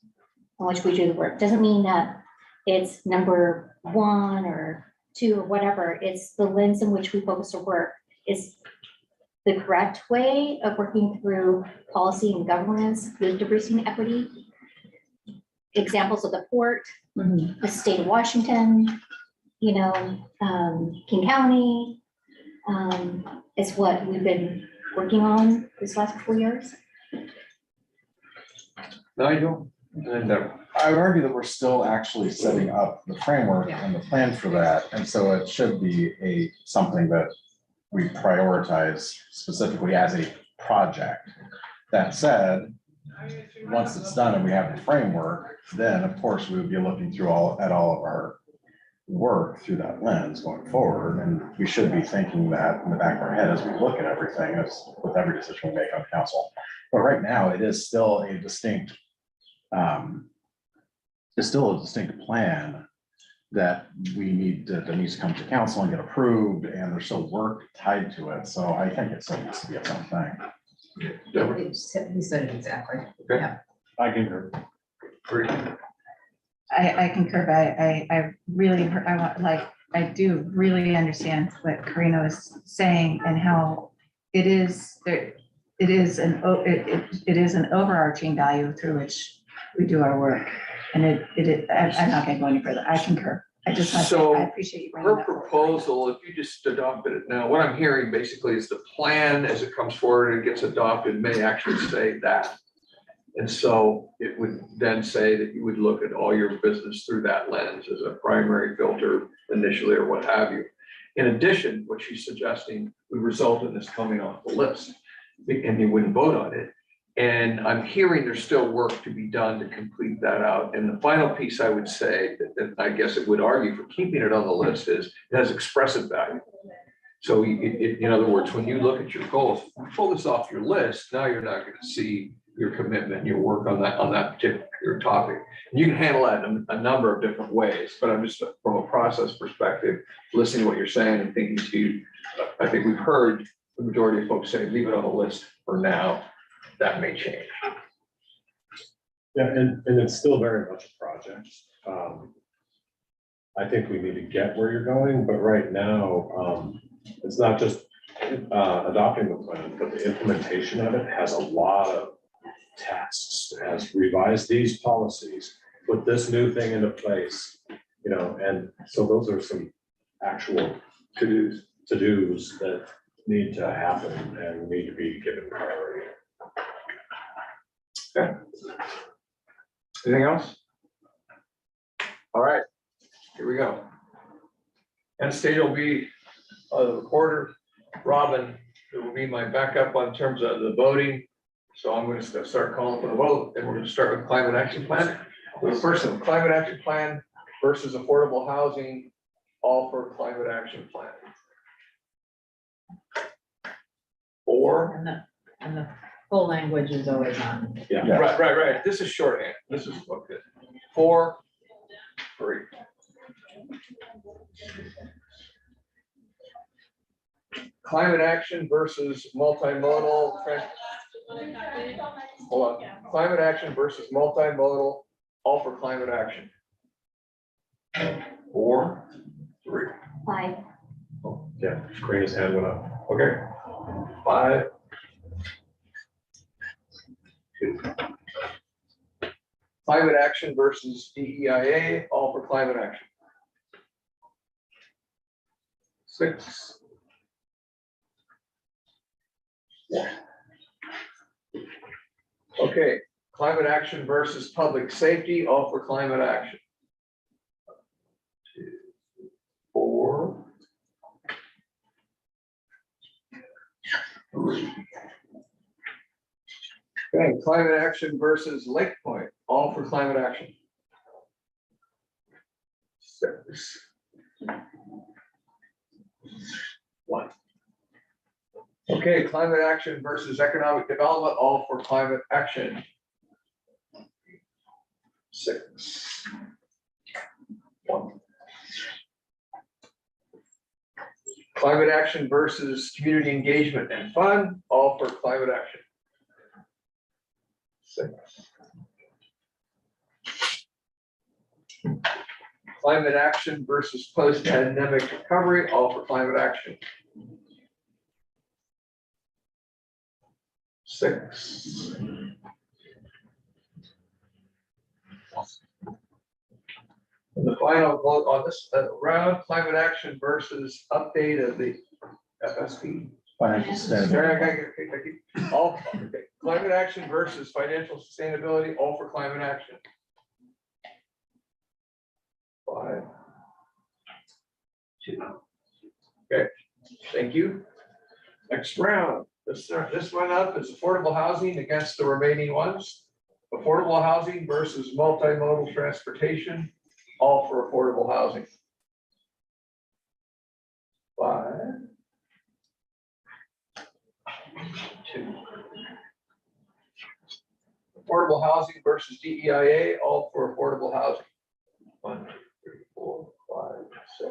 on which we do the work. Doesn't mean that it's number 1 or 2 or whatever. It's the lens in which we focus our work. Is the correct way of working through policy and governance with diversity and equity. Examples of the port, the state of Washington, you know, King County, is what we've been working on this last couple of years. Nigel? And I would argue that we're still actually setting up the framework and the plan for that, and so it should be something that we prioritize specifically as a project. That said, once it's done and we have the framework, then of course we would be looking through all of our work through that lens going forward, and we should be thinking that in the back of our head as we look at everything, as with every decision we make on council. But right now, it is still a distinct plan that that needs to come to council and get approved, and there's still work tied to it. So I think it still needs to be its own thing. He said it exactly. Okay. I concur. I concur, but I really, I do really understand what Karina was saying and how it is an overarching value through which we do our work. And I'm not gonna go any further. I concur. I just want to say, So I appreciate you bringing her that forward. proposal, if you just adopted it now, what I'm hearing basically is the plan as it comes forward and gets adopted may actually say that. And so it would then say that you would look at all your business through that lens as a primary filter initially, or what have you. In addition, what she's suggesting would result in this coming off the list, and you wouldn't vote on it. And I'm hearing there's still work to be done to complete that out. And the final piece I would say that I guess it would argue for keeping it on the list is it has expressive value. So in other words, when you look at your goals, pull this off your list, now you're not going to see your commitment, your work on that particular topic. And you can handle that in a number of different ways, but I'm just from a process perspective, listening to what you're saying and thinking to you, I think we've heard the majority of folks say, leave it on the list for now. That may change. Yeah, and it's still very much a project. I think we need to get where you're going, but right now, it's not just adopting the plan, but the implementation of it has a lot of tasks. It has revised these policies, put this new thing into place, you know, and so those are some actual to-dos that need to happen and need to be given priority. Okay. Anything else? All right, here we go. And stage will be the recorder, Robin, who will be my backup on terms of the voting. So I'm going to start calling for the vote, and we're going to start with climate action plan. The first one, climate action plan versus affordable housing, all for climate action plan. Or. And the full language is always on. Yeah, right. This is shorthand. This is what good. 4, 3. Climate action versus multimodal. Hold on. Climate action versus multimodal, all for climate action. 4, 3. 5. Oh, yeah, Karina's hand went up. Okay. 5. 2. Climate action versus DEIA, all for climate action. 6. Okay, climate action versus public safety, all for climate action. 2, 4. 3. Okay, climate action versus Lake Point, all for climate action. 6. 1. Okay, climate action versus economic development, all for climate action. 6. 1. Climate action versus community engagement and fun, all for climate action. 6. Climate action versus post-pandemic recovery, all for climate action. 6. And the final vote on this round, climate action versus update of the FSP. Financial sustainability. All, okay. Climate action versus financial sustainability, all for climate action. 5, 2. Okay, thank you. Next round, this one up is affordable housing against the remaining ones. Affordable housing versus multimodal transportation, all for affordable housing. 5, 2. Affordable housing versus DEIA, all for affordable housing. 1, 2, 3, 4, 5, 6.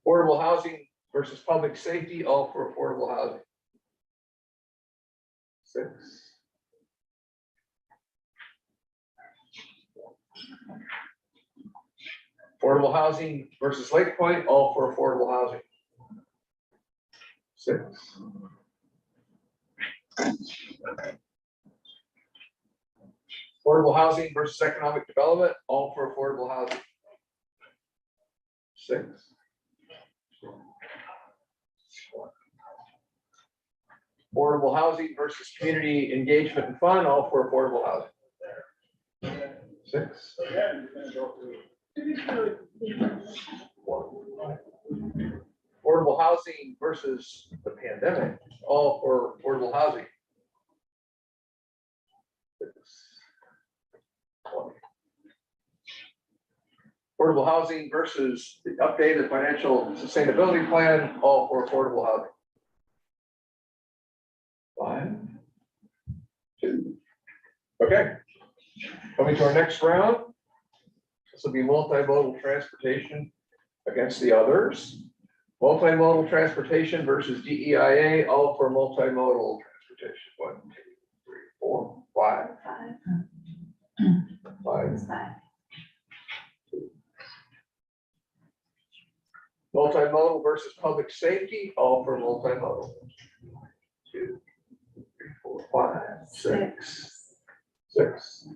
Affordable housing versus public safety, all for affordable housing. 6. Affordable housing versus Lake Point, all for affordable housing. 6. Affordable housing versus economic development, all for affordable housing. 6. Affordable housing versus community engagement and fun, all for affordable housing. 6. Affordable housing versus the pandemic, all for affordable housing. 6. Affordable housing versus the updated financial sustainability plan, all for affordable housing. 5, 2. Okay. Coming to our next round. This will be multimodal transportation against the others. Multimodal transportation versus DEIA, all for multimodal transportation. 1, 2, 3, 4, 5. 5. Multimodal versus public safety, all for multimodal. 2, 3, 4, 5, 6. 6.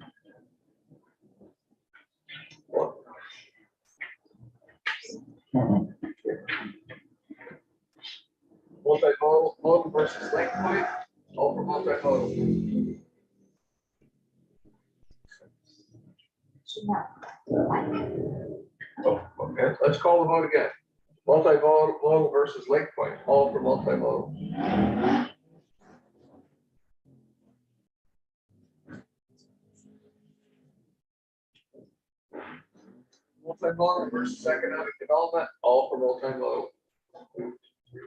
1. Multimodal versus Lake Point, all for multimodal. Oh, okay, let's call the vote again. Multimodal versus Lake Point, all for multimodal. Multimodal versus economic development, all for multimodal. 2, 3,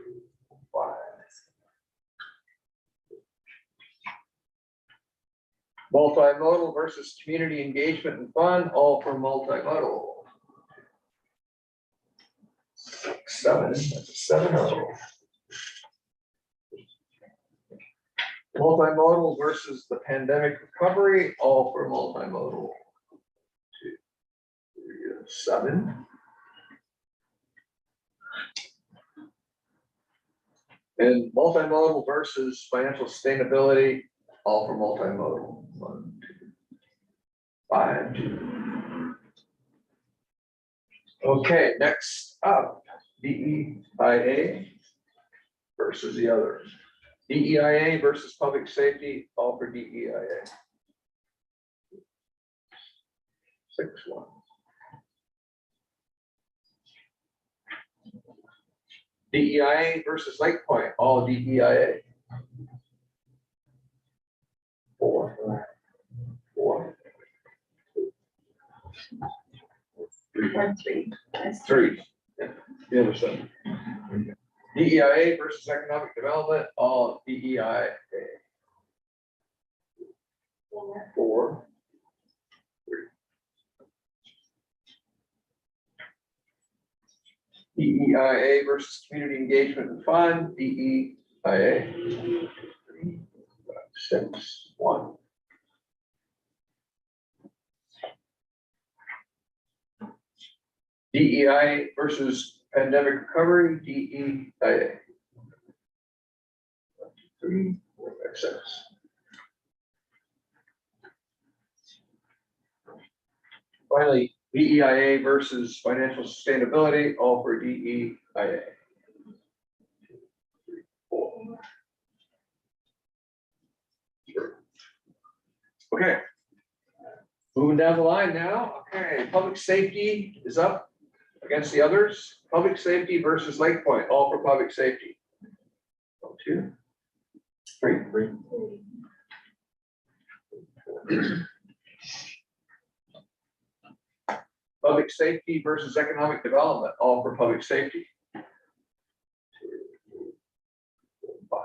5. Multimodal versus community engagement and fun, all for multimodal. 6, 7, that's a 7-0. Multimodal versus the pandemic recovery, all for multimodal. 2, 3, 7. And multimodal versus financial sustainability, all for multimodal. 1, 2, 5, 2. Okay, next up, DEIA versus the others. DEIA versus public safety, all for DEIA. 6-1. DEIA versus Lake Point, all DEIA. 4, 4. 3. 3. Yeah, the other side. DEIA versus economic development, all DEIA. 4, DEIA versus Community Engagement and Fund, DEIA. 6, 1. DEI versus Pandemic Recovery, DEIA. 3, 4, 5, 6. Finally, DEIA versus Financial Sustainability, all for DEIA. 2, 3, 4. Okay. Moving down the line now. Okay, public safety is up against the others. Public safety versus Lake Point, all for public safety. 1, 2, 3. Public safety versus economic development, all for public safety. 2, 5.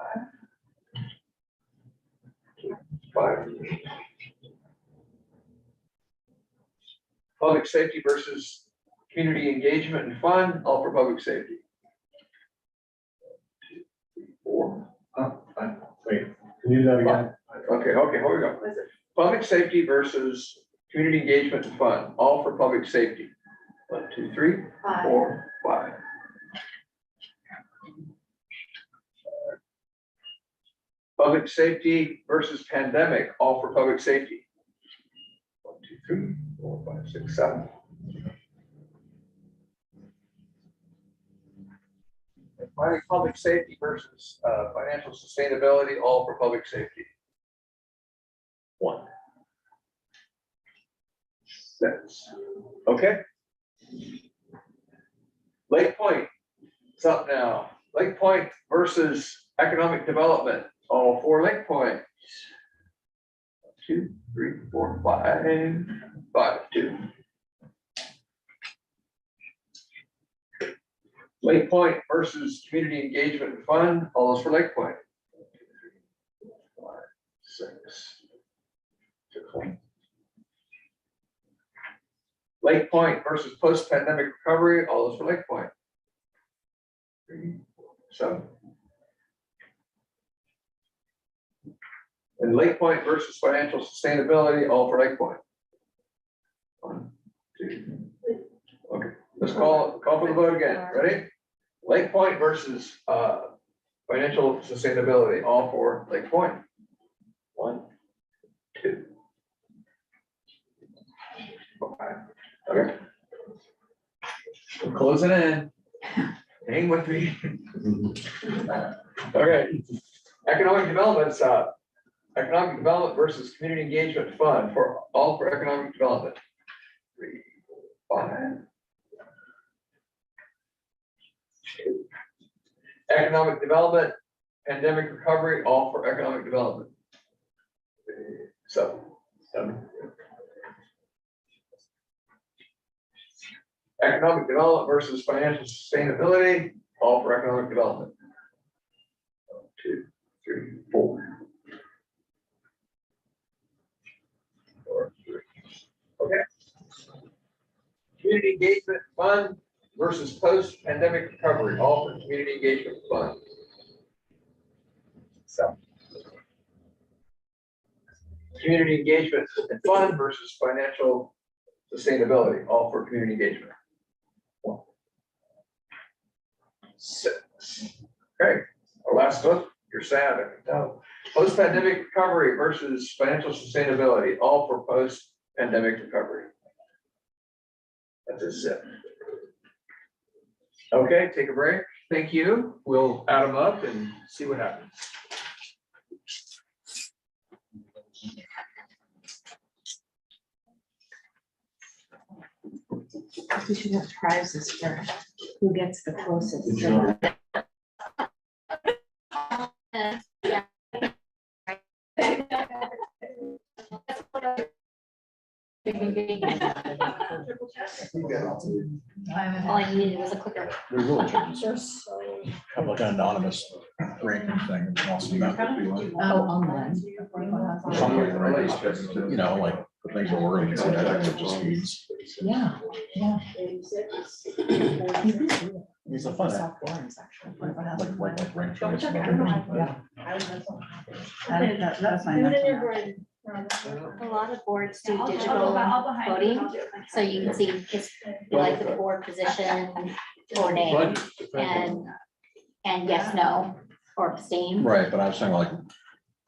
5. Public safety versus community engagement and fun, all for public safety. 2, 3, 4. Wait, can you do that again? Okay, here we go. Public safety versus community engagement and fun, all for public safety. 1, 2, 3, 4, 5. Public safety versus pandemic, all for public safety. 1, 2, 3, 4, 5, 6, 7. And finally, public safety versus financial sustainability, all for public safety. 1. 6. Okay. Lake Point, it's up now. Lake Point versus economic development, all for Lake Point. 2, 3, 4, 5, 5, 2. Lake Point versus community engagement and fun, all those for Lake Point. 2, 3, 4, 5, 6. 6. Lake Point versus post-pandemic recovery, all those for Lake Point. 3, 7. And Lake Point versus financial sustainability, all for Lake Point. 1, 2. Okay, let's call for the vote again. Ready? Lake Point versus financial sustainability, all for Lake Point. 1, 2. 5. Okay. We're closing in. Hang with me. Okay. Economic development's up. Economic development versus community engagement fund for all for economic development. 3, 4, 5. 2. Economic development, pandemic recovery, all for economic development. 7. Economic development versus financial sustainability, all for economic development. 1, 2, 3, 4. 4, 3. Okay. Community engagement fund versus post-pandemic recovery, all for community engagement fund. 7. Community engagement and fund versus financial sustainability, all for community engagement. 1, 6. Okay, our last book, you're sad, I can tell. Post-pandemic recovery versus financial sustainability, all for post-pandemic recovery. That's a zip. Okay, take a break. Thank you. We'll add them up and see what happens. We should have prizes for who gets the closest. to All I needed was a clicker. They're really have like an anonymous ranking thing. and also not that we want- online. Something, right? You know, like the things that we're going to consider that just feeds. Yeah, yeah. It's a fun. Soft forms, actually. Like rank choice. Yeah. That was my next one. A lot of boards do digital voting, so you can see just like the board position or name and yes, no, or abstain. Right, but I was saying like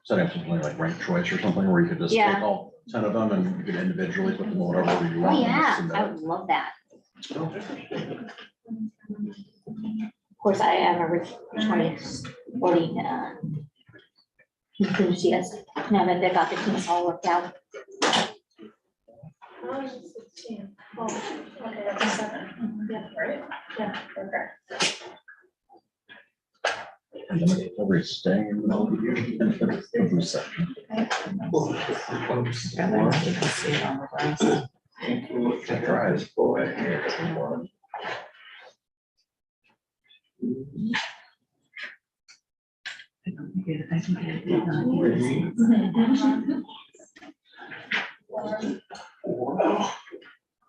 setting up something like rank choice or something where you could just take Yeah. all 10 of them and you could individually put them whatever you Oh, want. yeah, and I would love that. Of course, I am a rich choice voting enthusiast. Now that they got the teams all worked out. Okay, that's a 7. Yeah, right? Yeah, okay. Everybody's staying in the middle of the year. Who's second? Tries.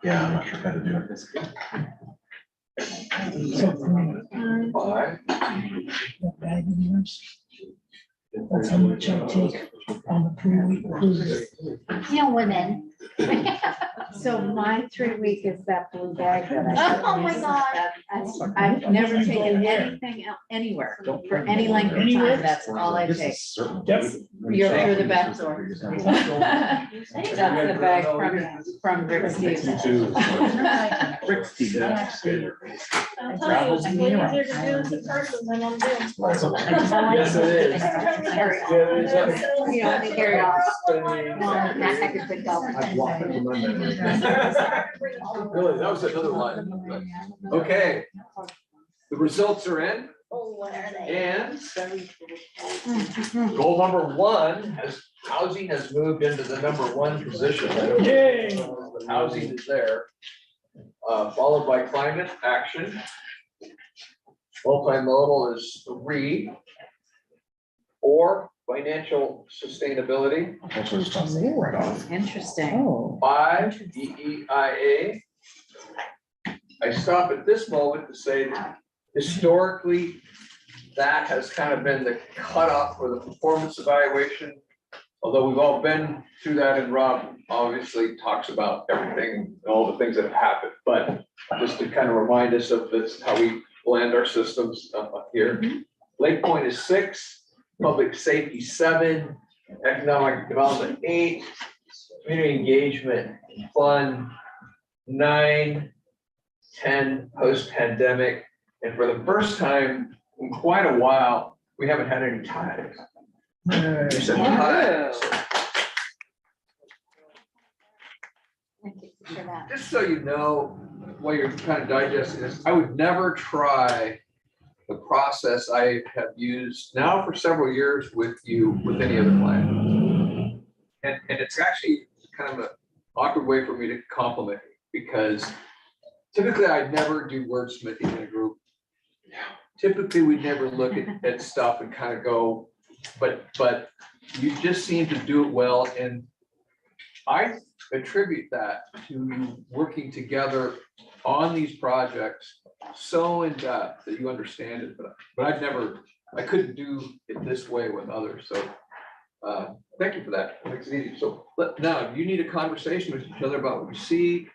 Yeah, I'm not sure how to do it. That's how much I take on the 3-week cruise. You know, women. So my 3-week is that blue bag that I. Oh, my God. I've never taken anything anywhere for any length of Anywhere? time. That's all I take. Yep. You're through the back door. That's the bag from Rick Stevens. Rick Stevens. I'll tell you, it's way easier to do this in person than on Zoom. Yes, it is. You know, they carry on. Well, Matt, I could put I've go. walked into my memory. Really, that was another line. Okay. The results are in, Oh, what are they? and goal number 1 has, housing has moved into the number 1 position. Yay. Housing is there. Followed by climate action. Multimodal is 3. Or financial sustainability. Also, it's not right off. Interesting. 5, DEIA. I stop at this moment to say that historically, that has kind of been the cutoff for the performance evaluation. Although we've all been through that, and Rob obviously talks about everything, all the things that have happened, but just to kind of remind us of this, how we blend our systems up here. Lake Point is 6, public safety 7, economic development 8, community engagement fun 9, 10 post-pandemic, and for the first time in quite a while, we haven't had any ties. You said ties. Thank you for that. Just so you know, while you're kind of digesting this, I would never try the process I have used now for several years with you with any other client. And it's actually kind of an awkward way for me to compliment you, because typically I never do wordsmithing in a group. Typically, we never look at stuff and kind of go, but you just seem to do it well. And I attribute that to you working together on these projects so in depth that you understand it, but I couldn't do it this way with others. So thank you for that. It makes it easy. So now you need a conversation with each other about what you see.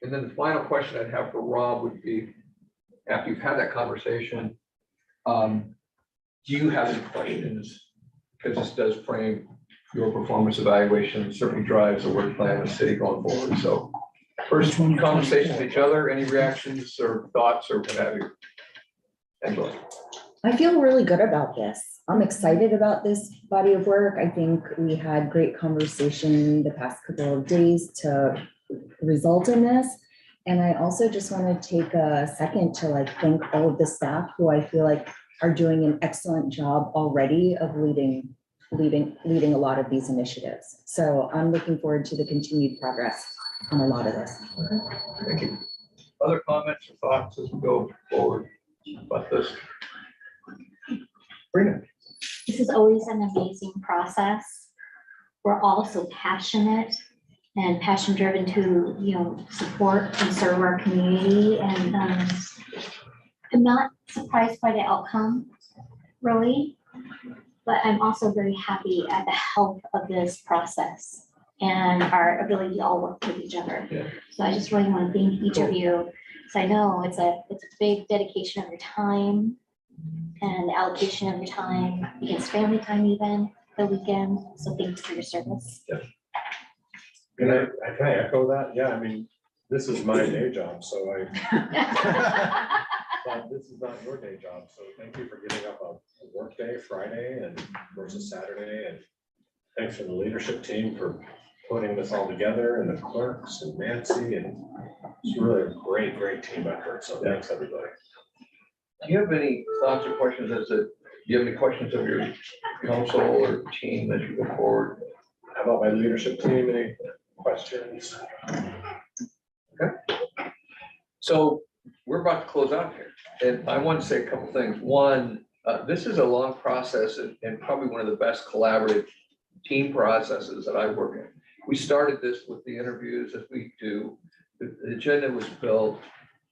And then the final question I'd have for Rob would be, after you've had that conversation, do you have any questions? Because this does frame your performance evaluation, and certainly drives the work plan of the city going forward. So first conversation with each other, any reactions or thoughts or what have you? Angela. I feel really good about this. I'm excited about this body of work. I think we had great conversation the past couple of days to result in this. And I also just want to take a second to thank all of the staff who I feel like are doing an excellent job already of leading a lot of these initiatives. So I'm looking forward to the continued progress on a lot of this. Okay, thank you. Other comments or thoughts as we go forward about this? Brina. This is always an amazing process. We're all so passionate and passion driven to, support and serve our community. And I'm not surprised by the outcome, really. But I'm also very happy at the health of this process and our ability to all work with each other. Yeah. So I just really want to thank each of you. So I know it's a big dedication of your time and the allocation of your time against family time, even the weekend. So thanks for your service. Can I echo that? Yeah, I mean, this is my day job, so but this is not your day job, so thank you for giving up a work day Friday and versus Saturday, and thanks for the leadership team for putting this all together, and the clerks and Nancy, and it's really a great team effort, so thanks, everybody. Do you have any thoughts or questions do you have any questions of your council or team as you go forward? How about my leadership team, any questions? Okay. So we're about to close out here, and I want to say a couple things. One, this is a long process and probably one of the best collaborative team processes that I've worked in. We started this with the interviews as we do. The agenda was built.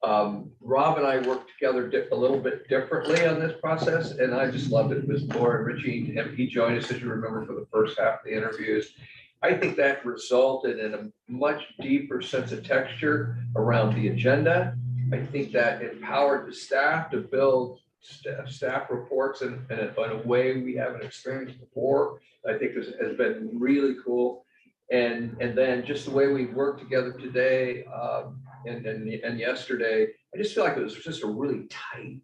Rob and I worked together a little bit differently on this process, and I just loved it. It was Laura and Richie, and he joined us, as you remember, for the first half of the interviews. I think that resulted in a much deeper sense of texture around the agenda. I think that empowered the staff to build staff reports in a way we haven't experienced before. I think this has been really cool. And then just the way we worked together today and yesterday, I just feel like it was just a really tight,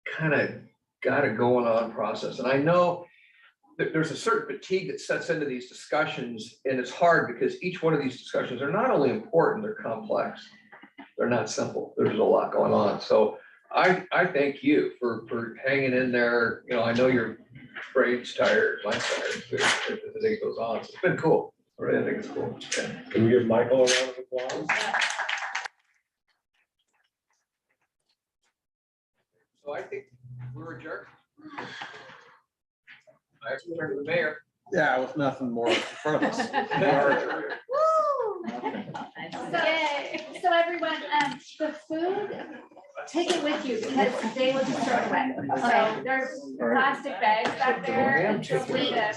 kind of got it going on process. And I know that there's a certain fatigue that sets into these discussions, and it's hard because each one of these discussions are not only important, they're complex. They're not simple. There's a lot going on. So I thank you for hanging in there. You know, I know your brain's tired, mine's tired as the day goes on. So it's been cool. I really think it's cool. Yeah. Can we give Michael a round of applause? So I think we're adjourned. I have to turn to the mayor. Yeah, with nothing more in front of us. We are adjourned. So everyone, the food, take it with you because they will just throw it away. So there's plastic bags back there. And just wait. Wait.